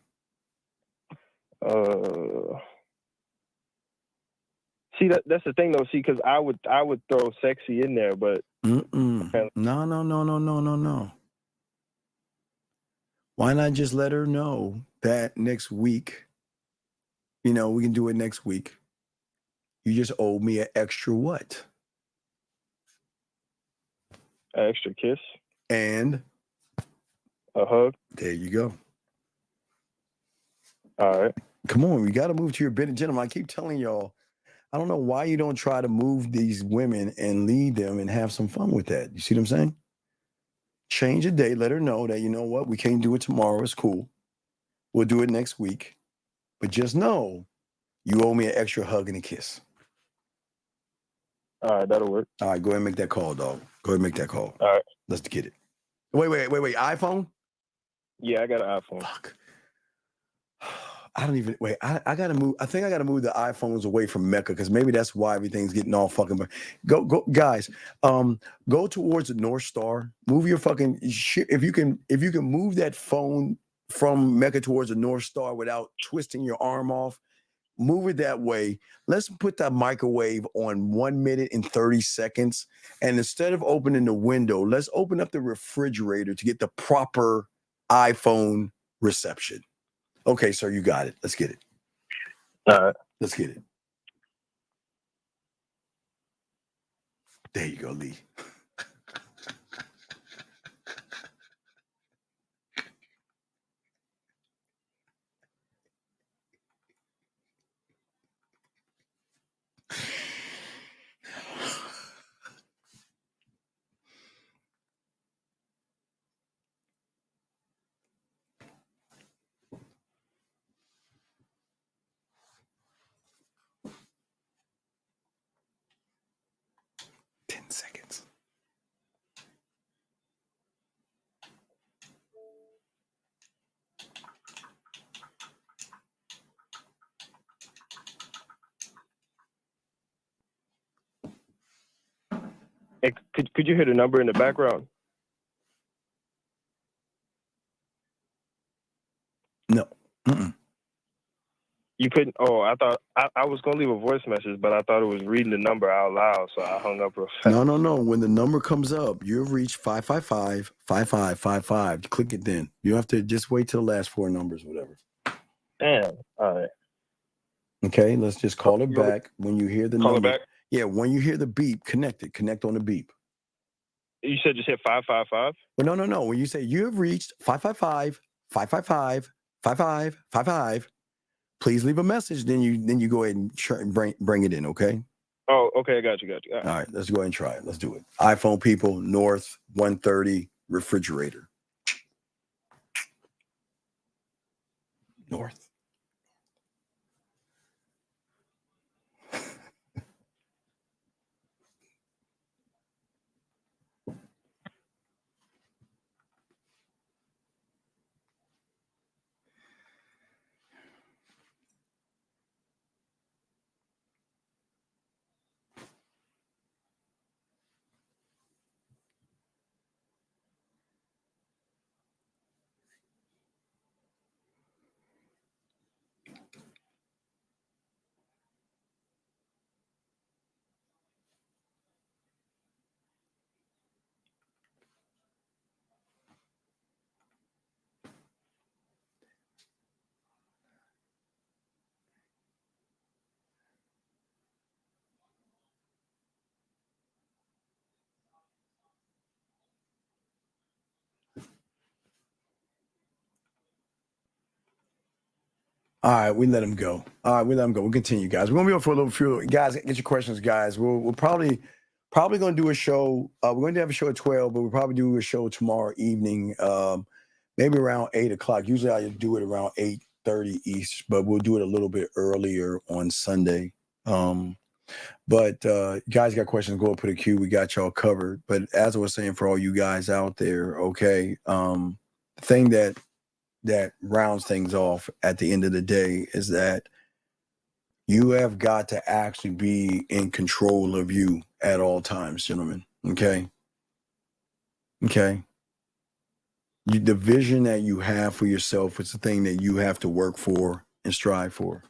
See, that's the thing, though. See, because I would throw sexy in there, but No. Why not just let her know that next week, we can do it next week. You just owe me an extra what? An extra kiss. And a hug. There you go. All right. Come on, we got to move to your bit. Gentlemen, I keep telling y'all, I don't know why you don't try to move these women and lead them and have some fun with that. You see what I'm saying? Change the day. Let her know that, you know what, we can't do it tomorrow. It's cool. We'll do it next week. But just know you owe me an extra hug and a kiss. All right, that'll work. All right, go ahead and make that call, dog. Go ahead and make that call. All right. Let's get it. Wait. iPhone? Yeah, I got an iPhone. Fuck. I don't even wait. I gotta move. I think I gotta move the iPhones away from Mecca because maybe that's why everything's getting all fucking. Go, guys. Go towards the North Star. Move your fucking shit. If you can move that phone from Mecca towards the North Star without twisting your arm off, move it that way. Let's put that microwave on 1 minute and 30 seconds. And instead of opening the window, let's open up the refrigerator to get the proper iPhone reception. Okay, sir, you got it. Let's get it. All right. Let's get it. There you go, Lee. Hey, could you hear the number in the background? No. Mm-mm. You couldn't. Oh, I thought I was gonna leave a voice message, but I thought it was reading the number out loud, so I hung up real fast. No. When the number comes up, you've reached 555-5555. You click it then. You have to just wait till the last four numbers, whatever. Damn. All right. Okay, let's just call it back when you hear the Call it number. back? Yeah, when you hear the beep, connect it. Connect on the beep. You said just hit 555? Well, no. When you say you have reached 555-555-5555, please leave a message. Then you go ahead and bring it in. Okay. Oh, okay. I got you. All right, let's go ahead and try it. Let's do it. iPhone people, North 130 refrigerator. North. All right, we let him go. We'll continue, guys. We're gonna be on for a little few. Guys, get your questions, guys. We're probably gonna do a show. We're going to have a show at 12, but we'll probably do a show tomorrow evening, maybe around 8:00. Usually I do it around 8:30 East, but we'll do it a little bit earlier on Sunday. But guys got questions, go and put a Q. We got y'all covered. But as I was saying, for all you guys out there, okay, the thing that rounds things off at the end of the day is that you have got to actually be in control of you at all times, gentlemen. Okay. The vision that you have for yourself is the thing that you have to work for and strive for.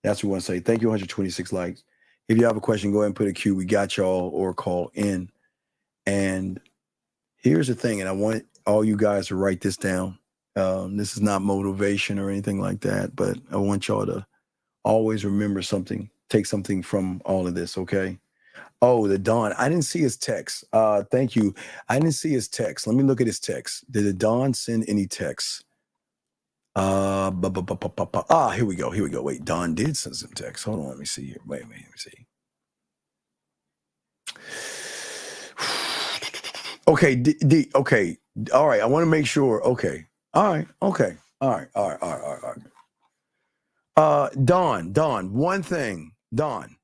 That's what we want to say. Thank you, 126 likes. If you have a question, go ahead and put a Q. We got y'all, or call in. And here's the thing, and I want all you guys to write this down. This is not motivation or anything like that, but I want y'all to always remember something, take something from all of this, okay? Oh, the Don. I didn't see his text. Thank you. I didn't see his text. Let me look at his text. Did the Don send any texts? Here we go. Wait, Don did send some text. Hold on, let me see here. Wait, let me see. Okay, okay. All right, I want to make sure. Okay. All right. Dawn, one thing. Dawn,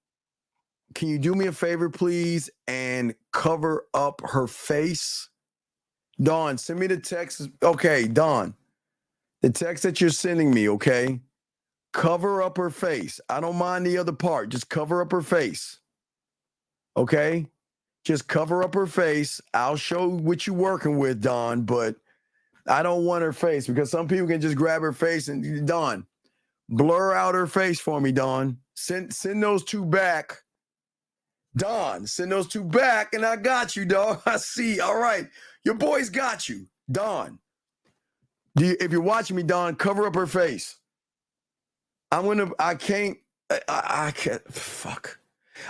can you do me a favor, please, and cover up her face? Dawn, send me the text. Okay, Dawn, the text that you're sending me, okay? Cover up her face. I don't mind the other part. Just cover up her face. Okay? Just cover up her face. I'll show what you're working with, Dawn, but I don't want her face, because some people can just grab her face and, Dawn, blur out her face for me, Dawn. Send those two back. Dawn, send those two back, and I got you, dog. I see. All right. Your boy's got you. Dawn, If you're watching me, Don, cover up her face. I can't. Fuck.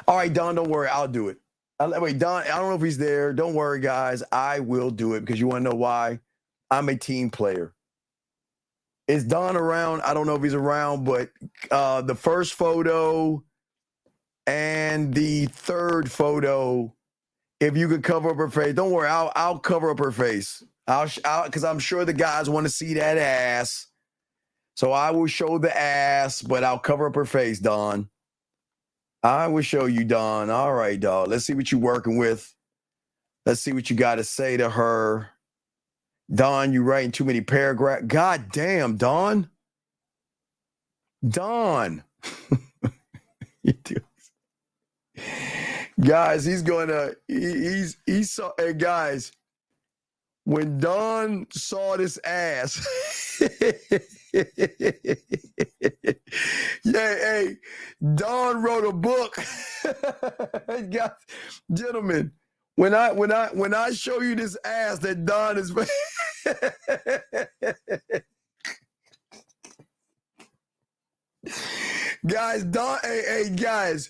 All right, Don, don't worry. I'll do it. Wait, Don, I don't know if he's there. Don't worry, guys. I will do it because you want to know why? I'm a team player. Is Don around? I don't know if he's around, but the first photo and the third photo, if you could cover up her face, don't worry. I'll cover up her face. Because I'm sure the guys want to see that ass. So I will show the ass, but I'll cover up her face, Don. I will show you, Don. All right, dog. Let's see what you're working with. Let's see what you got to say to her. Don, you writing too many paragraphs. God damn, Don. Don. Guys, he's saw, hey, guys, when Don saw this ass, yeah, hey, Don wrote a book. Guys, gentlemen, when I show you this ass that Don is guys, Don, hey, guys,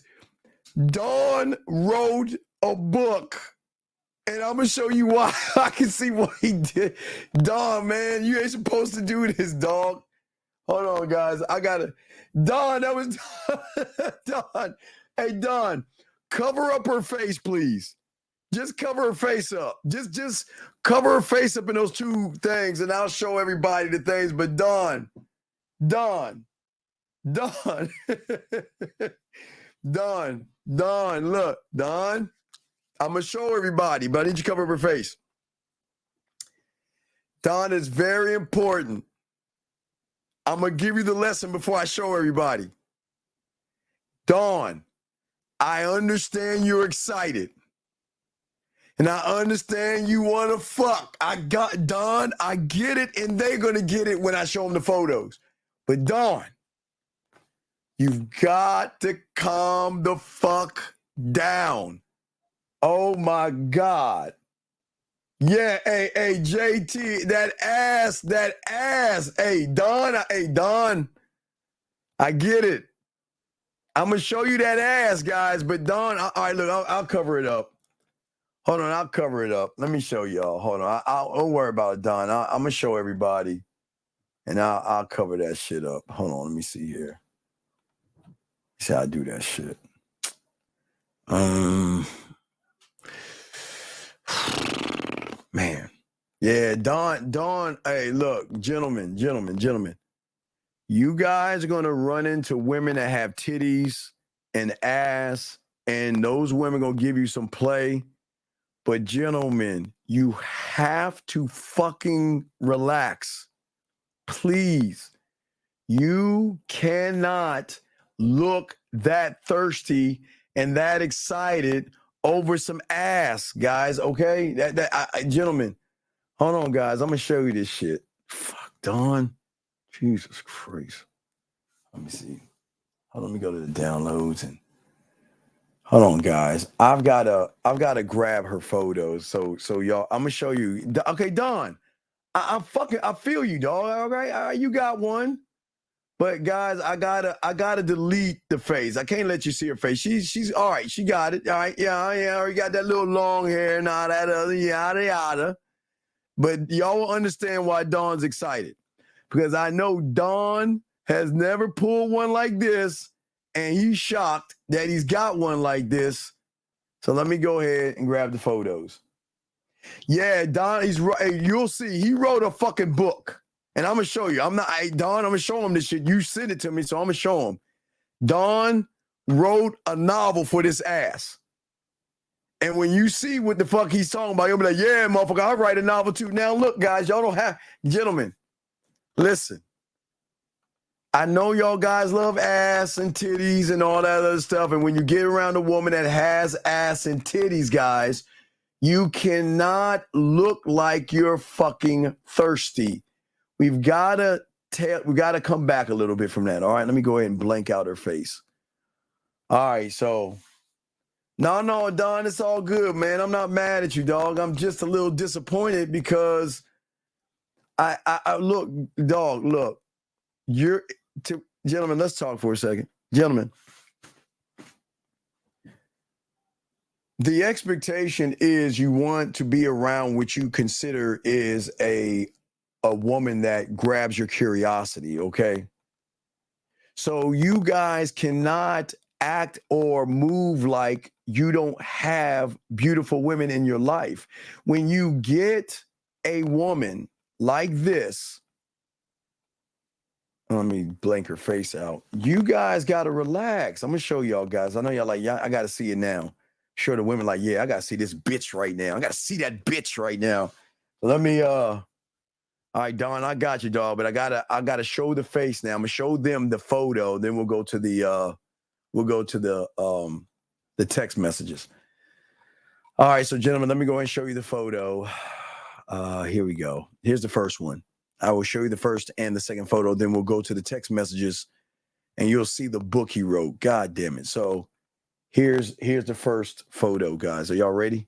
Don wrote a book, and I'm gonna show you why. I can see what he did. Don, man, you ain't supposed to do this, dog. Hold on, guys. I gotta. Don, that was Don. Hey, Don, cover up her face, please. Just cover her face up. Just cover her face up in those two things, and I'll show everybody the things. But Don, Don, look, Don, I'm going to show everybody, but I need you to cover up her face. Don, is very important. I'm going to give you the lesson before I show everybody. Don, I understand you're excited. And I understand you want to fuck. Don, I get it, and they're going to get it when I show them the photos. But Don, you've got to calm the fuck down. Oh, my God. Yeah, hey, JT, that ass. Hey, Don, I get it. I'm going to show you that ass, guys. But Don, all right, look, I'll cover it up. Hold on, I'll cover it up. Let me show y'all. Hold on, don't worry about it, Don. I'm going to show everybody, and I'll cover that shit up. Hold on, let me see here. See how I do that shit. Man. Yeah, Don, hey, look, gentlemen. You guys are going to run into women that have titties and ass, and those women going to give you some play. But gentlemen, you have to fucking relax. Please. You cannot look that thirsty and that excited over some ass, guys, okay? Gentlemen, hold on, guys. I'm going to show you this shit. Fuck, Don. Jesus Christ. Let me see. Hold on, let me go to the downloads and hold on, guys. I've gotta grab her photos. So y'all, I'm gonna show you. Okay, Don. I feel you, dog. All right, you got one. But guys, I gotta delete the face. I can't let you see her face. She's all right. She got it. All right, yeah. Already got that little long hair and all that other yada yada. But y'all will understand why Don's excited, because I know Don has never pulled one like this. And he's shocked that he's got one like this. So let me go ahead and grab the photos. Yeah, Don, he's right. Hey, you'll see. He wrote a fucking book. And I'm going to show you. Don, I'm going to show him this shit. You sent it to me, so I'm going to show him. Don wrote a novel for this ass. And when you see what the fuck he's talking about, you'll be like, yeah, motherfucker, I'll write a novel too. Now, look, guys, y'all don't have... Gentlemen, listen. I know y'all guys love ass and titties and all that other stuff. And when you get around a woman that has ass and titties, guys, you cannot look like you're fucking thirsty. We've got to come back a little bit from that. All right, let me go ahead and blank out her face. All right, so no, Don, it's all good, man. I'm not mad at you, dog. I'm just a little disappointed because I look, dog, look. Gentlemen, let's talk for a second. Gentlemen, the expectation is you want to be around what you consider is a woman that grabs your curiosity, okay? So you guys cannot act or move like you don't have beautiful women in your life. When you get a woman like this, let me blank her face out. You guys got to relax. I'm going to show y'all guys. I know y'all like, I got to see it now. Sure, the women like, yeah, I got to see this bitch right now. I got to see that bitch right now. Let me, all right, Don, I got you, dog, but I gotta show the face now. I'm gonna show them the photo, then we'll go to the text messages. All right, so gentlemen, let me go ahead and show you the photo. Here we go. Here's the first one. I will show you the first and the second photo, then we'll go to the text messages and you'll see the book he wrote. God damn it. So here's the first photo, guys. Are y'all ready?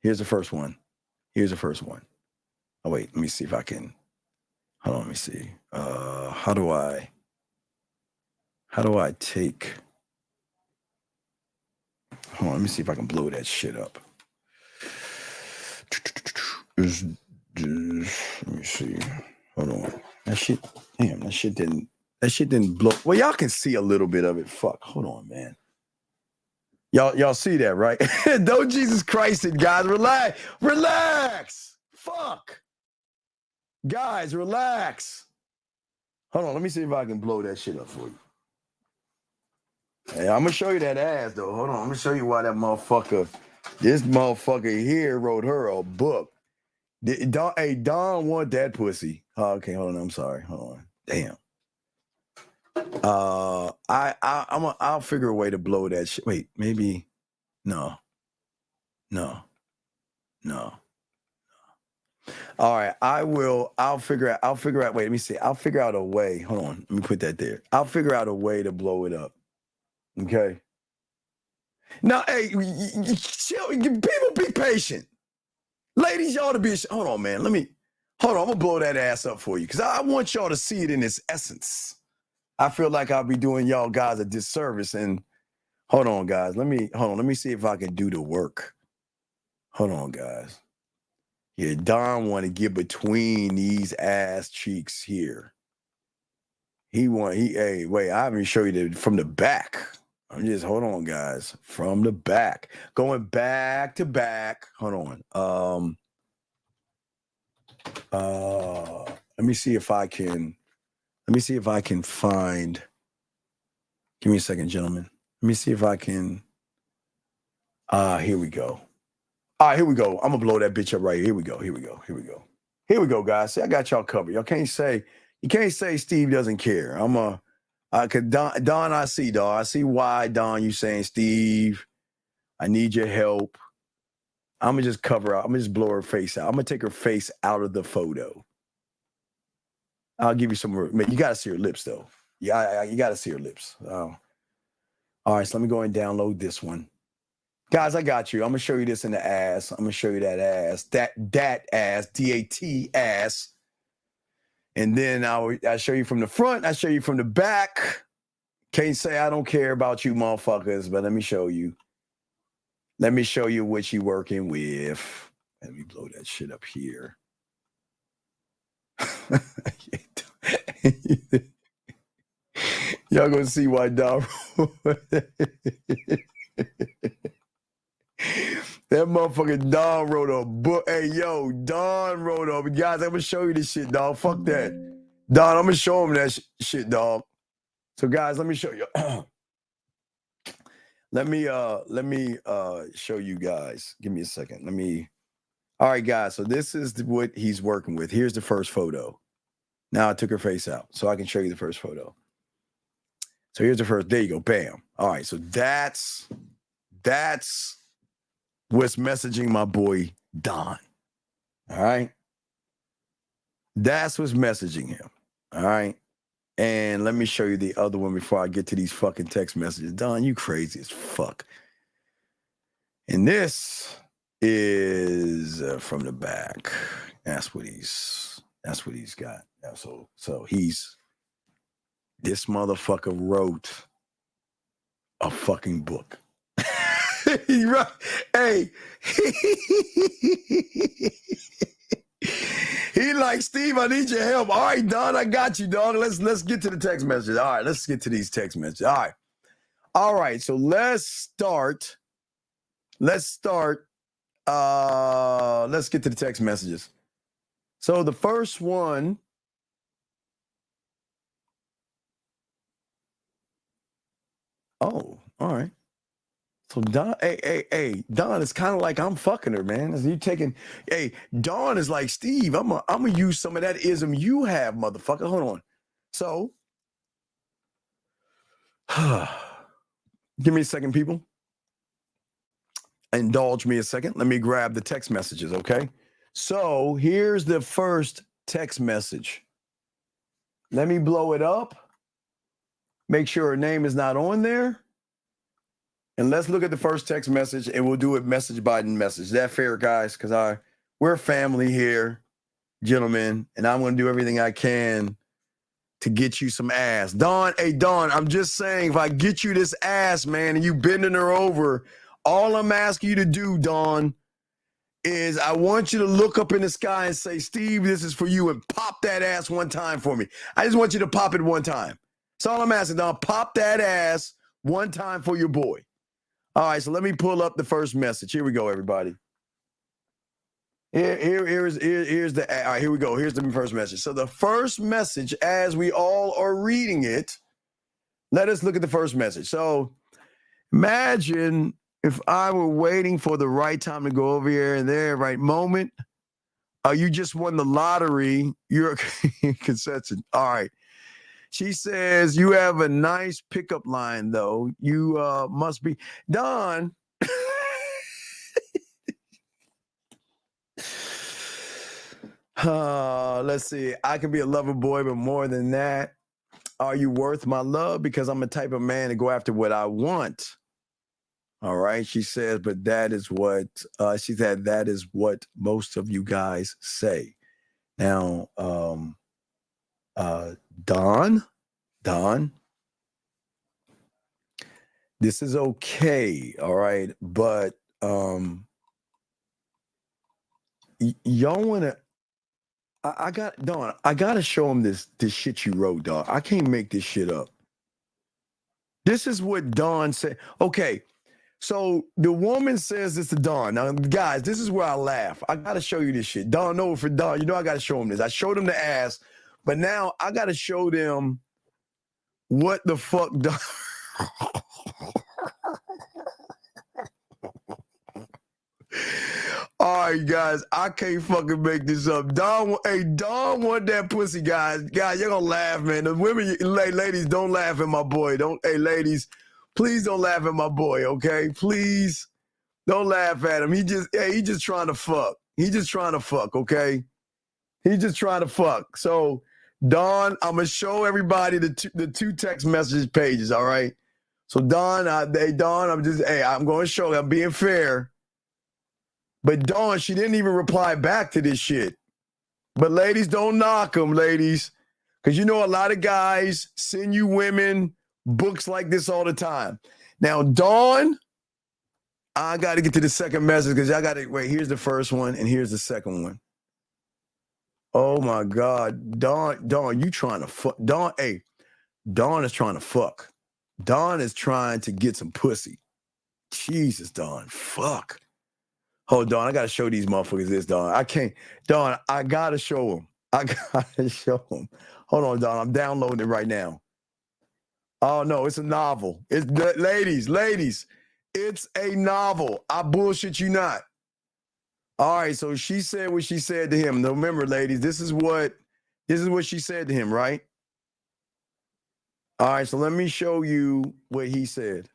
Here's the first one. Here's the first one. Oh, wait, let me see if I can. Hold on, let me see. How do I take? Hold on, let me see if I can blow that shit up. Let me see. Hold on. That shit didn't blow. Well, y'all can see a little bit of it. Fuck. Hold on, man. Y'all see that, right? Don't Jesus Christ it, guys. Relax. Fuck. Guys, relax. Hold on, let me see if I can blow that shit up for you. Hey, I'm gonna show you that ass though. Hold on, I'm gonna show you why this motherfucker here wrote her a book. Don want that pussy. Oh, okay, hold on, I'm sorry. Hold on. Damn. I'll figure a way to blow that shit. Wait, maybe no. All right, I'll figure out, wait, let me see. I'll figure out a way. Hold on, let me put that there. I'll figure out a way to blow it up. Okay. Now, hey, chill, people be patient. Ladies, y'all to be, hold on, man. I'm gonna blow that ass up for you because I want y'all to see it in its essence. I feel like I'll be doing y'all guys a disservice. And hold on, guys. Let me see if I can do the work. Hold on, guys. Yeah, Don want to get between these ass cheeks here. Hey, wait, I haven't show you from the back. Hold on, guys. From the back. Going back to back. Hold on. Let me see if I can find. Give me a second, gentlemen. Let me see if I can. Here we go. All right, here we go. I'm gonna blow that bitch up right here. Here we go, guys. See, I got y'all covered. You can't say Steve doesn't care. Cause Don, I see, dog. I see why, Don, you saying, Steve, I need your help. I'm gonna just cover up. I'm gonna just blow her face out. I'm gonna take her face out of the photo. I'll give you some more. Man, you gotta see her lips though. Yeah, you gotta see her lips. All right, so let me go and download this one. Guys, I got you. I'm gonna show you this in the ass. I'm gonna show you that ass. That ass, DAT ass. And then I'll show you from the front. I show you from the back. Can't say I don't care about you motherfuckers, but let me show you. Let me show you what you working with. Let me blow that shit up here. Y'all gonna see why Don that motherfucking Don wrote a book. Hey, yo, Don wrote a, guys, I'm gonna show you this shit, dog. Fuck that. Don, I'm gonna show him that shit, dog. So, guys, let me show you. Let me show you guys. Give me a second. All right, guys. So this is what he's working with. Here's the first photo. Now I took her face out so I can show you the first photo. So here's the first. There you go. Bam. All right. So that's what's messaging my boy Don. All right. That's what's messaging him. All right. And let me show you the other one before I get to these fucking text messages. Don, you crazy as fuck. And this is from the back. That's what he's That's what he's got. Yeah, so this motherfucker wrote a fucking book. He wrote, hey, he like, Steve, I need your help. All right, Don, I got you, dog. Let's get to the text messages. All right, let's get to these text messages. All right. So let's start. Let's get to the text messages. So the first one. Oh, all right. So Don, hey, Don, it's kind of like I'm fucking her, man. As you taking, hey, Don is like, Steve, I'm gonna use some of that ism you have, motherfucker. Hold on. So, give me a second, people. Indulge me a second. Let me grab the text messages, okay? So here's the first text message. Let me blow it up. Make sure her name is not on there. And let's look at the first text message, and we'll do it message by message. Is that fair, guys? Because we're family here, gentlemen, and I'm going to do everything I can to get you some ass. Dawn, hey, Dawn, I'm just saying, if I get you this ass, man, and you bending her over, all I'm asking you to do, Dawn, is I want you to look up in the sky and say, Steve, this is for you, and pop that ass one time for me. I just want you to pop it one time. That's all I'm asking, Dawn. Pop that ass one time for your boy. All right, so let me pull up the first message. Here we go, everybody. Here's the, all right, here we go. Here's the first message. So the first message, as we all are reading it, let us look at the first message. So imagine if I were waiting for the right time to go over here and there, right moment. You just won the lottery. You're a concession. All right. She says, you have a nice pickup line, though. You must be. Don. Let's see. I can be a lover boy, but more than that, are you worth my love? Because I'm the type of man to go after what I want. All right. She says, but that is what, she said, that is what most of you guys say. Now, Don, this is okay, all right, but y'all want to, I got to show him this shit you wrote, dog. I can't make this shit up. This is what Dawn said. Okay, so the woman says this to Dawn. Now, guys, this is where I laugh. I got to show you this shit. Dawn, no, for Dawn, you know I got to show him this. I showed him the ass, but now I got to show them what the fuck Dawn. All right, guys, I can't fucking make this up. Dawn want that pussy, guys. Guys, you're gonna laugh, man. The women, ladies, don't laugh at my boy. Ladies, please don't laugh at my boy, okay? Please don't laugh at him. He just trying to fuck. He just trying to fuck, okay? He just trying to fuck. So, Dawn, I'm gonna show everybody the two text message pages, all right? So, Dawn, I'm going to show you. I'm being fair. But Dawn, she didn't even reply back to this shit. But ladies, don't knock them, ladies. Because you know a lot of guys send you women books like this all the time. Now, Dawn, I got to get to the second message because I got to, wait, here's the first one and here's the second one. Oh, my God. Dawn, you trying to fuck. Dawn is trying to fuck. Dawn is trying to get some pussy. Jesus, Dawn, fuck. Hold on, I gotta show these motherfuckers this, Dawn. I can't, Dawn, I gotta show them. Hold on, Dawn, I'm downloading it right now. Oh no, it's a novel. It's ladies, it's a novel. I bullshit you not. All right, so she said what she said to him. Now, remember, ladies, this is what she said to him, right? All right, so let me show you what he said.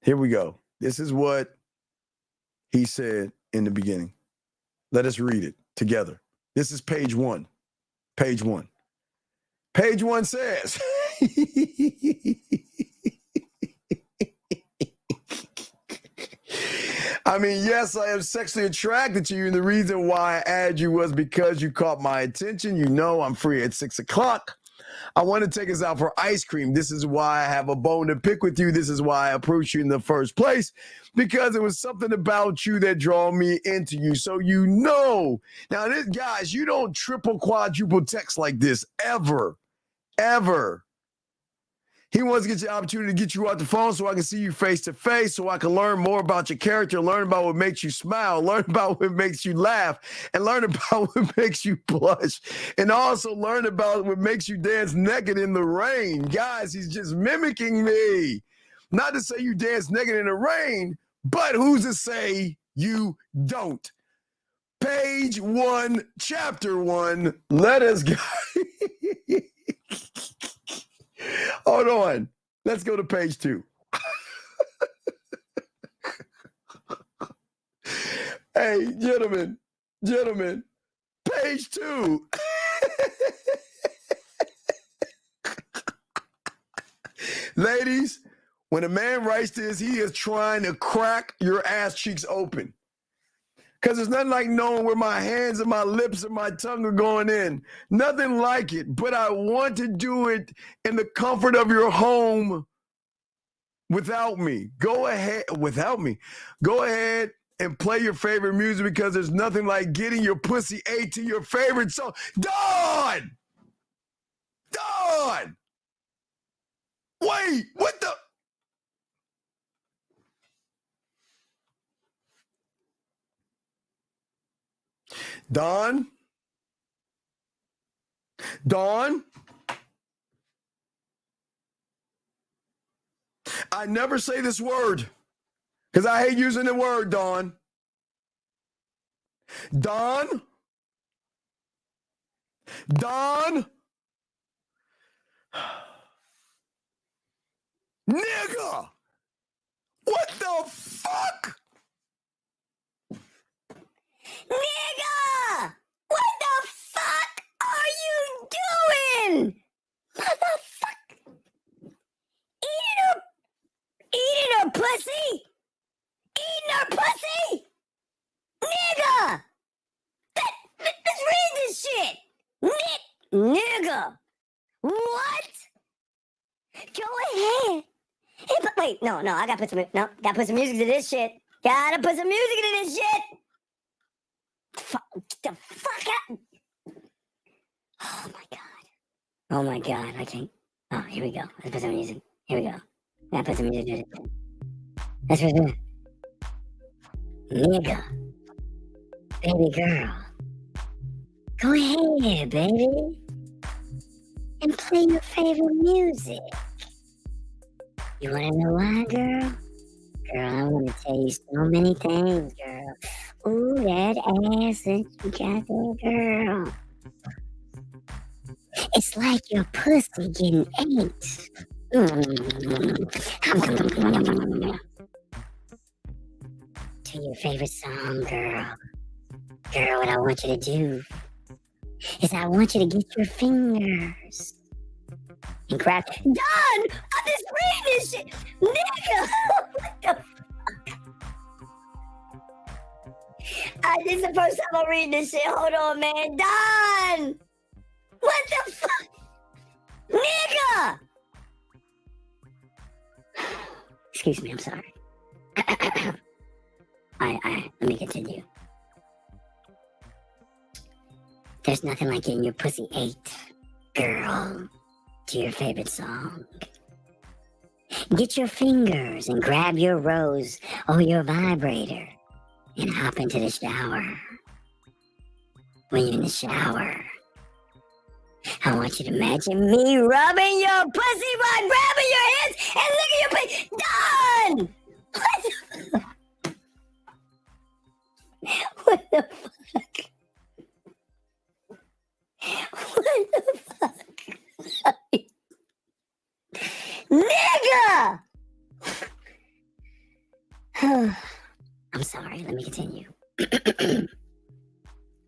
Here we go. This is what he said in the beginning. Let us read it together. This is page 1. Page 1. Page 1 says, I mean, yes, I am sexually attracted to you. And the reason why I added you was because you caught my attention. You know I'm free at 6 o'clock. I want to take us out for ice cream. This is why I have a bone to pick with you. This is why I approached you in the first place, because it was something about you that drew me into you. So you know. Now, this, guys, you don't triple, quadruple text like this ever, ever. He wants to get the opportunity to get you off the phone so I can see you face to face, so I can learn more about your character, learn about what makes you smile, learn about what makes you laugh, and learn about what makes you blush, and also learn about what makes you dance naked in the rain. Guys, he's just mimicking me. Not to say you dance naked in the rain, but who's to say you don't? Page 1, chapter 1. Let us go. Hold on. Let's go to page 2. Hey, gentlemen, page 2. Ladies, when a man writes this, he is trying to crack your ass cheeks open. Because there's nothing like knowing where my hands and my lips and my tongue are going in. Nothing like it. But I want to do it in the comfort of your home without me. Go ahead and play your favorite music, because there's nothing like getting your pussy ate to your favorite song. Dawn! Wait, what the? Dawn? I never say this word because I hate using the word, Dawn. Dawn? Nigga! What the fuck? Nigga! What the fuck are you doing? Motherfucker! Eating her pussy? Eating her pussy? Nigga! Let's read this shit! Nigga! What? Go ahead. Hey, but wait, no, I gotta put some music to this shit. Gotta put some music to this shit. The fuck out. Oh my god, I can't. Oh, here we go. Let's put some music. Here we go. Gotta put some music to it. Let's put some. Nigga. Baby girl. Go ahead, baby. And play your favorite music. You wanna know why, girl? Girl, I wanna tell you so many things, girl. Ooh, that ass that you got there, girl. It's like your pussy getting ate. To your favorite song, girl. Girl, what I want you to do is I want you to get your fingers and grab. Done! I'm just reading this shit! Nigga! What the fuck? This is the first time I'm reading this shit. Hold on, man. Don! What the fuck? Nigga! Excuse me, I'm sorry. Let me continue. There's nothing like getting your pussy ate, girl, to your favorite song. Get your fingers and grab your rose or your vibrator and hop into the shower. When you're in the shower, I want you to imagine me rubbing your pussy while grabbing your hands and licking your pussy. Done! What the fuck? What the fuck? Nigga! I'm sorry, let me continue.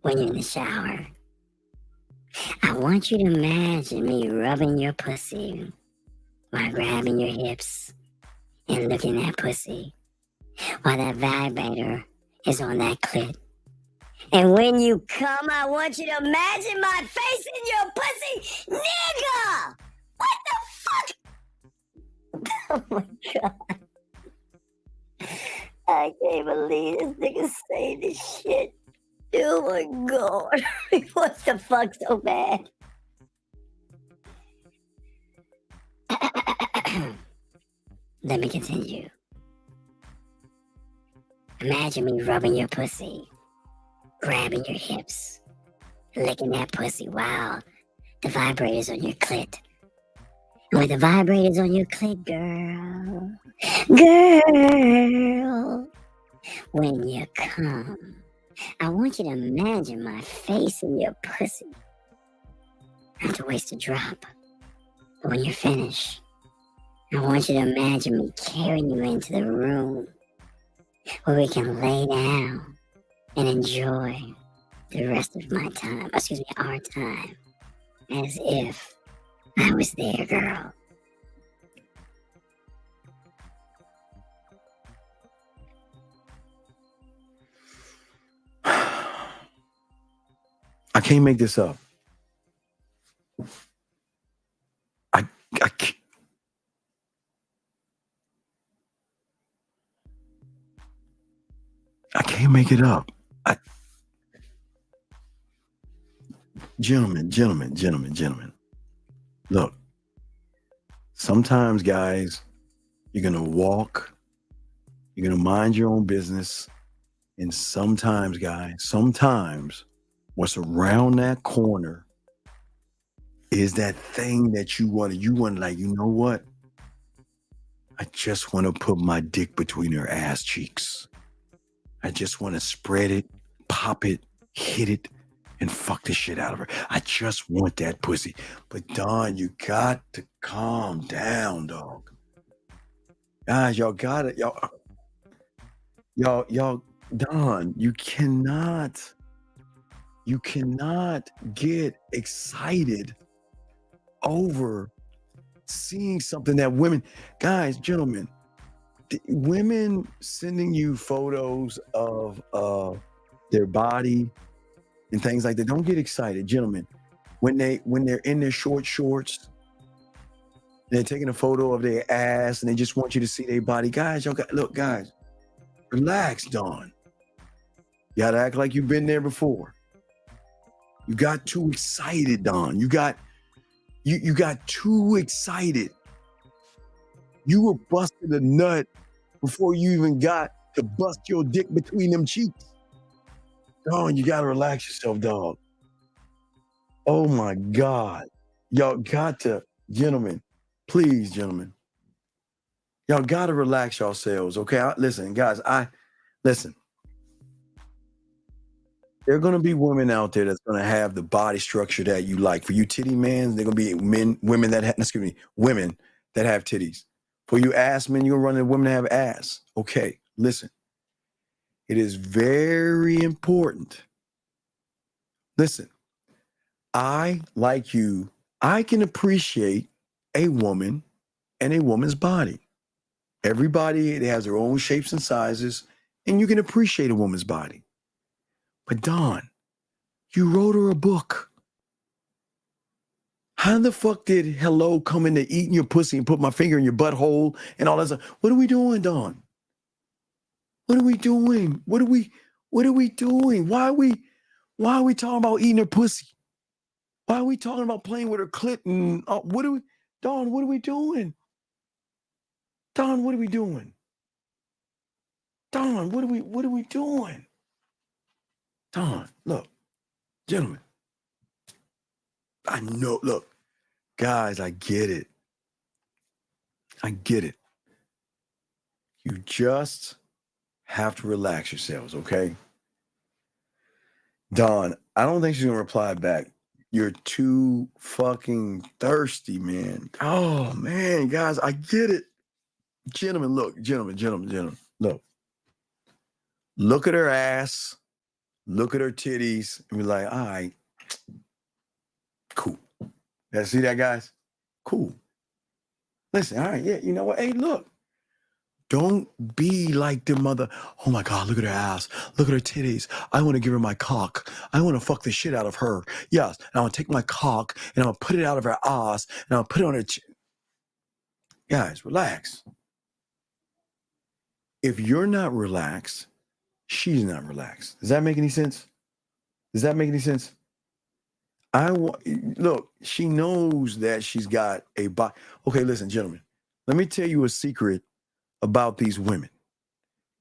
When you're in the shower, I want you to imagine me rubbing your pussy while grabbing your hips and looking at pussy while that vibrator is on that clit. And when you come, I want you to imagine my face in your pussy, nigga! What the fuck? Oh my God. I can't believe this nigga saying this shit. Oh my God. What the fuck so bad? Let me continue. Imagine me rubbing your pussy, grabbing your hips, licking that pussy while the vibrator's on your clit. And with the vibrators on your clit, girl, when you come, I want you to imagine my face in your pussy. Not to waste a drop, but when you're finished, I want you to imagine me carrying you into the room where we can lay down and enjoy the rest of my time, our time, as if I was there, girl. I can't make this up. I can't. I can't make it up. Gentlemen. Look, sometimes, guys, you're going to walk, you're going to mind your own business. And sometimes, guys, what's around that corner is that thing that you want, like, you know what? I just want to put my dick between her ass cheeks. I just want to spread it, pop it, hit it, and fuck the shit out of her. I just want that pussy. But Don, you got to calm down, dog. Guys, y'all got it. Y'all, Don, you cannot get excited over seeing something that women, guys, gentlemen, women sending you photos of their body and things like that. Don't get excited, gentlemen. When they're in their short shorts, they're taking a photo of their ass and they just want you to see their body. Guys, look, guys, relax, Dawn. You gotta act like you've been there before. You got too excited, Dawn. You got too excited. You were busting a nut before you even got to bust your dick between them cheeks. Dawn, you gotta relax yourself, dog. Oh my God. Y'all got to, gentlemen, please, gentlemen. Y'all gotta relax yourselves, okay? Listen, guys, listen. There are gonna be women out there that's gonna have the body structure that you like. For you titty men, they're gonna be women that have titties. For you ass men, you're gonna run into women that have ass. Okay, listen. It is very important. Listen, I, like you, I can appreciate a woman and a woman's body. Everybody has their own shapes and sizes, and you can appreciate a woman's body. But Dawn, you wrote her a book. How the fuck did hello come into eating your pussy and put my finger in your butthole and all that stuff? What are we doing, Dawn? What are we doing? What are we doing? Why are we talking about eating her pussy? Why are we talking about playing with her clit? And Dawn, what are we doing? Dawn, what are we doing? Dawn, what are we doing? Dawn, look, gentlemen. I know, look, guys, I get it. You just have to relax yourselves, okay? Dawn, I don't think she's gonna reply back. You're too fucking thirsty, man. Oh man, guys, I get it. Gentlemen, look, gentlemen, look. Look at her ass, look at her titties, and be like, all right, cool. Yeah, see that, guys? Cool. Listen, all right, yeah, you know what? Hey, look, Don't be like the mother. Oh my God, look at her ass. Look at her titties. I want to give her my cock. I want to fuck the shit out of her. Yes. And I'm going to take my cock and I'm going to put it out of her ass and I'll put it on her Guys, relax. If you're not relaxed, she's not relaxed. Does that make any sense? Does that make any sense? Look, she knows that she's got a body. Okay, listen, gentlemen, let me tell you a secret about these women.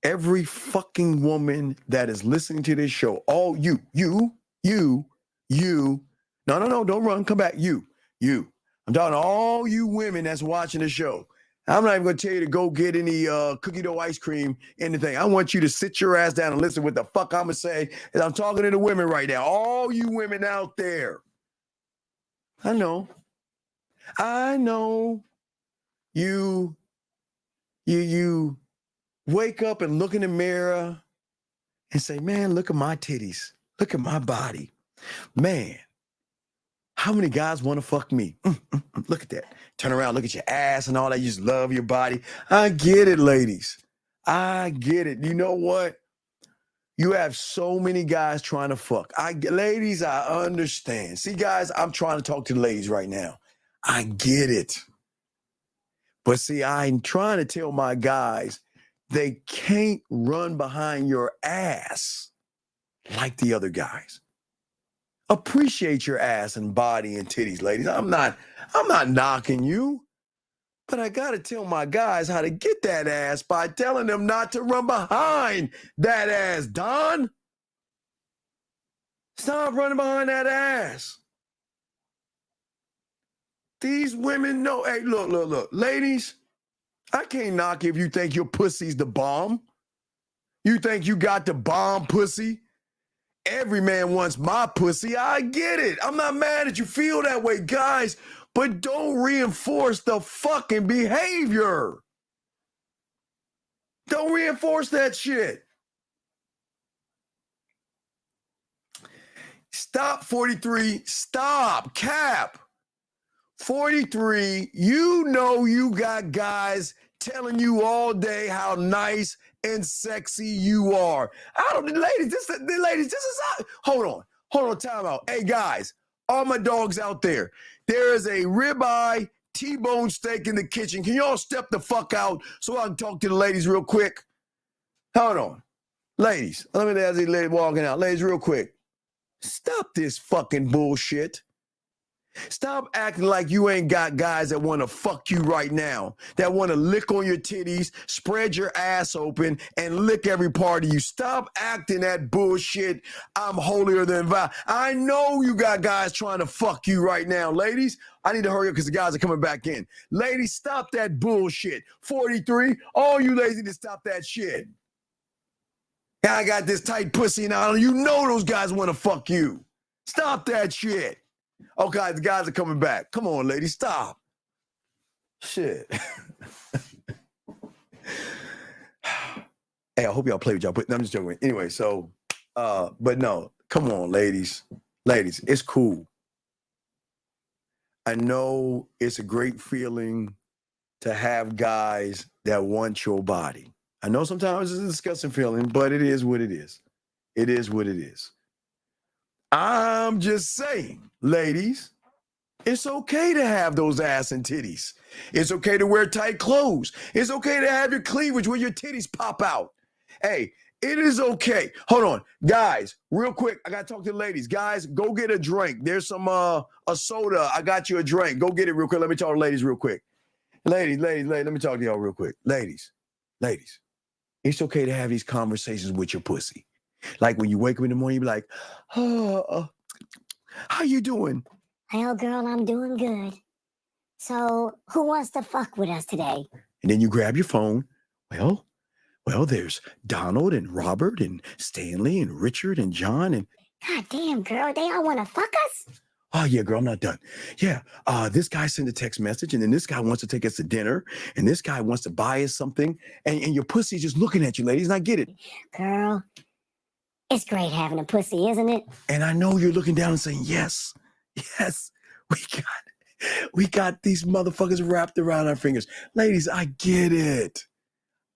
Every fucking woman that is listening to this show, all you, no, don't run, come back, you. I'm talking to all you women that's watching the show. I'm not even going to tell you to go get any cookie dough ice cream, anything. I want you to sit your ass down and listen what the fuck I'm going to say. And I'm talking to the women right now, all you women out there. I know. You wake up and look in the mirror and say, man, look at my titties. Look at my body. Man, how many guys want to fuck me? Look at that. Turn around, look at your ass and all that. You just love your body. I get it, ladies. I get it. You know what? You have so many guys trying to fuck. Ladies, I understand. See, guys, I'm trying to talk to the ladies right now. I get it. But see, I'm trying to tell my guys, they can't run behind your ass like the other guys. Appreciate your ass and body and titties, ladies. I'm not knocking you, but I got to tell my guys how to get that ass by telling them not to run behind that ass, Don. Stop running behind that ass. These women know. Hey, look. Ladies, I can't knock you if you think your pussy's the bomb. You think you got the bomb pussy? Every man wants my pussy. I get it. I'm not mad at you feel that way, guys, but don't reinforce the fucking behavior. Don't reinforce that shit. Stop, 43. Stop. Cap. 43, you know you got guys telling you all day how nice and sexy you are. Ladies, this is hold on, time out. Hey guys, all my dogs out there, there is a ribeye T-bone steak in the kitchen. Can y'all step the fuck out so I can talk to the ladies real quick? Hold on. Ladies, let me ask these ladies walking out. Ladies, real quick. Stop this fucking bullshit. Stop acting like you ain't got guys that want to fuck you right now, that want to lick on your titties, spread your ass open, and lick every part of you. Stop acting that bullshit. I'm holier than thou. I know you got guys trying to fuck you right now. Ladies, I need to hurry up because the guys are coming back in. Ladies, stop that bullshit. 43, all you ladies need to stop that shit. I got this tight pussy now. You know those guys want to fuck you. Stop that shit. Okay, the guys are coming back. Come on, ladies, stop. Shit. Hey, I hope y'all play with y'all. But I'm just joking. Anyway, so, but no, come on, ladies. Ladies, it's cool. I know it's a great feeling to have guys that want your body. I know sometimes it's a disgusting feeling, but it is what it is. It is what it is. I'm just saying, ladies, it's okay to have those ass and titties. It's okay to wear tight clothes. It's okay to have your cleavage where your titties pop out. Hey, it is okay. Hold on. Guys, real quick, I got to talk to the ladies. Guys, go get a drink. There's some a soda. I got you a drink. Go get it real quick. Let me talk to the ladies real quick. Ladies, let me talk to y'all real quick. Ladies, it's okay to have these conversations with your pussy. Like when you wake up in the morning, you be like, how you doing? Well, girl, I'm doing good. So who wants to fuck with us today? And then you grab your phone. Well, there's Donald and Robert and Stanley and Richard and John and... God damn, girl, they all want to fuck us? Oh, yeah, girl, I'm not done. Yeah, this guy sent a text message, and then this guy wants to take us to dinner, and this guy wants to buy us something, and your pussy's just looking at you, ladies, and I get it. Girl, it's great having a pussy, isn't it? And I know you're looking down and saying, yes, we got these motherfuckers wrapped around our fingers. Ladies, I get it.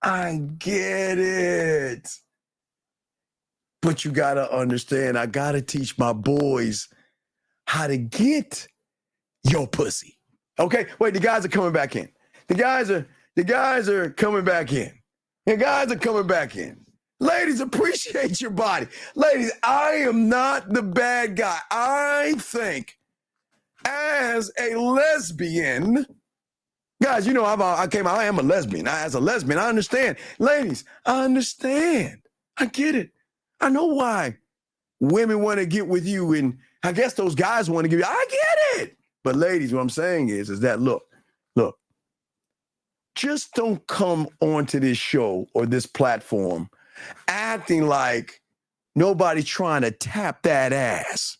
I get it. But you got to understand, I got to teach my boys how to get your pussy. Okay? Wait, the guys are coming back in. The guys are coming back in. The guys are coming back in. Ladies, appreciate your body. Ladies, I am not the bad guy. I think as a lesbian, guys, you know, I am a lesbian. As a lesbian, I understand. Ladies, I understand. I get it. I know why women want to get with you, and I guess those guys want to give you. I get it. But ladies, what I'm saying is that look, just don't come onto this show or this platform acting like nobody's trying to tap that ass.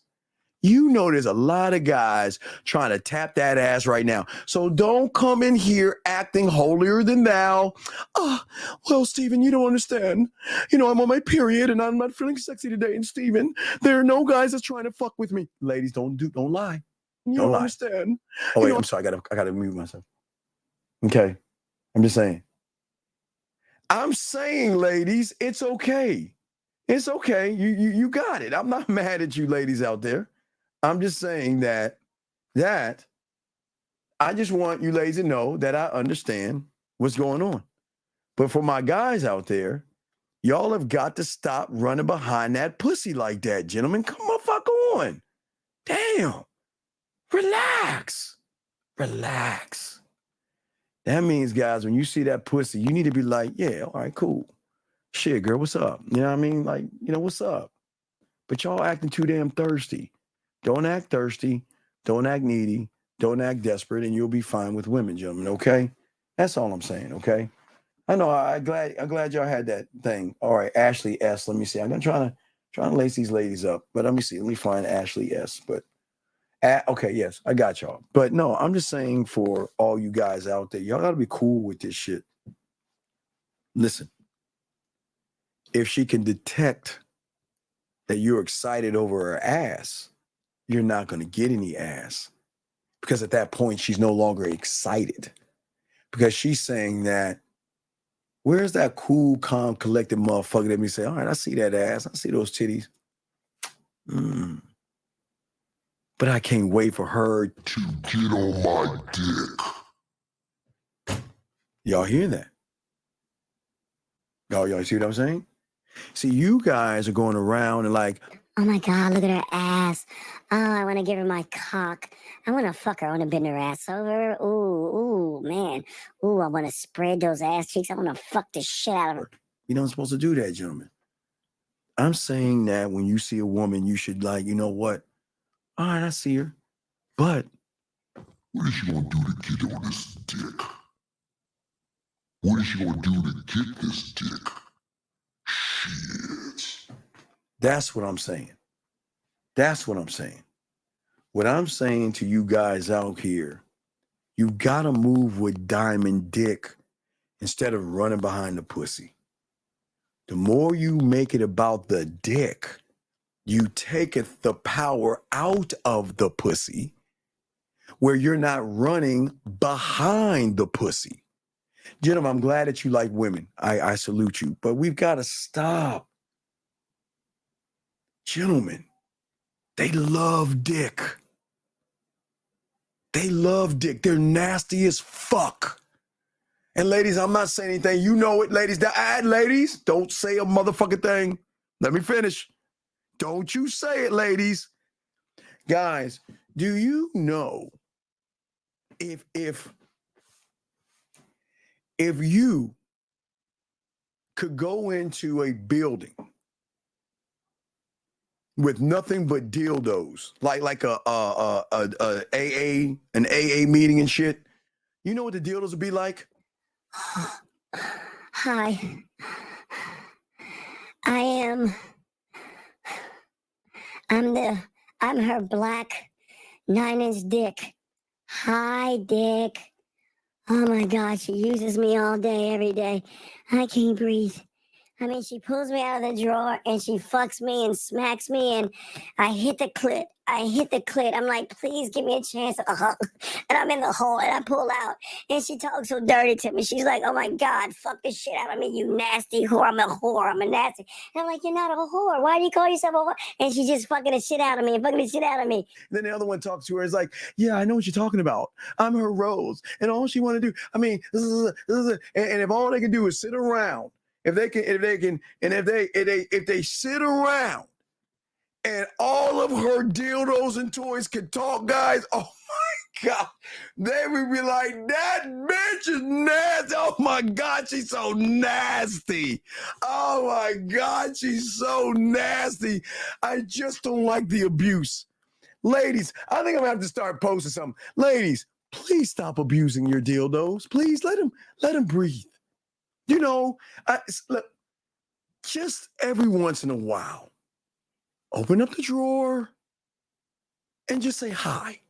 You know there's a lot of guys trying to tap that ass right now. So don't come in here acting holier than thou. Oh, well, Steven, you don't understand. You know, I'm on my period and I'm not feeling sexy today. And Steven, there are no guys that's trying to fuck with me. Ladies, don't lie. You don't understand. Oh, wait, I'm sorry. I gotta mute myself. Okay. I'm just saying. I'm saying, ladies, it's okay. It's okay. You got it. I'm not mad at you ladies out there. I'm just saying that I just want you ladies to know that I understand what's going on. But for my guys out there, y'all have got to stop running behind that pussy like that, gentlemen. Come on, fuck on. Damn. Relax. That means, guys, when you see that pussy, you need to be like, yeah, all right, cool. Shit, girl, what's up? You know what I mean? Like, you know, what's up? But y'all acting too damn thirsty. Don't act thirsty. Don't act needy. Don't act desperate, and you'll be fine with women, gentlemen, okay? That's all I'm saying, okay? I know, I'm glad y'all had that thing. All right, Ashley S. Let me see. I'm gonna try to lace these ladies up, but let me see. Let me find Ashley S. But okay, yes, I got y'all. But no, I'm just saying for all you guys out there, y'all gotta be cool with this shit. Listen, if she can detect that you're excited over her ass, you're not gonna get any ass. Because at that point, she's no longer excited. Because she's saying that, where's that cool, calm, collected motherfucker that me say, all right, I see that ass. I see those titties. But I can't wait for her to get on my dick. Y'all hear that? Y'all see what I'm saying? See, you guys are going around and like, oh my God, look at her ass. Oh, I want to give her my cock. I want to fuck her. I want to bend her ass over. Ooh, man. Ooh, I want to spread those ass cheeks. I want to fuck the shit out of her. You're not supposed to do that, gentlemen. I'm saying that when you see a woman, you should like, you know what? All right, I see her. But what is she going to do to get on this dick? What is she going to do to get this dick? Shit. That's what I'm saying. What I'm saying to you guys out here, you got to move with diamond dick instead of running behind the pussy. The more you make it about the dick, you taketh the power out of the pussy where you're not running behind the pussy. Gentlemen, I'm glad that you like women. I salute you, but we've got to stop. Gentlemen, they love dick. They're nasty as fuck. And ladies, I'm not saying anything. You know it, ladies. Ladies, don't say a motherfucking thing. Let me finish. Don't you say it, ladies. Guys, do you know if you could go into a building with nothing but dildos, like an AA meeting and shit, you know what the dildos would be like? Hi. I'm her black 9-inch dick. Hi, dick. Oh my God, she uses me all day, every day. I can't breathe. I mean, she pulls me out of the drawer and she fucks me and smacks me and I hit the clit. I'm like, please give me a chance. And I'm in the hole and I pull out and she talks so dirty to me. She's like, oh my God, fuck the shit out of me, you nasty whore. I'm a whore. I'm a nasty. And I'm like, you're not a whore. Why do you call yourself a whore? And she's just fucking the shit out of me and fucking the shit out of me. Then the other one talks to her. Is like, yeah, I know what you're talking about. I'm her Rose. And all she want to do, I mean, and if all they can do is sit around, if they sit around and all of her dildos and toys can talk, guys, oh my God, they would be like, that bitch is nasty. Oh my God, she's so nasty. Oh my God, she's so nasty. I just don't like the abuse. Ladies, I think I'm gonna have to start posting something. Ladies, please stop abusing your dildos. Please let them breathe. You know, look, just every once in a while, open up the drawer and just say hi.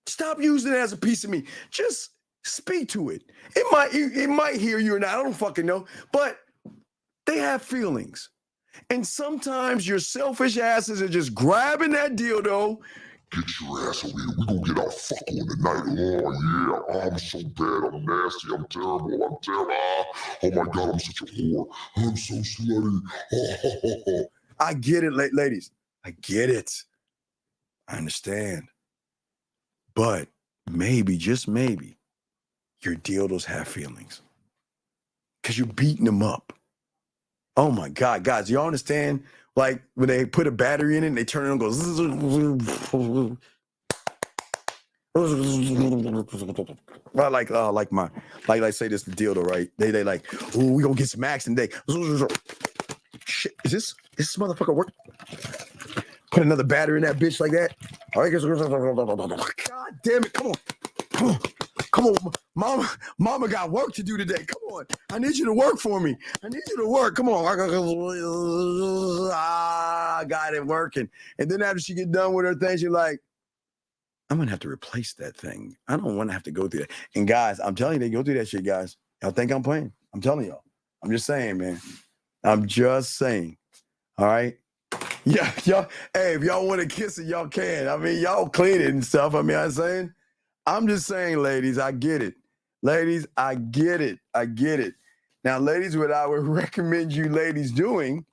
Stop using it as a piece of meat. Just speak to it. It might hear you or not. I don't fucking know. But they have feelings. And sometimes your selfish asses are just grabbing that dildo. Get your ass over here. We're going to get our fuck on tonight. Oh, yeah. I'm so bad. I'm nasty. I'm terrible. I'm terrible. Oh, my God. I'm such a whore. I'm so slutty. I get it, ladies. I get it. I understand. But maybe, just maybe, your dildos have feelings. Because you're beating them up. Oh, my God. Guys, y'all understand? Like when they put a battery in it and they turn it on and go. Like say this dildo, right? They like, ooh, we gonna get some action today. Shit, is this motherfucker work? Put another battery in that bitch like that. All right, God damn it! Come on, mama got work to do today. Come on, I need you to work for me. I need you to work. Come on, I got it working. And then after she get done with her thing, she's like, I'm gonna have to replace that thing. I don't want to have to go through that. And guys, I'm telling you, they go through that shit, guys. Y'all think I'm playing? I'm telling y'all. I'm just saying, man. I'm just saying. All right. Yeah, y'all. Hey, if y'all want to kiss it, y'all can. I mean, y'all clean it and stuff. I mean, I'm just saying, ladies, I get it. Ladies, I get it. I get it. Now, ladies, what I would recommend you ladies doing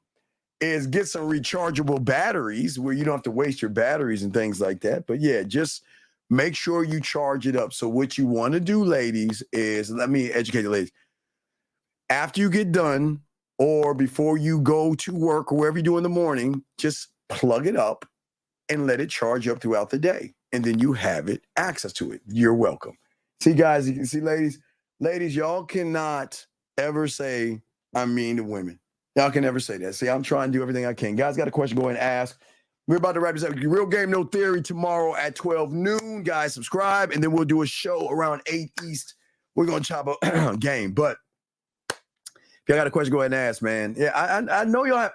is get some rechargeable batteries where you don't have to waste your batteries and things like that. But yeah, just make sure you charge it up. So what you want to do, ladies, is, let me educate the ladies. After you get done or before you go to work or wherever you do in the morning, just plug it up and let it charge up throughout the day. And then you have it, access to it. You're welcome. See, guys, you can see, ladies, y'all cannot ever say I'm mean to women. Y'all can never say that. See, I'm trying to do everything I can. Guys, got a question, go ahead and ask. We're about to wrap this up. Real Game, No Theory tomorrow at 12 noon. Guys, subscribe, and then we'll do a show around 8 East. We're going to chop a game. But if y'all got a question, go ahead and ask, man. Yeah, I know y'all have.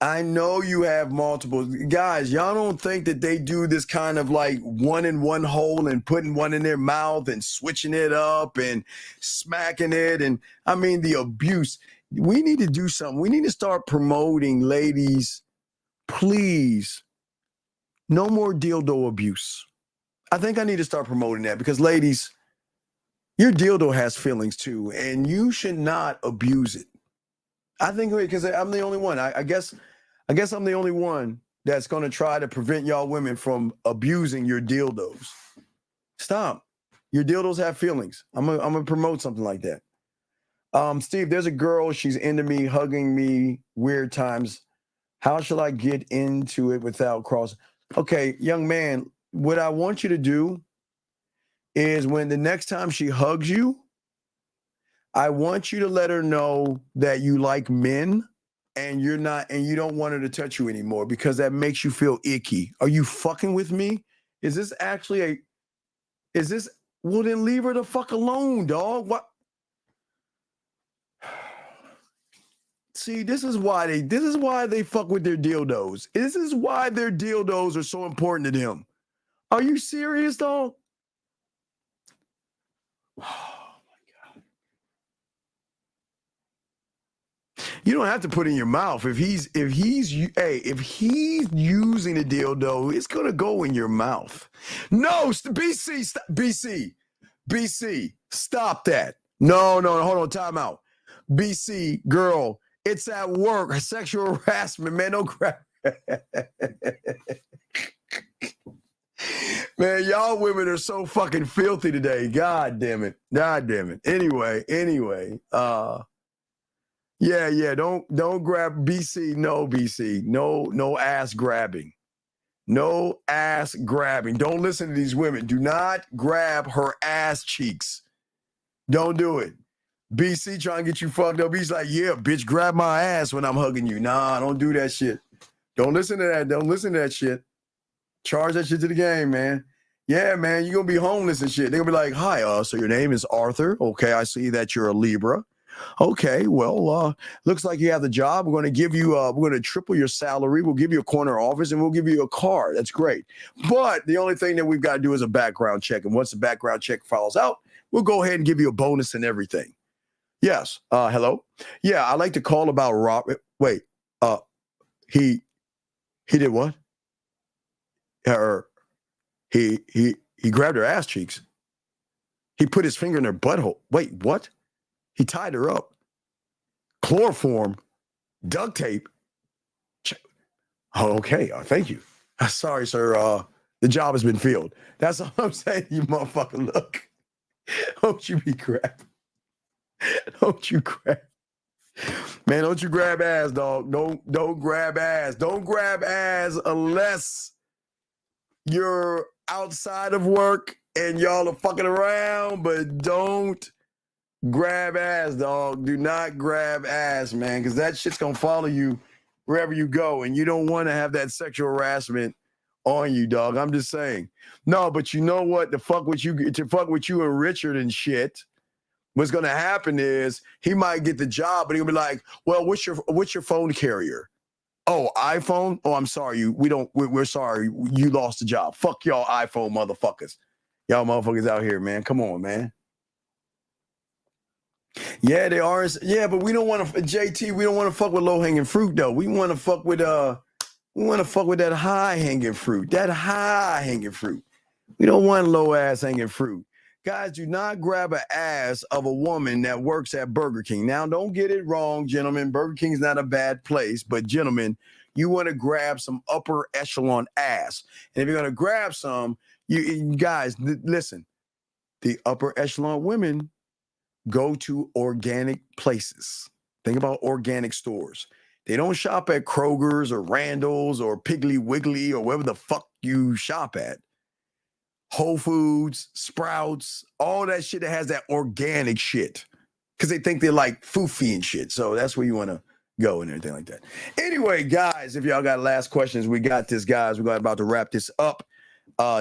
I know you have multiple. Guys, y'all don't think that they do this kind of like one in one hole and putting one in their mouth and switching it up and smacking it. And I mean, the abuse. We need to do something. We need to start promoting, ladies, please, no more dildo abuse. I think I need to start promoting that because, ladies, your dildo has feelings too, and you should not abuse it. I think because I'm the only one. I guess I'm the only one that's going to try to prevent y'all women from abusing your dildos. Stop. Your dildos have feelings. I'm gonna promote something like that. Steve, there's a girl. She's into me, hugging me weird times. How should I get into it without crossing? Okay, young man, what I want you to do is when the next time she hugs you, I want you to let her know that you like men and you don't want her to touch you anymore because that makes you feel icky. Are you fucking with me? Well, then leave her the fuck alone, dog. What? See, this is why they fuck with their dildos. This is why their dildos are so important to them. Are you serious, dog? Oh my God. You don't have to put it in your mouth. If he's using the dildo, it's gonna go in your mouth. No, BC, stop, BC, stop that. No, hold on, time out. BC, girl, it's at work. Sexual harassment, man. Don't grab. Man, y'all women are so fucking filthy today. God damn it. Anyway. Yeah. Don't grab BC. No, BC. No ass grabbing. No ass grabbing. Don't listen to these women. Do not grab her ass cheeks. Don't do it. BC trying to get you fucked up. He's like, yeah, bitch, grab my ass when I'm hugging you. Nah, don't do that shit. Don't listen to that. Don't listen to that shit. Charge that shit to the game, man. Yeah, man, you're going to be homeless and shit. They're going to be like, hi, so your name is Arthur. Okay, I see that you're a Libra. Okay, well, looks like you have the job. We're going to give you, we're going to triple your salary. We'll give you a corner office and we'll give you a car. That's great. But the only thing that we've got to do is a background check. And once the background check follows out, we'll go ahead and give you a bonus and everything. Yes. Hello. Yeah, I'd like to call about Robert. Wait. He did what? He grabbed her ass cheeks. He put his finger in her butthole. Wait, what? He tied her up. Chloroform, duct tape. Oh, okay. Thank you. Sorry, sir. The job has been filled. That's all I'm saying. You motherfucker. Look. Don't you be grabbing. Don't you grab. Man, don't you grab ass, dog. Don't grab ass. Don't grab ass unless you're outside of work and y'all are fucking around, but don't grab ass, dog. Do not grab ass, man, because that shit's gonna follow you wherever you go, and you don't want to have that sexual harassment on you, dog. I'm just saying. No, but you know what? To fuck with you and Richard and shit. What's gonna happen is he might get the job, but he'll be like, "Well, what's your phone carrier? Oh, iPhone. Oh, I'm sorry. We're sorry. You lost the job. Fuck y'all, iPhone motherfuckers. Y'all motherfuckers out here, man. Come on, man. Yeah, they are. Yeah, but we don't want to. JT, we don't want to fuck with low hanging fruit though. We want to fuck with that high hanging fruit. That high hanging fruit. We don't want low ass hanging fruit. Guys, do not grab an ass of a woman that works at Burger King. Now, don't get it wrong, gentlemen. Burger King is not a bad place, but gentlemen, you want to grab some upper echelon ass. And if you're going to grab some, you guys, listen, the upper echelon women go to organic places. Think about organic stores. They don't shop at Kroger's or Randall's or Piggly Wiggly or wherever the fuck you shop at. Whole Foods, Sprouts, all that shit that has that organic shit. Because they think they're like foofy and shit. So that's where you want to go and everything like that. Anyway, guys, if y'all got last questions, we got this, guys. We're about to wrap this up.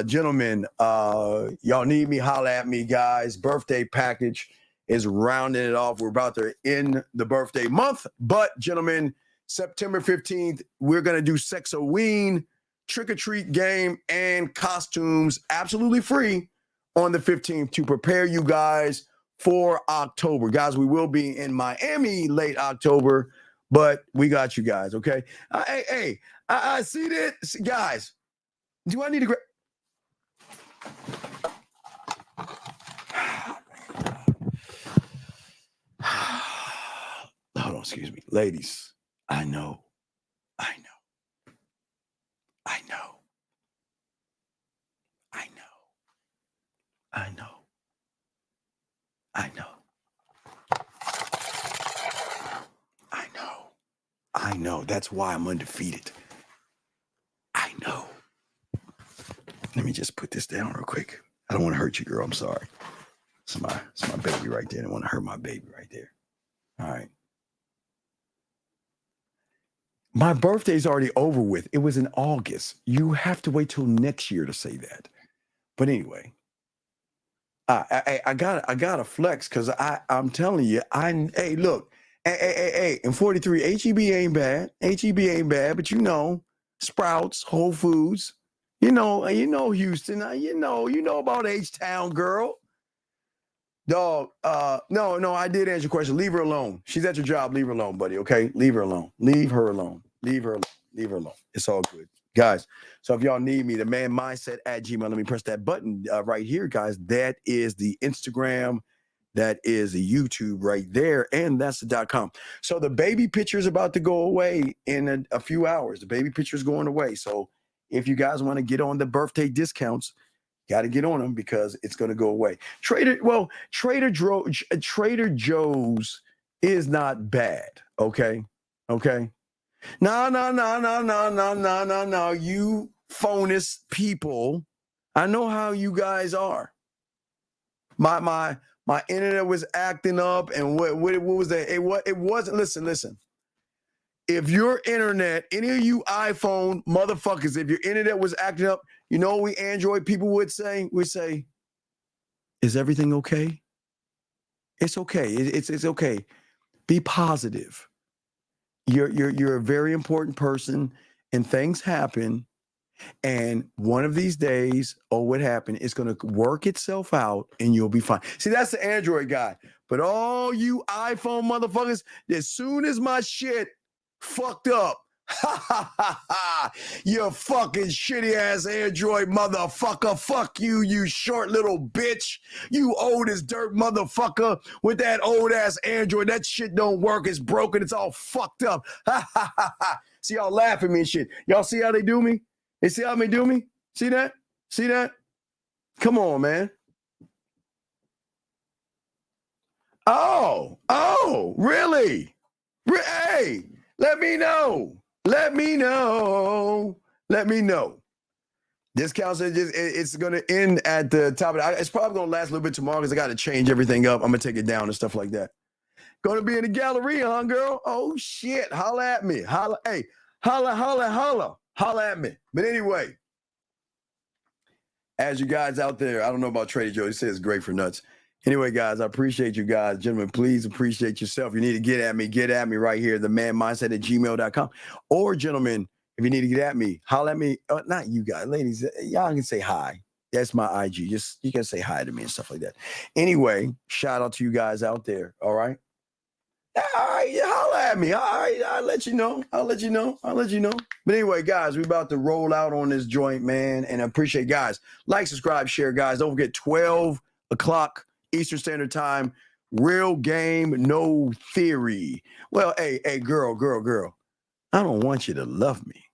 Gentlemen, y'all need me, holla at me, guys. Birthday package is rounding it off. We're about to end the birthday month. But, gentlemen, September 15th, we're going to do Sex-O-Ween, trick-or-treat game, and costumes absolutely free on the 15th to prepare you guys for October. Guys, we will be in Miami late October, but we got you guys, okay? I see that. Guys, do I need to grab... Hold on, excuse me. Ladies, I know. I know. That's why I'm undefeated. I know. Let me just put this down real quick. I don't want to hurt you, girl. I'm sorry. It's my baby right there. I don't want to hurt my baby right there. All right. My birthday's already over with. It was in August. You have to wait till next year to say that. But anyway, I gotta flex because I'm telling you, hey, look, hey, in 43, HEB ain't bad. HEB ain't bad, but you know, Sprouts, Whole Foods, you know Houston, you know about H-Town, girl. Dog, no, I did answer your question. Leave her alone. She's at your job. Leave her alone, buddy. Okay? Leave her alone. Leave her alone. Leave her alone. Leave her alone. It's all good. Guys, so if y'all need me, themanmindset@gmail. Let me press that button right here, guys. That is the Instagram. That is the YouTube right there. And that's the .com. So the baby picture is about to go away in a few hours. The baby picture is going away. So if you guys want to get on the birthday discounts, got to get on them because it's going to go away. Trader Joe's is not bad. Okay. No. You phonous people. I know how you guys are. My internet was acting up, and what was that? It wasn't. Listen. If your internet, any of you iPhone motherfuckers, if your internet was acting up, you know what we Android people would say? We say, "Is everything okay?" It's okay. It's okay. Be positive. You're a very important person, and things happen. And one of these days, what happened? It's going to work itself out and you'll be fine. See, that's the Android guy. But all you iPhone motherfuckers, as soon as my shit fucked up, you fucking shitty ass Android motherfucker. Fuck you, you short little bitch. You old as dirt motherfucker with that old ass Android. That shit don't work. It's broken. It's all fucked up. See y'all laughing at me and shit. Y'all see how they do me? You see how they do me? See that? See that? Come on, man. Oh, really? Hey, let me know. Discounts it's going to end at the top of it's probably going to last a little bit tomorrow because I got to change everything up. I'm going to take it down and stuff like that. Going to be in the gallery, huh, girl? Oh, shit. Holla at me. Holla at me. But anyway, as you guys out there, I don't know about Trader Joe. He says great for nuts. Anyway, guys, I appreciate you guys. Gentlemen, please appreciate yourself. You need to get at me right here, themanmindset@gmail.com. Or, gentlemen, if you need to get at me, holla at me. Not you guys, ladies. Y'all can say hi. That's my IG. You can say hi to me and stuff like that. Anyway, shout out to you guys out there. All right. All right, holla at me. All right, I'll let you know. But anyway, guys, we're about to roll out on this joint, man. And I appreciate guys. Like, subscribe, share, guys. Don't forget 12 o'clock Eastern Standard Time. Real game, no theory. Well, hey, girl. I don't want you to love me.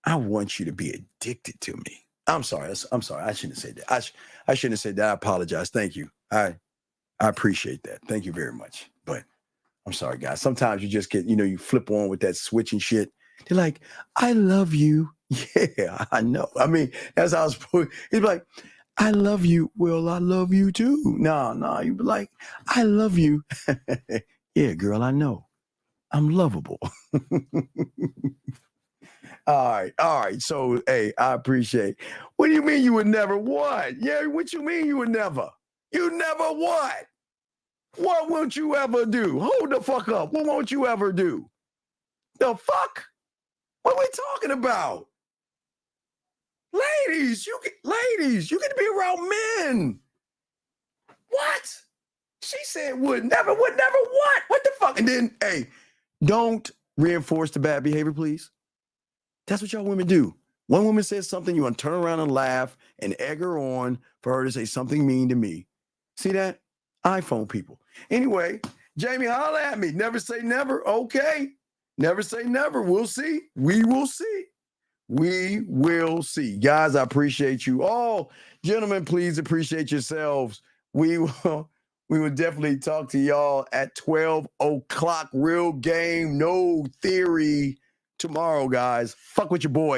I want you to be addicted to me. I'm sorry. I shouldn't have said that. I shouldn't have said that. I apologize. Thank you. I appreciate that. Thank you very much. But I'm sorry, guys. Sometimes you just get, you flip on with that switch and shit. They're like, I love you. Yeah, I know. I mean, that's how it's like, I love you. Well, I love you too. No, you be like, I love you. Yeah, girl, I know. I'm lovable. All right. So, hey, I appreciate. What do you mean you would never what? Yeah, what you mean you would never? You never what? What won't you ever do? Hold the fuck up. What won't you ever do? The fuck? What are we talking about? Ladies, you get to be around men. What? She said would never what? What the fuck? And then, hey, don't reinforce the bad behavior, please. That's what y'all women do. One woman says something, you want to turn around and laugh and egg her on for her to say something mean to me. See that? iPhone people. Anyway, Jamie, holla at me. Never say never. Okay. Never say never. We'll see. We will see. We will see. Guys, I appreciate you all. Gentlemen, please appreciate yourselves. We will definitely talk to y'all at 12 o'clock. Real game, no theory tomorrow, guys. Fuck with your boy.